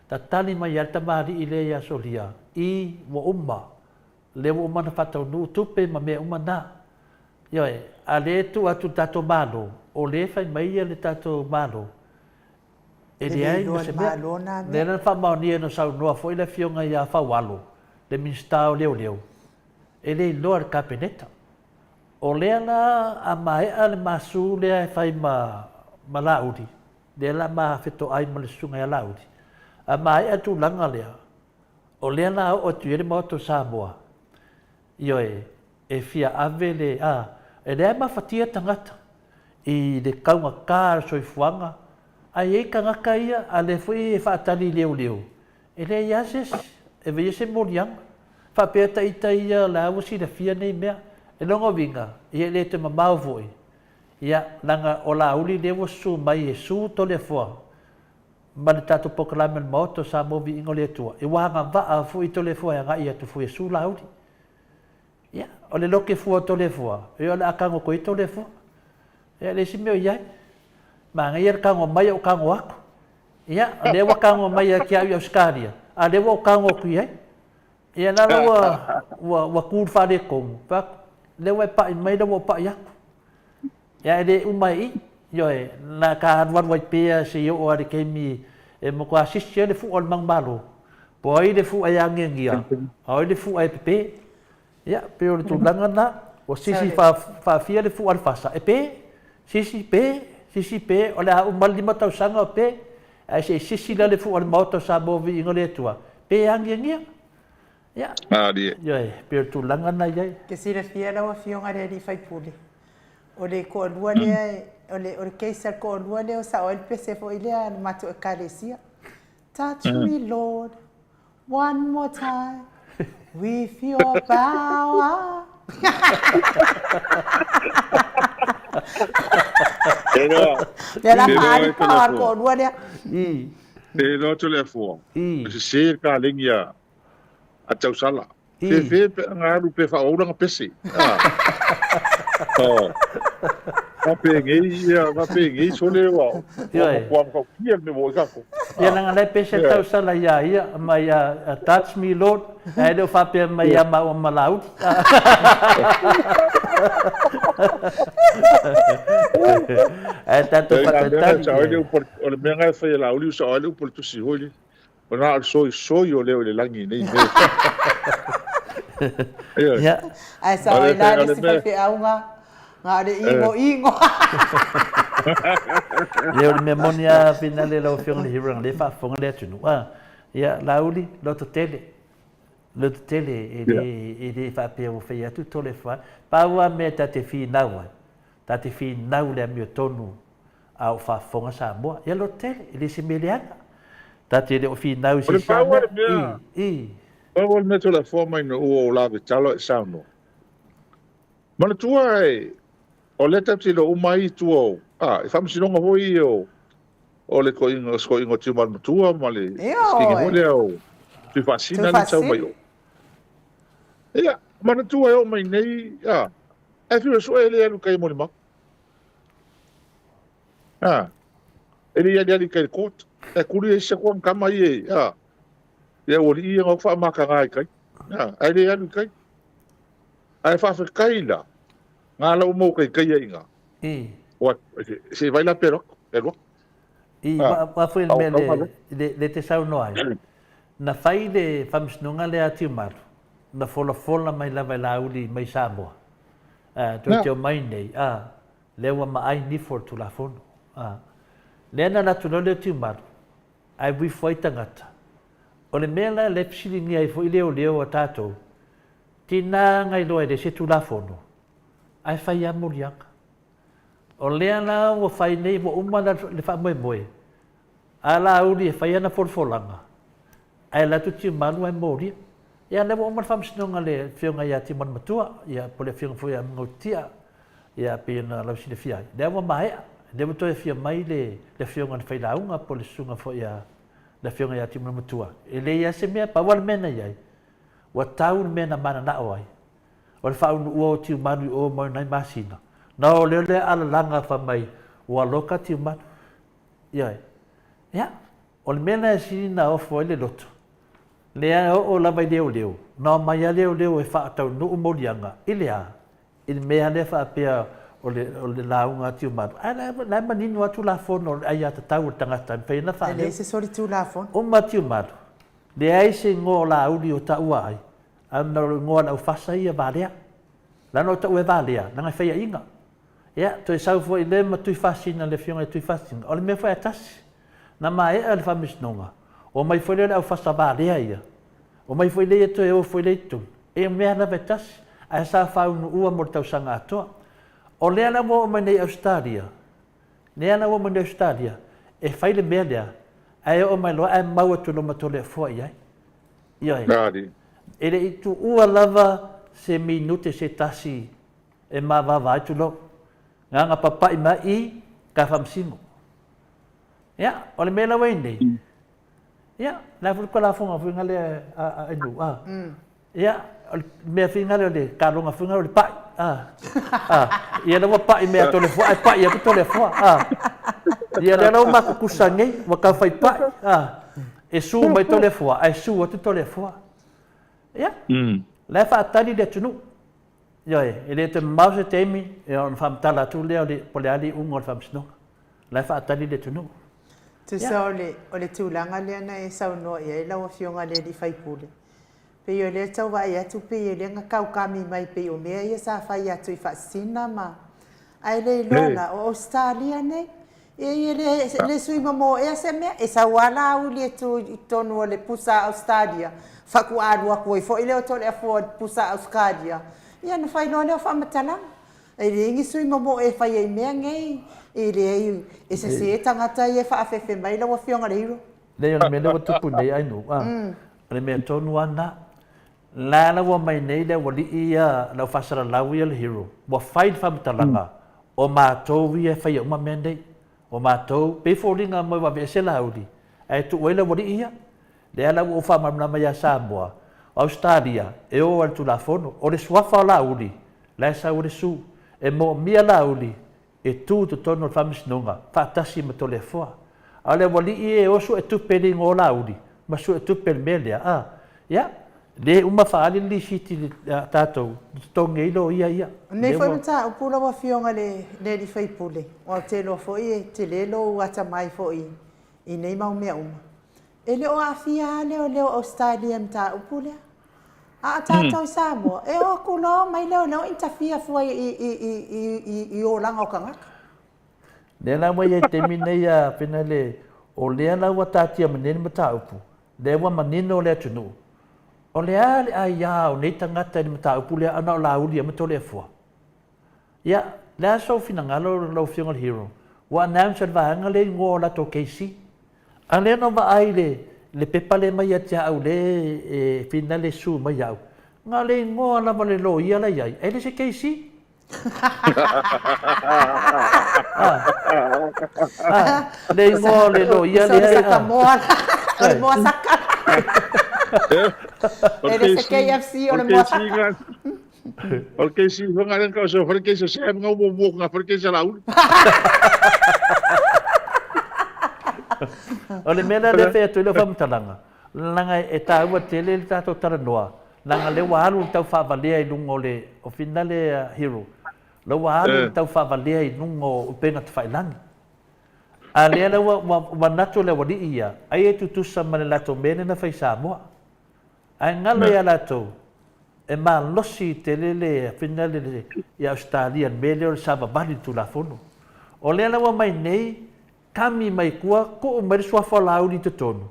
ta tali mai alta mari i le ya Solia i wo umma le wo umma na fatau nu tupe ma me umma na yo e a le tu atu tato malo o le fai mai le tato malo ele ai no se le na fa mauni no sa no foi le fionga ia fa walo le minstao leo ele lor capeneta o le na a mai al masu le fai ma laudi de la ma feto ai ma le sunga ia laudi a mai atu langa le o le na o tu ele moto Samoa io e fia avele ele ma fatia tangata i de kaunga kar soi fuanga ai e kangaka ia a le fui e whaatari leo. E le iases, e vei se morianga. Whapeta ita ia la awasi na fia nei mea. E longa vinga, ia le te mamau voi. Ia langa o la uli leo su mai e su to le fua. Mana tato pokalamen maoto sa movi ingo le tua. E wahanga waa fui to le fua e ngai atu fui e su la uli. Ia, o le loke fua to le fua. E o le akango koi to le fua. Ia le si meo iai. Ma ngai kango mai o kango aku. Ia, le wa kango mai ki au Australia. A le wa kango ku ai. Ia na wa ku fa de kom. Pa le wa pa mai le wa pa ya. Ya le umai yo na ka wan wa pe se yo o de kemi e mo ko assist le fu ol mang malo. Poi le fu ai ngia. Ai le fu ai pe. Ya, pe o tu langa o sisi fa fia le fu al fasa. E pe sisi pe, olha o mal de matar o sangue ao pé, aí se lá le fu al moto sa movi ingole tua, pe angia, ya, dia, per tu langa na ya, que se refia la wa fionga re di fai puli, ole ko lua le, ole keisa ko lua le o sa o el pese fo ile no matu e kalesia, touch me Lord, one more time, with your power. Era mari pa ko lua le. E no telefone. Se ka lingia a tau sala. Fe ngaru pe fa ora nga pesi. Va pe so le wa. Ko kia me vo ka ko. Ya nga le pesi tau sala ya mai touch me Lord. Ai do fa pe mai ma o malaut. E tātou whakatari. O le mea ngai whai la uli usa o le upo le tusi hoi. O nā soi o leo le langi nei. Ia. Ai sa o la le sifafi aunga. Ngā re ingo. Leo le mea moni a whina le lau whionga le hiranga le whaafonga le atunu. Ia, lauli, loto tele. Loto tele, e le whaapea o whai atu tole whai. Pāua mea ta te whi naua. Ta te whi nau le amio tonu au whaafonga sa moa. Ia loto tele, e le se meleanga. Ta te le o whi nau si sa moa. Pāua le mea tola whua mai na ua o lawe talo e sauno. Mana tua e, o leta te lo umai tua o. E whamasinonga hoi o le ko ingo tiu manu tua, ma le skingi hoi o. Tui whaasina le tau mai o. Ia, mana tua e o mai nei, e whira sua e le anu kai moni mako. E le iari kai kota. E kuri e isa kua mkama i e, ia ori i ngau wha maka ngai kai. E le anu kai. E whawhi kai la. Ngā lau mou kai kai e inga. Se vai la pero, wa foi le te sau noai. Na fai le whamsinonga le ati maru. Na fola mai lava la uli mai Samoa. Toi te o mai nei. Lewa maai ni for tu la fono. Lena na tu le ati maru. Ai wi foi tangata. O le mea la le psilingi ai foi leo a tātou. Tina ngai loa le se tu la fono. Ai fai a murianga. O lea na o whai nei mo umana le wha moe. A la uli e whai ana folfolanga. Ai la tuti manu ai mōria. Ia le mo umana whamsinonga le whionga ia ti man matua. Ia po le whionga fwoi a ngautia. Ia pe na lau sine whiai. Lea mo mahea. Lea mo toi whia mai le whionga na whailaunga po le sunga fwoi a le whionga ia ti man matua. E le ia se mea pawal mena iai. Wa tau mena mana na oai. O le whaunu ua o tiu manu o mo nai masina. Na o leo le ala langa wha mai ua loka tiu manu. Iai. Ia. O le mena e sinina o fwoi le loto. Lea o la mai leo. Na mai a leo e wha atau nuu morianga. Ilea. I mea le wha apea o le launga tiu manu. Ai lai maninu atu la fono ai ata tau tangata. Mwhaina wha leo. Ele se sori tu la fono. O ma tiu manu. Le ai se ngō la uli o ta ua ai. Ana ngō na ufasa ia valea. Lana o ta ue valea. Nanga whaia inga. Ia, toi sau fo i le ma tui whasina le whionga tui whasina. O le mea whai atasi. Na mai e le whamisnonga. O mai fwoi le au whasa valea ia. O mai fwoi le e toi o fwoi le itu. E mea na vetasi. A sa whaunu ua mo tau sanga atoa. O lea na mo o mai nei Australia. Lea na mo mai nei Australia. E whai le mea lea. Ai o mai loa ai maua tu loma tole fua iai. Iai. Nāri. E le itu ua lava se minute se tasi e mawawai tu lo. Nganga papai mai ka whamsingo. Ia, o le mea wei nei. Ia, nai fulu la funga funga le a inu. Ia, mea funga le karonga funga le pai. Ia lawa pai mea tole fua, ai pai ia ku tole fua. Ia le lawa maku kusangi, waka fai pai. E su mai tole fua, ai su atu tole fua. Ia, lai whaatari le tunu. Ioi, e le te mau se teimi, e on whamtala tu leo le pole ali ungo le whamsinonga. Lai whaatari le tunu. Tu sa o le tūlanga lea na e sau noa ia e lawa whionga le li whaipule. Pe o le tau wa e atu pe e le nga kau kami mai pe o mea ia sa whai atu i whaasina ma. Ai le lona o Australia nei. E le sui mamo e se mea e sa wala au le tu tonu o le pusa Australia. Whaku arua koi fo i leo tole a fo pusa Australia. Ia na whai loa leo whamatala. E le ingi sui mamo e whai e mea ngei. E le e se tangata i e whaafefe mai lawa whionga reiro. Leo le mea lewa tupu nei ainu. Le mea tonu ana. Lana wa mai nei le wali ia lau whasara lau ia le hero. Wa whai whamatalanga. O mātou i e whai uma mea nei. O mātou, pe fōringa mai wa vese lauri. E tu oile wali ia. Le ala o whamamna mai a Samoa. Australia, e o altu la fono. O le swafa o lauri. Le sa o le su. E mo mia lauri. E tu tu tono whamisnonga. Whaatasi ma tole fua. A le wali i e osu e tupeli ngō lauri. Ma su e tupeli melea. Ia. Le uma faali li siti tātou. Tonge ilo ia. Nei foi mata upula wa fionga le li fai pule. O te lo foi te le lo ata mai foi. I nei mau mea uma. E le o afia le o leo Australia mta upule. A tātou Samoa. E o kulo mai leo no interfere foi i o langa o kangaka. Le la mo ye temine ya penale o le la wa tatia menene mata upu. Le wa manino le tunu. O le ai o nei tangata ni mata upu le ana o la uli ma tole fua. Ya, la so fina ngalo lo fionga hero. Wa nam se va ngale ngo la to keisi. Ale no va ai le pepale mai ya tia au le fina le su mai au. Ngale ngo la vale lo ia la ia. Ele se keisi. Le ngo le lo ia le ia. Saka moa. O moa saka. Ele se KFC o le moa saka. O que se vão a lencar so porque se é não vou na porque se lá. Ole mena le fe tu le fam talanga. Langa e ta wa tele ta to tara noa. Langa le walu tau fa valia i lungo le o finale hero. Le walu tau fa valia i lungo o pena te failangi. A le ala wa nato le wadi ia. Ai e tu sa mane lato mene na fai Samoa. Ai ngalo ia lato. E ma losi te lele finale i Australia mele o sava bali tu la fono. O le ala wa mai nei kami mai kua ko o mai sua fala uni te tonu.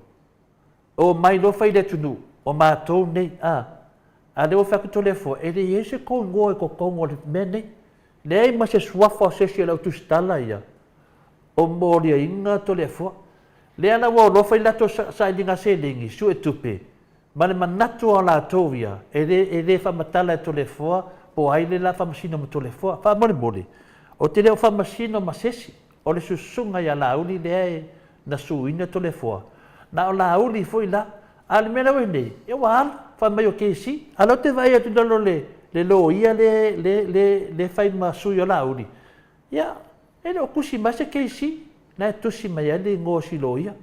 O mai lo fai de tunu. O ma tau nei a le o fa ko le fo e le yese ko ngo e ko kongo le mene. Le ma se sua fo se se la tu stala ia. O moria inga to le fo. Le ala wa lo fai la to sa dinga se lingi su e tupe. Ma le manatu ala tovia e le fa matala to le fo po ai le la fa masino to le fo fa mole. O te le fa masino masesi. O le susunga ia lauli le na suina to le fo. Na o lauli foi la al mena wende. E wa fa mai o kesi. Alo te vai atu dalo le lo ia le fai masu yo lauli. Ya, e o kusi mase kesi na tusi mai le ngosi lo ia.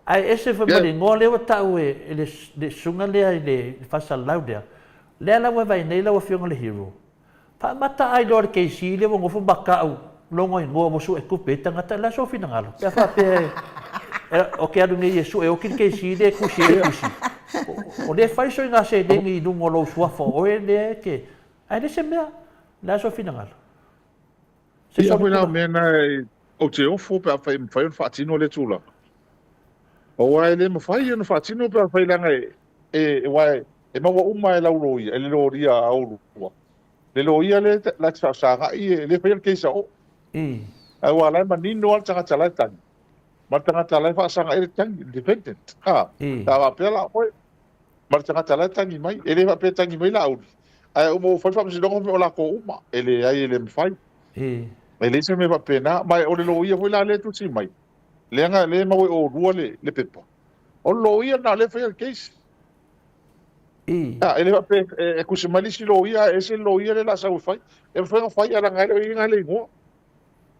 Ai ese fa mai ngo le wata e le sunga le fa salaudia. Le la wa vai nei la wa fionga le hero. Fa mata ai do kesi le ngo fu bakau. Longo i ngoa mosu e kupe tangata la so fina ngalo. Ia fa pe o ke adu ngi Yesu e o kin ke si de kusi e kusi. O le fai so nga se de ngi dungo lo sua fo o e le ke. Ai de se mea la so fina ngalo. Se so na mena o te o fo pe fai fa tino le tula. O wai le mo fai no fa tino pe fai langa e wai e ma wa uma e la uroi e le loria au lu. Le loia le la sa ga i le fai ke sa o ai wala ma nino al tanga tala tan ma tanga tala fa sanga e tan independent ta va pela oi ma tanga tala tan mai ele va pe tan mai la au ai o mo fa se do mo la ko uma ele ai ele me fai ele se me va pena mai o le loia foi la le tu si mai le nga le ma o rua le pepa o loia na le fai ke ele va pe e kusi malisi loia ese loia le la sa fai e fai ala ngai le ngo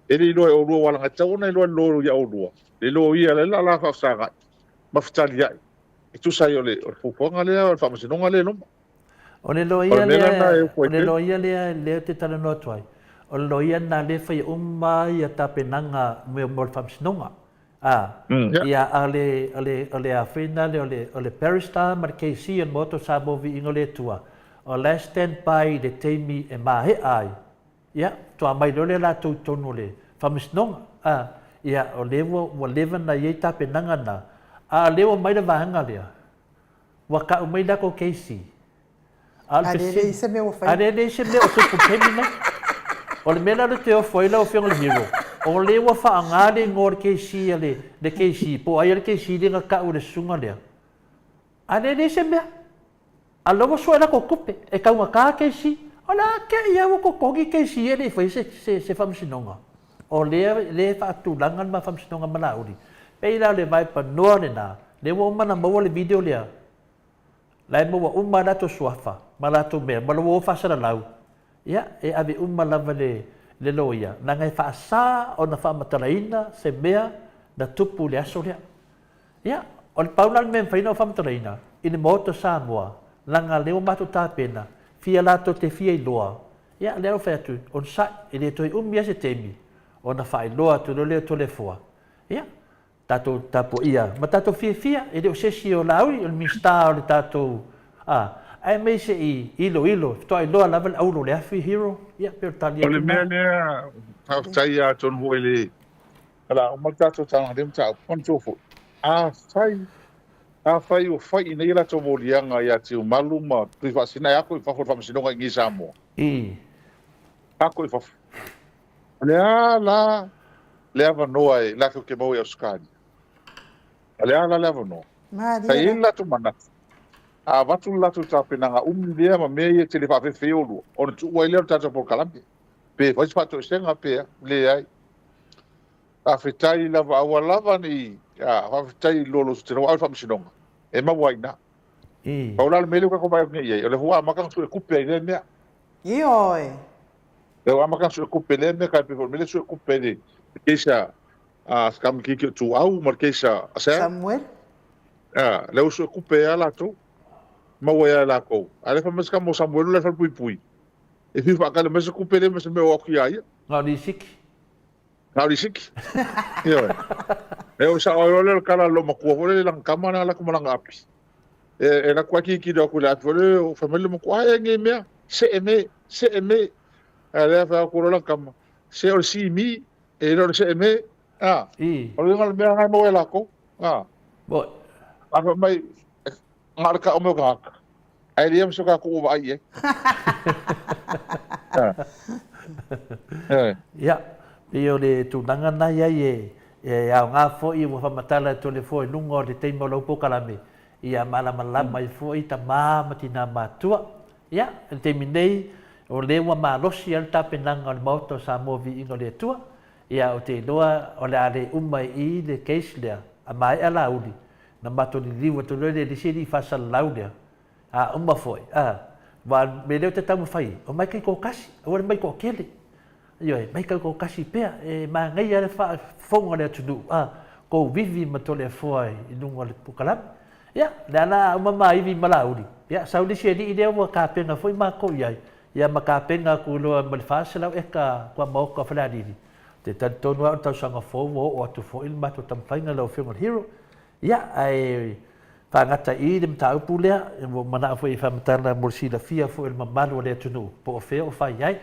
ele lo o lo wala ngata ona lo ya o lo le lo ia le la fa sa ma ftali ya e tu sai ole o fo ngale o fa masi no ngale no o le lo ia le te tala no twai o lo ia na le fai umma ia tapenanga me mo fa masi no ia ale a finale ole Peristar mar KC en moto sabo vi ingole tua o last stand by de temi e ma he ai ia to mai le la to tonu le famisnong ia o levo wa leven na ye tapenanga na levo mai da vanga le wa ka mai da ko KC ale se me o fai ale se me o to temi na o le mena le te o foi la o fiong le hero o lewa fa ngale ngor KC ale de KC po ai le KC de ka o le sunga le ale se me alo so era ko kupe e ka uma ka KC ola ke ia ko kogi KC ele foi se famsinonga o le fa tu langan ma famsinonga malauri pe ila le vai pa no na le wo mana mo le video le lai mo umma na to swafa mala to me malo wo fa sara lau ia e ave umma lava le loia na ngai fa sa o na fa matalaina se mea na tupu le aso le ia o le paulan men fa ina fa matalaina in moto Samoa langa leo matu tapena fia lato te fia I loa ia leo fa tu on sa e le toi umia se temi ona fa I loa tu leo to le foa ia tato tapo ia ma tato fia e le sesi o laui o mista o le tato ai me se ilo to I loa level au le afi hero ia per talia ole mea tai a ton hoile ala o matato tanga dem ta ponto fo fai o fai nei la to molianga ia tiu maluma privasina ia ko fa fa sinonga ngi samo ako fa le ava noa e la ke mo e skadi le ava no sai la to manat a watu la tu tapinanga dia ma me te le fa fe olu o tu wa le tata por kalampe pe vai fato senga pe le ai a fetai la wa lava ni a fetai lolo te ro alfa msinonga e ma waina paula le mele ko ba ni ye le hua maka su kupe le me Ioi. le hua maka su kupe le me ka pe mele su kupe le keisa a skam ki tu au markesa Samuel. le su kupe ala tu ma wea la ko ale fa mas mo Samuel le fa pui e fi fa kala mas ku pele mas me o ki ai ngau di siki yo o sa o le kala lo ma ku o le lang kamana la ko lang api e la kwa ki do ku la fole o family mo ku ai nge me se eme ale fa ku lo kam se o si mi e lo se eme o le ngal me ngai mo la ko bo mai marca o meu gato. Aí ele ia me jogar com o vai, ia pio le tunanga na ia e au ngā foi mo whamatala to le foi lungo le teimo lau pokalame ia malama mai foi ta matina matua ia le teimi nei o lewa malosi al tapenanga o le mauto sa movi ingo le tua ia o te loa o le ale umai I le case lea a mai ala uli na mato ni liwa to le siri fa laudia uma foi wa me leo te tamu fai o mai ko kasi o mai ko kele yo mai ko kasi pe e ma ngai ya fa fonga le tudu ko vivi mato le foi lungo le pukalam ya la uma vi malaudi ya saudi siri ide wa ka penga foi ma ko ya ma ka penga ku lo mal fasela e ka kwa mo ka faladi te tanto no ta sanga fo o tu fo il mato tam fainga lo film hero ia ai tangata I dem tau pulea e mo mana foi fa matana morsila fia fo el mamalo le tunu po fe o fa ia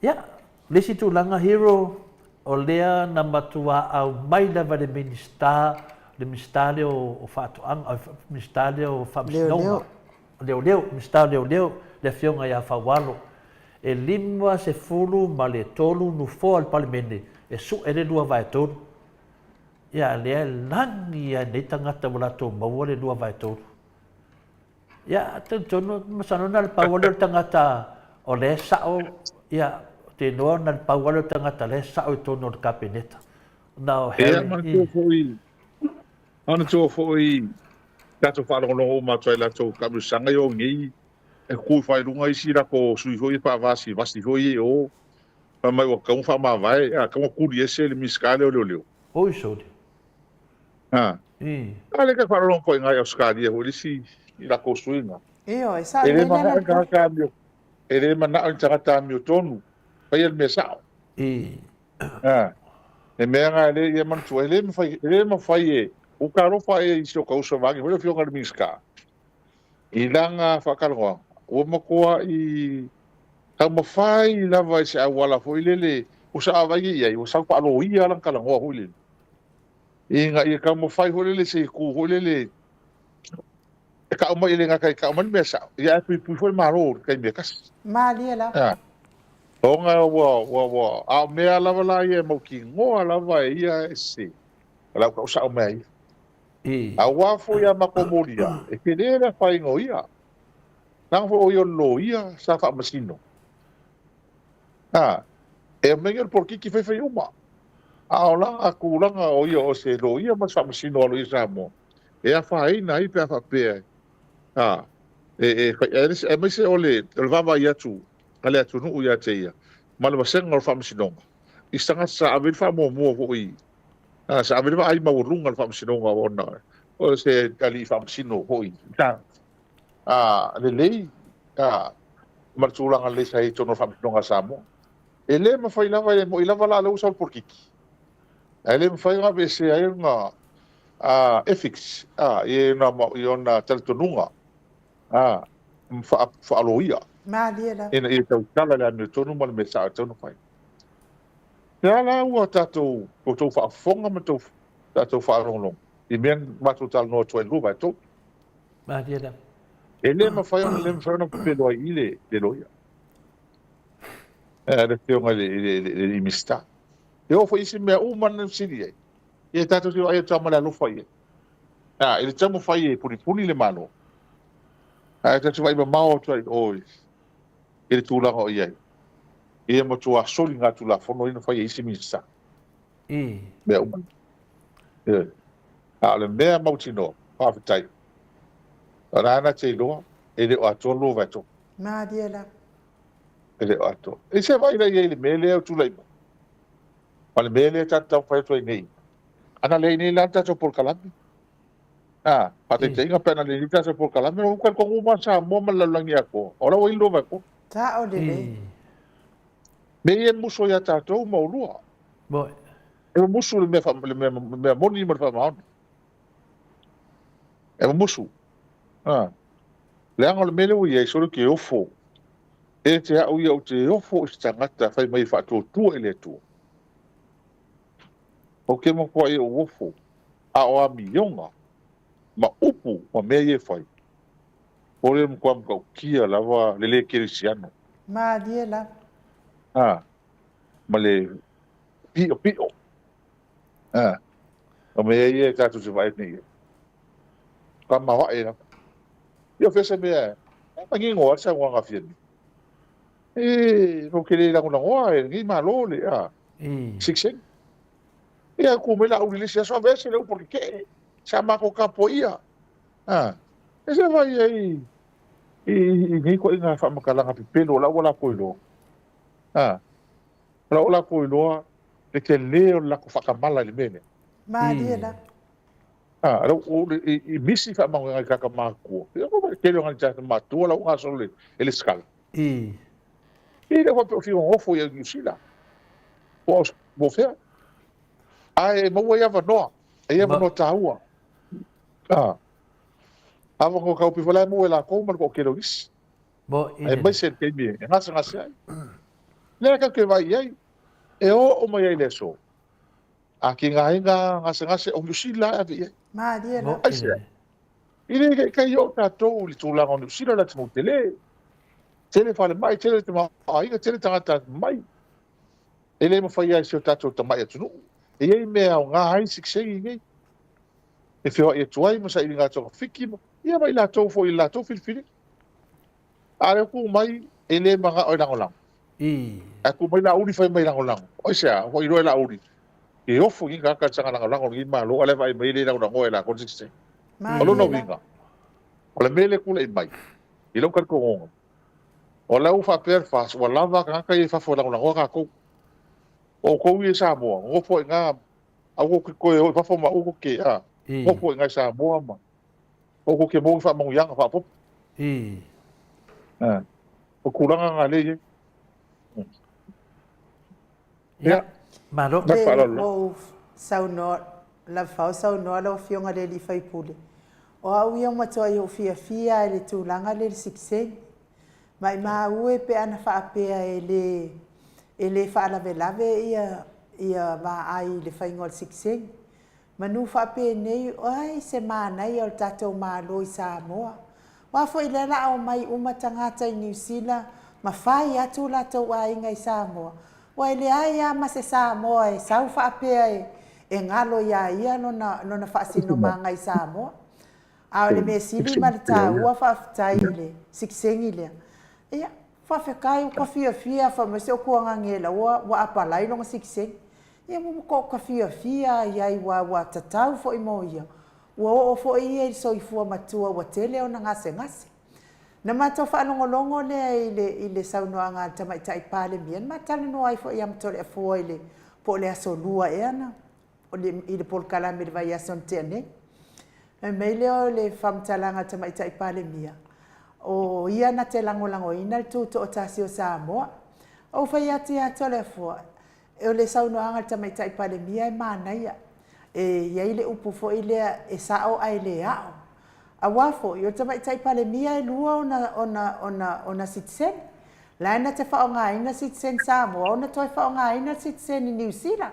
ia lesi tu langa hero o lea na matua au mai da vale minister le ministério o fato ang ministério o fa leo ministério le fionga ia fa walo e limwa se fulu ma le tolu no fo al parlamento e su ele lua vai tolu ia le langi ia nei tangata wala tō mawale lua vai tōru. Ia tono masano na le pawale o tangata o le sao ia te noa na le pawale o tangata le sao I tono o kapineta. Nau ana tō foi tato whanongo o matua la tō kamusanga o ngi e kui whai runga I sira ko sui hoi pa vasi hoi o pa mai o kamu wha mawai kamu kuri ese le miskale o leo. Oi sori. Ale ka whanongo ko ngai o skadi e hoi si I la ko suinga. Io, sa ele mana ka cambio. Ele mana o tangata mi tonu. Pa el me sao. E me nga ele e man tu ele me fai o caro fai I so ko so vangi hoi fio ngal miska. I langa whakalonga. O makoa I ka mawhai lava I se awala hoi lele o sa awagi iai o sa pa alo ia lang kalangoa hoi lele. Inga I ka mawhai hoi lele se ku hoi lele e ka uma ile nga kai ka uma me sa ia pu foi maro kai me kas. Mali la. Onga wa a me ala wala ia mo ki ngoa lava ia ese. Ala ka sa mai. A wa fo ia makomoria e kedera fai ngo ia. Nang fo yo lo ia sa fa masino. E mengel por ki fe uma. A ola aku langa o ia o se lo ia mas fa masino lo ia mo. E a fai na I pe fa pe. E me se ole vava ia tu. Ale atu no ia te ia. Mal masenga o fa masino. Istanga sa avil fa mo fo I. Sa avil ai ma urunga fa masino ona. O se kali fa masino fo I. le lei martulanga le sai tono fa nonga samo ele ma fai lava mo ilava la lo sal porkiki ele ma fai nga bese ai nga ethics e na na teltonunga fa aloia Malia. ina e tau tala le anu tonu ma le mesa tonu fai ya la ua tatou ko tau fa fonga ma tau tatou fa longlong i men matu tal no toi lu ba to Maria. ele ma fai on le fa no pelo ile de loia le teo nga le mista e o foi isi mea man sili ai e tatou tio ai tama la lo fai ele tamo fai puni le malo tatou vai ma mau toi oi ele tula o ia e mo tua soli nga tula fono ina fai isi mista mea man le mea mautino pawhitai rana te loa ele o atolo vai to Madia. ele o ato e se vai na ele mele o tula ima ale mele tata fai to nei ana le nei lanta to por kalami pate te inga pena le lita to por kalami o kan ko uma sa mo malalangi ako ora o ilo vai ko Ta o le. me e muso ya tato mo lua Bo. e muso le me moni mo fa ma e muso le anga le mele o ye so ke ofo e te au ia o te ofo i tangata fai mai whātua tua ele tua. O ke mo kua e o ofo a o a mionga ma upu ma mea ye fai. O le mo kua mga ukia lawa lele kerisiano. Madia. Ma le pio. O mea ye tātu se vai ni. Ka mawa e na. Ia fesa mea. Mangi ngoa sa wanga fiani. No ke le langoa e ngi malo le sixen e ku me la uli se so vese le porque sa ma ko kapo ia e se vai ai ngi ko inga fa makala ngapi pelo la wala ko lo la wala ko lo le ke le la ko fa kamala le mene Madia. ro o i misi fa ma nga ka ma ko e ko ke lo nga ma tu la nga so le ele skala e le wa pe o ofo ia usila o fea ai mo ia va no ia va no taua ava ko ka pi vola mo la ko mo ko ke lo is Bo. ai mai se ke mi ngasa le ka ke vai ai e o mo ia le so a ki nga ngasa o usila ave Madia. ai se ile ke yo ta to li tu la on usila la tmo tele tele fale mai tele te mai tele tangata mai ele mo fai ai se tato te mai atu e ei me au ngā hai siksei ngai e whio e tuai mo sa ili ngā tonga whiki mo ia mai la tau fo i la tau filifili are ku mai ele mga oi langolang a ku mai la uri fai mai langolang oi sea ho i roe la uri e ofo i ngā kachanga langolang i ma lo ale vai mai le langolang oe la kon siksei o lo no winga o le mele kule i mai i lo kar ko ngonga o lau fa per fas o lava ka ka i fa fo la ka ko o ko wi sa mo o fo nga a ko ko o fa fo ma o ko ke o fo nga sa mo ma o ko ke mo fa mo yang fa pop o kulanga nga le Ya. Malo. O sau no la fau sau no lo fionga le li fai pule. O au ia mo to yo fia le tulanga le sikse. Mai ma ue pe ana fa pe ele fa la velave ia va ai le fa ngol sikse. Manu fa pe nei ai se mana ia tato ma lo sa moa. Wa fo ile la o mai uma tangata i New Zealand ma fai atu la to ai ngai sa moa. Wa ile ai a ma se sa moa e sau fa pe e ngalo ia no na fa sino ma ngai sa moa. A le me sili malta wa fa taile siksengile. Ia fa fe kai ko fia fa me se ko ngangela wa apalai no sikseng. Ia mo ko fia ia wa tatau fo imo ia. Wa fo ia so i fu matua wa tele ona ngase. Na mata fa longo le ile sauno anga tama tai pale bien mata no ai fo ia mtole fo ile po le so lua ena. O ile pol kala me vai son tene. Me leo le famtalanga tama tai pale mia. o ia na te langolangoina le tuto o tasi o Samoa. O whai ati ato le fua. E o le saunoanga le tamaitai palemia e mānaia. E iai le upu fo i lea e sao ai le ao. A wafo, i o tamaitai palemia e lua ona citizen. Laina te whaongaina citizen Samoa, ona toi whaongaina citizen i New Zealand.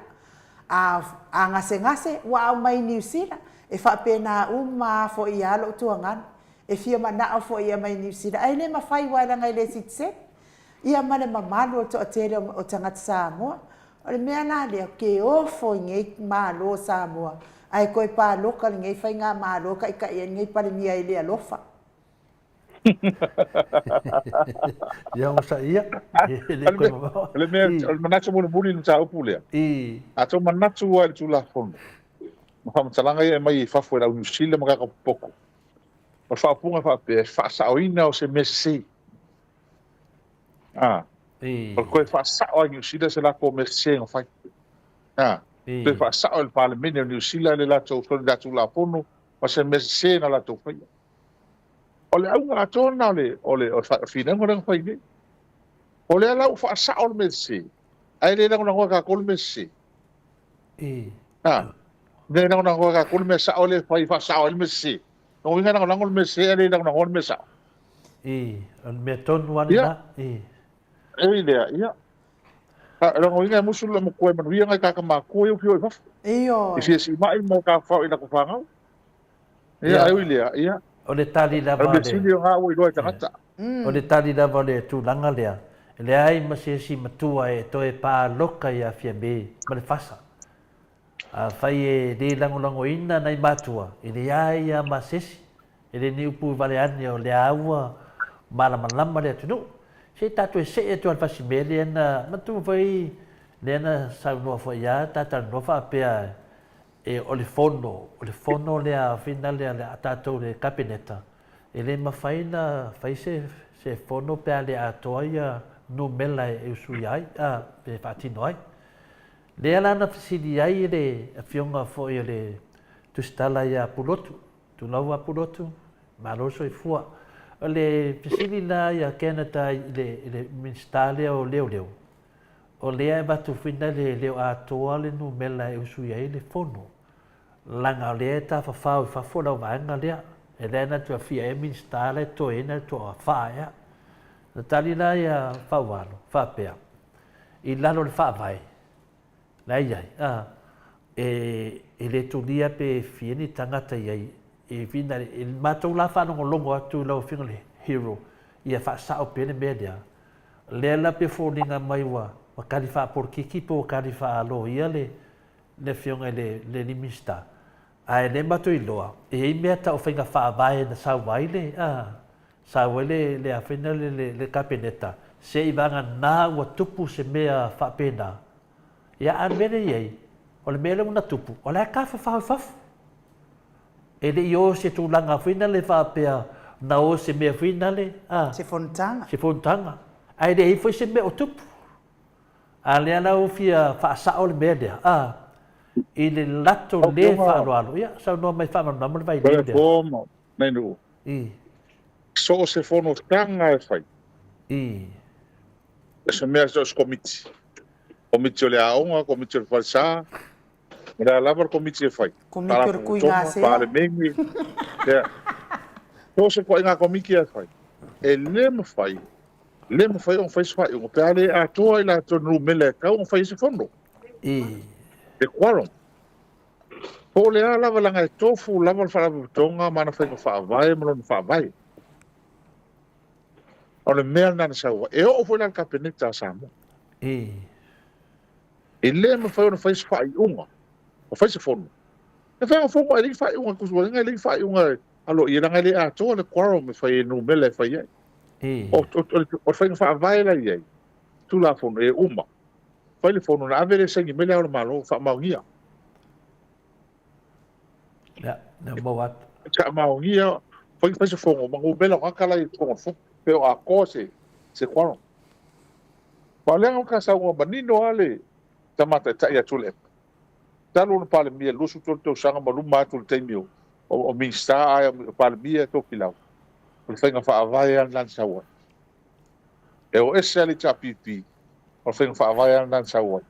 A ngase wa au mai New Zealand. E whapena uma fo i alo tuangana. E fia manao fo ia mai New Zealand. Ai le mawhai wairanga i le citizen. Ia male mamalu o to atele o tangata Samoa. O le mea nā lea ke ofo i ngei malo Samoa. Ai koe pā loka ngei whai ngā malo ka ika ia ngei pare mia i lea lofa. Ia o sa ia. Le mea, o le manatu muna muni ni tā upu lea. A tō manatu wa i tūla fono. Mahamatalanga ia mai i whafu e rau New Zealand makaka poko. O whaapunga whaapea, whaasao o se mesi. O koe whaasao a New Zealand se lako mesi ngā whai. Koe whaasao le parlemene o New Zealand le lato sori datu la fono, ma se mesi na lato whai. O le au ngā tōna o le whinango ranga whai ne. O le alau whaasao le mesi. Ai le rango nangoa ka kolu mesi. Ne rango nangoa ka kolu mesi o le whai whaasao le mesi. No inga nango nango le mesi e le rango nangoa le mesi. O le mea tonu ane na. Ei lea, ia. Rango inga musu le mo koe manuia ngai kaka maa koe upi oi wafu. Iyo. Isi esi mai mo ka whao ina ko whangau. Ia, ei lea, ia. O le tali lava le. O le sili o ngā ui roe tangata. O le tali lava le tūlanga lea. Le ai masesi matua e toe pā loka ia fia me, ma le fasa. Whai e le langolango ina nei matua. E le ai a masesi. E le ni upu vale ane o le aua malamalama le atunu. Se tatu e se e tu alfasi mele ana matu vai le ana saunua foi ia tata no fa pea e o le fono le a fina le tatou le kabineta e le mafaina fai se fono pea le atoia no mela e usui ai a pe fatino ai le ala na fisili ai le afionga foi le tu stala ia pulotu tu lawa pulotu maloso e fua le pisili la ia Canada le minstale o leo. O lea e batu fina le leo a toa le nu mela e usui ai le fono. Langa lea ta whawhau i whawhora wanga lea. E lea na tua fia e minstale to ena to a whaea. Na tali la ia whawano, whapea. I lalo le whawai. Lai iai. E le tulia pe fieni tangata iai. E vina e matou la whanongo longo atu lau whinga le hero ia whaasao pene mea lea. Lea la pe fōninga mai wa kari wha porkiki po kari wha alo ia le whionga le limista. Ai le matou i loa. E ei mea tau whinga whaavae na sauwai le. Sauwai le a whina le kabineta. Se i vanga nā ua tupu se mea whapena. Ia an mene iei. O le mea le una tupu. O le a ka whawhafu. E le o se tūlanga whina le whapea na o se mea whina le. Se fontanga. Se fontanga. Ai le hifo se mea o tupu. A le ana o fia whaasao le mea lea. I le lato le whaaloalo. Ia, sau noa mai whaamanu namu le vai lea lea. Bōmo, nei nu. So se fono tanga e whai. E se mea se komiti. Komiti o le aonga, komiti o le whalsa. Mera lava komiti e whai. Komiti o kui ngā sea. Pāle mengi. So se koe ngā komiki e whai. E le ma whai. Le ma whai on whai se whai. O pēa le a toa i la tonu mele kau on whai se fono. E kuaron. Po le a lava langa e tofu lava le whalawa tonga mana whai ka whaavai mana na whaavai. O le mea nana saua. E o fwela ka penita Samoa. E le ma whai on whai se whai unga. O whai se fono. E whai on whonga e li whai unga kusua. Nga e li whai unga alo i ranga le a toa le kuaron me whai e nu mele whai ai. O whai ka whaavai la iai. Tu la fono e uma. Whai le fono na avere sengi mele au le malo wha maungia. Ja, na mau atu. Ka maungia, whai se fongo, mangu bela wakala i fongo fongo, peo a ko se kuaron. Palenga ka sa unga manino ale, tamata ta ia tule. Talo na pale mia, lusu tole tau sanga maluma atu le teimio, o minsta aia pale mia to kilau. o le whainga whaavai an lan saua. E o ese ali ta pipi, o le whainga whaavai an lan saua.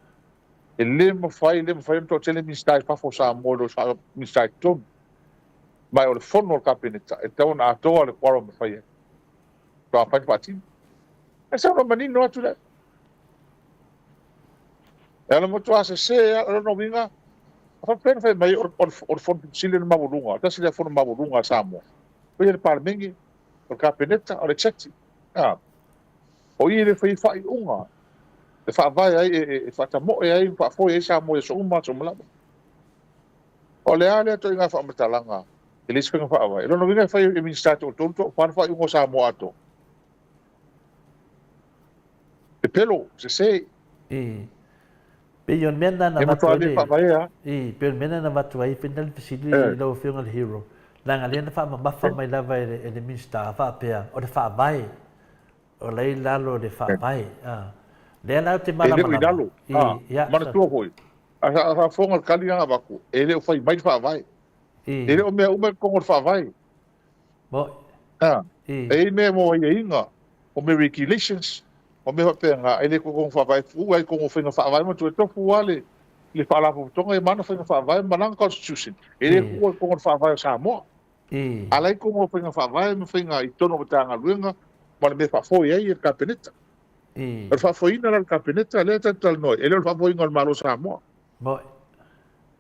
E le mawhai mto tele mistai pafo sa modo sa mistai tonu. Mai o le fono o kapeneta, e tau na atoa le kwaro mawhai e. Tua pai patini. E sa no manino atu le. E ala motu ase se, ala no winga, fa pena fai mai o fono sile na mawurunga, ta sile fono mawurunga sa mo. Poi le parmengi, o kapeneta, o le chati. O i le fai unga. E fa vai ai e fa tamo e ai fa foi e sa mo e so uma so mala. O le ale to inga fa matalanga. Ele se fa vai. Lo no vinga fa e min stato tonto fa fa ungo sa mo ato. E pelo se sei pe yon mena na matu ali fa vai a. Pe mena na matu ai final fisili lo film hero. Langa le fa ma fa mai lava e le min sta fa pe o le fa vai. O le lalo le fa vai. Le la te mala mala. Mana tua foi. A fonga kalinga baku. Ele o fai mai fa vai. Ele o me con fa vai. Mo. E me mo e inga. O me regulations. O me pe nga ele ko fa vai fu ai ko fa fa vai mo tu to fu ale. Le fala fu tonga e mana fa vai mana constitution. Ele ko fa vai sa mo. Alai ko fa vai mo fa nga i tono tanga luenga. Ma me fa foi ai e kapeneta. El fafoina al capeneta le tanto al noi. Ele el fafoina al malo samo. Mo.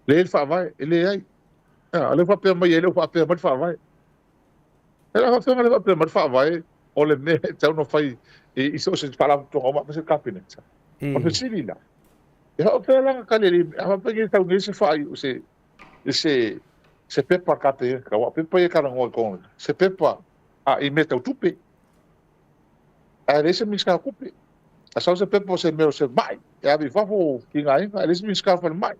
Le el fa vai, ele ai. Le fa pe mai ele fa pe mai fa vai. Ele fa le fa pe mai fa vai. O le me tau no fai e iso se fala to ma se capeneta. O pe silila. E o pe la kaleri, a pe que tau nese fai se pepa cape, ka wa pepa e kana ngol kon. Se pepa i meta o tupe. A ese miska kupe. A sauce pepo se meu se mai. E abi fafo kinga inga, ese miska fa mai.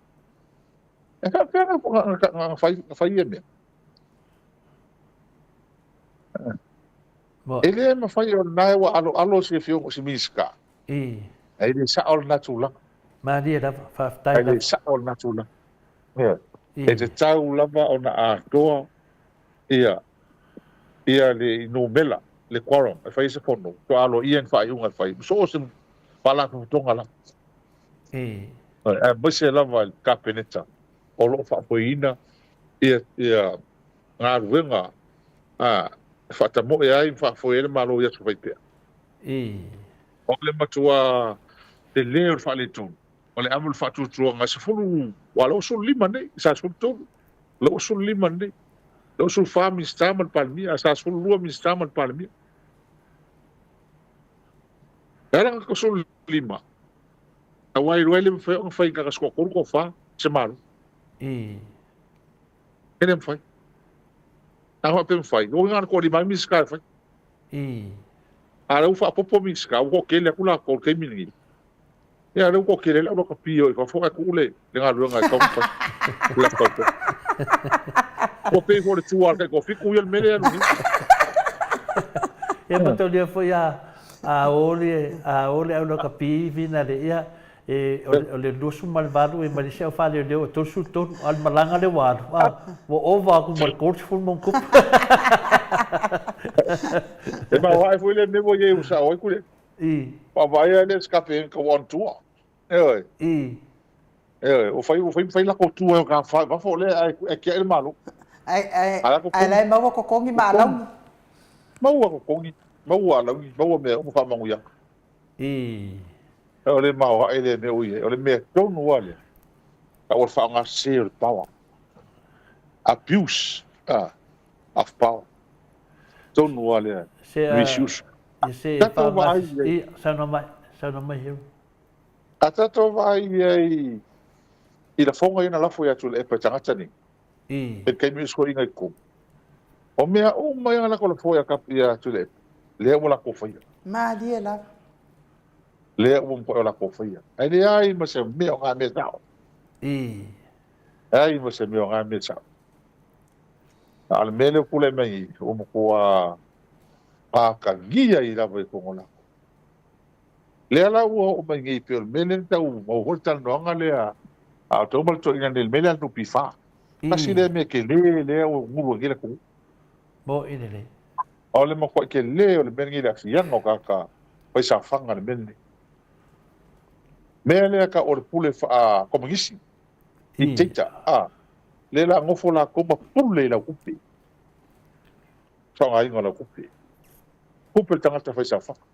E ka pena fai e me. Ele ma fai o nai wa alo se fio se miska. Ele sa ol natula. Ma dia da fa tai. Ele sa ol natula. E te tau lava o na a toa. Ia le numela. Le quorum, e fai se fono, to alo ien fai unga fai. So se pala ko tonga la. Ba se lava kapeneta. O lo fa poina ia nga ruenga. Fa ta mo ai fa foi ele malo ia so fai pe. O le matua te leo fa le ton. O le amul fa tu nga se fulu walo so lima nei, sa so ton. Lo so lima nei. Lo so fa mi stamal palmia, sa so lua mi stamal palmia. Era ko sul lima. A wai ruele fai ka sko ko fa se mal. Ele fai. A ho pe fai. O ngar ko di mai miska fai. Ara u fa popo miska, o ke le kula ko ke mingi. Ya le ko ke le o ko pio ko fo ka ule le ngar runga ko fa. La ko. Ko pe for tu ar ko fi ku yel mele ani. E mo to dia foi a ole au no kapi vina le ia o le dosu malvado e malisia o fale le o tosu ton al malanga le wa o ova ku mal coach full mon kup e ma vai foi le nevo ye usa o ku le pa vai le escape ko on tour o fai la ko tour ka fa va fo le e ke el malo ai lai mau ko kongi malau mau ko kongi mau ala mau me o fa mangu ya o le mau ai le me o le me tonu wale a o fa nga seal power abuse of power tonu wale misuse se pa mai sa no mai hiu ata to vai i la fonga ina la fo ya tu le pe tanga tani e kai mi sko inga ko o mea o mai ala ko la fo ya kap ya tu le mo la ko fa ma dia la le o mo la ko fa ai le ai ma se me o nga me tao ai ma se me o nga me tao al mele ku le mai o mo ko a ka gia i la vai ko ngola le ala o mai ngi pe mele tau o holtan no nga le a to mo to ina le mele al tu pifa Kasi le me ke le o ngulu gila ku. Mo ine le. O le mako ke le o le mengi la siang o kaka. Pai sa fanga le mengi. Mea le ka o le pule fa komangisi. I teita. Le la ngofo la koma pule la kupi. Sa ngai ngala kupi. Kupi le tangata fai sa fanga.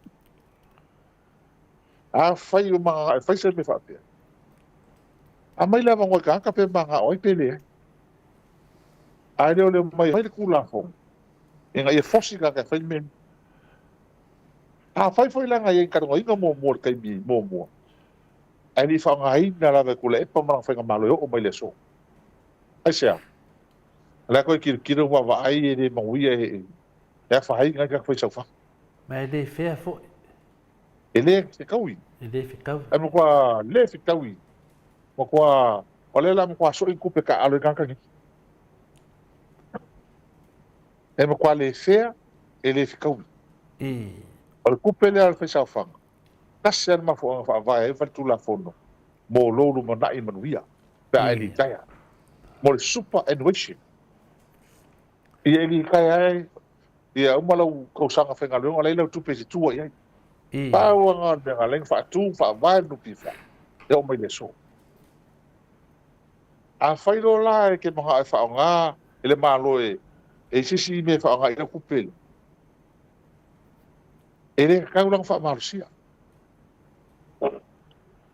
Fai o mga, fai sa me fa pia. Mai la mangwa ka pe mga oi pele. Ai leo le mai le kula fo. Inga e fosi ka fai men. Fai la ngai ka ngoi mo kai bi mo. Ai ni fa ngai na la kula e pa mang fai ngalo o mai le so. Ai sia. La ko ki wa ai e mo wi e. Ya fa ai ngai ka fai sa fa. Mai le fe fo. Ele se kaui. Ele fe kaui. Ai mo kwa le fe kaui. Mo kwa ole la mo kwa so i kupe ka alo ka ni. E mo kwa le fea ele fe kaui. O kupe le al fe sa fa. Tasian ma fo fa vai fa tu la fono. Mo lolu mo na i manuia. Pa ai li taya. Mo le super annuation. Ia li kai ai. Ia umalo ko sanga fe ngalo ole le tu pe si tu ai. Pau nga de leng fa tu fa vai no pifa. Eu mai le so. Fai lo la ke mo ha fa nga ele malo e sisi me fa nga ile kupel. Ele ka ulang fa marsia.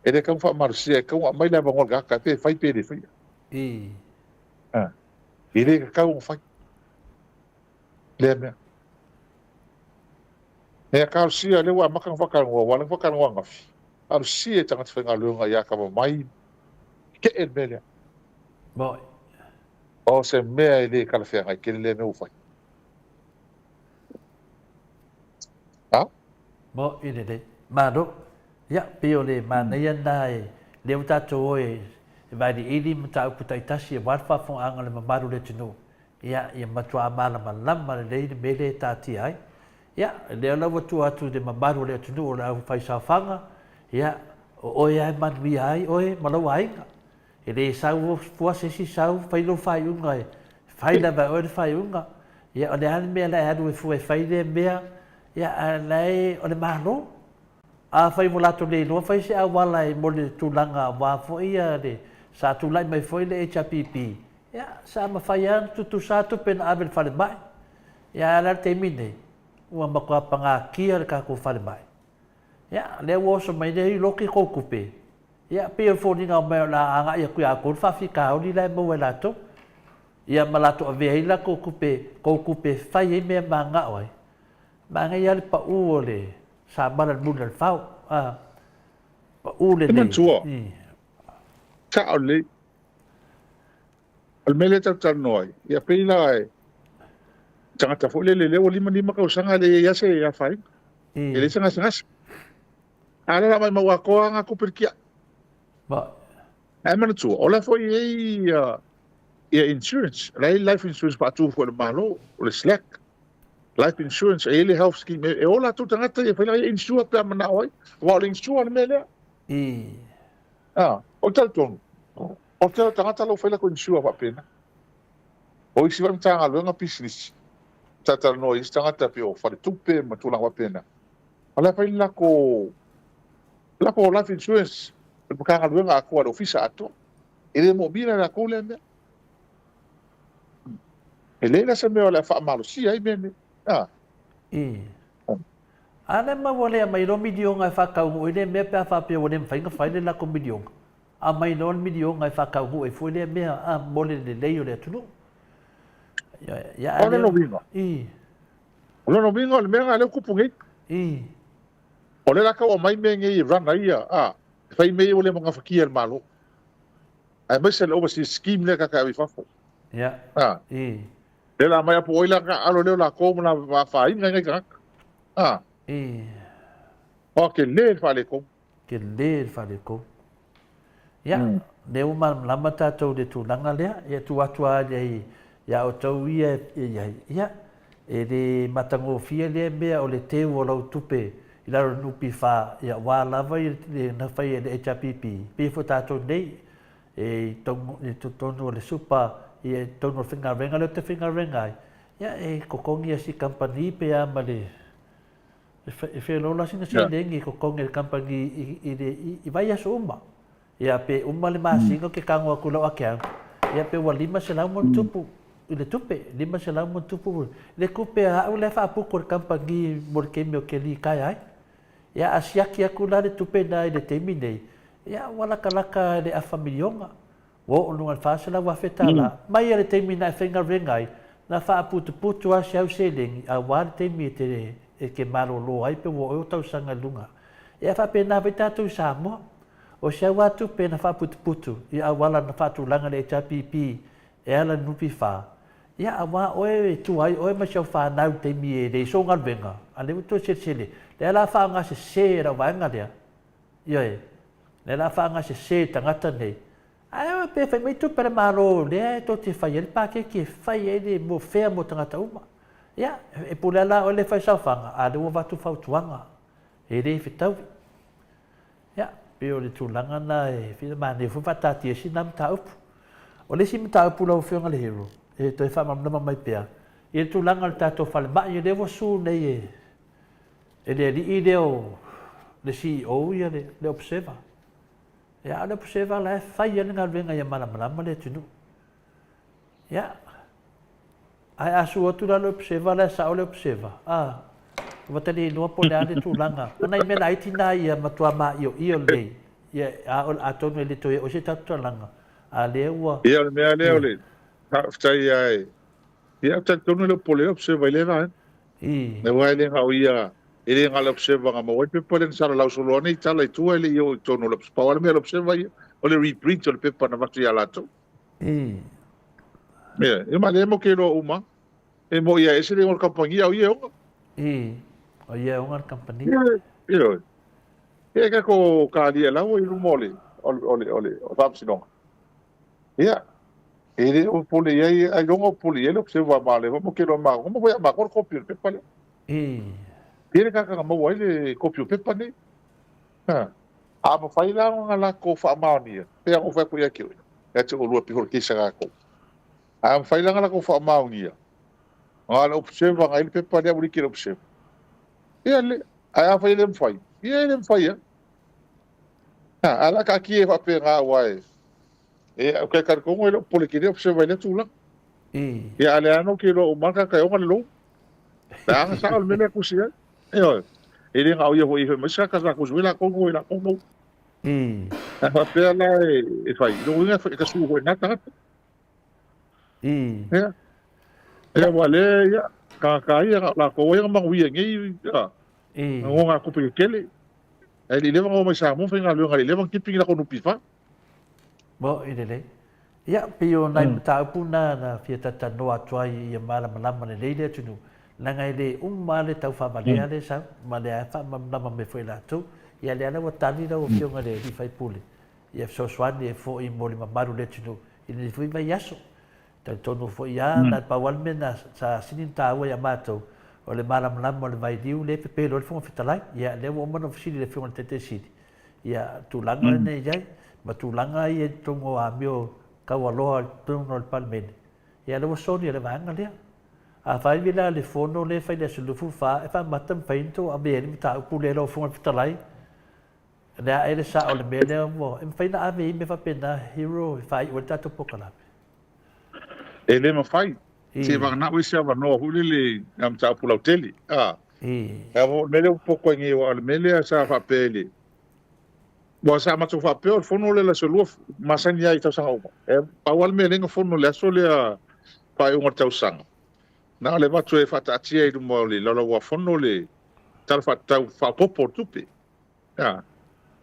Ele ka fa marsia ka mai la bangol ga ka te fai pe de fai. Ele ka un fai. Le me. E ka sia le wa makang fakang wa lang fakang wa ngafi. Ar sia tanga te nga lunga ya ka mai. Ke el bele. Boy. O se mea ele kala fea ngai kele le me ufai. Bo ine de. Mado. Ya pio le mana ia nai. Le uta to e vai di ili mta ukuta itasi e warfa fon anga le mamaru le tino. Ya ia matua mala malama le le mele tati ai. Ya le la watu atu de mamaru le tino o la fai sa fanga. Ya o ia man wi ai o e malo ai. Ele sau fua sesi sau fai lo fai unga. Fai la ba o fai unga. Ya o le an me la adu fu e fai le mea. Ya alai o le mahlo. Fai mo lato le no fai se awala e mo le tulanga wa fo ia de sa tulai mai foi le HPP. Ya sa ma fai an tu sa tu pen abel fale mai. Ya la termine. Ua makua panga kia ka ko fale mai. Ya le wo so mai le loki ko kupe. Ya pe fo ni nga mai la anga ya ku ya ko fa fi ka o ni la mo la to. Ya malato ave la ko kupe fai me manga oi. Manga ya le pa u le sa bala munal fau pa ule le ta ole al mele ta noi ya pila e tanga ta fo le lima ka usanga le ya se ya fai ele sanga ala la mai mawa ko anga ko perkia ba ai mana tu ola fo ia insurance life insurance pa tu fo le malo o le slack life insurance ele health scheme e ola tu tangata e fai insure pe mana oi wa le insure mele o tal ton o tal tangata lo fai la ko insure pa pena o isi va mtanga lo nga business tata no is tangata pe o fai tu pe ma tu la wa pena ala fai la ko life insurance pe ka lo nga ko office ato ele mo bina la ko le ele la se me ola fa malo si ai bene Ana ma wole mai no midio ngai fa ka u ile me pe fa pe wole fai le la ko midio. A mai no midio ngai fa ka u e fo le me a mole le le le tunu. Ya Ole no bingo. Ole no bingo le me ngale ku pungi. Ole la ka o mai me ngi ranga ia fai me ole mo ngafakia malo. Ai me se le overseas scheme le ka ka vi fa fo. Ya. Le la mai po ila ka alo le la ko na va fa ngai ka. Ok, le fale ko. Ke le fale ko. Ya, le o mal lama tatou de tu langa lea, ya tu atua le ya o tau ia ya e le matango fia le mea o le te o lau tupe i laro nupi fa ya wa lava i le na fai le HPP. Pe fo tatou nei e tonu le supa i tonu finga renga le te finga renga ia e kokongi si company pe a male e fe lo la singa selengi kokongi company i vai aso uma ia pe uma le masinga ke kango ku lo akea ia pe wa lima se la mo tupu ile tupe lima se la mo tupu le kupe a le fa pu ko company mo ke me ke li kai ai ia asiaki aku la le tupe na ile temine ia wala kalaka le a familionga wo no al fasela wa fetala mai le temina e fenga rengai na fa putu a seu seling a wa temi te e ke malo lo ai pe wo o tau sanga lunga ia fa pena veta tu samo o se wa tu pena fa putu ia wala na fa tu langa le chapipi e ala nupi fa ia awa oe tu ai oe ma se fa na temi e de so ngal venga ale to se le la fa nga se ra wa nga dia ia le la fa nga se tangata nei ai pe fe mai tu per maro le to te fai el pa ke fai ele mo fe mo tangata uma ia e pula la o le fai sa fanga a do va tu fa tuanga e re fitau ia pe o le tu langa na e fi ma ne fu fata ti si nam ta up o le sim ta up lo fe nga le hero e to fa ma mai pe e tu langa ta to fa ba ye devo su nei e le di ideo le CEO ia le observa ya le observa la fai ya ngal venga ya mala le tunu ya ai asu tu la observa la sa le observa vatali no polare tu langa na i mena itina ia matua ma io le ya a to me le to o se tatu langa a le wa ia me le ftai ai ia tatu no le pole observa le va ne wa le ha ia ele ngala observa nga mo pe polen sala la solo nei tala tu ele io tono lo spawal me observa io o le reprint o le pepa na vatu ya lato e ma le mo ke lo uma e mo ia ese le ngol compagnia o io o ia ngol company io e ka ko ka dia la o ilu mole o fam sino ia ele o pole ia ai longo pole ele observa male mo ke lo ma mo voy a ma cor copio pepa le Pere kaka ka mau ai le kopi o pepa nei. A ma whai la nga la ko wha maonia. Pea o whai kuia kiwi. E te o lua pihoro kisa ka ko. A ma whai la nga la ko wha maonia. Nga la observa nga ili pepa lea uri kira observa. Ia le. A whai le mwhai. Ia le mwhai ya. A la ka ki e whape ngā wae. E o kai karikongo ele o pole kire observa ele tūla. Ia ale ano ki lo o maka kai onga le lo. Ta anga sa o mele kusia. Eo, ele nga o ia hoi mai sa ka ko zuela ko ila ko no. A pea la e fai, no inga ka su hoi na ta. Ya. Ya wale ya ka ia la ko ia ma wi ngi ya. Ngo nga ko pe kele. Ele leva ngo mai sa mo finga lo nga leva kipping la ko no pifa. Bo ele. Ya pio nai ta puna na fieta ta no atuai ia mala malama le leile tunu. Nanga ele le tau fa malea le sa malea fa mama me foi la tu ia le ana watani la o fionga le di fai pule ia so swani e fo i moli mamaru le tunu i le foi vai aso ta tonu fo ia na pa walme na sa sinin ta wa ya mato o le mala mala le vai diu le pepe lo fo fitalai ia le o mono fisi le fionga tete sidi ia tu langa ne jai ma tu langa i tongo a mio kawaloa tongo le palmen ia le soni le vanga le a fai vila le fono le fai le sulufu fa e fa matam painto a bene ta pule lo fo fitalai na ele sa o le mele mo e fai na ave me fa pena hero fai o tato pokala Ele ma fai se va na wi se va no hulile am ta pula hoteli e vo mele un poco ngi o le mele sa fa pele bo sa ma fa pe o fono le la sulu masani ai ta sa o e pa wal mele ngo fono le so le pa un ta usang na le va tue fata tia i mo le lo wa fono le tal fa fa popo tupi ya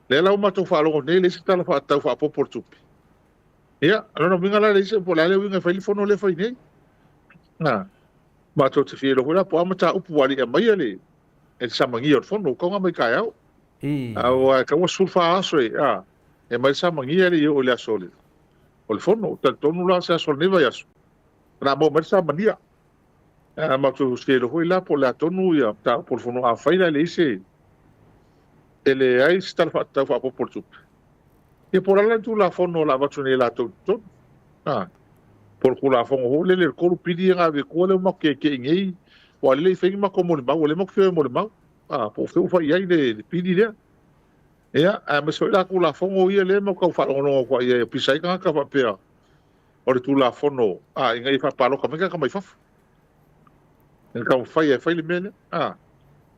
le la uma to fa lo ne le tal fa ta fa popo tupi ya no vinga la le se po la le vinga fa il fono le fa nei na ma to te fi lo la po ama ta upu wali e mai le e sa mangi o fono ko nga mai kai au au ka wa sulfa aso e mai sa mangi le o le asole o le fono ta tonu la sa sol ne va yaso na mo mer sa mania ma tu skelo hoi la po la tonu ya ta por fono a faila le ise ele ai sta fa ta fa po tup e por ala tu la fono la va tu ne la tu por kula fongo ho le ko pidi nga ve ko le mo ke ngi wa le fe ma ko mo ba le mo fe mo ba po fe fa ia le pidi le ia a me so la kula fongo ia le mo ko fa no ko ia pisai ka fa pe o le tula fono ngai fa palo ka me ka mai fa ka fa ia fa le mele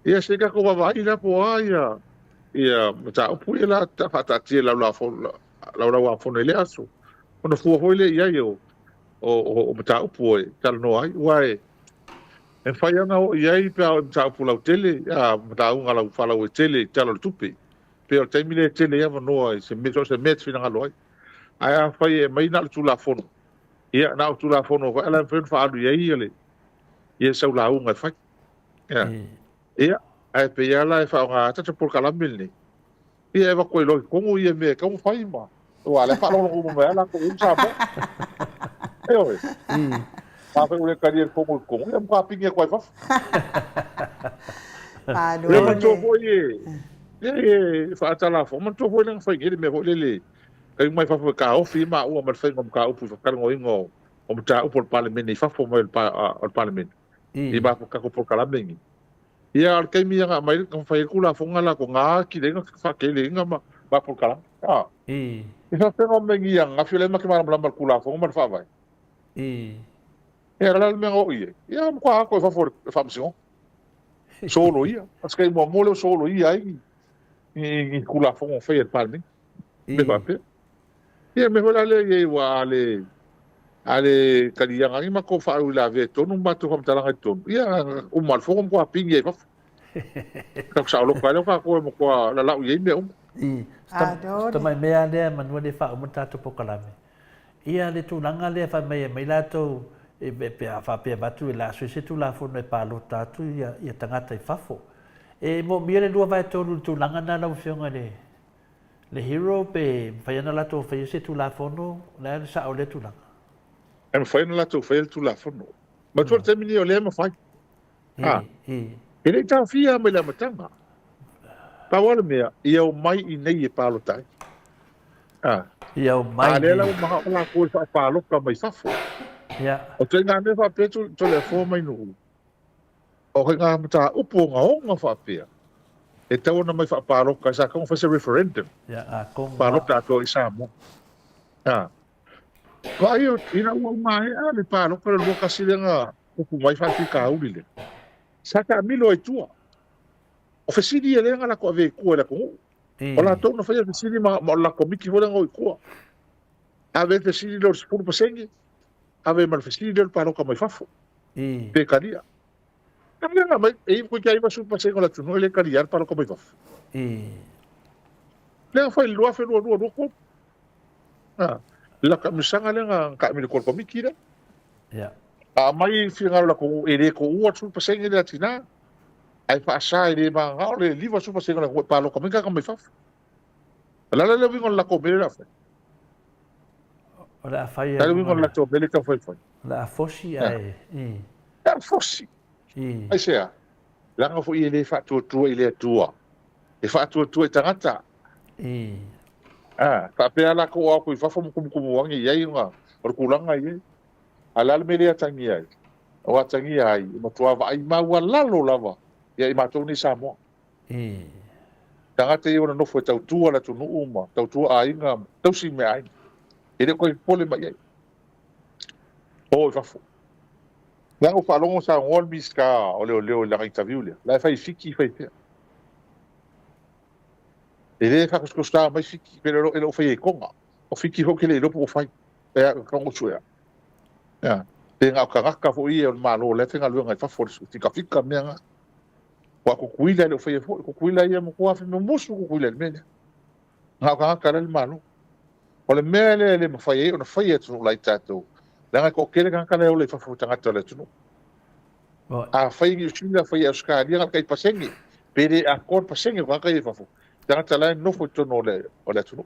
ia se ka ko va ia po ia ta pu ia ta fa ta ti la fono la fono le aso ono fu ho le ia yo o mata upo e tala no ai wai e fai anga o iai pe o mata upo lau tele mata unga lau whala o tele tala tupi pe o taimi le tele ia wanoa se met fina ngalo ai ai fai e mai na tu la fono ia na tu la fono ko ala fen fa alu iai ele ia sau la unga fai ia ai pe ia la e fa nga tata por kalamil ni ia e wa koe loi kongu ia me ka fai ma o ala fa lo ko mo ala ko unsa mo oi pa fe ule karier como como é uma pinga com a faf eu não tô foi fa ta la fo man tô foi não foi ele me foi ele kai mai fa ka o fi ma o ma fe ngom ka o pu ka ngo ingo o ta o por parlamento fa fo mo o parlamento e ba ka ko por kala bengi ia al kai mi nga mai ko fa kula fo ngala ko nga ki le nga fa ke le nga ba por kala e fa no bengi nga fi le ma ki ma bla kula fo ma fa vai era la me o ia ia ko favor famsion solo ia as que mo mole solo ia ai e kula fo fe el palme me va pe ia me vola le ia wa ale kalia ngi ma ko fa u la ve to no ma to kom tala to ia o mal fo ko pingue fa ka sa lo ka ko mo ko la ia me sta mai me ande man wone fa mo ta to pokalame ia le tulaga lea faamai mai latou e pe a faapea matu e la se tula fono e palota atu ia tagata i fafo e mo mia le lua vaetolu le tulaga na laufioga le hero pe fai ana latou fai se tula fono lea le saʻo le tulaga e ma fai ana latou fai le tula fono ma tuala taimini o lea ma fai e lei tafia mai le amataga pauala mea ia o mai i nei e palota ai ia o mai ale la ma la ko fa palo ka mai fafo ia o te nga me fa pe to le fo mai no o nga mata upo nga fa pe e te ona mai fa palo ka sa ko fa se referendum ia a ko palo ta to isa mo ko ai ina o mai ale palo ka lo ka si nga ko mai fa ti ka uli le sa ka milo e tua o fa si di ele nga la ko ave ko la ko ola to no fai sini ma la komiki vola ngoi ko ave te sini lo spur pasengi ave mal sini lo paro ka mai fafo pe kalia nga mai e ko kai ba su pasengo la tu no le kalia paro ka mai fafo le fai lo fa lo ko la ka misanga le nga ka mi ko komiki le ya mai finga la ko ere ko u su pasengi la tina ai fa sai le ma le liva su pasengo la ko paro ka mai fafo la wingo la ko bele la fa ora fai la wingo la to bele ka fa la fosi ai la fosi ai sea la nga fo ile fa to ile tua e fa to e tangata fa pe ala ko ko fa fo ko wangi ia nga or kulanga ia ala le mele tangi ai o tangi ai ma to va ai ma wala lo lava ia ma to ni sa mo tangata i ona no foi tau tua la tu no uma tau tua ainga tau si me ai ele ko pole mai ai o fa fo la o fa longo sa ngol biska o le la interview le la fai fiki fai pe ele fa ko sta mai fiki pero ele o fai konga o fiki ho ke le lo po fai e ka ngo tsua ya te nga ka fo i o malo le tenga lu nga fa fo ti ka fika me nga wa ko kuila le fai fo ko kuila ia mo ko afi mo musu ko kuila me nga ka le malo o le mele le fai o fai tu lai tato la ko kele ka le o le fa fo tanga tole tu a fai ni sila fai a ska dia ka pasengi pere a kor pasengi ka fa fo tanga tala no fo to no le o le tu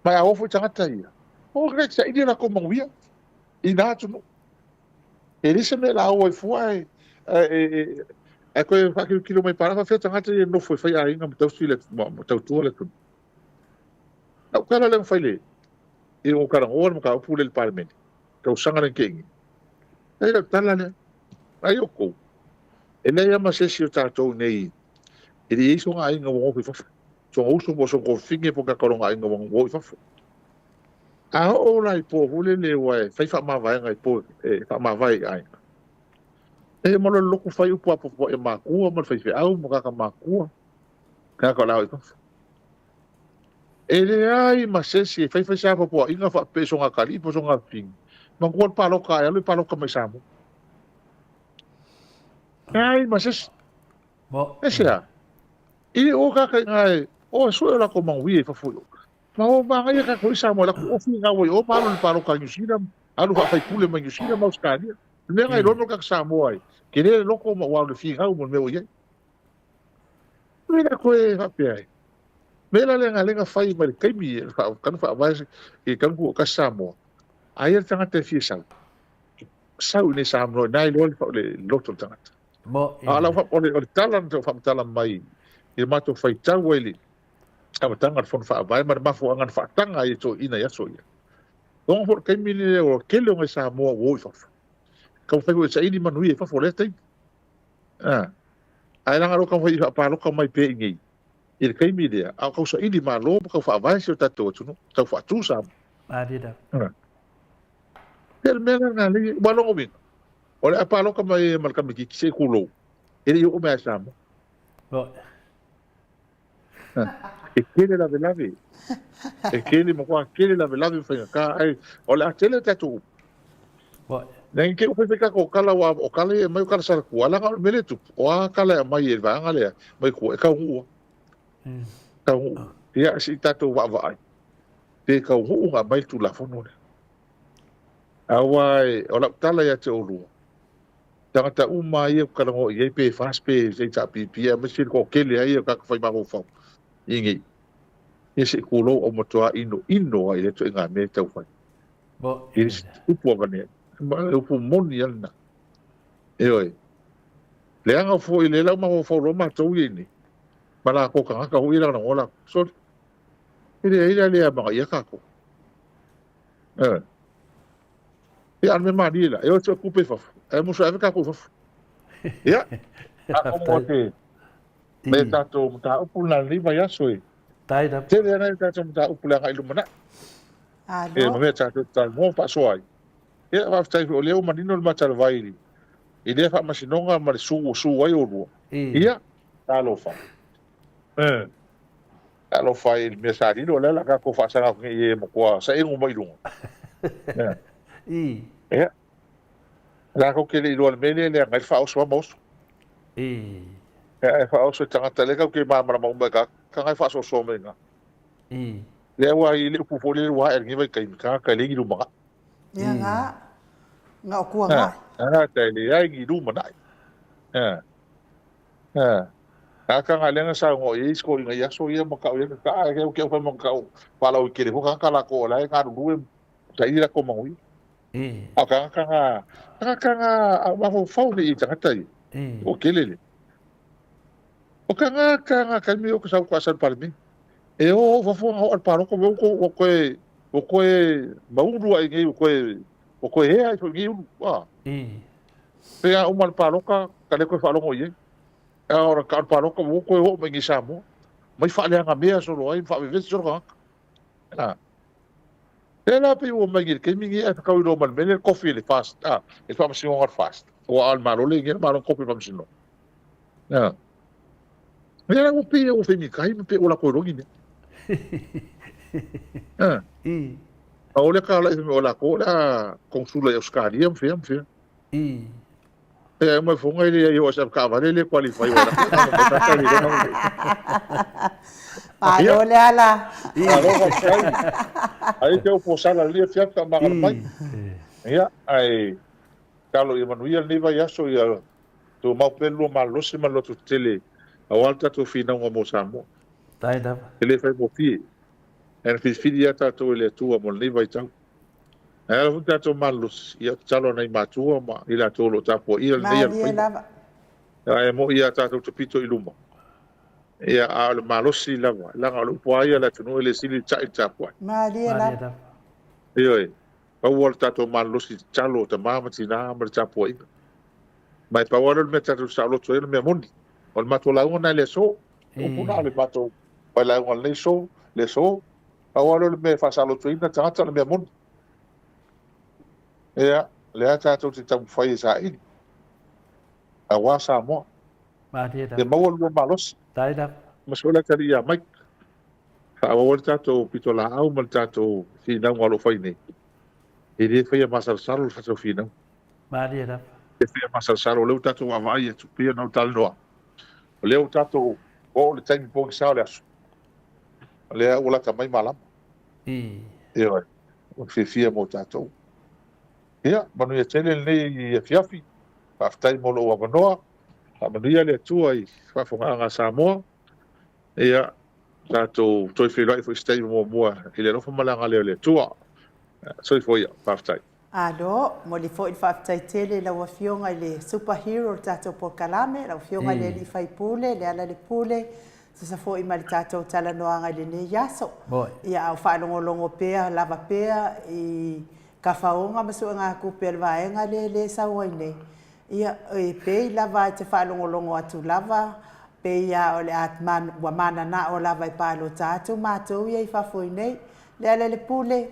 ma a o fo tanga ia o ka sa idea ko mo via ina tu no ele se me la o fo ai e ko fa ki kilo mai para fa tanga ia no fo fai ai nga tau sile tau tu le tu o kala le fai le I o karangoa mo ka upu le parliament. Ka usanga le kengi. Ai la tala le. Ai o ko. E nei ama sesi o tātou nei. I ri iso ngā inga wongo fafa. So uso mo so ko finge po ka koronga inga wongo fafa. A o lai po hule le wai. Fai fa ma vai ngai po. Fa ma vai ai. E mo lo loko fai upu apo po e makua. Mo fai au mo ka makua. Ka ko lau i fafa. E le ai ma sesi fai sa po inga fa peso nga kali po so nga fing. Ma ko palo ka ya lo palo ka mai samo. Ai ma sesi. Mo. Esa. I o ka ngai o so la ko mangwi fa fu. Ma o ba ngai ka ko isa mo la ko finga wo o palo ka nyusira. Alu fa fai pule ma nyusira ma uskani. Le ngai lo ka sa mo ai. Ke le lo ko ma wa le finga mo me o ye. Mira ko e ha pe ai. Mela lenga fai ma le kaimi kan fa vai e kan ko ka sa mo. Ai tanga te fi sa. Sa ni sa mo nai lo le loto tanga. Mo. Ala fa o le talan to fa talan mai. I mato fai tau ele. Aba tanga fon fa vai ma fo angan fa tanga i to ina ya so ya. Don for kaimi le o kele o sa mo wo fa. Ka fa ko sa ini manui fa fo le tai. Ai langa ro ka fa i pa lo ka mai pe ngi. I kaimi le a ko sa ini ma lo ka fa vai so tato tuno. Ta fa tu sa. Adida. El mena na le balongo bin. Ole apa lo ka mai mal ka mi ki se kulo. Ele yo me sa mo. Mo. E kele la velavi. E kele mo kwa kele la velavi fa ka ai ole a tele tatu. Mo. Nen ke o fe ka ko kala wa o kala e mai kala sa ku ala ka mele tu. O a kala mai e va ngale mai ku e ka hu. Ka hu. Ya si tatu wa va ai. Te ka hu nga mai tu la fono. Awai ola tala ya te olu. Tangata uma ia karango ia pe fast pe sei ta pi ma sil ko kele ai ka fai ma ko fa. Ingi. Ese kulo o motoa ino ai le to nga me tau fai. Mo. Is upu ngane. Ma upu moni ana. E oi. Le anga fo ile la ma fo lo ma tau ini. Mala ko ka hu ila na ola. So ile le ma ia ka ko. E ane ma ni la. E o te kupe fa. E mo sa ka ko fa. Ya. Ako mo te. Me tato mta upu na liva ya soi. Tai da. Te le na tato mta upu la ilu mana. E mo me tato ta mo pa soai. E va tai o leo manino ma tal vai. I le fa masinonga ma su ai o ru. Ia. Ta lo fa. Ta lo fa il mesarino la ka ko fa sa ko e mo ko sa e ngo mai lu. Ja. La ko ke le lo mele le ngai fa o so mo. Ja, fa o so tanga tele ka ke ma mo ka ngai fa so me nga. Le wa i le pu fo le wa er ngi kai ka le gi lu ma. Ya nga. Nga ku nga. Ana te le ai gi lu ma nai. Ka nga le nga sa ngo i sko nga ya so ye mo ka ye ka ke fa mo ka pa la o ke le ko ka la ko la nga ru ta i la ko mo wi. Ka ma fo le i tanga tai. O kelele. O ka ka mi o ka sa ko sa par mi. E o fo o paro ko ko ma uru ai ngi ko he ai so ngi wa. Pe a o mal paro ka le ko fa lo ye. E ora ka paro ko o me ngi sa mo. Mai fa le nga me so lo ai fa ve so ka. Ela pe o magir ke mingi e ka ro mal mele coffee le fast e fa masi ngar fast o al malo le ngir malo coffee pam sino ela o pe mi kai pe o la ko rogi ne a o le ka la o la ko la consula e oscari am fe e mo fo ngai le yo sa ka vale le qualify ora Alo le ala. Ai te o posala le fia ka ma mai. Ya, ai Carlo Emanuel ni vai aso ia to mau pelo malo se malo to tele. A walta to fina ngo mo samo. Tai da. Ele fai mo fi. En fi dia ta to le tua mo ni vai tau. Ela un tato malo ia talo nei matua ma ila to lo tapo ia le ia. Ai mo ia tato to pito iluma. Ia al malosi lava la ngalo poa ia la tunu le sili chai chapua Maria la Ioi. Pau al tato malosi chalo te mama tina ma chapo i. Mai pau al me tato salo to me moni. Ol mato la una le so. O puna le mato. Pa la una le so, le so. Pau al me fa salo to ina tata me moni. Ia, le ata to te tam fai sa i. A wa sa mo. Ma dia da. Te mau al malos. Tai da. Masola tari ya mai. Fa o tato pito la au mal tato fi na ngalo fai nei. E le fai masal salo fa so fi na. Ma dia da. E fia masasaro leu tatou avai e tupia nau talanoa. O leu tatou o le taimi pogi sao le aso. O lea ua lata mai malama. Ia oi. O fia mo tatou. Ia, manu ia tele nei ia fiafi. Whaftai mo lo ua manoa. A manu ia le atua i whafonga Samoa. Ia, tatou toi whirai fo istai mo mua. I le rofa malanga leo le atua. Soi fo ia, whaftai. Alo, mo li fo il whaftai tele la wafionga i le superhero tatou po kalame, la wafionga le li fai pule, le ala le pule, sa fo i mali tatou tala noanga i le ne yaso. Ia au whaanongolongo pea, lava pea, i ka whaonga masu ngā kupe al vaenga le saua i ne. Ia e pei lava te whaanongolongo atu lava, pei ia o le atman wa mana na o lava i palo tatou, mātou ia i whafo i nei, le ala le pule,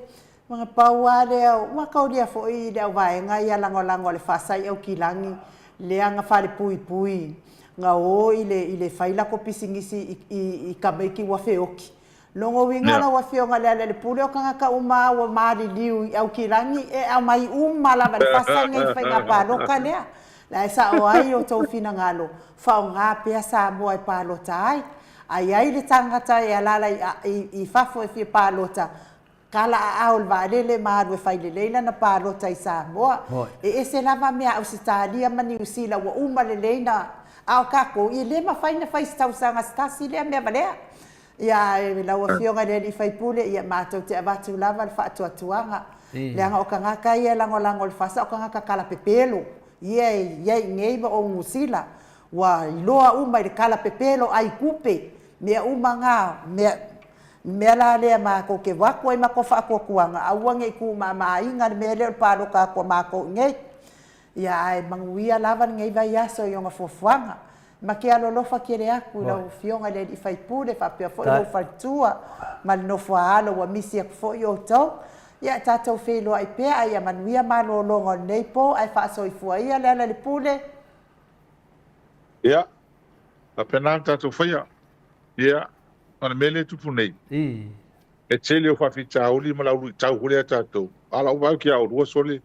mga paua leo, wakau lia fo i leo vaenga ia lango le whasai au kilangi, lea nga whare pui, nga o i le whaila ko pisingisi i kameiki wafeoki. Longo winga la wafeonga lea le pule o kanga ka uma wa maari liu i au kilangi, e au mai lava le whasai ngai whainga pāloka lea. La e sa o ai o tau fina ngalo, whao ngā pia sa moa i pālota ai. Ai le tangata e alala i whafo e fia pālota, kala au va lele maru fai leila na palo tai Samoa e se lava mea Australia mani usila wa uma leina au kako i le ma fai na fai stau sanga stasi le me valea ia la wa fionga le fai pule ia mato te avatu lava fa atuanga le anga o kanga kai ia lango le fasa o kanga kala pepelo ia ngei ba o usila wa loa uma i kala pepelo ai kupe me uma nga me la le ma ko ke wa ko ma ko fa ko kuanga awa nge ku ma inga me le pa ro ka ko ma ko nge ya ai manguia lava nge va ya so yo nga fofuanga ma ke alo lo fa ke le aku la fionga le i fai pure fa pe fo lo fa tua ma no fo alo wa misi ko fo yo to ya tato fe lo ai pe ai manuia ma lo ngo nei po ai fa so i fu ai le pule ya a penanta to fa ya ya ana mele tu punei e tele o fafi tauli ma la ru tau hule tato ala o vai ki au ro sole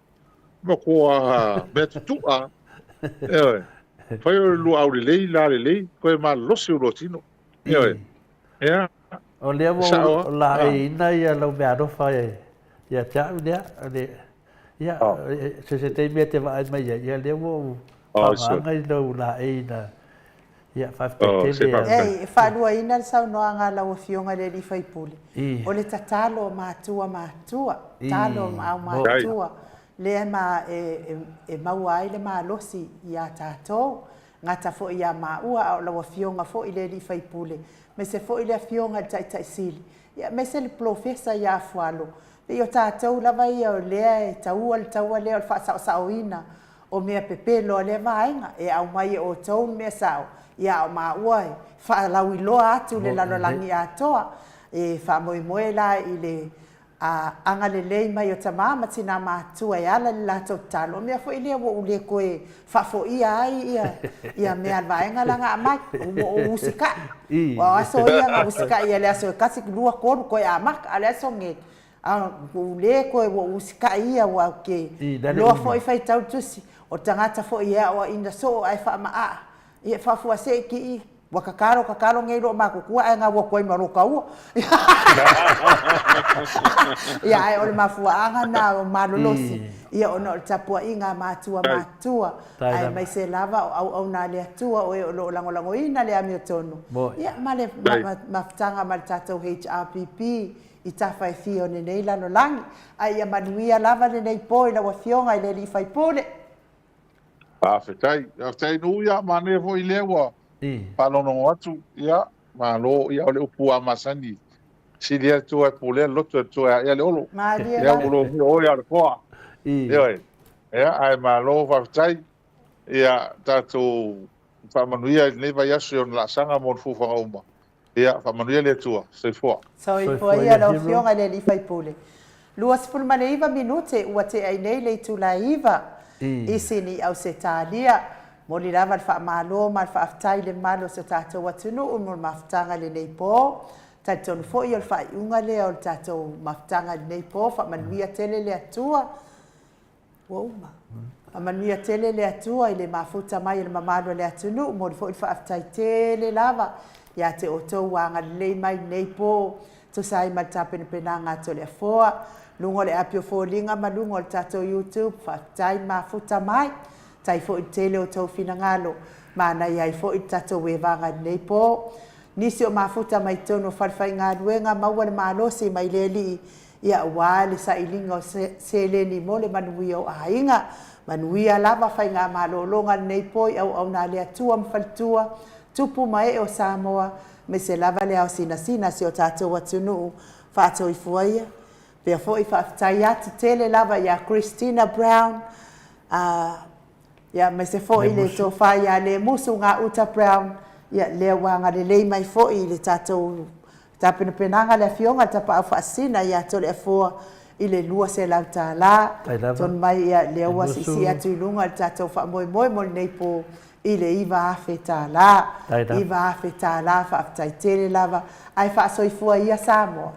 ma ko a betu a foi lu au le ko ma lo se ro tino ya o le mo la ina ia lo me ado fai ia cha dia le ia se te mete vai mai ia le mo ngai lo la ina ia fa e fa lua ina sa no anga la fionga le li fai pule o le tatalo matua talo matua le ma e mauai le ma losi ia tato ngata fo ia ma ua la fionga fo ile li fai pule me se fo ile fionga tai sili ia me se le profesa ia fualo e o tato la vai o le tau le o fa sa oina o mea pepelo le vaenga e au mai o tau me sao ia o ma ua fa lau i loa atu le lalolangi atoa e fa moe la i le anga le lei mai o tamama tina matua e ala le lato talo mea fo ilia wo ule koe fa fo ia ai ia mea vaenga langa amai o usika o aso ia nga usika ia le aso kasi lua koru koe amak ale aso nge ule koe wo usika ia wa ke loa fo i fai tau tusi o tangata fo ia o inda so ai fa maa ia fa fu ase ki wa kakaro ngei ro ma ku ai nga wa koi maro ka u ia ai o ma fu anga na malolosi ia ono tapua inga matua ai mai se lava au na le tua o lo lango ina le ami tonu ia male maftanga mal tato HRPP i tawhai fio ne nei lano langi ai ia manuia lava ne nei poi la wa fionga i le li fai pole Afetai no ia mane fo i lewa. Palono atu ia malo ia le upua masani. Silia tua pule loto tua ia le olo. Malia Ia la. ulo o ia le koa. Ia ia ai malo va tai ia tatu fa manuia ne vai aso la sanga mo fu fa uma. Ia fa manuia le tua se fo. So i po ia lo fionga le li fai pule. Lua sepulu mane iwa minute ua te ai nei le tu la iwa. Isi ni au se tālia. Mo li lava le wha malo ma le wha aftai le malo se tātou atunu umu le maftanga le nei pō. Tātou fo i o le wha iunga le o le tātou maftanga le nei pō. Wha manuia tele le atua. Wauma. Wha manuia tele le atua i le mafuta mai le mamalo le atunu. Mo li fo i le wha aftai tele lava. Ia te o tau wanga le mai nei pō. To sai ma tapene penanga to le foa. Lungo le apio fo linga ma lungo le tātou YouTube. Wha aftai mafuta mai. Tai fo i tele o tau fina ngalo. Mana iai fo i tātou wevanga nei pō. Nisi o mafuta mai tono whalwhai ngā ruenga maua le mālosi mai le li. Ia wale sa ilinga o se ni mo le manui o ainga. Manuia lava whai ngā mālolonga nei pō i au nā lea tua mwhaltua. Tupu mai o Samoa. Me se lava le au sina si o tātou atunu. Whātou i fuaia. Pea fo i whaftai atu tele lava ia Christina Brown. Ia me se fo i le tō whai a le musu ngā Uta Brown. Ia lea wanga le lei mai fo i le tātou tāpena penanga le fionga tapa au whaasina ia to le fua i le lua se lau tā la. Ton mai ia lea ua si atu ilunga le tātou wha moi mo le nei po i le iwa awhi tā la. Iwa awhi tā la whaaftai tere lava. Ai whaasoi fua ia Samoa.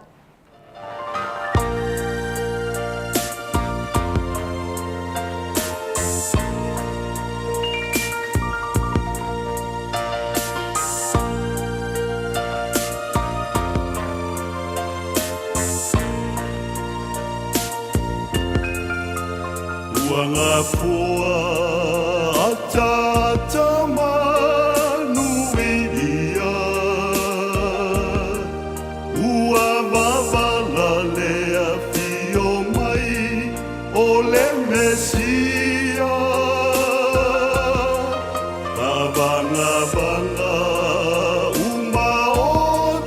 Ngā pua atata manu ia ua wavala lea fio mai o le Mesia Vanga uma o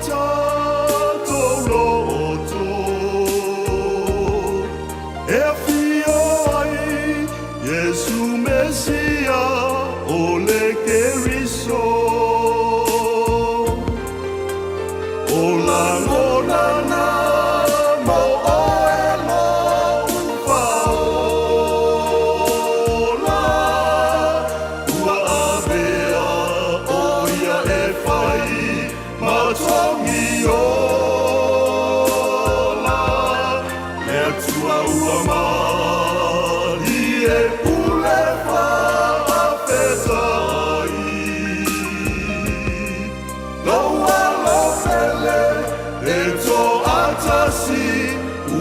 tātou loto e fio Yesu Mesia ole keriso ola ngona mo oelo ufaola ua avea oia e fai matongi ola e tua ua mali e pule whaafetai Loa lofele e tō atasi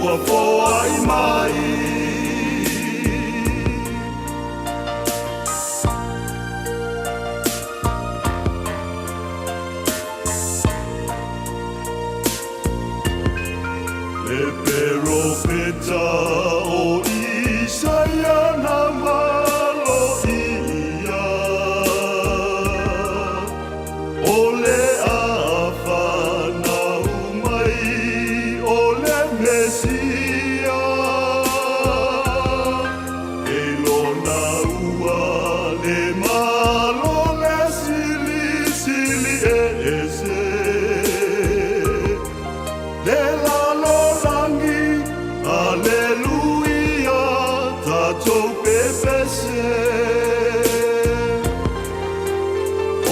ua foai mai Le perofeta o Isaia na malo ia o le awhana umai o le Mesia e lona ua le malo le sili sili e ese le lalo langi Alleluia tātou pepese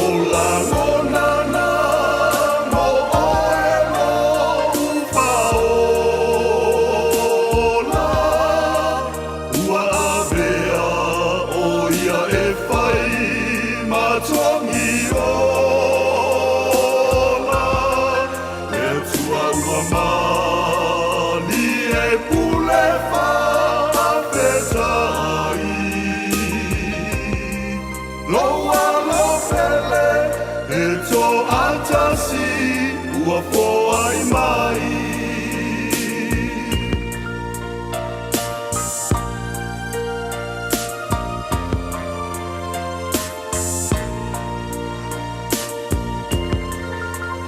o la ngonana mo oelo ufaola ua avea oia e fai matongi ola e tua ua mali e pule whaafetai Loa lofele e tō atasi ua foai mai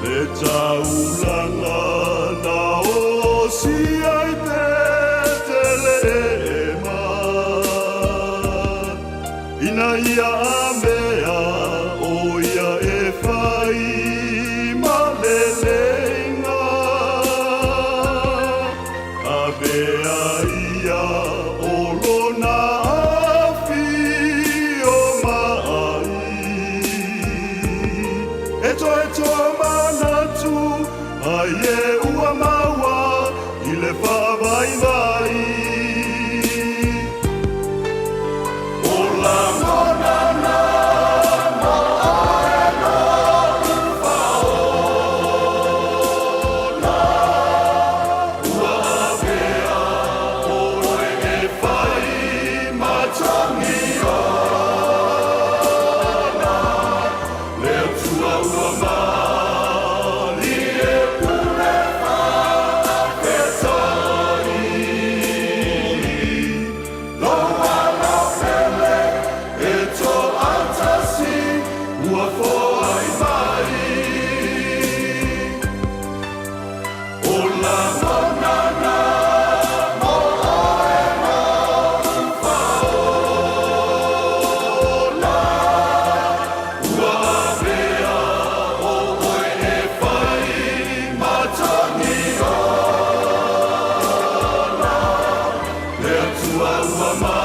Le taulanga na na ia mea o ia e whai malelenga. A mea ia o lona awhi o mai. E toa manatu ai e ua maua i le whawai vai. O la monana mo e no whaona. Ua mea o e whai matangi ona. Leo tua ua mali e pure whaketai. Loa la pele e to atasi ua foai mai. O la monana mo e no whaona. Ua mea o oe e whai matangi ona. Lea tua ua mai.